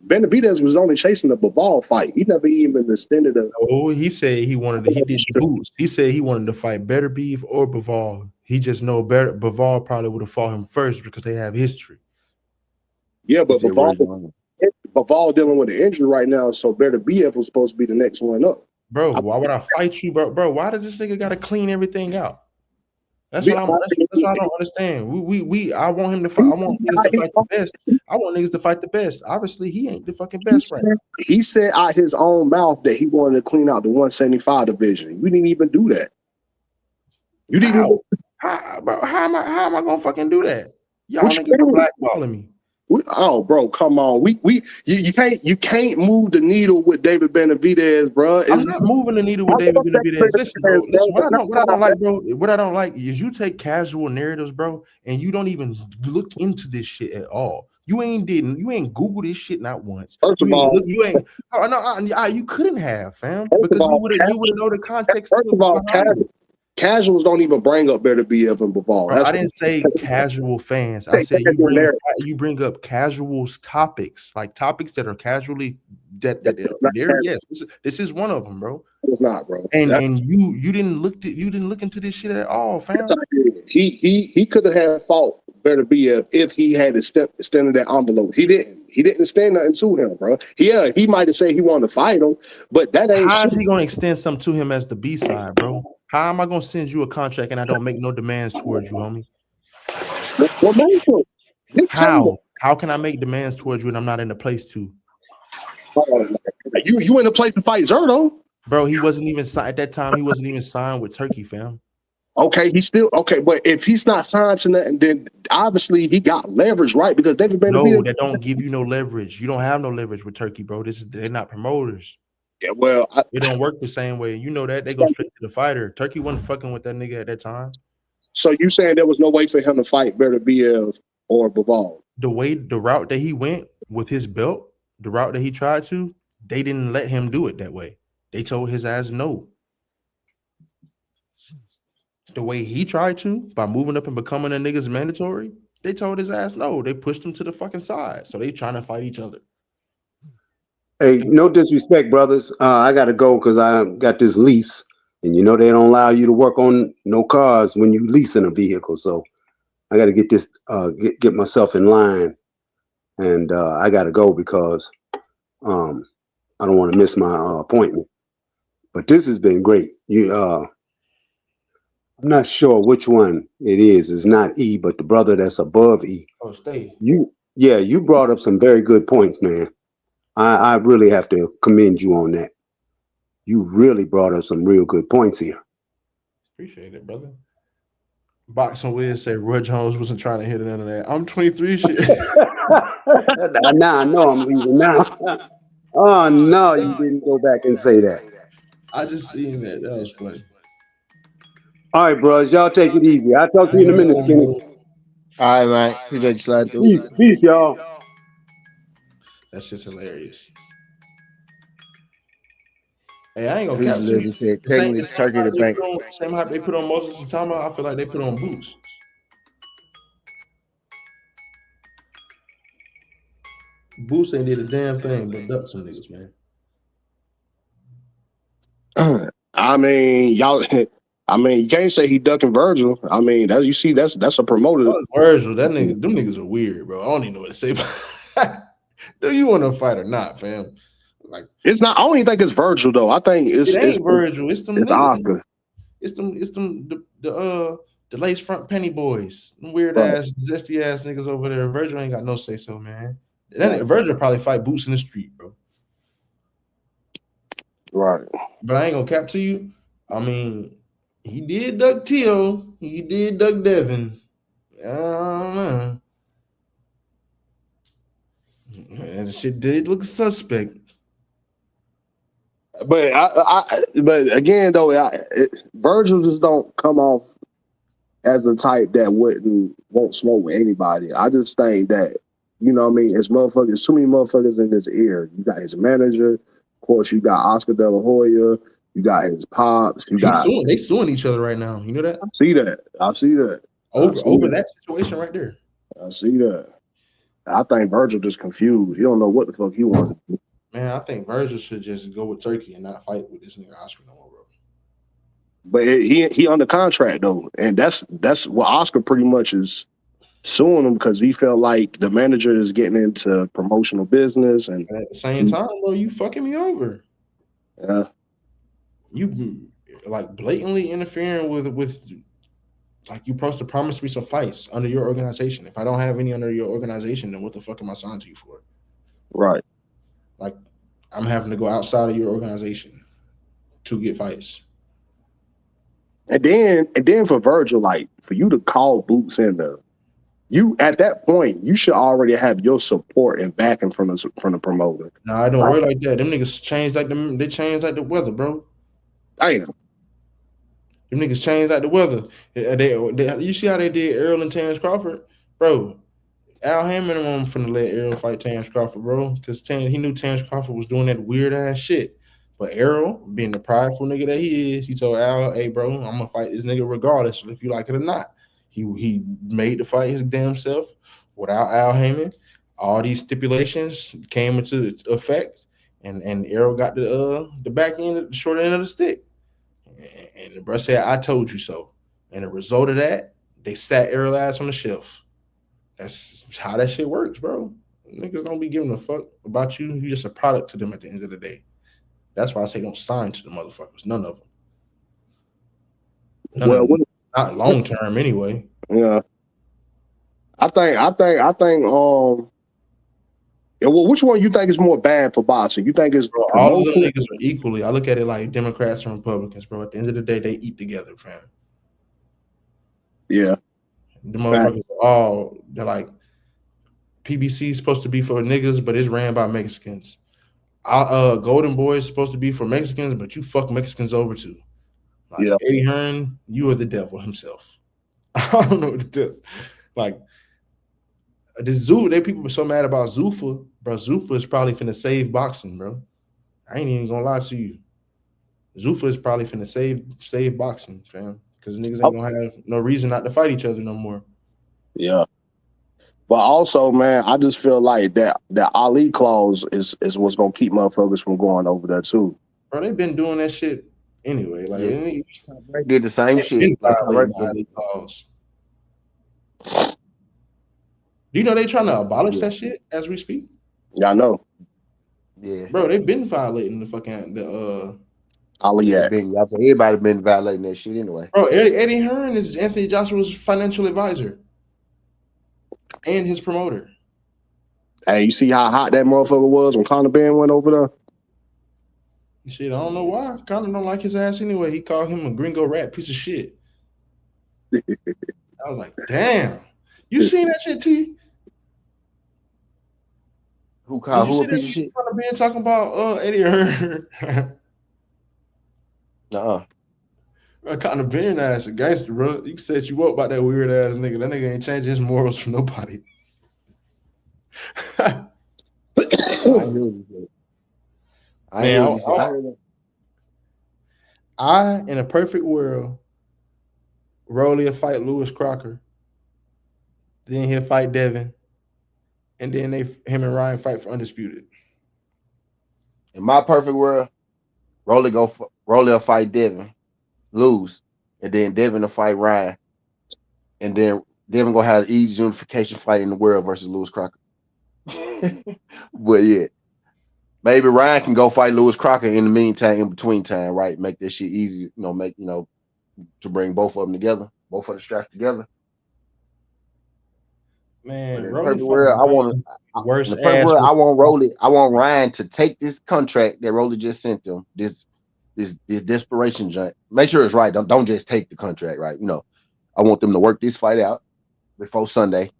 Benavidez was only chasing the Bivol fight. He never even extended a. Oh, he said he wanted to. He did the boots. He said he wanted to fight Better Beef or Bivol. He just know better. Bivol probably would have fought him first because they have history. Yeah, He but said, "Where's one?" Bivol dealing with an injury right now, so Better BF was supposed to be the next one up. Bro, why would I fight you, bro? Bro, why does this nigga gotta clean everything out? That's what that's what I don't understand. I want him to fight. I want niggas to fight the best. I want niggas to fight the best. Obviously, he ain't the fucking best right now. He said out his own mouth that he wanted to clean out the 175 division. You didn't even do that. You didn't even. Bro, how am I gonna fucking do that? Y'all niggas are blackballing me. Bro, come on. You can't move the needle with David Benavidez, bro. I'm not moving the needle with David Benavidez. Listen, bro. Listen, what I don't like, bro. What I don't like is you take casual narratives, bro, and you don't even look into this shit at all. You ain't Google this shit not once. First of all, you couldn't have, fam, because you would know the context. First of all, casuals don't even bring up Better BF and Bivol. I didn't say casual fans. I said you bring up casuals topics, like topics that are casually that there. Yes, this is one of them, bro. It's not, bro. And you didn't look into this shit at all, fam. He could have had fought Better BF if he had extended that envelope. He didn't. He didn't extend nothing to him, bro. Yeah, he might have said he wanted to fight him, but that ain't. How is he gonna extend something to him as the B side, bro? How am I gonna send you a contract and I don't make no demands towards you, homie? How can I make demands towards you and I'm not in the place to? You in the place to fight Zerto, bro? He wasn't even signed at that time. He wasn't even signed with Turkey, fam. Okay, he's still okay, but if he's not signed to nothing, then obviously he got leverage, right? Because David Benavidez. No, that don't give you no leverage. You don't have no leverage with Turkey, bro. They're not promoters. Yeah, well, it don't work the same way. You know that they go straight to the fighter. Turkey wasn't fucking with that nigga at that time. So you saying there was no way for him to fight Better BF or Bivol? The route that he went with his belt, the route that he tried to, they didn't let him do it that way. They told his ass no. The way he tried to, by moving up and becoming a nigga's mandatory, they told his ass no. They pushed him to the fucking side. So they trying to fight each other. Hey, no disrespect, brothers. I gotta go because I got this lease, and you know they don't allow you to work on no cars when you leasing a vehicle. So I gotta get this, get myself in line, and I gotta go because I don't want to miss my appointment. But this has been great. I'm not sure which one it is. It's not E, but the brother that's above E. Oh, stay. You brought up some very good points, man. I really have to commend you on that. You really brought up some real good points here. Appreciate it, brother. Boxing Wiz said Roy Jones wasn't trying to hit none of that. I'm 23 shit. Now I know I'm leaving now. Oh no, you didn't go back and say that. I just seen that. That was funny. All right, bros. Y'all take it easy. I'll talk to you in a minute, Skinny. All right, man. Appreciate you sliding through. Peace, y'all. That's just hilarious. Hey, I ain't gonna cap you. Said, technically, Turkey the bank. Same how they put on Moses Satama, I feel like they put on Boots. Boots ain't did a damn thing but duck some niggas, man. I mean, y'all. I mean, you can't say he ducking Virgil. I mean, that's a promoter. Virgil, that nigga, them niggas are weird, bro. I don't even know what to say. Do you want to fight or not, fam? Like, It's not. I don't even think it's Virgil though. I think it ain't Virgil. It's them it's niggas. Oscar. It's them the lace front penny boys, them weird Right. ass, zesty ass niggas over there. Virgil ain't got no say so, man. That Virgil probably fight boots in the street, bro. Right. But I ain't gonna cap to you. I mean, he did duck Tio. He did duck Devin. I don't know. And the shit did look suspect. But but again though, Virgil just don't come off as a type that won't smoke with anybody. I just think that, you know what I mean, it's motherfuckers, too many motherfuckers in his ear. You got his manager, of course, you got Oscar De La Hoya, you got his pops, They suing each other right now. You know that? I see that. Over that situation right there. I see that. I think Virgil just confused. He don't know what the fuck he wants to do. Man, I think Virgil should just go with Turkey and not fight with this nigga Oscar no more, bro. But he under contract though, and that's what Oscar pretty much is suing him because he felt like the manager is getting into promotional business, and at the same time, bro, you fucking me over. Yeah, you like blatantly interfering with like you supposed to promise me some fights under your organization. If I don't have any under your organization, then what the fuck am I signed to you for? Right. Like I'm having to go outside of your organization to get fights. And then for Virgil, like for you to call Boots in there, you at that point you should already have your support and backing from the promoter. No, I don't work like that. Them niggas change like them. They change like the weather, bro. Damn. Them niggas changed like the weather. You see how they did Errol and Terrence Crawford, bro. Al Hammond wasn't finna let Errol fight Terrence Crawford, bro, because he knew Terrence Crawford was doing that weird ass shit. But Errol, being the prideful nigga that he is, he told Al, "Hey, bro, I'm gonna fight this nigga regardless if you like it or not." He made the fight his damn self without Al Hammond. All these stipulations came into effect, and Errol got the back end, the short end of the stick. And the bro said, "I told you so." And the result of that, they sat Errol ass on the shelf. That's how that shit works, bro. Niggas don't be giving a fuck about you. You're just a product to them at the end of the day. That's why I say don't sign to the motherfuckers. None of them. Not long term anyway. Yeah. I think. Yeah, well, which one you think is more bad for boxing? You think it's all of them niggas are equally. I look at it like Democrats and Republicans, bro. At the end of the day, they eat together, fam. Yeah. The motherfuckers they're like PBC is supposed to be for niggas, but it's ran by Mexicans. Golden Boy is supposed to be for Mexicans, but you fuck Mexicans over too. Like Eddie Hearn, you are the devil himself. I don't know what it does. Like this they people are so mad about Zuffa, bro. Zuffa is probably finna save boxing, bro. I ain't even gonna lie to you. Zuffa is probably finna save boxing, fam. Because niggas ain't gonna have no reason not to fight each other no more. Yeah. But also, man, I just feel like that Ali clause is what's gonna keep motherfuckers from going over there too. Bro, they've been doing that shit anyway. Like they did the same shit. Like Ali clause. Do you know they trying to abolish that shit as we speak? Yeah, I know. Yeah, bro, they've been violating the fucking Ali Act. Everybody been violating that shit anyway. Bro, Eddie Hearn is Anthony Joshua's financial advisor and his promoter. Hey, you see how hot that motherfucker was when Conor Ben went over there? Shit, I don't know why. Conor don't like his ass anyway. He called him a gringo rat piece of shit. I was like, damn. You seen that shit, T? Who called who a piece of shit? Conor Ben talking about Eddie Hearn. Conor Ben ass a gangster, bro. You can set you up about that weird ass nigga. That nigga ain't changing his morals for nobody. I, in a perfect world, Rolly will fight Lewis Crocker. Then he'll fight Devin. And then him and Ryan fight for undisputed. In my perfect world, Rolly will fight Devin, lose, and then Devin to fight Ryan, and then Devin gonna have the easiest unification fight in the world versus Lewis Crocker. But yeah, maybe Ryan can go fight Lewis Crocker in the meantime, in between time, right? Make this shit easy, make to bring both of them together, both of the straps together. But Man, in the Rolly perfect world, fucking in worst the perfect ass. world, I want Rolly. I want Ryan to take this contract that Rolly just sent them. This desperation joint. Make sure it's right. Don't just take the contract, right? I want them to work this fight out before Sunday,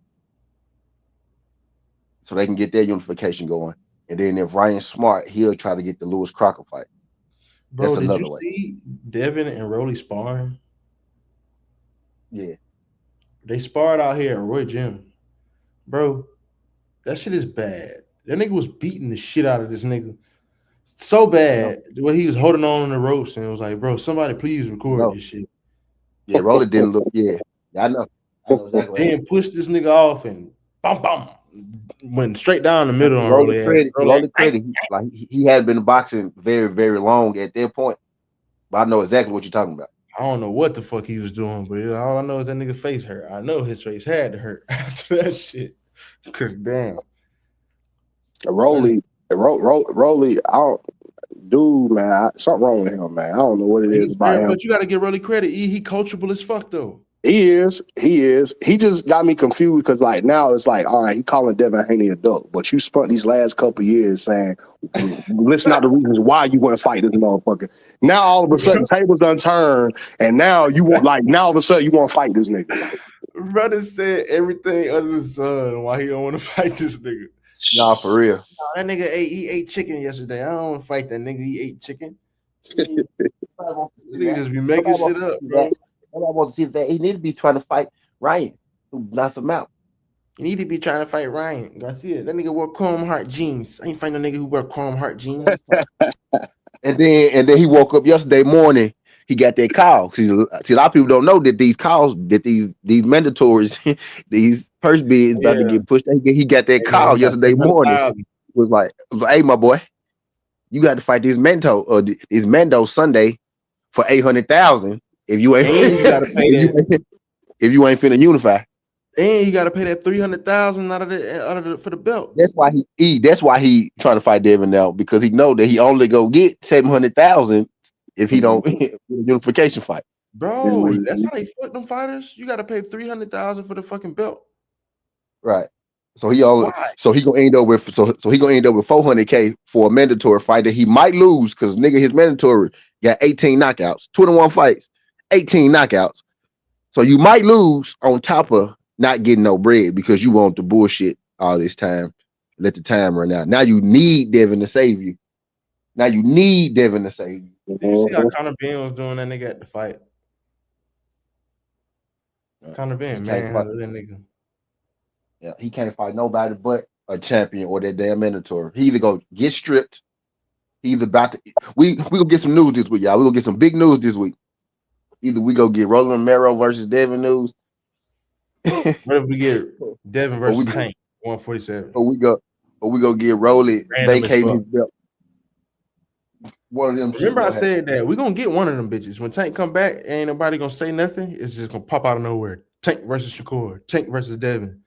so they can get their unification going. And then if Ryan's smart, he'll try to get the Lewis Crocker fight. Bro, That's did you another way. see Devin and Rolly sparring? Yeah. They sparred out here at Roy Gym. Bro, that shit is bad. That nigga was beating the shit out of this nigga. So bad. Where he was holding on the ropes and it was like, bro, somebody please I record know. this shit. Yeah, Rolly didn't look. Yeah, I know. I know exactly what happened. Then pushed this nigga off and bum bum went straight down the middle To on Rolly Rolly. credit, he had been boxing very, very long at that point. But I know exactly what you're talking about. I don't know what the fuck he was doing, but all I know is that nigga face hurt. I know his face had to hurt after that shit. Cause damn. Rolly, I don't, dude, man, something wrong with him, man. I don't know what it is about him. But you got to give Rolly credit. He coachable as fuck though. He is. He just got me confused because like now it's like, all right, he calling Devin Haney a duck, but you spent these last couple years saying, listen out the reasons why you want to fight this motherfucker. Now all of a sudden tables done turned, and now you want now all of a sudden you want to fight this nigga. Brother said everything under the sun why he don't want to fight this nigga. Nah, for real. That nigga ate chicken yesterday. I don't want to fight that nigga. He ate chicken. Niggas just be making shit up, bro. I want to see that he need to be trying to fight Ryan, who knocked him out. You need to be trying to fight Ryan Garcia. That nigga wore chrome heart jeans. I ain't find no nigga who wear chrome heart jeans. and then he woke up yesterday morning. He got that call. See, a lot of people don't know that these calls, that these mandatories, these purse bids about to get pushed. He got that call yesterday morning. It was like, hey, my boy, you got to fight this Mando Sunday for 800,000. If you ain't, if you ain't finna unify, and you gotta pay that 300,000 out of for the belt. That's why he trying to fight Devin now, because he know that he only go get 700,000 if he don't unification fight. Bro, that's how they fuck them fighters. You gotta pay 300,000 for the fucking belt. Right. So he gonna end up with 400K for a mandatory fight that he might lose, because nigga, his mandatory got 18 knockouts, 21 fights. 18 knockouts. So you might lose on top of not getting no bread because you want the bullshit all this time. Let the time run out. Now you need Devin to save you. Did you see how Conor Ben was doing that nigga at the fight? Conor Ben, man, that nigga. Yeah, he can't fight nobody but a champion or that damn mandatory. He either go get stripped. He either about to. We gonna get some news this week, y'all. We gonna get some big news this week. Either we go get Roland Romero versus Devin news. What if we get Devin versus Tank 147? Or we go get Rolly vacating his belt. One of them. Remember I said that we're gonna get one of them bitches. When Tank come back, ain't nobody gonna say nothing. It's just gonna pop out of nowhere. Tank versus Shakur, Tank versus Devin.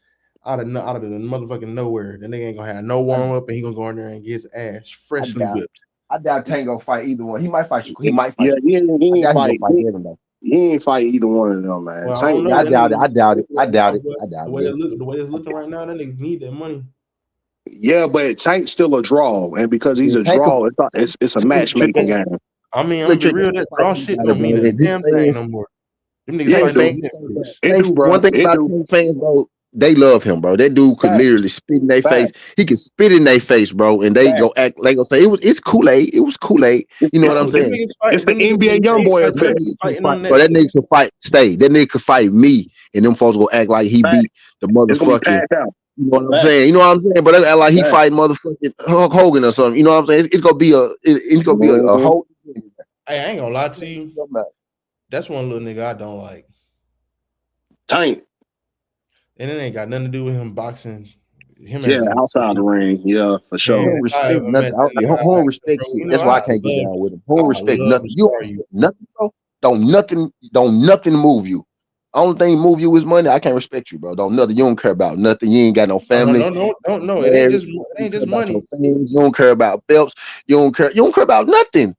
Out of the motherfucking nowhere. The nigga ain't gonna have no warm up and he gonna go in there and get his ass freshly whipped. I doubt Tank gonna fight either one. He might fight Shakur. He might fight. Yeah, he ain't fight Devin though. He ain't fight either one of them, man. Well, I doubt it. The way it's looking right now, that nigga need that money. Yeah, but Tank's still a draw, and because he's a draw, it's a matchmaking game. I mean, I'm be real. That draw shit don't mean a damn thing no more. Them niggas one thing about Tank fans, bro, they love him, bro. That dude could literally spit in their face. He could spit in their face, bro, and they go act like go say it's Kool-Aid. It was Kool-Aid. You know what I'm saying? It's the NBA young boy effect. Bro, that nigga could fight. That nigga could fight me, and them folks go act like he beat the motherfucking. You know what I'm saying? You know what I'm saying? But they act like he fight motherfucking Hulk Hogan or something. You know what I'm saying? It's gonna be a whole. Hey, I ain't gonna lie to you. That's one little nigga I don't like. Tank. And it ain't got nothing to do with him boxing. Outside the ring. Yeah, for sure. He don't respect nothing. He don't respect shit. That's why I can't get down with him. He don't respect nothing. You don't respect nothing, bro. Don't nothing move you. Only thing move you is money. I can't respect you, bro. Don't nothing. You don't care about nothing. You ain't got no No, no, family. no, no, no, no. It ain't Married. just You it don't ain't care just about your money. fans. You don't care about Phelps. You don't care. You don't care about nothing.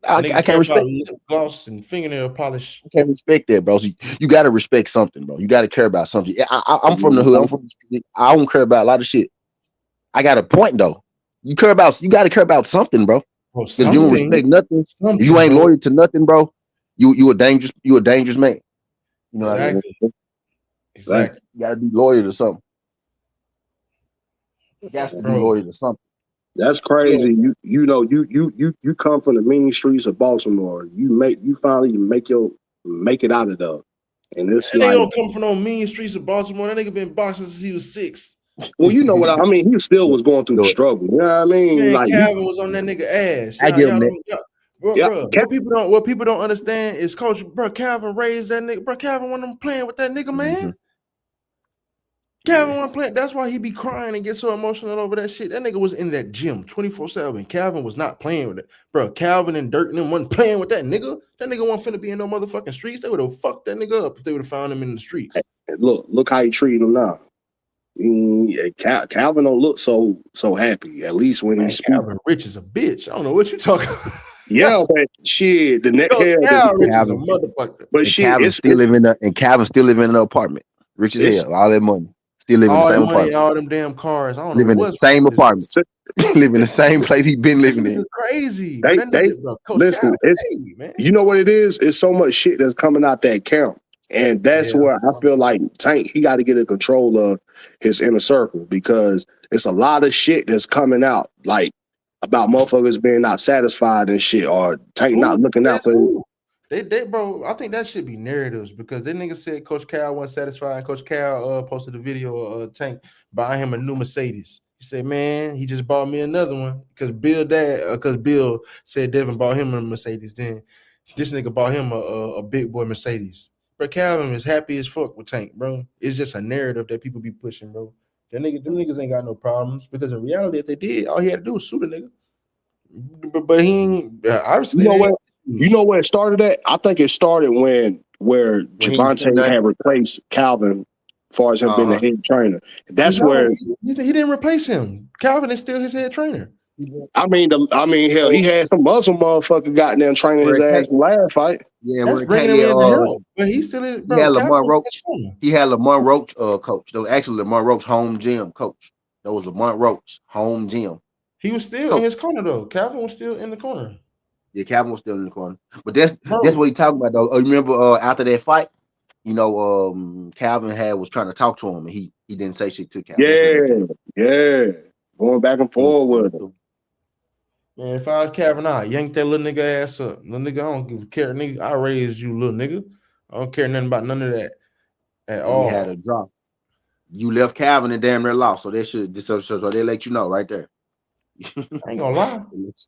The I nigga can't care about respect. lip gloss and fingernail polish. I can't respect that, bro. So you got to respect something, bro. You got to care about something. I'm from the hood. I'm from the street. I don't care about a lot of shit. I got a point though. You care about. You got to care about something, bro. Bro, Because if you don't respect nothing, if you ain't bro. loyal to nothing, bro, you a dangerous man. You know what I mean? Exactly. You Exactly. gotta be loyal to something. You got to be Bro. loyal to something. That's crazy. You come from the mean streets of Baltimore. You finally make it out of there. And it's That nigga like, don't come from no mean streets of Baltimore. That nigga been boxing since he was 6. well, you know what I mean. He still was going through the struggle. You know what I mean? Man, Like, Calvin was on that nigga ass. I give him that. Bro. What people don't understand is Coach, bro. Calvin raised that nigga. Bro, Calvin wasn't playing with that nigga, man. Mm-hmm. Calvin wasn't playing. That's why he be crying and get so emotional over that shit. That nigga was in that gym 24/7. Calvin was not playing with it, bro. Calvin and Dirk and them wasn't playing with that nigga. That nigga wasn't finna be in no motherfucking streets. They would have fucked that nigga up if they would have found him in the streets. look how he treated him now. Calvin don't look so happy. At least when he's Calvin rich as a bitch. I don't know what you talking about. Yeah, but shit, the next Calvin rich as a motherfucker. But shit, Calvin still living in an apartment, rich as hell, all that money, still living in the same apartment, all them damn cars. I don't live know in the same apartment, live in the same place he been living in. Crazy. Listen, man. You know what it is? It's so much shit that's coming out that camp. And that's where I feel like Tank, he got to get in control of his inner circle because it's a lot of shit that's coming out, like about motherfuckers being not satisfied and shit, or Tank not looking out for him. They bro, I think that should be narratives because that nigga said Coach Cal wasn't satisfied. And Coach Cal posted a video of Tank buying him a new Mercedes. He said, man, he just bought me another one because Bill said Devin bought him a Mercedes. Then this nigga bought him a big boy Mercedes. But Calvin is happy as fuck with Tank, bro. It's just a narrative that people be pushing, bro. Them niggas ain't got no problems because in reality, if they did, all he had to do was sue the nigga. But he ain't obviously. You know where it started at? I think it started where Javante had replaced Calvin as far as him being the head trainer. That's where he didn't replace him. Calvin is still his head trainer. I mean, hell, he had some muscle motherfucker goddamn training his ass in the last fight. Yeah, that's bringing him in to help. But he still is. Bro, he had Lamont Roach. He had Lamont Roach coach. That was actually Lamont Roach home gym coach. That was Lamont Roach home gym. He was still in his corner though. Calvin was still in the corner. Yeah, Calvin was still in the corner. But that's what he talking about though. Remember after that fight, you know, Calvin was trying to talk to him and he didn't say shit to Calvin. Yeah. Going back and forth with him. Man, if I was Calvin, I yank that little nigga ass up. Little nigga, I don't give a care, nigga. I raised you, little nigga. I don't care nothing about none of that at all. He had a drop. You left Calvin and damn near lost. So they they let you know right there. I ain't gonna lie. It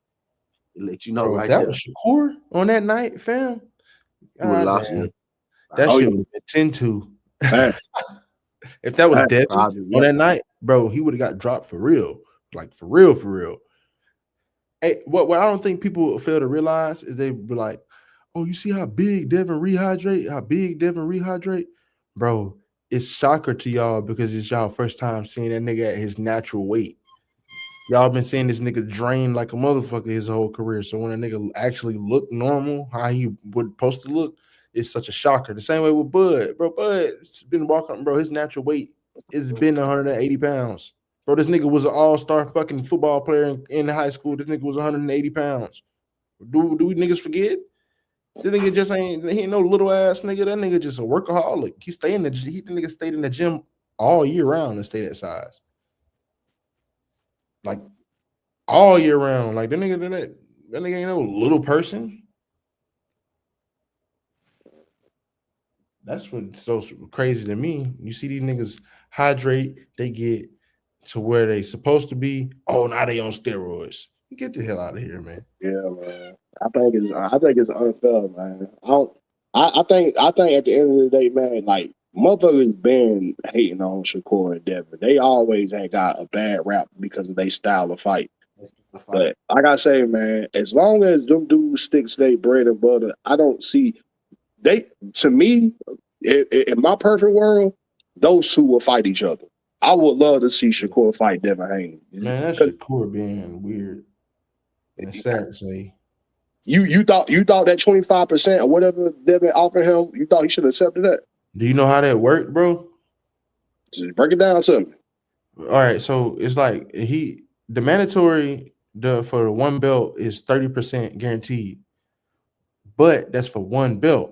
let you know right that there. Was Shakur on that night, fam. You would lost, yeah. That shit would have been 10-2. If that was Devin on that night, bro, he would have got dropped for real. Like for real. Hey, what I don't think people fail to realize is they be like, oh, you see how big Devin rehydrate? Bro, it's shocker to y'all because it's y'all first time seeing that nigga at his natural weight. Y'all been seeing this nigga drain like a motherfucker his whole career. So when a nigga actually look normal, how he would supposed to look, it's such a shocker. The same way with Bud. Bro, Bud's been walking, bro, his natural weight has been 180 pounds. Bro, this nigga was an all-star fucking football player in high school. This nigga was 180 pounds. Do we niggas forget? This nigga just he ain't no little ass nigga. That nigga just a workaholic. The nigga stayed in the gym all year round and stayed that size. Like all year round. Like that nigga ain't no little person. That's what's so crazy to me. You see these niggas hydrate, they get to where they supposed to be. Oh, now they on steroids. Get the hell out of here, man. Yeah, man. I think it's unfair, man. I think at the end of the day, man, like motherfuckers been hating on Shakur and Devin. They always ain't got a bad rap because of their style of fight. But like I say, man, as long as them dudes stick to their bread and butter, I don't see to me, in my perfect world, those two will fight each other. I would love to see Shakur fight Devin Haney. Man, that's Shakur being weird. And it's sad to say. You thought that 25% or whatever Devin offered him, you thought he should have accepted that? Do you know how that worked, bro? Just break it down to me. All right, so it's like the mandatory for the one belt is 30% guaranteed, but that's for one belt.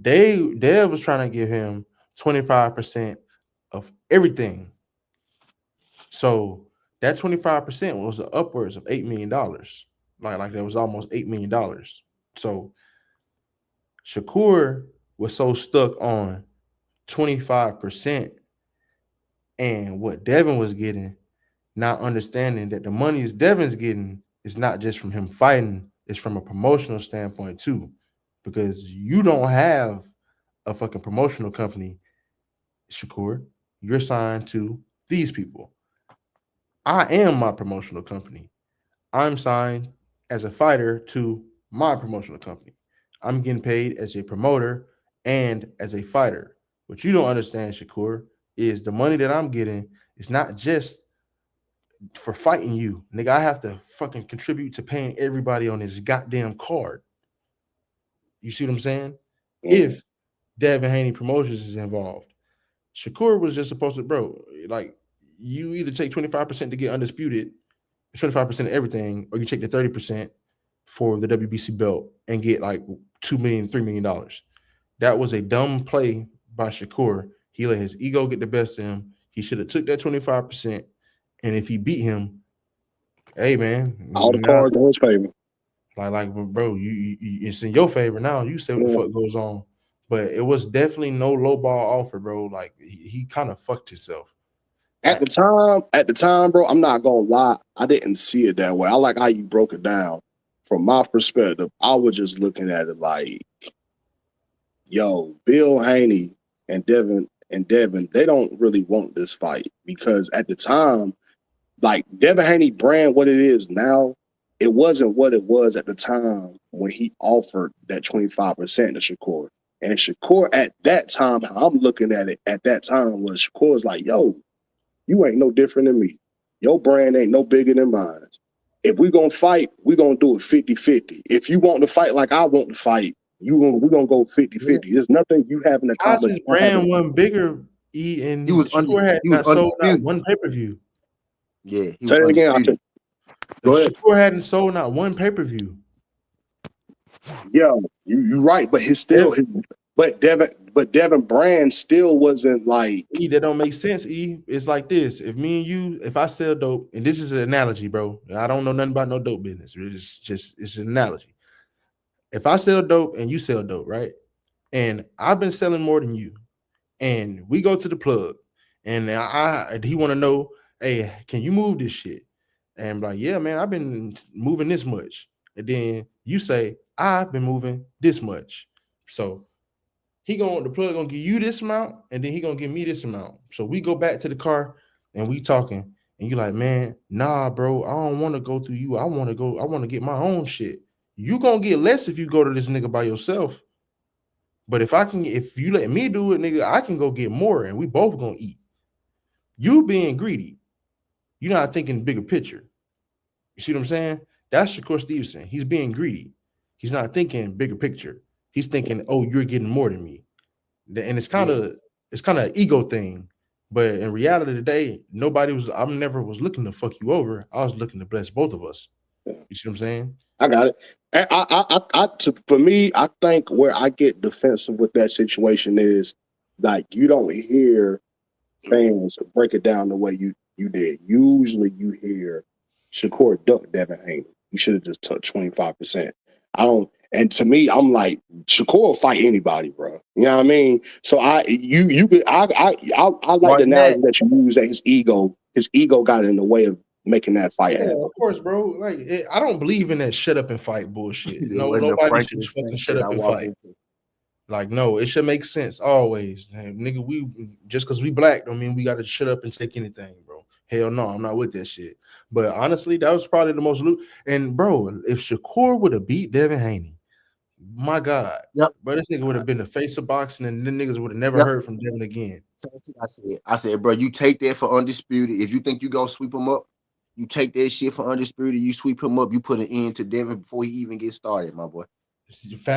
Dev was trying to give him 25% of everything. So that 25% was upwards of $8 million. Like that was almost $8 million. So Shakur was so stuck on 25% and what Devin was getting, not understanding that the money is Devin's getting is not just from him fighting, it's from a promotional standpoint too. Because you don't have a fucking promotional company, Shakur. You're signed to these people. I am my promotional company. I'm signed as a fighter to my promotional company. I'm getting paid as a promoter and as a fighter. What you don't understand, Shakur, is the money that I'm getting is not just for fighting you. Nigga, I have to fucking contribute to paying everybody on this goddamn card. You see what I'm saying? If Devin Haney Promotions is involved, Shakur was just supposed to, bro, like, you either take 25% to get undisputed, 25% of everything, or you take the 30% for the WBC belt and get like $2 million, $3 million. That was a dumb play by Shakur. He let his ego get the best of him. He should have took that 25%, and if he beat him, hey man, all the cards in his favor. Like, bro, you it's in your favor now. You say what the fuck goes on, but it was definitely no low ball offer, bro. Like he kind of fucked himself. At the time, bro, I'm not gonna lie, I didn't see it that way. I like how you broke it down. From my perspective, I was just looking at it like, yo, Bill Haney and Devin, they don't really want this fight because at the time, like Devin Haney brand, what it is now, it wasn't what it was at the time when he offered that 25% to Shakur. And Shakur at that time, how I'm looking at it at that time was Shakur's like, yo, you ain't no different than me. Your brand ain't no bigger than mine. If we gonna fight, we gonna do it 50-50. If you want to fight like I want to fight, we're gonna go 50-50. There's nothing you have in the common. His brand wasn't bigger, and He was Shakur had not sold not one pay-per-view. Yeah. Say it again. Go ahead. Shakur hadn't sold not one pay-per-view. Yeah, you right, but Devin Brand still wasn't like. That don't make sense. It's like this: if me and you, if I sell dope, and this is an analogy, bro. I don't know nothing about no dope business. It's an analogy. If I sell dope and you sell dope, right? And I've been selling more than you, and we go to the plug, and he want to know, hey, can you move this shit? And I'm like, yeah, man, I've been moving this much. And then you say, I've been moving this much. So the plug gonna give you this amount, and then he gonna give me this amount. So we go back to the car and we talking, and you like, man, nah, bro, I don't want to go through you. I want to get my own shit. You gonna get less if you go to this nigga by yourself. But if you let me do it, nigga, I can go get more, and we both gonna eat. You being greedy. You're not thinking bigger picture. You see what I'm saying? That's Shakur Stevenson. He's being greedy. He's not thinking bigger picture. He's thinking, oh, you're getting more than me. And it's kind of an ego thing. But in reality today, I never was looking to fuck you over. I was looking to bless both of us. You see what I'm saying? I got it. For me, I think where I get defensive with that situation is like you don't hear fans break it down the way you did. Usually you hear Shakur duck Devin Haney. You should have just took 25%. And to me, I'm like, Shakur will fight anybody, bro. You know what I mean? So I like the analogy that you use that his ego got in the way of making that fight happen. Of course, bro. Like I don't believe in that shut up and fight bullshit. No, nobody should fucking shut up and fight. Like, no, it should make sense always. Hey, nigga, we just because we black don't mean we got to shut up and take anything, bro. Hell no, I'm not with that shit. But honestly, that was probably the most loot. And bro, if Shakur would have beat Devin Haney, My God. Yep. But this nigga would have been the face of boxing, and then niggas would have never Yep. heard from Devin again. I said, bro, you take that for undisputed. If you think you gonna sweep him up, you take that shit for undisputed. You sweep him up. You put an end to Devin before he even gets started, my boy.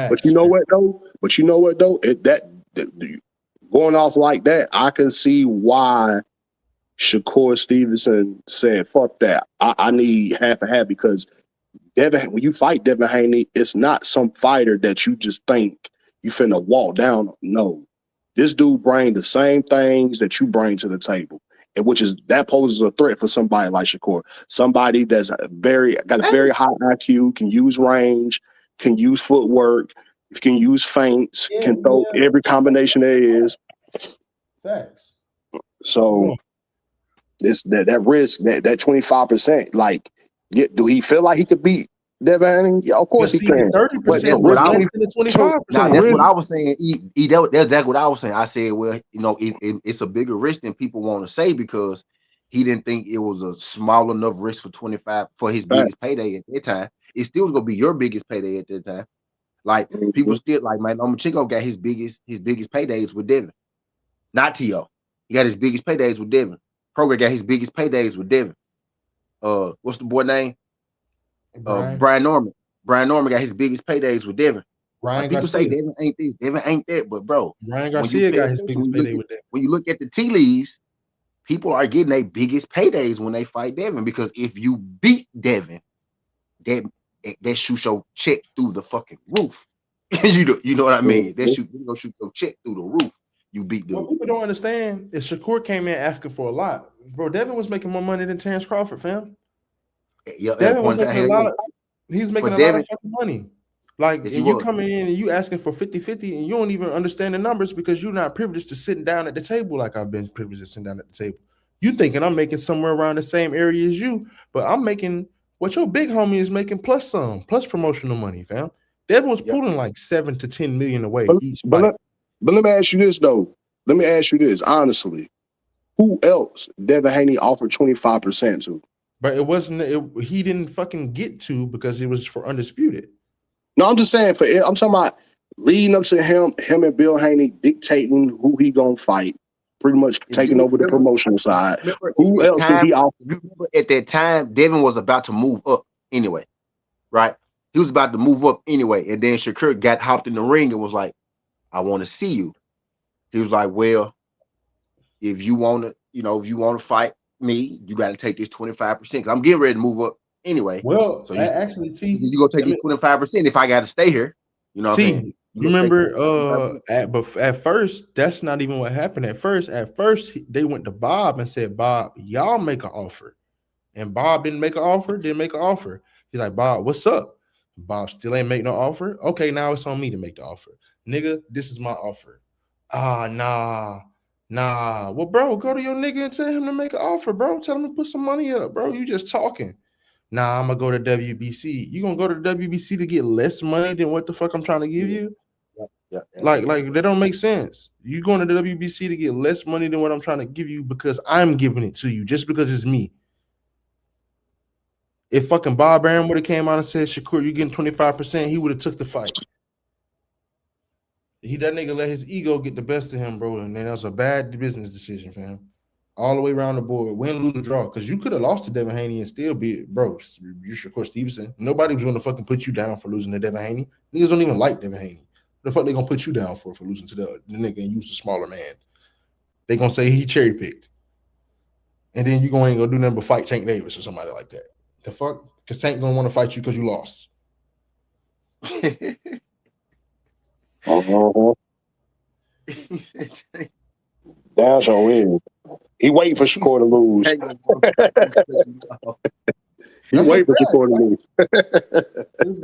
But you know what though? Going off like that, I can see why Shakur Stevenson said, "Fuck that. I need half and half," because Devin, when you fight Devin Haney, it's not some fighter that you just think you finna walk down. No, this dude brings the same things that you bring to the table, and that poses a threat for somebody like Shakur, somebody that's got a very high IQ, can use range, can use footwork, can use feints, can throw every combination there is. Facts. So that risk, that 25%, like, do he feel like he could beat Devin Haney? Yeah, of course he can. 30% But that's what I was. 25%. Now that's what I was saying. That's exactly what I was saying. I said, well, it's a bigger risk than people want to say because he didn't think it was a small enough risk for 25 for his biggest payday at that time. It still was gonna be your biggest payday at that time. Like people still like man, Lomachenko got his biggest paydays with Devin, not T.O. He got his biggest paydays with Devin. Kroger got his biggest paydays with Devin. What's the boy name? Brian Norman. Brian Norman got his biggest paydays with Devin. Like people say Devin ain't this, Devin ain't that, but bro, Ryan Garcia got his biggest payday with Devin. When you look at the tea leaves, people are getting their biggest paydays when they fight Devin because if you beat Devin, that shoot your check through the fucking roof. you know what I mean? That shoot you gonna shoot your check through the roof. You beat dude. What people don't understand is Shakur came in asking for a lot. Bro, Devin was making more money than Terrence Crawford, fam. Yeah, Devin was making a lot of fucking money. Like, and you coming in and you asking for 50-50 and you don't even understand the numbers because you're not privileged to sitting down at the table like I've been privileged to sitting down at the table. You thinking I'm making somewhere around the same area as you, but I'm making what your big homie is making plus some, plus promotional money, fam. Devin was pulling like 7 to 10 million away each fight. But let me ask you this, though. Let me ask you this, honestly. Who else Devin Haney offered 25% to? But it wasn't, he didn't fucking get to because it was for undisputed. No, I'm just saying, I'm talking about leading up to him and Bill Haney dictating who he gonna fight, pretty much taking over the promotional side. Who else did he offer? At that time, Devin was about to move up anyway, right? He was about to move up anyway, and then Shakur hopped in the ring and was like, I want to see you. He was like, well, if you want to fight me, you got to take this 25%. I'm getting ready to move up anyway. Well, so actually, T, you gonna take this 25% if I got to stay here. You know what I'm saying? You remember, at first, that's not even what happened. At first, they went to Bob and said, Bob, y'all make an offer. And Bob didn't make an offer. He's like, Bob, what's up? Bob still ain't make no offer. Okay, now it's on me to make the offer. Nigga, this is my offer. Nah. Well, bro, go to your nigga and tell him to make an offer, bro. Tell him to put some money up, bro. You just talking. Nah, I'm gonna go to WBC. You gonna go to WBC to get less money than what the fuck I'm trying to give you? Yeah. Like that don't make sense. You going to the WBC to get less money than what I'm trying to give you because I'm giving it to you just because it's me. If fucking Bob Arum would have came out and said, Shakur, you're getting 25%, he would have took the fight. That nigga let his ego get the best of him, bro, and then that was a bad business decision, fam. All the way around the board, win, lose, or draw, because you could have lost to Devin Haney and still be, bro, you Shakur Stevenson. Nobody was going to fucking put you down for losing to Devin Haney. Niggas don't even like Devin Haney. What the fuck they going to put you down for losing to the nigga and use the smaller man? They going to say he cherry-picked. And then you ain't going to do nothing but fight Tank Davis or somebody like that. The fuck? Because Tank going to want to fight you because you lost. That's all it is. He waiting for Shakur to lose. He waiting for Shakur to lose.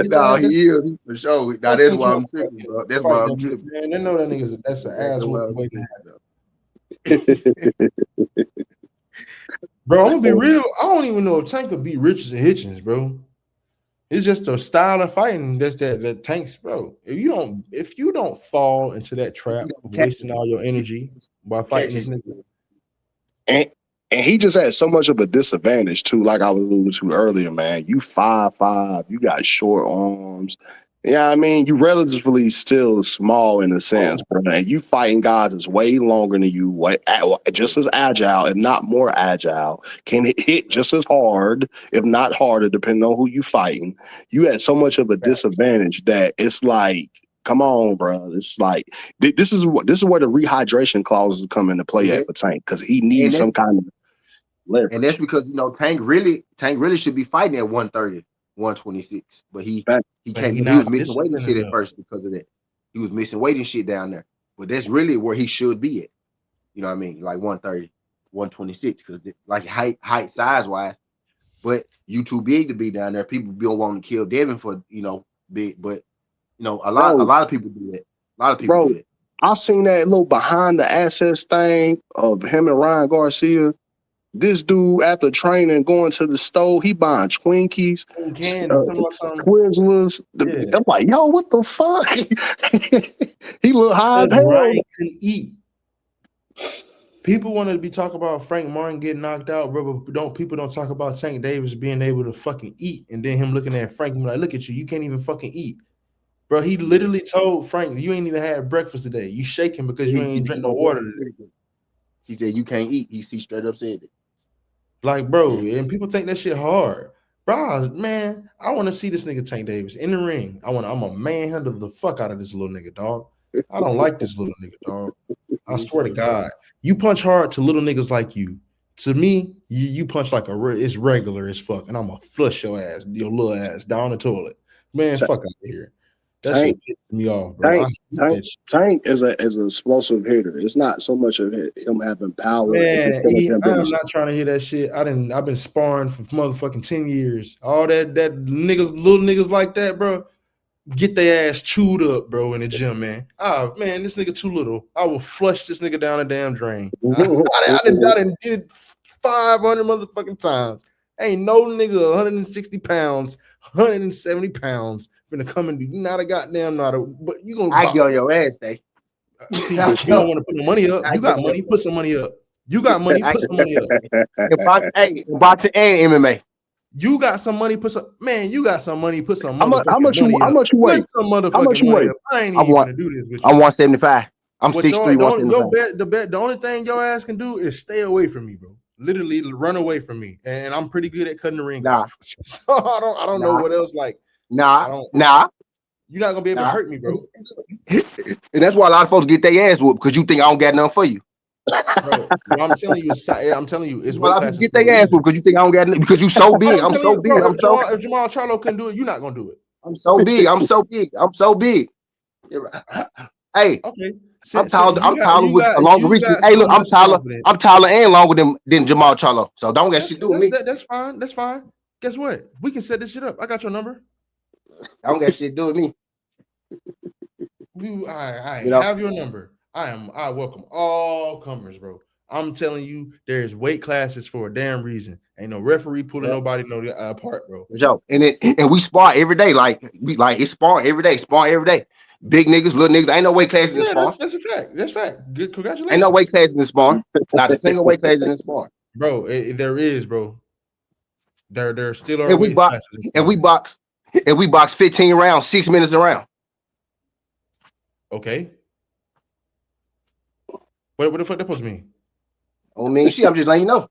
No, he is for sure. Now that's why I'm tripping, bro. That's why I'm tripping. Man, they know that nigga's that's an ass waiting to happen. Bro, I'm gonna be real. I don't even know if Tank could beat Richards and Hitchens, bro. It's just a style of fighting that Tanks, bro. If you don't fall into that trap of wasting all your energy while fighting this nigga. And he just had so much of a disadvantage too, like I was alluding to earlier, man. You 5'5", you got short arms. Yeah, I mean, you relatively still small in a sense, bro. And you fighting guys that's way longer than you, just as agile, if not more agile, can hit just as hard, if not harder, depending on who you fighting. You had so much of a disadvantage that it's like, come on, bro. It's like this is where the rehydration clauses come into play at for Tank, because he needs some kind of leverage. And that's because Tank really should be fighting at 130, 126, but he can't. He was missing weight and shit at first because of that. He was missing weight and shit down there, but that's really where he should be at. You know what I mean? Like 130, 126, because like height size wise, but you too big to be down there. People don't want to kill Devin for big, but a lot of people do that. A lot of people do that. I seen that little behind the assets thing of him and Ryan Garcia. This dude, after training, going to the store, he buying Twinkies, Twizzlers. I'm like, yo, what the fuck? He look high as hell. Ryan can eat. People want to be talking about Frank Martin getting knocked out, bro, but people don't talk about Tank Davis being able to fucking eat, and then him looking at Frank and like, look at you can't even fucking eat. Bro, he literally told Frank, you ain't even had breakfast today. You shaking because you ain't drink no water today. He said you can't eat. He straight up said it. Like, bro, and people think that shit hard. Bro, man, I want to see this nigga Tank Davis in the ring. I'm a manhandle the fuck out of this little nigga, dog. I don't like this little nigga, dog. I swear to God. You punch hard to little niggas like you. To me, you punch like it's regular as fuck, and I'm gonna flush your little ass down the toilet. Man, fuck out of here. That shit pisses me off, bro. Tank is an explosive hitter. It's not so much of him having power. Man, I'm not trying to hear that shit. I've been sparring for motherfucking 10 years. All that little niggas like that, bro, get their ass chewed up, bro, in the gym, man. Oh, man, this nigga too little. I will flush this nigga down the damn drain. I done did it 500 motherfucking times. Ain't no nigga 160 pounds, 170 pounds finna come and do not a goddamn not a, but you gonna I get on your ass, day. You don't want to put no money up. You got money, put some money up. You got money, put some money up. Boxing and MMA. You got some money, put some you got some money, put some money. How much you weigh? How much you weigh? I ain't even gonna do this with you. I'm 175. I'm 6'3", 175. The only thing your ass can do is stay away from me, bro. Literally run away from me. And I'm pretty good at cutting the ring off. So I don't know what else like. Nah. You're not gonna be able to hurt me, bro. And that's why a lot of folks get their ass whooped, because you think I don't got nothing for you. Bro, I'm telling you, it's well, I get their ass whooped because you think I don't got nothing, because you so big. I'm so big. Bro, if Jamal Charlo couldn't do it, you're not gonna do it. I'm so big. I'm so big. Hey, okay. I'm taller with a longer reach. Hey, look, I'm taller and longer than Jamal Charlo. So don't get shit to do with me. That's fine. Guess what? We can set this shit up. I got your number. I don't got shit to do with me. I have your number. I welcome all comers, bro. I'm telling you, there's weight classes for a damn reason. Ain't no referee pulling nobody apart, bro. Yo, and we spar every day. It's spar every day. Big niggas, little niggas. Ain't no weight classes in spar. That's a fact. That's fact. Good, congratulations. Ain't no weight classes in spar. Not a single weight class in spar. Bro, there is, bro. There still are. And we box 15 rounds, 6 minutes a round. Okay. What the fuck that supposed to mean? Oh man, I'm just letting you know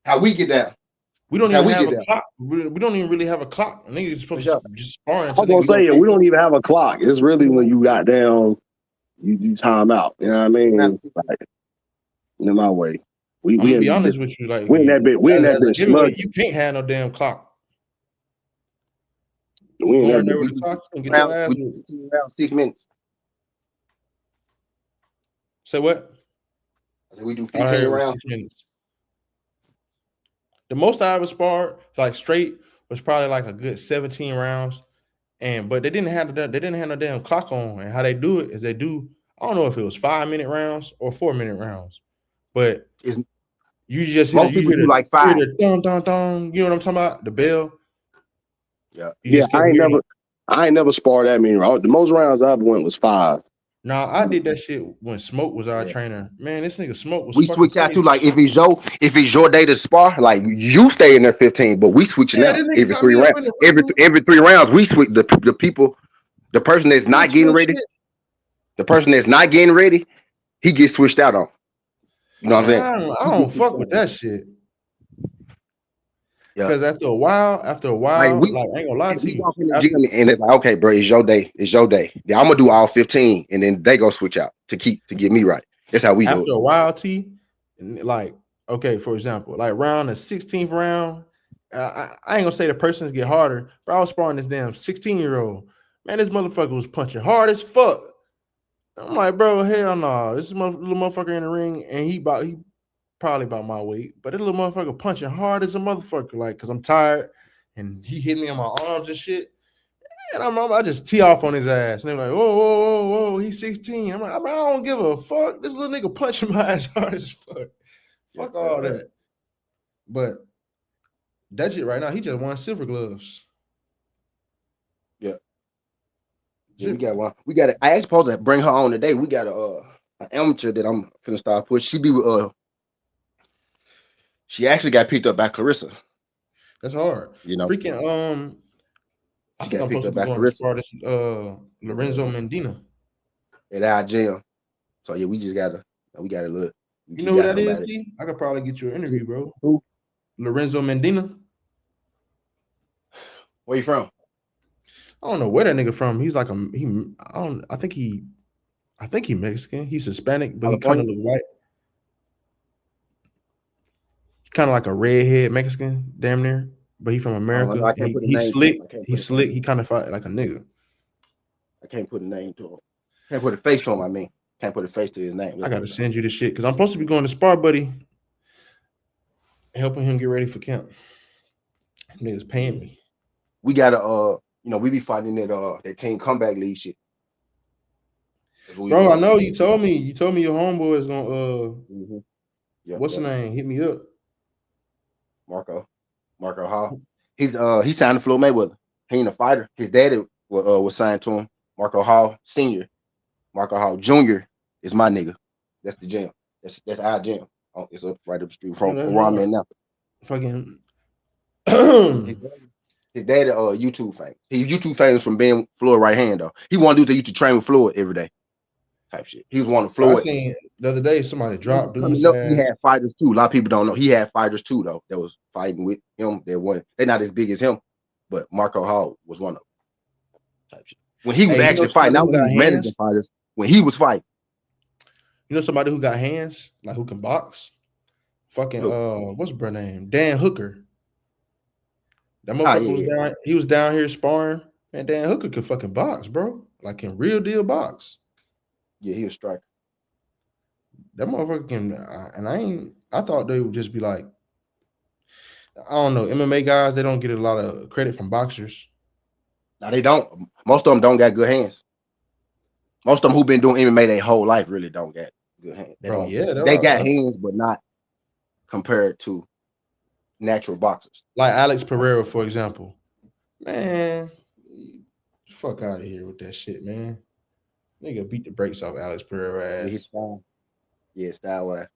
how we get down. We don't even have a clock. We don't even really have a clock. Niggas supposed to just sparring. I'm gonna say we don't even have a clock. It's really when you got down, you time out. You know what I mean? It's like, in my way. I'm gonna be honest with you, like we in that bitch. You can't have no damn clock. We in that bitch. Around 6 minutes. Say what? I said we do 15 rounds. 6 minutes. The most I ever sparred, like straight, was probably like a good 17 rounds. But they didn't have no damn clock on. And how they do it is I don't know if it was 5-minute rounds or 4-minute rounds. But you just most people do like 5. Dun, dun, dun, you know what I'm talking about? The bell. Yeah. I ain't never sparred that many rounds. The most rounds I ever went was 5. No, I did that shit when Smoke was our trainer. Man, this nigga Smoke was. We switch out to like if it's your day to spar, like you stay in there 15, but we switching out every 3 rounds. Every 3 rounds, we switch the people. The person that's not That's getting real ready, shit. the person that's not getting ready, he gets switched out on. You know what I'm saying? Man, I He don't gets switched fuck out with on. that shit. Yeah. Because after a while, Like like I ain't gonna lie if to we you. walk in the gym and it's like, okay, bro, it's your day. It's your day. Yeah, I'm gonna do all 15, and then they go switch out to get me right. That's how we do it. After a while, like, okay, for example, like around the 16th round, I ain't gonna say the persons get harder, but I was sparring this damn 16-year-old. Man, this motherfucker was punching hard as fuck. I'm like, bro, hell no. This is little motherfucker in the ring, and he probably about my weight, but this little motherfucker punching hard as a motherfucker, like, cause I'm tired, and he hit me on my arms and shit. And I just tee off on his ass. And they're like, whoa, whoa, whoa, whoa, he's 16. I'm like, I don't give a fuck. This little nigga punching my ass hard as fuck. Fuck all that. But that shit right now, he just won silver gloves. Yeah. Yeah, we got one. We got I actually supposed to bring her on today. We got an amateur that I'm finna start pushing. She be with she actually got picked up by Clarissa. That's hard. You know, Freaking I she think got I'm picked supposed to up be by going to Clarissa spar this Lorenzo Mendina. at our gym. So yeah, we gotta look. You know who that is, T? I could probably get you an interview, bro. Who? Lorenzo Mendina. Where you from? I don't know where that nigga from. He's like I think he Mexican. He's Hispanic, but he kind of California? look white. Kind of like a redhead Mexican, damn near. But he from America. I can't put a He's name slick. to him. He's slick. He kind of fight like a nigga. I can't put a name to him. Can't put a face to him. I mean, can't put a face to his name. I gotta send you the shit because I'm supposed to be going to spar, buddy, helping him get ready for camp. Niggas paying me. We gotta we be fighting that team comeback league shit. Bro, I know you told me your homeboy is gonna what's the name? Hit me up. Marco Hall. He signed to Floyd Mayweather. He ain't a fighter. His daddy was signed to him. Marco Hall Senior. Marco Hall Jr. is my nigga. That's the gym. That's our gym. Oh, it's up right up the street from where I'm at now. Fucking his daddy YouTube famous. He YouTube famous from being Floyd right hand though. He wanted to do to train with Floyd every day. Type shit. He was one of Floyd. I seen the other day somebody dropped. He had fighters too. A lot of people don't know. He had fighters too though that was fighting with him. They're not as big as him, but Marco Hall was one of them. Type shit. When he was actually fighting, not when he was managing fighters. When he was fighting. You know somebody who got hands, like who can box? Fucking what's her name? Dan Hooker. That motherfucker was down. He was down here sparring, and Dan Hooker could fucking box, bro. Like in real deal box. Yeah, he was striker. That motherfucker can, and I thought they would just be like, I don't know, MMA guys, they don't get a lot of credit from boxers. No, they don't. Most of them don't got good hands. Most of them who've been doing MMA their whole life really don't got good hands. They got hands, but not compared to natural boxers. Like Alex Pereira, for example. Man, fuck out of here with that shit, man. Nigga beat the brakes off Alex Pereira ass. His style. Yeah, style-wise.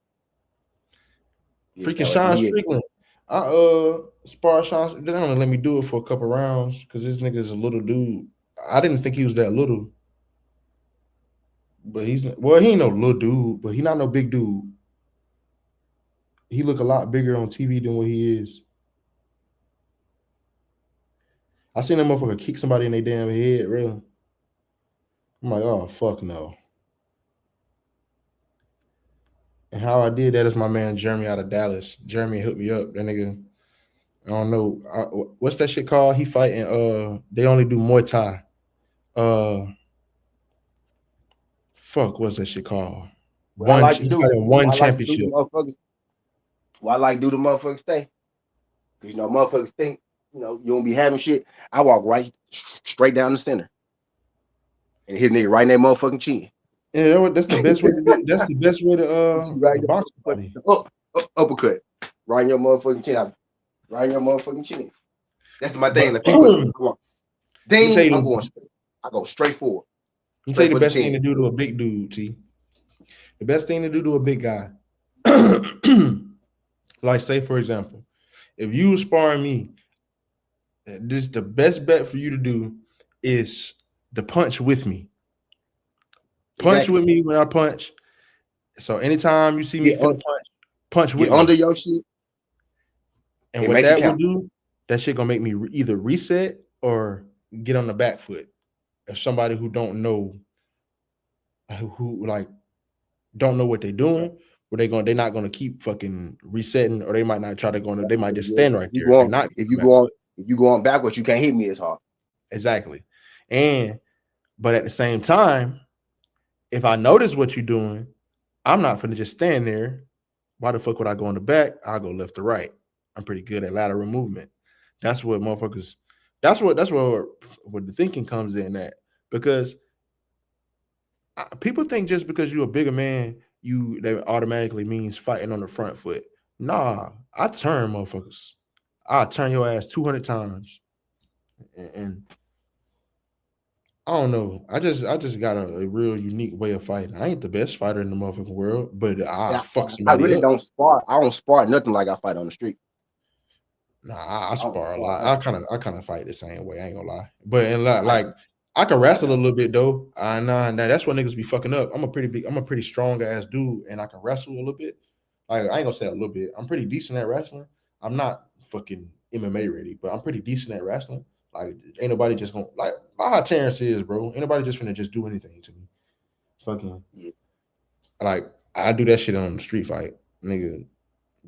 Freaking Sean Strickland. I spar Sean. They don't let me do it for a couple rounds because this nigga is a little dude. I didn't think he was that little. But he ain't no little dude, but he not no big dude. He look a lot bigger on TV than what he is. I seen that motherfucker kick somebody in their damn head, really. I'm like, oh, fuck no. And how I did that is my man Jeremy out of Dallas. Jeremy hooked me up. That nigga, I don't know. What's that shit called? He fighting, they only do Muay Thai. Fuck, what's that shit called? One championship. Why I like do the motherfuckers stay? Because, motherfuckers think, you don't be having shit. I walk right straight down the center and hit a nigga right in that motherfucking chin. Yeah, that's the best way to do. That's the best way to box somebody. Uppercut. Right in your motherfucking chin. Right in your motherfucking chin. That's my thing. Like, I'm going straight. I go straight forward. Let me tell you the best thing to do to a big dude, T. The best thing to do to a big guy. Like, say, for example, if you sparring me, this the best bet for you to do is to punch with me. Punch with me when I punch. So anytime you see me finna punch with under me. your shit. And what that would do, that shit gonna make me either reset or get on the back foot. If somebody who don't know, who like don't know what they're doing, where they're not gonna keep fucking resetting, or they might not try to go. They might just stand right there and not. If you go on backwards, you can't hit me as hard. Exactly, but at the same time, if I notice what you're doing, I'm not finna just stand there. Why the fuck would I go in the back? I'll go left to right. I'm pretty good at lateral movement. That's what motherfuckers. That's where the thinking comes in at, because people think just because you're a bigger man, that automatically means fighting on the front foot. Nah, I turn motherfuckers. I turn your ass 200 times, and I don't know. I just got a real unique way of fighting. I ain't the best fighter in the motherfucking world, but I fuck somebody I really up. don't spar. I don't spar nothing like I fight on the street. Nah, I spar a lot. I kind of fight the same way. I ain't gonna lie, but like I can wrestle a little bit though. Nah, that's what niggas be fucking up. I'm a pretty strong ass dude, and I can wrestle a little bit. Like I ain't gonna say a little bit. I'm pretty decent at wrestling. I'm not fucking MMA ready, but I'm pretty decent at wrestling. Like ain't nobody just gonna like how Terrence is, bro. Ain't nobody just gonna just do anything to me. Fucking like I do that shit on the street fight, nigga.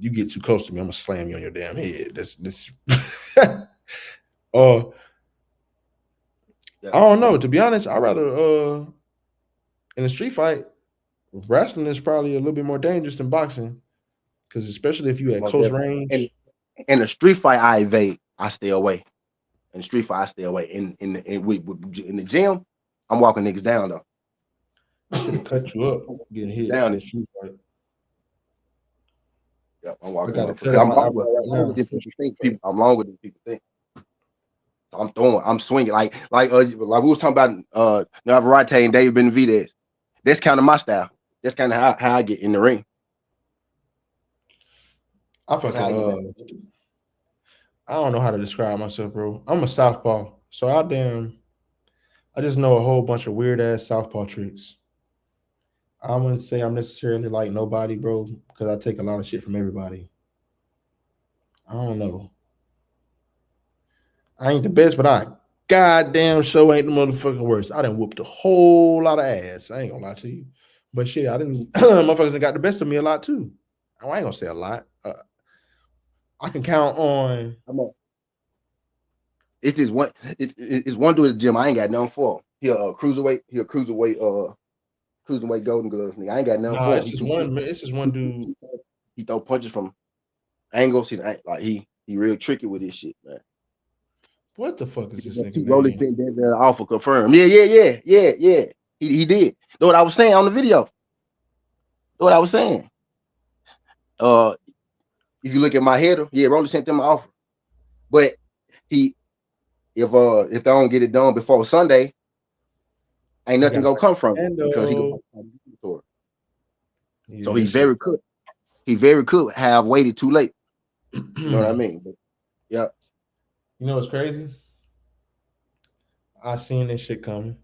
You get too close to me, I'm gonna slam you on your damn head. That's I don't know. To be honest, I'd rather in a street fight, wrestling is probably a little bit more dangerous than boxing. Because especially if you at close range. And in a street fight, I evade. I stay away. In the street fight, I stay away. In the gym, I'm walking niggas down though. I should have cut you up getting hit down in the street fight. Yeah, I'm walking. I'm long with people. I'm long with people think. I'm throwing. I'm swinging like we was talking about Navarrete and David Benavidez. That's kind of my style. That's kind of how I get in the ring. I don't know how to describe myself, bro. I'm a southpaw, so I just know a whole bunch of weird ass southpaw tricks. I wouldn't say I'm necessarily like nobody, bro, because I take a lot of shit from everybody. I don't know. I ain't the best, but I goddamn show ain't the motherfucking worst. I done whooped a whole lot of ass. I ain't gonna lie to you. But shit, I didn't motherfuckers that got the best of me a lot too. I ain't gonna say a lot. I can count on. It's this one. It's one dude at the gym. I ain't got nothing for him. He a cruiserweight. He a cruiserweight Golden Gloves nigga. I ain't got nothing for him. It's just one dude. He throw punches from angles. He's like he real tricky with his shit, man. What the fuck is this nigga? Rolling sitting there, alpha confirmed. Yeah. He did. Know what I was saying on the video? Know what I was saying? If you look at my header, Rolling sent them an offer. But if they don't get it done before Sunday, ain't nothing gonna come from it because he gonna for it. So he very could have waited too late. You know what I mean? But, yeah. You know what's crazy? I seen this shit coming.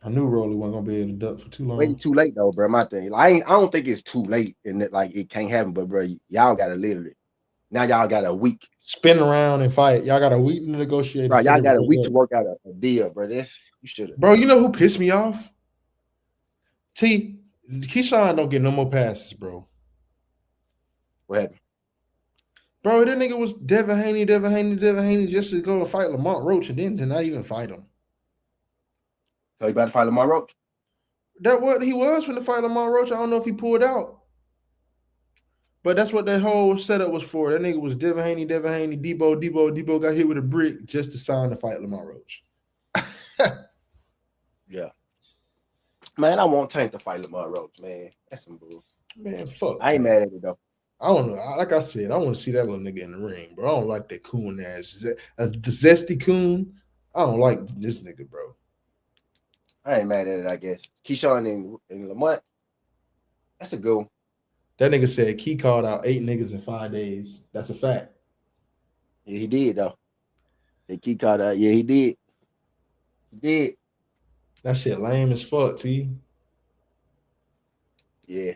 I knew Rolly wasn't gonna be able to duck for too long. Waiting too late though, bro. My thing, I don't think it's too late and that like it can't happen. But bro, y'all gotta literally now y'all got a week. Spin around and fight. Y'all got a week to negotiate. Bro, y'all got a week to work out a deal, bro. You should have. Bro, you know who pissed me off? Keyshawn don't get no more passes, bro. What happened? Bro, that nigga was Devin Haney just to go and fight Lamont Roach and then to not even fight him. So he about to fight Lamont Roach? That what he was from the fight Lamont Roach. I don't know if he pulled out. But that's what that whole setup was for. That nigga was Devin Haney, Debo got hit with a brick just to sign to fight Lamont Roach. Yeah. Man, I want Tank to fight Lamont Roach, man. That's some bull. Man, fuck. I ain't mad at it though. I don't know. Like I said, I want to see that little nigga in the ring, bro. I don't like that coon ass. The zesty coon. I don't like this nigga, bro. I ain't mad at it, I guess. Keyshawn and Lamont. That's a good one. That nigga said Key called out 8 niggas in 5 days. That's a fact. Yeah, he did though. They key caught out. Yeah, he did. He did. That shit lame as fuck, T. Yeah.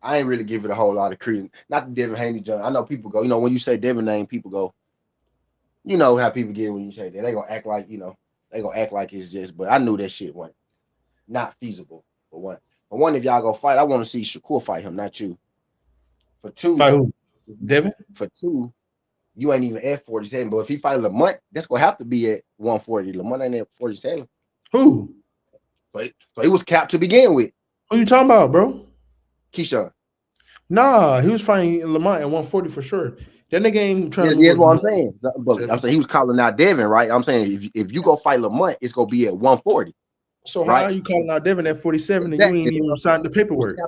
I ain't really give it a whole lot of credence. Not the Devin Haney John. I know people go, when you say Devin name, people go, you know how people get when you say that. They gonna act like, they gonna act like it's just, but I knew that shit wasn't not feasible for one. For one, if y'all go fight, I want to see Shakur fight him, not you. For two, Fight who? Devin? for two, you ain't even at 47. But if he fight Lamont, that's gonna have to be at 140. Lamont ain't at 47. Who? So he was capped to begin with. Who you talking about, bro? Keyshawn. Nah, he was fighting Lamont at 140 for sure. That nigga ain't trying Yeah, to move that's up. what I'm saying. But I'm saying he was calling out Devin, right? I'm saying if you go fight Lamont, it's gonna be at 140. So how Right? are you calling out Devin at 47 and you Exactly. ain't even signed the paperwork?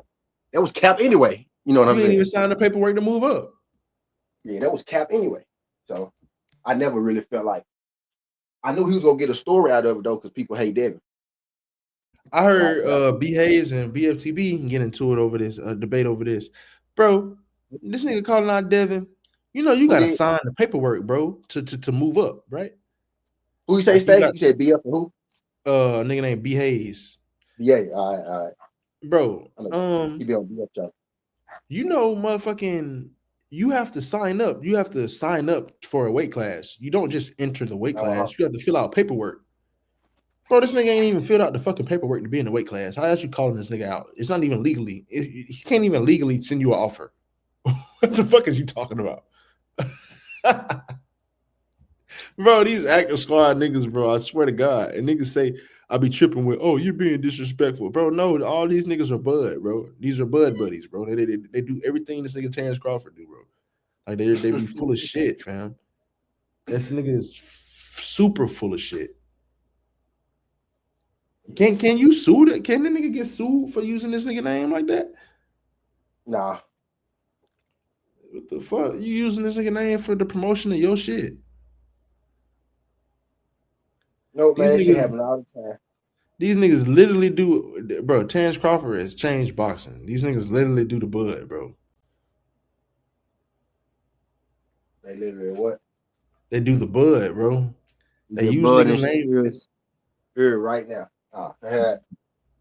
That was cap anyway. You know what I'm You ain't saying? even signed the paperwork to move up. Yeah, that was cap anyway. So I never really felt like I knew he was gonna get a story out of it though, because people hate Devin. I heard B Hayes and BFTB get into it over this debate over this, bro. This nigga calling out Devin. You know you Who gotta did? sign the paperwork, bro, to move up, right? Who you say Like you stay? got You said BF and who? a nigga named B Hayes, Yeah, all right. bro. I know he be on BF show. You know, motherfucking, you have to sign up. You have to sign up for a weight class. You don't just enter the weight class. You have to fill out paperwork. Bro, this nigga ain't even filled out the fucking paperwork to be in the weight class. How else you calling this nigga out? It's not even legally. He can't even legally send you an offer. What the fuck is you talking about? Bro, these active squad niggas, bro, I swear to God. And niggas say, I be tripping with, oh, you're being disrespectful. Bro, no, all these niggas are bud, bro. These are bud buddies, bro. They do everything this nigga Terrence Crawford do, bro. Like they be full of shit, fam. This nigga is super full of shit. Can you sue that? Can the nigga get sued for using this nigga name like that? Nah. What the fuck? You using this nigga name for the promotion of your shit? No, These man, shit niggas, happen all the time. these niggas literally do, bro. Terrence Crawford has changed boxing. These niggas literally do the bud, bro. They literally what? They do the bud, bro. You They get use Bud niggas' and name, Shakur's here right now.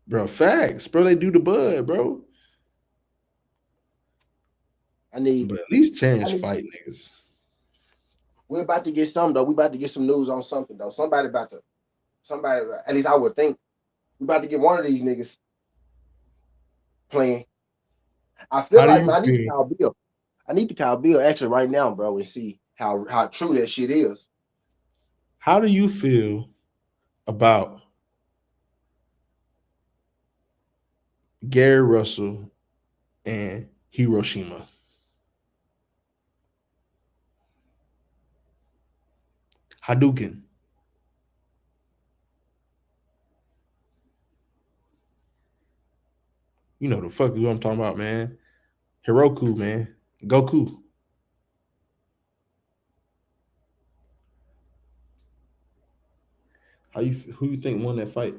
bro. Facts, bro. They do the bud, bro. I need But at least Terrence fight niggas. we're about to get some though. We about to get some news on something though. Somebody, at least I would think, we about to get one of these niggas playing. I feel How do like, you man, I need to feel? call Bill. I need to call Bill actually right now, bro, and see how true that shit is. How do you feel about Gary Russell and Hiroshima? Hadouken. You know the fuck is what I'm talking about, man. Hiroku, man. Goku. Who you think won that fight?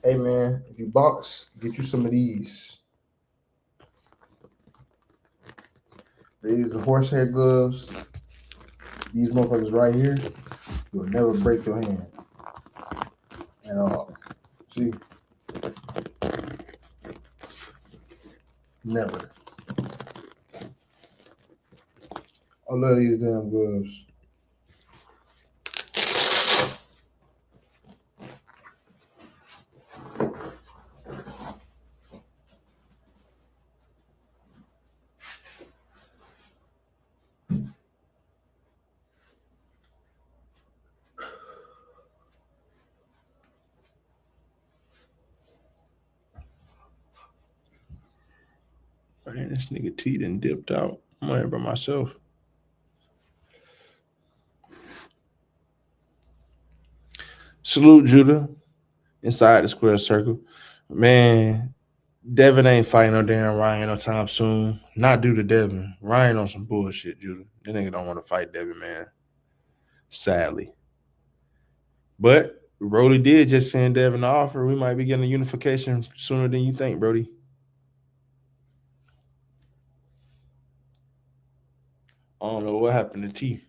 Hey man, if you box, get you some of these. These are horsehair gloves. These motherfuckers right here, you'll never break your hand at all. See? Never. I love these damn gloves. Man, this nigga T done dipped out. I'm out here by myself. Salute Judah inside the square circle. Man, Devin ain't fighting no damn Ryan no time soon. Not due to Devin. Ryan on some bullshit, Judah. That nigga don't want to fight Devin, man. Sadly. But Brody did just send Devin the offer. We might be getting a unification sooner than you think, Brody. I don't know what happened to T.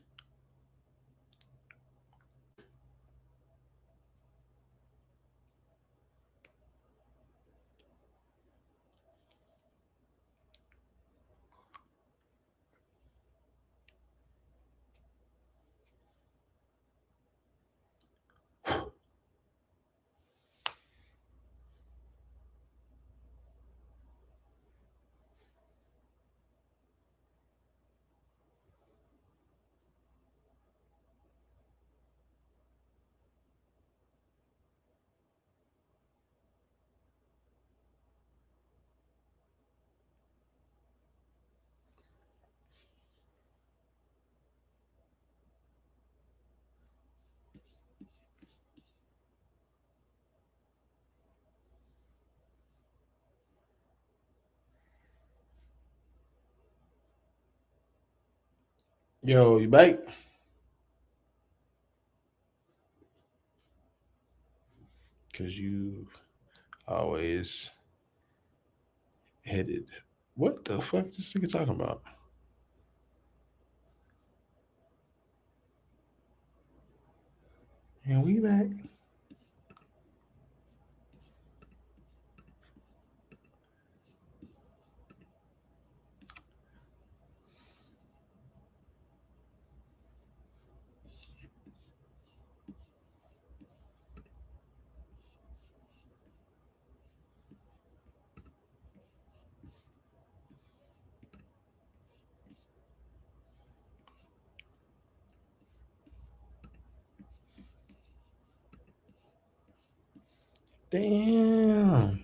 Yo, you back? Because you always headed. What the fuck is this nigga talking about? And we back. Damn.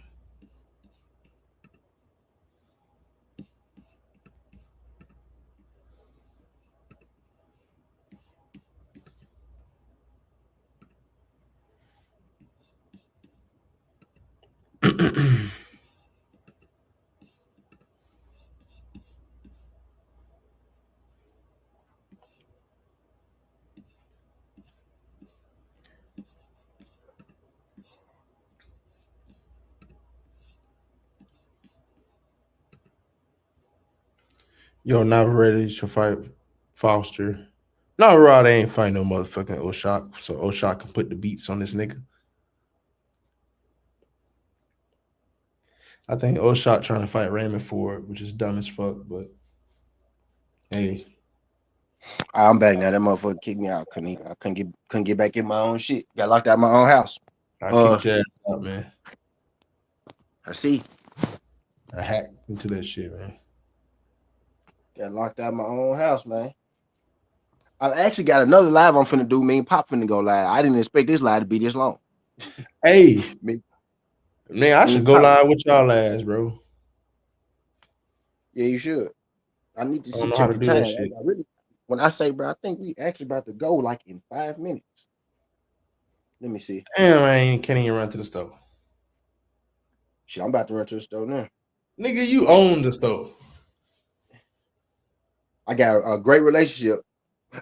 Yo, not ready to fight Foster. No, Rod ain't fighting no motherfucking O'Shock, so O'Shock can put the beats on this nigga. I think O'Shock trying to fight Raymond Ford, which is dumb as fuck, but hey. I'm back now. That motherfucker kicked me out. I couldn't get back in my own shit. Got locked out of my own house. I kicked your ass out, man. I see. I hacked into that shit, man. Got locked out of my own house, man. I actually got another live I'm finna do. Me and Pop finna go live. I didn't expect this live to be this long. Hey, me, man, I should go live with y'all ass, bro. Yeah, you should. I need to I check the time. I really, when I say, bro, I think we actually about to go like in 5 minutes. Let me see. Damn, I can't even run to the store. Shit, I'm about to run to the store now. Nigga, you own the store. I got a great relationship.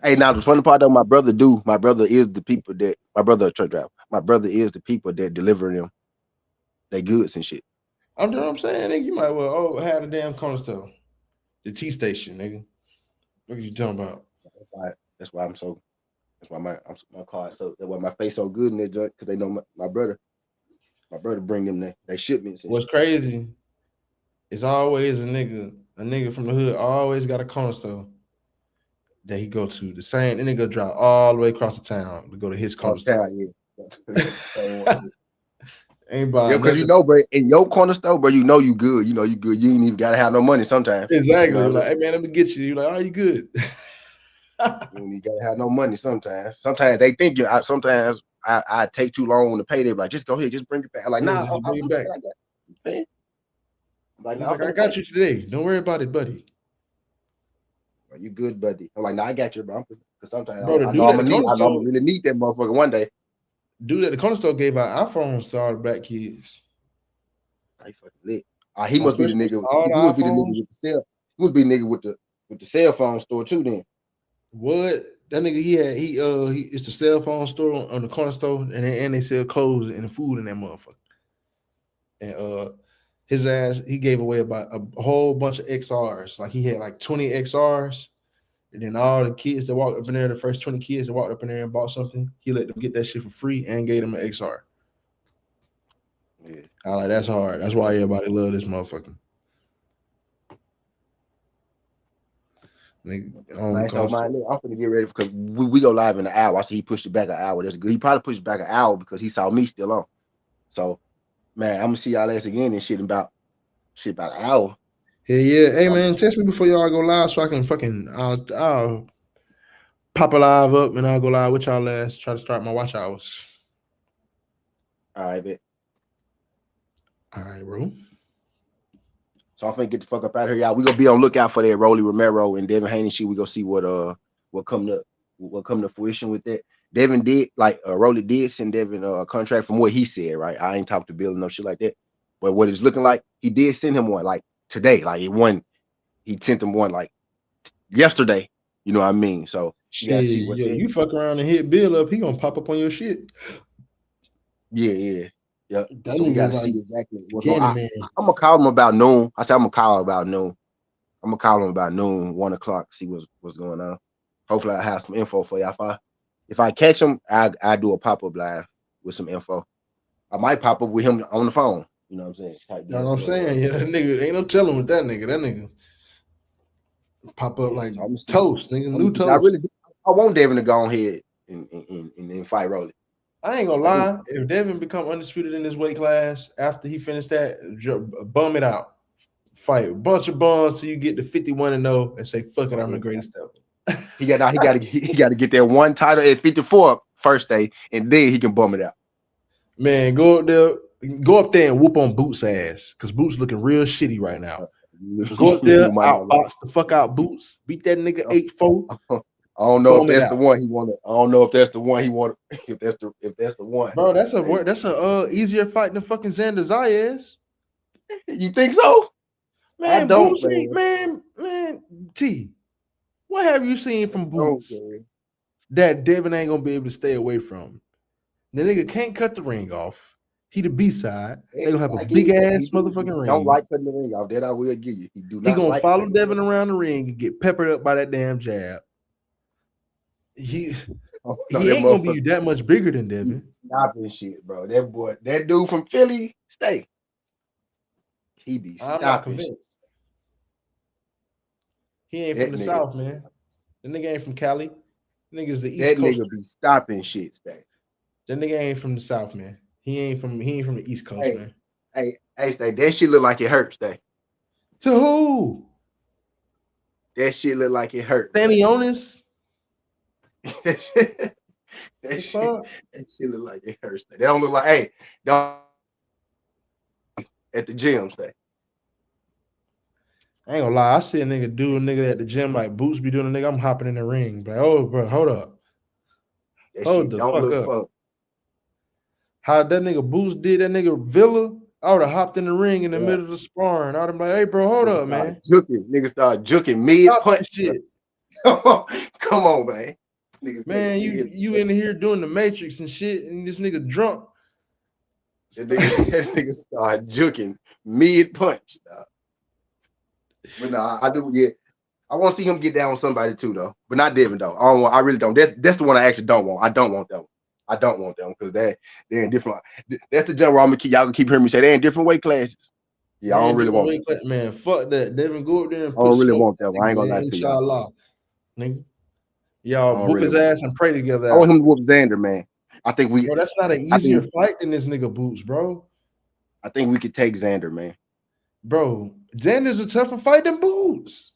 Hey, now the funny part though, my brother is the people that my brother a truck driver. My brother is the people that deliver them their goods and shit. I'm doing what I'm saying, nigga. You might well have a damn corner store. The T station, nigga. What are you talking about? That's why my car so that's why my face so good in that joint because they know my brother. My brother bring them they shipments. What's crazy is always a nigga from the hood always got a corner store that he go to. The same nigga drive all the way across the town to go to his corner store. Yeah. Ain't buying because you know, bro, in your corner store, bro, you know you good. You know you good. You ain't even gotta have no money sometimes. Exactly. You know, like, hey man, let me get you. You like, oh, you good. You gotta have no money sometimes. Sometimes they think you're out. Sometimes I take too long to pay. They're like, just go ahead, just bring it back. I'm like, nah, I'll bring it back. Like, nah, I got you today. Don't worry about it, buddy. Are you good, buddy? I'm like, nah, I got you, bro. Because sometimes bro, I know I'm gonna really need that motherfucker one day. Dude at the corner store gave out iPhones to all the black kids. He fucking lit. He On must be the Christmas, nigga. all the He must be the nigga iPhones. with the cell. He must be the nigga with the cell phone store too. Then What that nigga he it's the cell phone store on the corner store, and they sell clothes and food in that motherfucker. And his ass he gave away about a whole bunch of XRs. Like he had like 20 XRs, and then all the kids that walked up in there, the first 20 kids that walked up in there and bought something, he let them get that shit for free and gave them an XR. yeah. I like that's hard. That's why everybody love this motherfucker. Nigga, Man, so man, I'm finna get ready because we go live in an hour. I see he pushed it back an hour. That's good. He probably pushed it back an hour because he saw me still on. So man, I'm gonna see y'all ass again and shit in about an hour. yeah. Hey So, man, text me before y'all go live so I can fucking I'll pop a live up and I'll go live with y'all ass. Try to start my watch hours. all right, bet. All right, bro. So I'm finna get the fuck up out of here, y'all. We gonna be on lookout for that Rolly Romero and Devin Haney shit. We gonna see what come to fruition with that. Devin did Rolly did send Devin a contract from what he said, right? I ain't talked to Bill and no shit like that. But what it's looking like, he did send him one like today. Like he sent him one like yesterday. You know what I mean? So you gotta see what Shit, that. you fuck around and hit Bill up, he gonna pop up on your shit. Yeah. That So we nigga's gotta like see exactly what's going Candy on. man. I'm gonna call him about noon. I said I'm gonna call him about noon. I'm gonna call him about noon, 1:00, see what's going on. Hopefully I have some info for you. If I catch him, I do a pop-up live with some info. I might pop up with him on the phone. You know what I'm saying? Type You know deal. what I'm saying? Yeah, that nigga ain't no telling with that nigga. That nigga pop up Yeah, like so I'm gonna see. toast, nigga. I'm gonna New see. I toast. really do. I want Devin to go ahead and fight Rolly. I ain't gonna I do. lie. If Devin become undisputed in this weight class after he finished that, bum it out. Fight a bunch of bums till you get to 51-0 and say, fuck it, I'm the greatest ever. He got to get that one title at 54 first day, and then he can bum it out. Man, go up there and whoop on Boots' ass. Cause Boots looking real shitty right now. Go up there, outbox the fuck out Boots, beat that nigga 8-4. I don't know if Bum it that's out. the one he wanted. I don't know if that's the one he wanted. If that's the one. Bro, that's a easier fight than fucking Xander Zayas. You think so? Man, I don't, Boots, man, T. What have you seen from Boots that Devin ain't gonna be able to stay away from? The nigga can't cut the ring off. He the B-side. They gonna have a big ass motherfucking ring. Don't like cutting the ring off. That I will give you. He do not. He gonna like follow Devin around the ring and get peppered up by that damn jab. He ain't gonna be that much bigger than Devin. Stopping shit, bro. That dude from Philly, stay. He be stopping. I'm not convinced. Shit. He ain't from the South, man. The nigga ain't from Cali. Nigga's the East That Coast. nigga be stopping shit, stay. That nigga ain't from the South, man. He ain't from the East Coast, man. Hey, stay. That shit look like it hurts, stay. To who? That shit look like it hurt. Stanley Onis? that shit look like it hurts. They don't look like don't at the gym, stay. I ain't gonna lie. I see a nigga do a nigga at the gym like Boots be doing a nigga. I'm hopping in the ring. Like, oh, bro, hold up. Hold the fuck up. Fun. How that nigga Boots did that nigga Villa, I would have hopped in the ring in the middle of the sparring. I'd have been like, hey, bro, hold up, man. Niggas start juking mid-punch. Shit. Come on, man. Niggas man, you in here doing the Matrix and shit, and this nigga drunk. That nigga start juking mid-punch. But nah, I do get. I want to see him get down with somebody too, though. But not Devin, though. I really don't. That's the one I actually don't want. I don't want them. I don't want them because they're in different. That's the jump where y'all can keep hearing me say they're in different weight classes. Yeah, I don't really want that. Man, fuck that. Devin, go up there and I don't really want that one. I ain't gonna lie to you. Inshallah. Nigga. Y'all whoop his ass and pray together. I want him to whoop Xander, man. I think bro, that's not an easier fight than this nigga Boots, bro. I think we could take Xander, man. Bro, Xander's a tougher fight than Boots.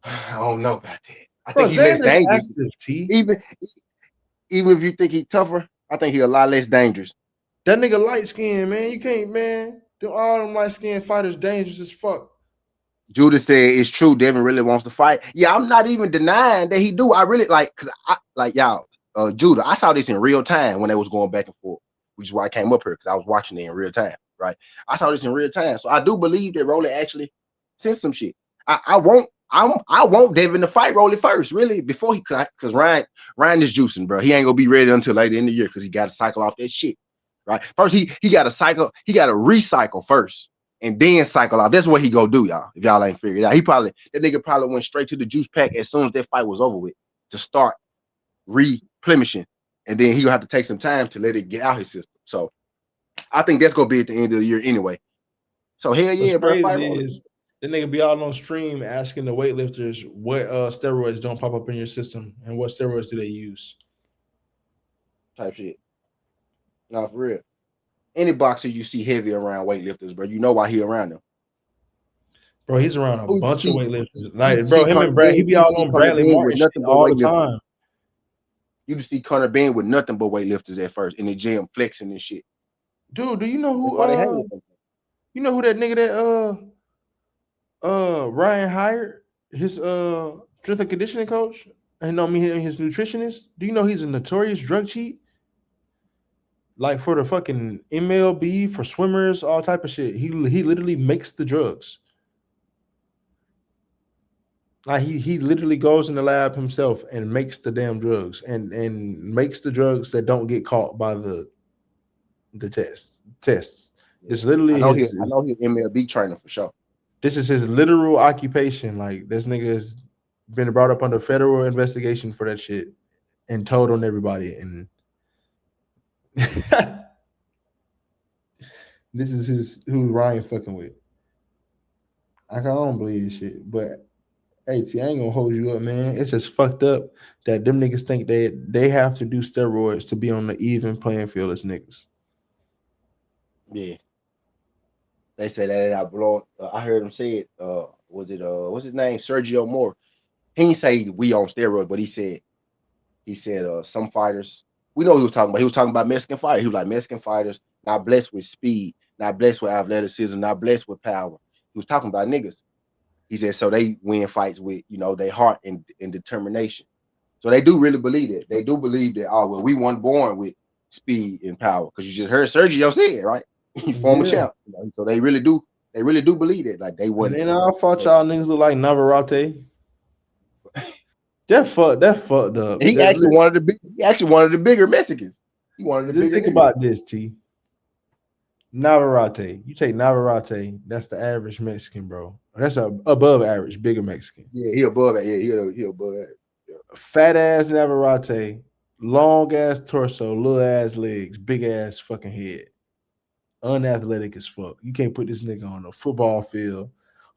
I don't know about that. I think he's less dangerous. Active, even if you think he's tougher, I think he's a lot less dangerous. That nigga light skinned, man. You can't, man. All them light skinned fighters dangerous as fuck. Judas said it's true. Devin really wants to fight. Yeah, I'm not even denying that he do. I really cause y'all. Judah. I saw this in real time when they was going back and forth, which is why I came up here because I was watching it in real time. Right, I saw this in real time, so I do believe that Rolly actually sent some shit. I want Devin to fight Rolly first, really, before he cut, because Ryan is juicing, bro. He ain't gonna be ready until later in the year because he got to cycle off that shit. Right, first he got to cycle, he got to recycle first and then cycle out. That's what he go do, y'all. If y'all ain't figured it out, that nigga probably went straight to the juice pack as soon as that fight was over with to start replenishing, and then he gonna have to take some time to let it get out his system. So I think that's gonna be at the end of the year anyway. So hell What's yeah, bro. Fight crazy Rolly. is the nigga be all on stream asking the weightlifters what steroids don't pop up in your system and what steroids do they use. Type shit. No, for real. Any boxer you see heavy around weightlifters, bro, you know why he around them. Bro, he's around a Who you bunch of see? weightlifters. You Like, see bro, him Conor and Brad, he Ben, be you all see on Conor Bradley Ben Martin with shit nothing but all the weightlifters. time. You just see Conor Ben with nothing but weightlifters at first in the gym flexing and shit. Dude, do you know That's why they hang who with them. you know who that nigga that Ryan hired? His strength and conditioning coach? And know me his nutritionist. Do you know he's a notorious drug cheat? Like for the fucking MLB, for swimmers, all type of shit. He literally makes the drugs. Like he literally goes in the lab himself and makes the damn drugs and makes the drugs that don't get caught by the tests. Yeah. It's literally I his know he's MLB trainer for sure. this is his literal occupation. Like this nigga has been brought up under federal investigation for that shit and told on everybody. And this is who Ryan fucking with. I don't believe this shit, but hey, T, I ain't gonna hold you up, man. It's just fucked up that them niggas think they have to do steroids to be on the even playing field as niggas. Yeah. They say that I blow. I heard him say it. Was it what's his name? Sergio Moore. He didn't say we on steroids, but he said some fighters. We know what he was talking about. He was talking about Mexican fighters. He was like Mexican fighters not blessed with speed, not blessed with athleticism, not blessed with power. He was talking about niggas. He said so they win fights with their heart and determination. So they do really believe that. They do believe that. Oh well, we weren't born with speed and power because you just heard Sergio say it, right? He former Yeah. champ. So they really do. They really do believe it. Like they And wasn't. then I thought y'all niggas look like Navarrete. That fucked up. He actually wanted the big. He actually wanted the bigger Mexicans. He wanted the Just bigger. think niggas. about this, T. Navarrete. You take Navarrete, that's the average Mexican, bro. That's a above average, bigger Mexican. Yeah, he above that. Yeah, he above that. Yeah. Fat ass Navarrete, long ass torso, little ass legs, big ass fucking head. Unathletic as fuck. You can't put this nigga on a football field,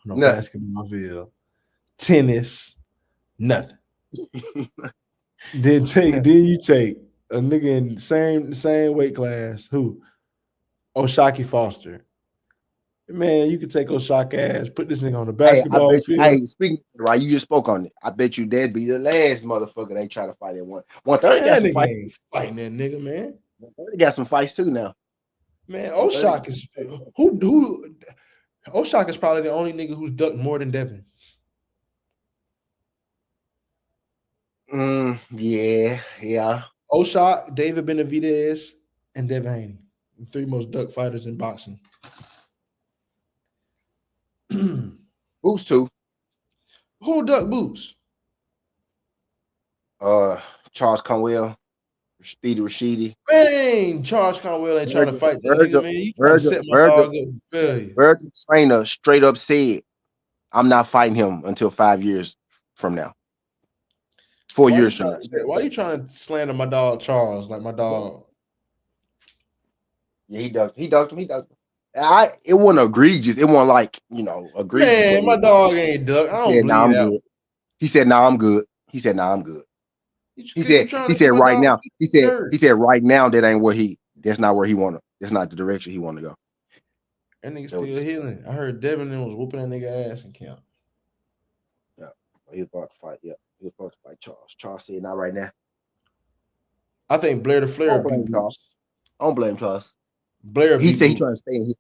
on a Nothing. basketball field, tennis, nothing. Then you take a nigga in the same weight class. Who? Oshaki Foster. Man, you could take Oshaki ass, put this nigga on the Hey, I basketball bet you. field. Hey, speaking right, you just spoke on it. I bet you that'd be the last motherfucker they try to fight at 130. Man, Got some nigga fights. ain't fighting that nigga, man. 130 got some fights too now. Man, Oshak is who Oshak is probably the only nigga who's ducked more than Devin. Yeah. Oshak, David Benavidez, and Devin Haney. The three most duck fighters in boxing. Who's two? Who duck Boots? Charles Conwell, Speedy Rashidi. Man, Charles Conwell ain't trying to fight that nigga, man. You trying to set my dog up for failure. Virgil Trainer straight up said, I'm not fighting him until 5 years from now. 4 years from now. Why you trying to slander my dog Charles? Like my dog. Yeah, he ducked him. It wasn't egregious. It wasn't like, egregious. Man, my dog ain't duck. I don't believe that. He said, nah, I'm good. He said right now. He said right now that's not where he wanna. That's not the direction he wanna go. That nigga still healing. I heard Devin was whooping that nigga ass in camp. Yeah, he was about to fight. Yeah, he was about to fight Charles. Charles said not right now. I think Blair the Flair beat Charles. I don't blame Charles. Blair. He said he's trying to stay in his.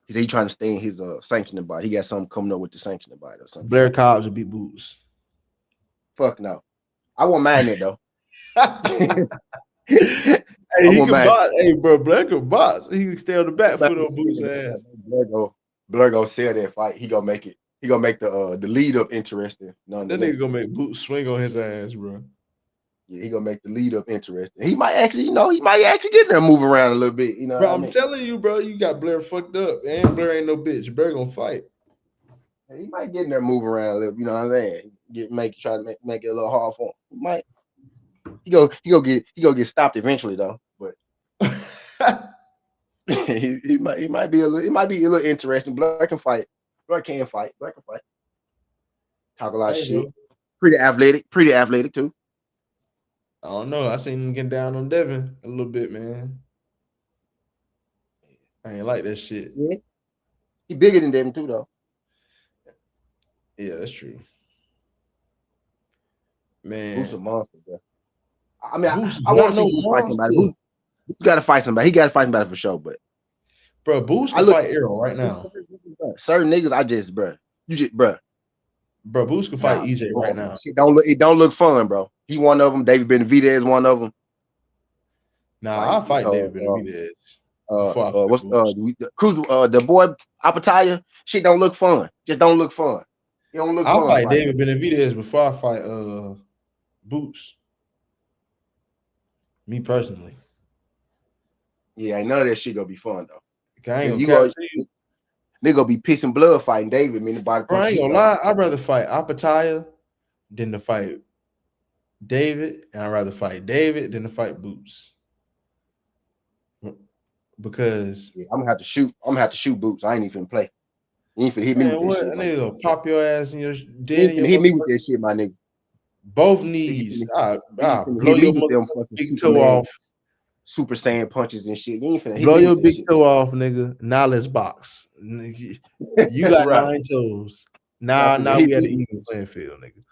He said he's trying to stay in his sanctioning body. He got something coming up with the sanctioning body or something. Blair Cobbs will beat Boots. Fuck no. I won't mind that though. Hey, I he want can my box. Hey, bro, Black can box. He can stay on the back about foot to on see Boots' it. ass. Blur go sell that fight. He gonna make it. He gonna make the lead up interesting. That Nonetheless, nigga gonna make Boots swing on his ass, bro. yeah, he gonna make the lead up interesting. He might actually, he might actually get in there, move around a little bit. You know what Bro, I I'm mean? telling you, bro, you got Blair fucked up, and Blair ain't no bitch. Blair gonna fight. He might get in there, move around a little. You know what I'm saying? Try to make it a little hard for him. He might. He go get stopped eventually though. But he might be a little. It might be a little interesting. Blair can fight. Blair can fight. Blair can fight. Talk a lot of Hey, shit. bro. Pretty athletic. Pretty athletic too. I don't know. I seen him getting down on Devin a little bit, man. I ain't like that shit. Yeah. He bigger than them too though. Yeah, that's true. Boots a Man, monster, bro. I mean, Boots is I want not to see no Boots fight somebody. monster. Boots got to fight somebody. He got to fight somebody for sure. But Bro, Boots I can look fight Arrow right now. certain niggas. I just, bro. You just, bro. Bro, Boots can fight EJ right now. Shit don't look. It don't look fun, bro. He one of them. David Benavidez one of them. Nah, Like, I'll fight David Benavidez before I fight what's Boots. the boy Apataya? Shit don't look fun. Just don't look fun. It don't look I'll fun. fight David Benavidez before I fight Boots. Me personally. Yeah, ain't none of that shit gonna be fun though. I ain't You gonna gonna, nigga gonna be pissing blood fighting David. Man, the body Bro, I punch. ain't gonna lie. I'd rather fight Apataya than to fight David, and I'd rather fight David than to fight Boots. Because I'm gonna have to shoot. I'm gonna have to shoot Boots. I ain't even finna play. You ain't finna hit me man, with that what? shit. I need to pop your ass in your You dead ain't in your finna hit me with that shit, my nigga. both Nigga knees. finna Blow hit me your with them motherfucking fucking big toe Superman, off. Super Saiyan punches and shit. You ain't finna hit Blow me your with that big shit. toe off, nigga. Now let's box. Nigga, you That's got right. 9 toes. Now Now we had an even playing field, nigga.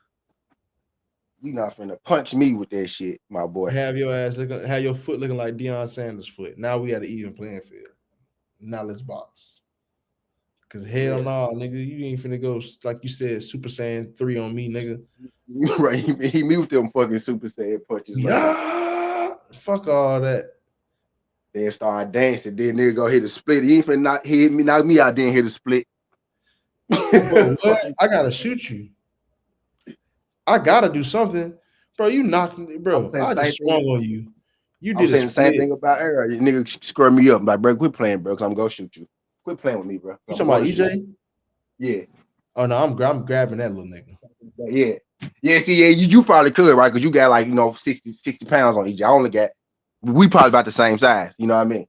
You not finna punch me with that shit, my boy. Have your ass looking, have your foot looking like Deion Sanders' foot. Now we had an even playing field. Now let's box. Cause hell no, nigga, you ain't finna go like you said, Super Saiyan 3 on me, nigga. You right? Hit me with them fucking Super Saiyan punches. Yeah, fuck all that. Then start dancing. Then nigga go hit a split. You ain't finna knock me out. Then hit a split. Bro, what? I gotta shoot you. I gotta do something, bro. You knocked me, bro. I just swung on you. You did I'm saying a the same split. thing about Era. You nigga screw me up. I'm like, bro, quit playing, bro. Cause I'm gonna shoot you. Quit playing with me, bro. You talking about EJ? Yeah. Oh no, I'm grabbing that little nigga. Yeah. Yeah, see, yeah, you probably could, right? Because you got like, 60 pounds on EJ. I only got, we probably about the same size. You know what I mean?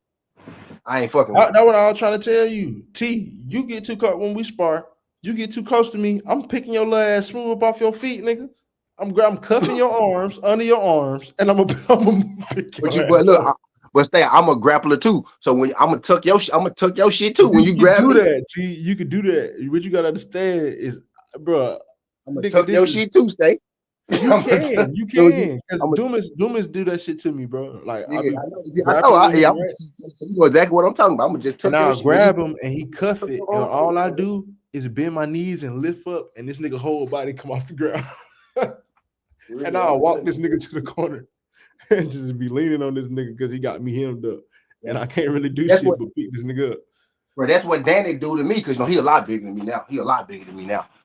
I ain't fucking with That's what I was trying to tell you. T, you get too close when we spar. You get too close to me. I'm picking your little ass smooth up off your feet, nigga. I'm cuffing your arms under your arms, and I'm gonna pick your but ass look, up. but stay. I'm a grappler too. So when I'm gonna tuck your shit too. When you can grab do me, that, T. You can do that. What you gotta understand is, bro, I'm gonna tuck your shit too. Stay. You can. Because Dumas do that shit to me, bro. Like yeah, I I know. So you know exactly what I'm talking about. I'm gonna just tuck your shit. Grab him and he cuff it, and all I do is bend my knees and lift up, and this nigga whole body come off the ground. And I'll walk this nigga to the corner and just be leaning on this nigga because he got me hemmed up. And I can't really do shit but pick this nigga up. Bro, that's what Danny do to me, because he a lot bigger than me now.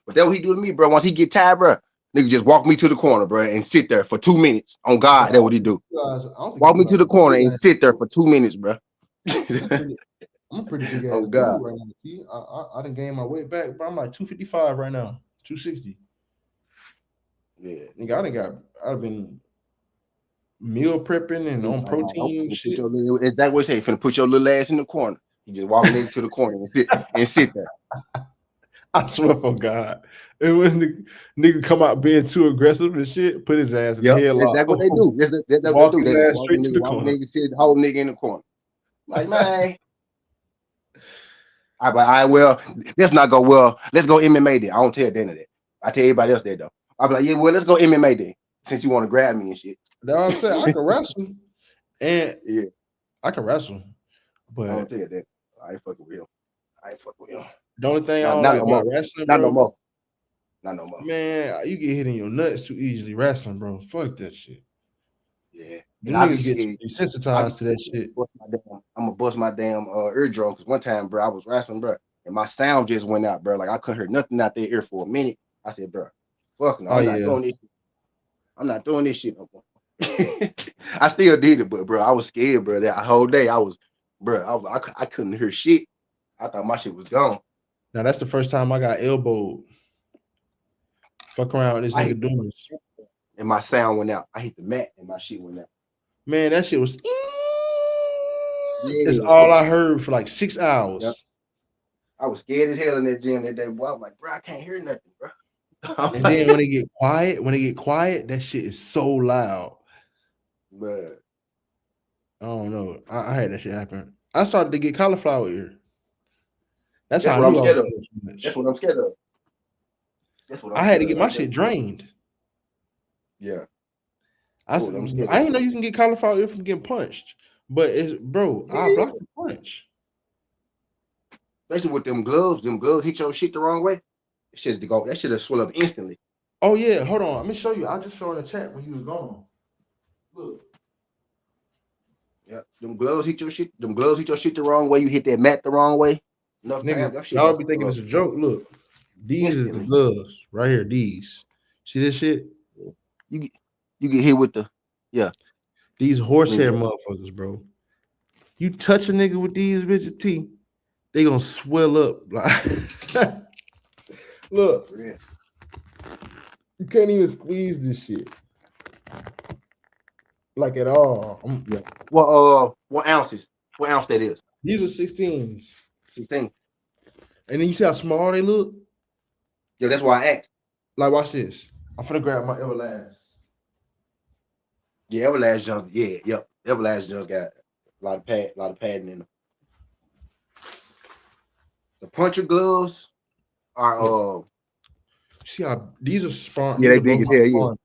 But that's what he do to me, bro. Once he get tired, bro, nigga just walk me to the corner, bro, and sit there for 2 minutes. On God, that's what he do. Walk me to the corner and sit there for 2 minutes, bro. I'm a pretty big ass dude right now. I done gained my weight back, but I'm like 255 right now, 260. Yeah, nigga, I've been meal prepping and on protein and shit. Is that what he say? Finna put your little ass in the corner. You just walk nigga to the corner and sit there. I swear for God. And when nigga come out being too aggressive and shit, put his ass in the headlock. That's what they do. That's what they do. Walk They his ass walk straight to the walk corner. Nigga, sit whole nigga in the corner. Like, man. All right, well, let's not go. Well, let's go MMA then. I don't tell Dana that. I tell everybody else that though. I'm like, yeah, well, let's go MMA then. Since you want to grab me and shit. That's what I'm saying. I can wrestle. And yeah, I can wrestle. But I don't tell that. I ain't fucking with him. The only thing I don't like about wrestling, bro. Not no more. Man, you get hit in your nuts too easily wrestling, bro. Fuck that shit. Yeah. And Them I be niggas get scared. I be desensitized to that shit. I'm gonna bust my damn eardrum because one time, bro, I was wrestling, bro, and my sound just went out, bro. Like I couldn't hear nothing out there ear for a minute. I said, bro, fuck no, Oh I'm not yeah. doing this. I'm not doing this shit no more. I still did it, but bro, I was scared, bro. That whole day, I was, bro, I couldn't hear shit. I thought my shit was gone. Now that's the first time I got elbowed. Fuck around with this I hit nigga doing this. and my sound went out. I hit the mat and my shit went out. Man, that shit was it's Yeah, all I heard for like 6 yeah. hours. I was scared as hell in that gym that day. Boy, I was like, bro, I can't hear nothing, bro. I'm And then like, when they get quiet, that shit is so loud. bro, I don't know. I had that shit happen. I started to get cauliflower ear. That's that's how I what I'm knew I was scared of. doing too much. That's what I'm scared of. That's what I'm I had to scared get of my right there. shit drained. Yeah, I that's what I'm scared I of. didn't know you can get cauliflower ear from getting punched. But it's bro, I Yeah, blocked the punch. especially with them gloves. Them gloves hit your shit the wrong way. That should have swell up instantly. Oh yeah, hold on. Let me show you. I just saw in the chat when he was gone. Look. Yeah, them gloves hit your shit. Them gloves hit your shit the wrong way. You hit that mat the wrong way. Enough Nigga, time, that shit y'all gonna be thinking swell it's up a joke. Look, these is the instantly. gloves right here. These, see this shit? You get hit with the These horsehair yeah. motherfuckers, bro. You touch a nigga with these bitches teeth, they gonna swell up. Like, look, Yeah. you can't even squeeze this shit like at all. Yeah. Well, what ounces? What ounce that is? These are 16s, 16. and then you see how small they look. Yeah, that's why I asked. Like, watch this. I'm finna grab my Everlast. Yeah, Everlast jumps. Yeah, yep. Everlast jumps got a lot of padding in them. The puncher gloves are See how these are spawn. yeah, These they are both big as my hell. Yeah, spawn.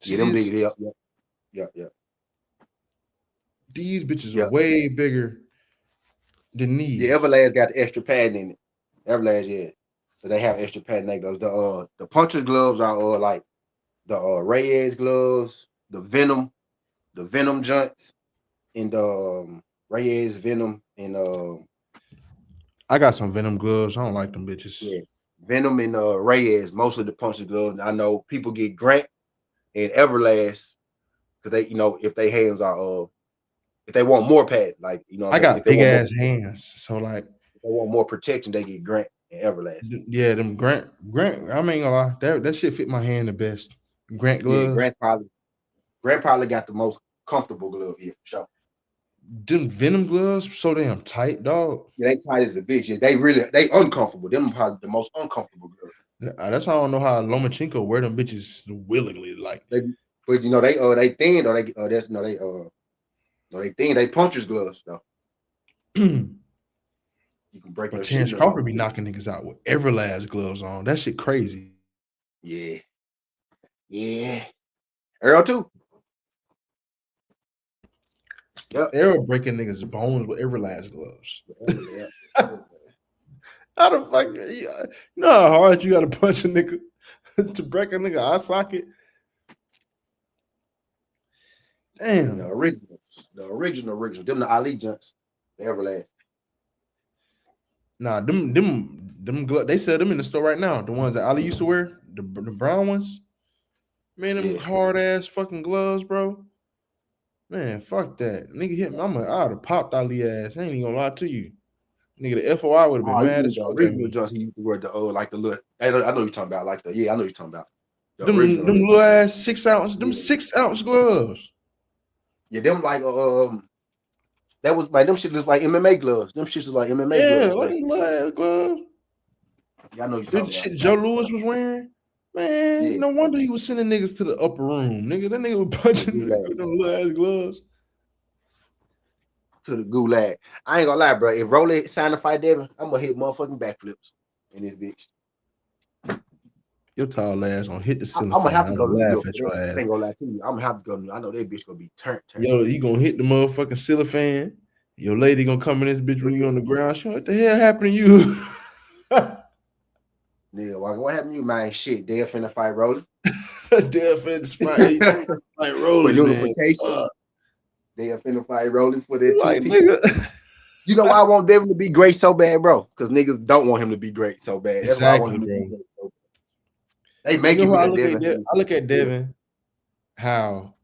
See yeah, them this? big as hell. Yep, yep, yep, These bitches are yep. way bigger than these. Yeah, Everlast got the extra padding in it. Everlast, yeah. So they have extra padding in those. The puncher gloves are like the Reyes gloves, the Venom joints, and Reyes Venom and I got some Venom gloves. I don't like them bitches. yeah, Venom and Reyes, mostly the puncher gloves. I know people get Grant and Everlast because they, if they hands are if they want more pad, like I if got they big want more, ass hands, so like if they want more protection, they get Grant and Everlast. yeah, them Grant. I ain't gonna lie, that shit fit my hand the best. Grant Yeah, gloves. Grant probably got the most comfortable glove here for sure. Them Venom gloves so damn tight, dog. Yeah, they tight as a bitch. Yeah, they uncomfortable. Them probably the most uncomfortable gloves. That's how I don't know how Lomachenko wear them bitches willingly. Like, But they thin or they thin. They punchers gloves though. You can break but your shit Terrence in them. Crawford be knocking niggas out with Everlast gloves on. That shit crazy. Yeah, yeah. Earl too. Yep. Errol breaking niggas' bones with Everlast gloves. Yeah. How the fuck? You know how hard you gotta punch a nigga to break a nigga eye socket? Damn. The original. Them the Ali jumps. The Everlast. Nah, them gloves, they sell them in the store right now. The ones that Ali used to wear, the brown ones. Man, them hard ass fucking gloves, bro. Man, fuck that. Nigga hit me. I would have popped Ali ass. I ain't even gonna lie to you. Nigga, the FOI would have been mad as The fuck at original me. jumps he used to wear the like the little. I know you're talking about like the I know you're talking about. The Them original. little ass 6 ounce, them 6 ounce gloves. Yeah, them like that was like them shit just like MMA gloves. Them shits is like MMA gloves. Yeah, like them little ass gloves. Yeah, I know you're The talking shit about. Joe Louis was wearing. Man, Yeah. no wonder he was sending niggas to the upper room. Nigga, that nigga was punching niggas with them little ass gloves. To the gulag. I ain't gonna lie, bro. If Rolly signed to fight Devin, I'm gonna hit motherfucking backflips in this bitch. Your tall ass gonna hit the I'm ceiling gonna fan. have to I'm go to gonna New laugh York at for your that. ass. I ain't gonna lie to you. I'm gonna have to go. I know that bitch gonna be turned. Yo, you gonna hit the motherfucking ceiling fan. Your lady gonna come in this bitch when you on the ground. She, what the hell happened to you? Yeah, well, what happened to you, man? Shit, Dale finna fight Rolly. Death and fight, like For rolling, man. unification. They are finna fight rolling for their Like 2P. nigga. You know why I want Devin to be great so bad, bro? Because niggas don't want him to be great so bad. That's why I want Exactly, him to be bro. great so bad. They You making know me how a Devin. I look at Devin, how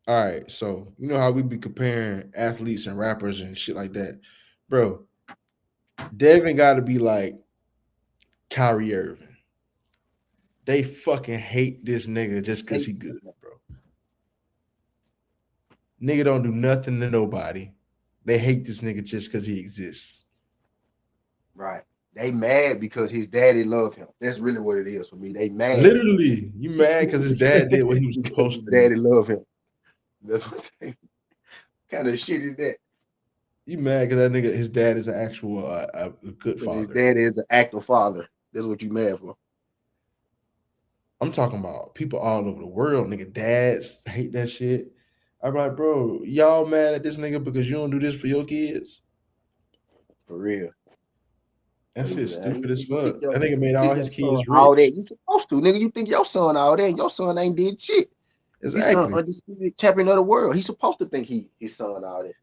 all right, so you know how we be comparing athletes and rappers and shit like that, bro. Devin got to be like Kyrie Irving. They fucking hate this nigga just because he good, bro. Nigga don't do nothing to nobody. They hate this nigga just because he exists. Right. They mad because his daddy love him. That's really what it is for me. They mad. Literally, you mad because his dad did what he was because supposed his to daddy do. love him. That's what they kind of shit is that. You mad because that nigga, his dad is an actual a good Because his father. daddy is an active father. That's what you mad for. I'm talking about people all over the world, nigga. Dads hate that shit. I'm like, bro, y'all mad at this nigga because you don't do this for your kids? For real. That You shit stupid as fuck. your, That nigga made you all think his your son kids all that. rich. You supposed to, nigga. You think your son all that. Your son ain't did shit. His son Exactly. undisputed champion of the world. He's supposed to think his son all that.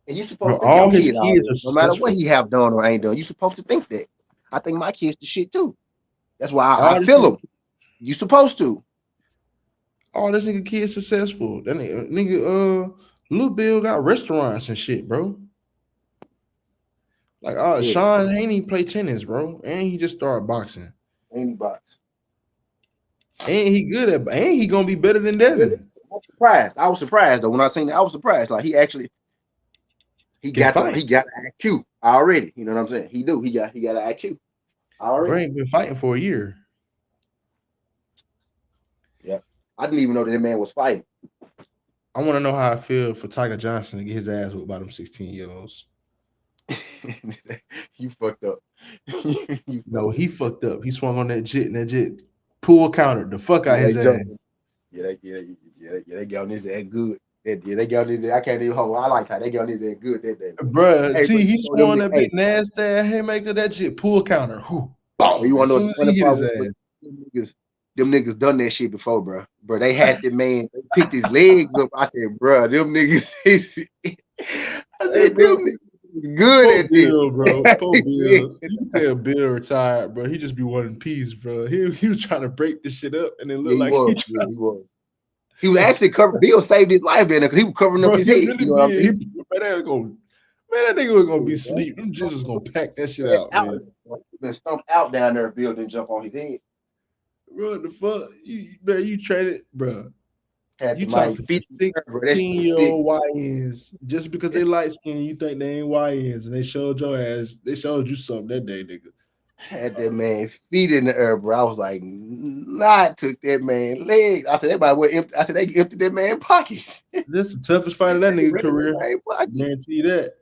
And you supposed Bro, to think your all his kid all kids that. are No matter what successful. he have done or ain't done. You supposed to think that. I think my kids the shit too. That's why I All this feel them. You supposed to. nigga kids successful. That nigga Lil Bill got restaurants and shit, bro. Like Yeah. Sean Haney play tennis, bro. And he just started boxing. Any box. And he good at and he gonna be better than Devin. I'm surprised. I was surprised though when I seen that. I was surprised. Like he actually he Can got fight. an IQ already. You know what I'm saying? He do. He got an IQ Bro already. ain't been fighting for a year. Yeah. I didn't even know that man was fighting. I want to know how I feel for Tiger Johnson to get his ass whipped by them 16-year-olds. You fucked up. No, he fucked up. He swung on that jit and that jit pull countered the fuck out his ass. They got on his ass good. They got on his ass. I can't even hold. I like how they got on his ass good that day. Bruh, Hey, T, he so them, swung that big nasty haymaker, that jit pull counter. Whew, boom. you want As to know soon what the as he funny hit part his was? ass. Them niggas done that shit before, bro. Bro, they had the man. They picked his legs up. I said, bro, them niggas. I Hey, said, bro. them niggas good Poor at this. Bill, bro. Poor Bill. You can tell Bill retired, bro. He just be wanting peace, bro. He was trying to break this shit up, and it Yeah, looked like he he was. He was actually covering. Bill saved his life there because he was covering up bro. his He head. really You know what I'm did. saying? Man, that nigga was gonna be asleep. Them jizzes gonna pack that shit out, man. Been stumped out down there. Bill didn't jump on his head. Bro, the fuck, you traded, bro. Had You to my talking feet. to Bro, that shit was sick. 16-year-old YNs just because they light skin, you think they ain't YNs, and they showed your ass. They showed you something that day, nigga. Had that man feet in the air, bro. I was like, nah, took that man legs. I said, I said, they emptied that man pockets. This the toughest fight of that They nigga ran that career. man pockets. Guarantee you that.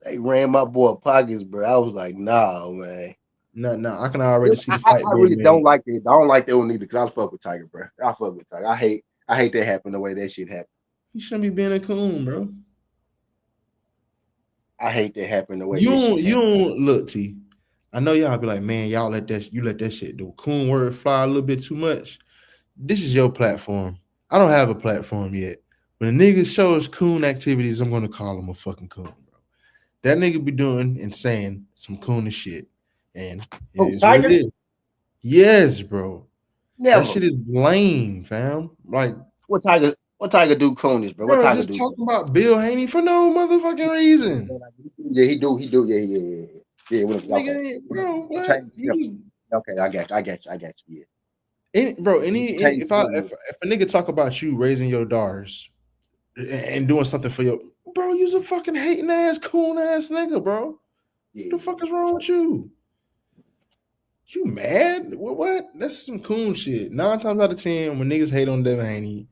They ran my boy pockets, bro. I was like, nah, man. No, I can already see the fight I being really don't made. like that. I don't like that one either because I fuck with Tiger, bro. I fuck with Tiger. I hate that happened the way that shit happened. You shouldn't be being a coon, bro. I hate that happened the way You this don't, shit you happened. don't look, T. I know y'all be like, man, y'all let that shit, the coon word fly a little bit too much. This is your platform. I don't have a platform yet. When a nigga shows coon activities, I'm gonna call him a fucking coon, bro. That nigga be doing and saying some coonish shit, and it is what Tiger? it is. Yes, bro. Never. That shit is lame, fam. Like, What Tiger do coonish, bro? What bro, Tiger just do? talking about Bill Haney for no motherfucking reason. Yeah, he do. Yeah. Nigga, Okay. bro, When what? change You just okay, I got you. Yeah. if a nigga talk about you raising your daughters and doing something for your bro, you's a fucking hating ass, coon ass nigga, bro. Yeah. What the fuck is wrong with you? You mad? What? That's some coon shit. 9 times out of 10, when niggas hate on Devin Haney,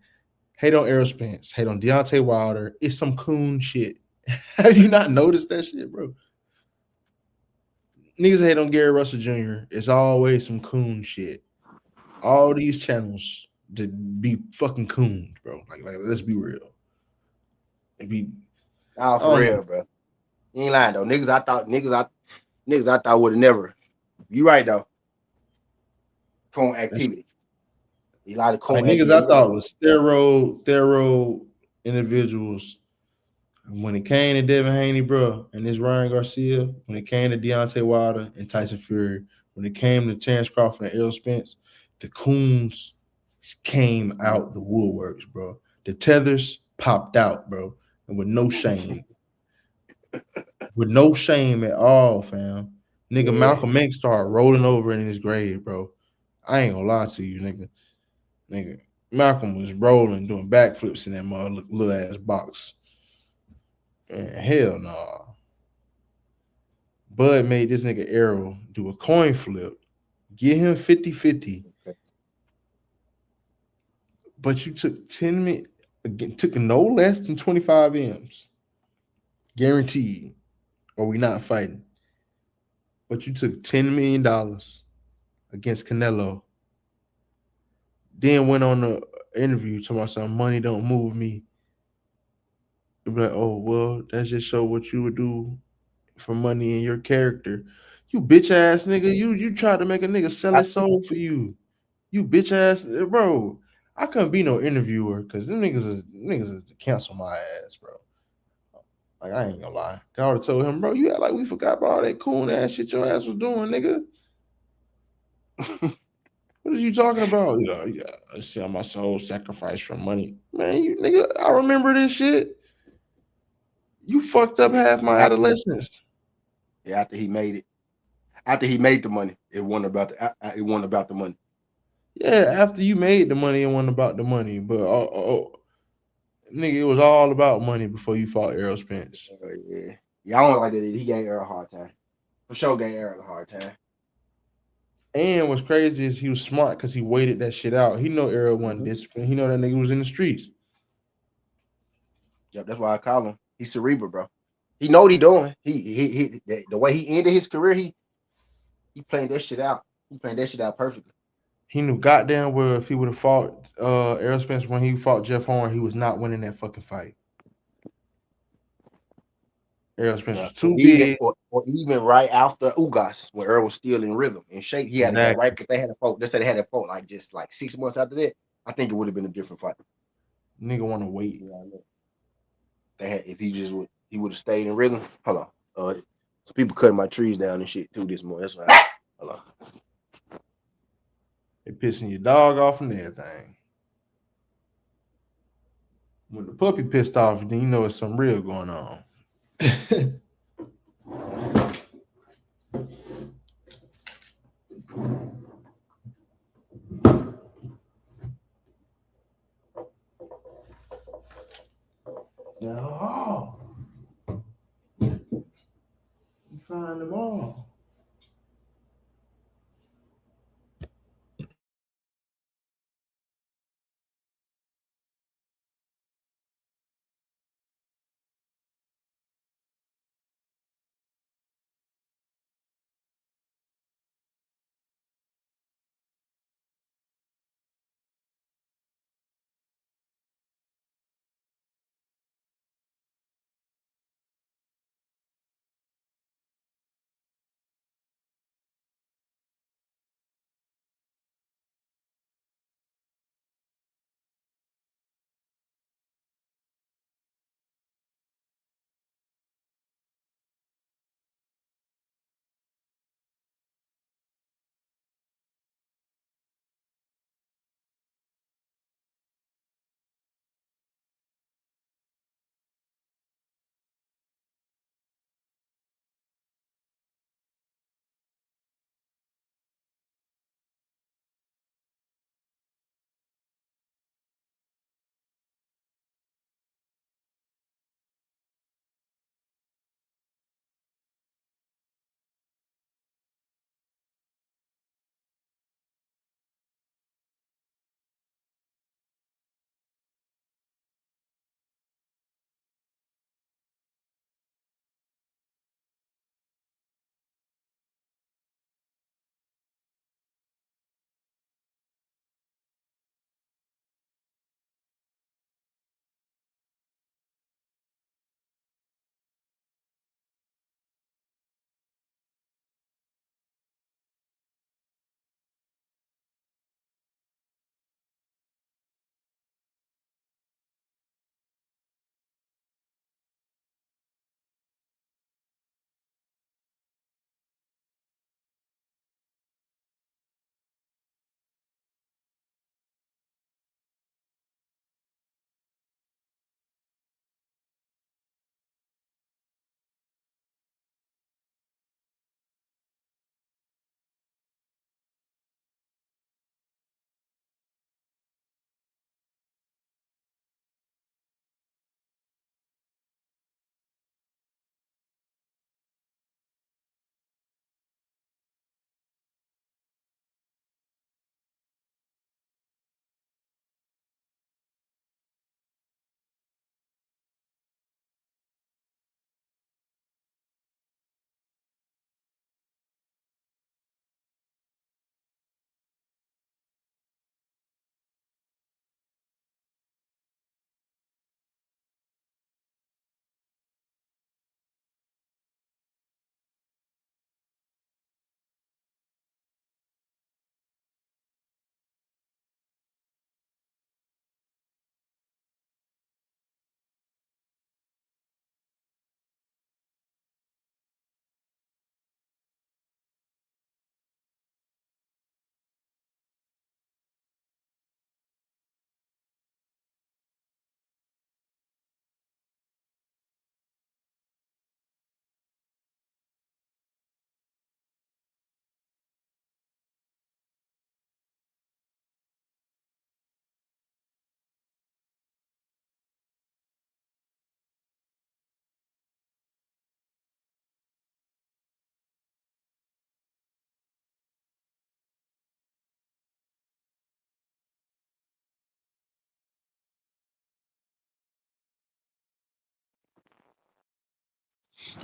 hate on Errol Spence, hate on Deontay Wilder, it's some coon shit. Have you not noticed that shit, bro? Niggas hate on Gary Russell Jr. It's always some coon shit. All these channels to be fucking coons, bro. Like let's be real. For real, bro. You ain't lying though. Niggas I thought would have never. You right though. Coon activity. A lot of Like coon had niggas did I thought more. was thorough individuals. And when it came to Devin Haney, bro, and this Ryan Garcia, when it came to Deontay Wilder and Tyson Fury, when it came to Terrence Crawford and Errol Spence, the coons came out the woodworks, bro. The tethers popped out, bro, and with no shame. With no shame at all, fam. Nigga, Yeah. Malcolm X started rolling over in his grave, bro. I ain't gonna lie to you, nigga. Nigga, Malcolm was rolling, doing backflips in that mother little ass box. Man, hell no. Nah. Bud made this nigga Errol do a coin flip, get him 50-50, but you took 10 minutes, took no less than 25 M's. Guaranteed. Or we not fighting. But you took $10 million against Canelo. Then went on the interview talking about some money don't move me. You'd be like, oh, well, that just show what you would do for money in your character. You bitch ass nigga. You tried to make a nigga sell I his soul for you. You bitch ass bro. I couldn't be no interviewer because them niggas cancel my ass, bro. Like I ain't gonna lie. I would have told him, bro, you act like we forgot about all that coon ass shit your ass was doing, nigga. What are you talking about? Yeah, I sell my soul sacrifice for money. Man, you nigga, I remember this shit. You fucked up half my after, adolescence. after he made it. After he made the money, it wasn't about it wasn't about the money. Yeah, after you made the money, it wasn't about the money. But nigga, it was all about money before you fought Errol Spence. Yeah. Yeah, I don't like that. He gave Errol a hard time. For sure gave Errol a hard time. And what's crazy is he was smart because he waited that shit out. He know Errol wasn't disciplined. He know that nigga was in the streets. Yep, that's why I call him. He's cerebral, bro. He know what he doing. He the way he ended his career, he playing that shit out. He playing that shit out perfectly. He knew goddamn well if he would have fought Errol Spence when he fought Jeff Horn, he was not winning that fucking fight. Errol Spence Yeah. was too big. Or even right after Ugas, when Earl was still in rhythm and shape, he had to go Exactly. right because they had a fought. They said they had a fought like just like 6 months after that. I think it would have been a different fight. Nigga want to wait. Yeah, they had if he would have stayed in rhythm. Hold on. So people cutting my trees down and shit too this morning. That's right. Hold on. They pissing your dog off and everything. When the puppy pissed off, then you know it's some real going on. No. You find them all.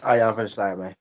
All right, y'all finna slide, man.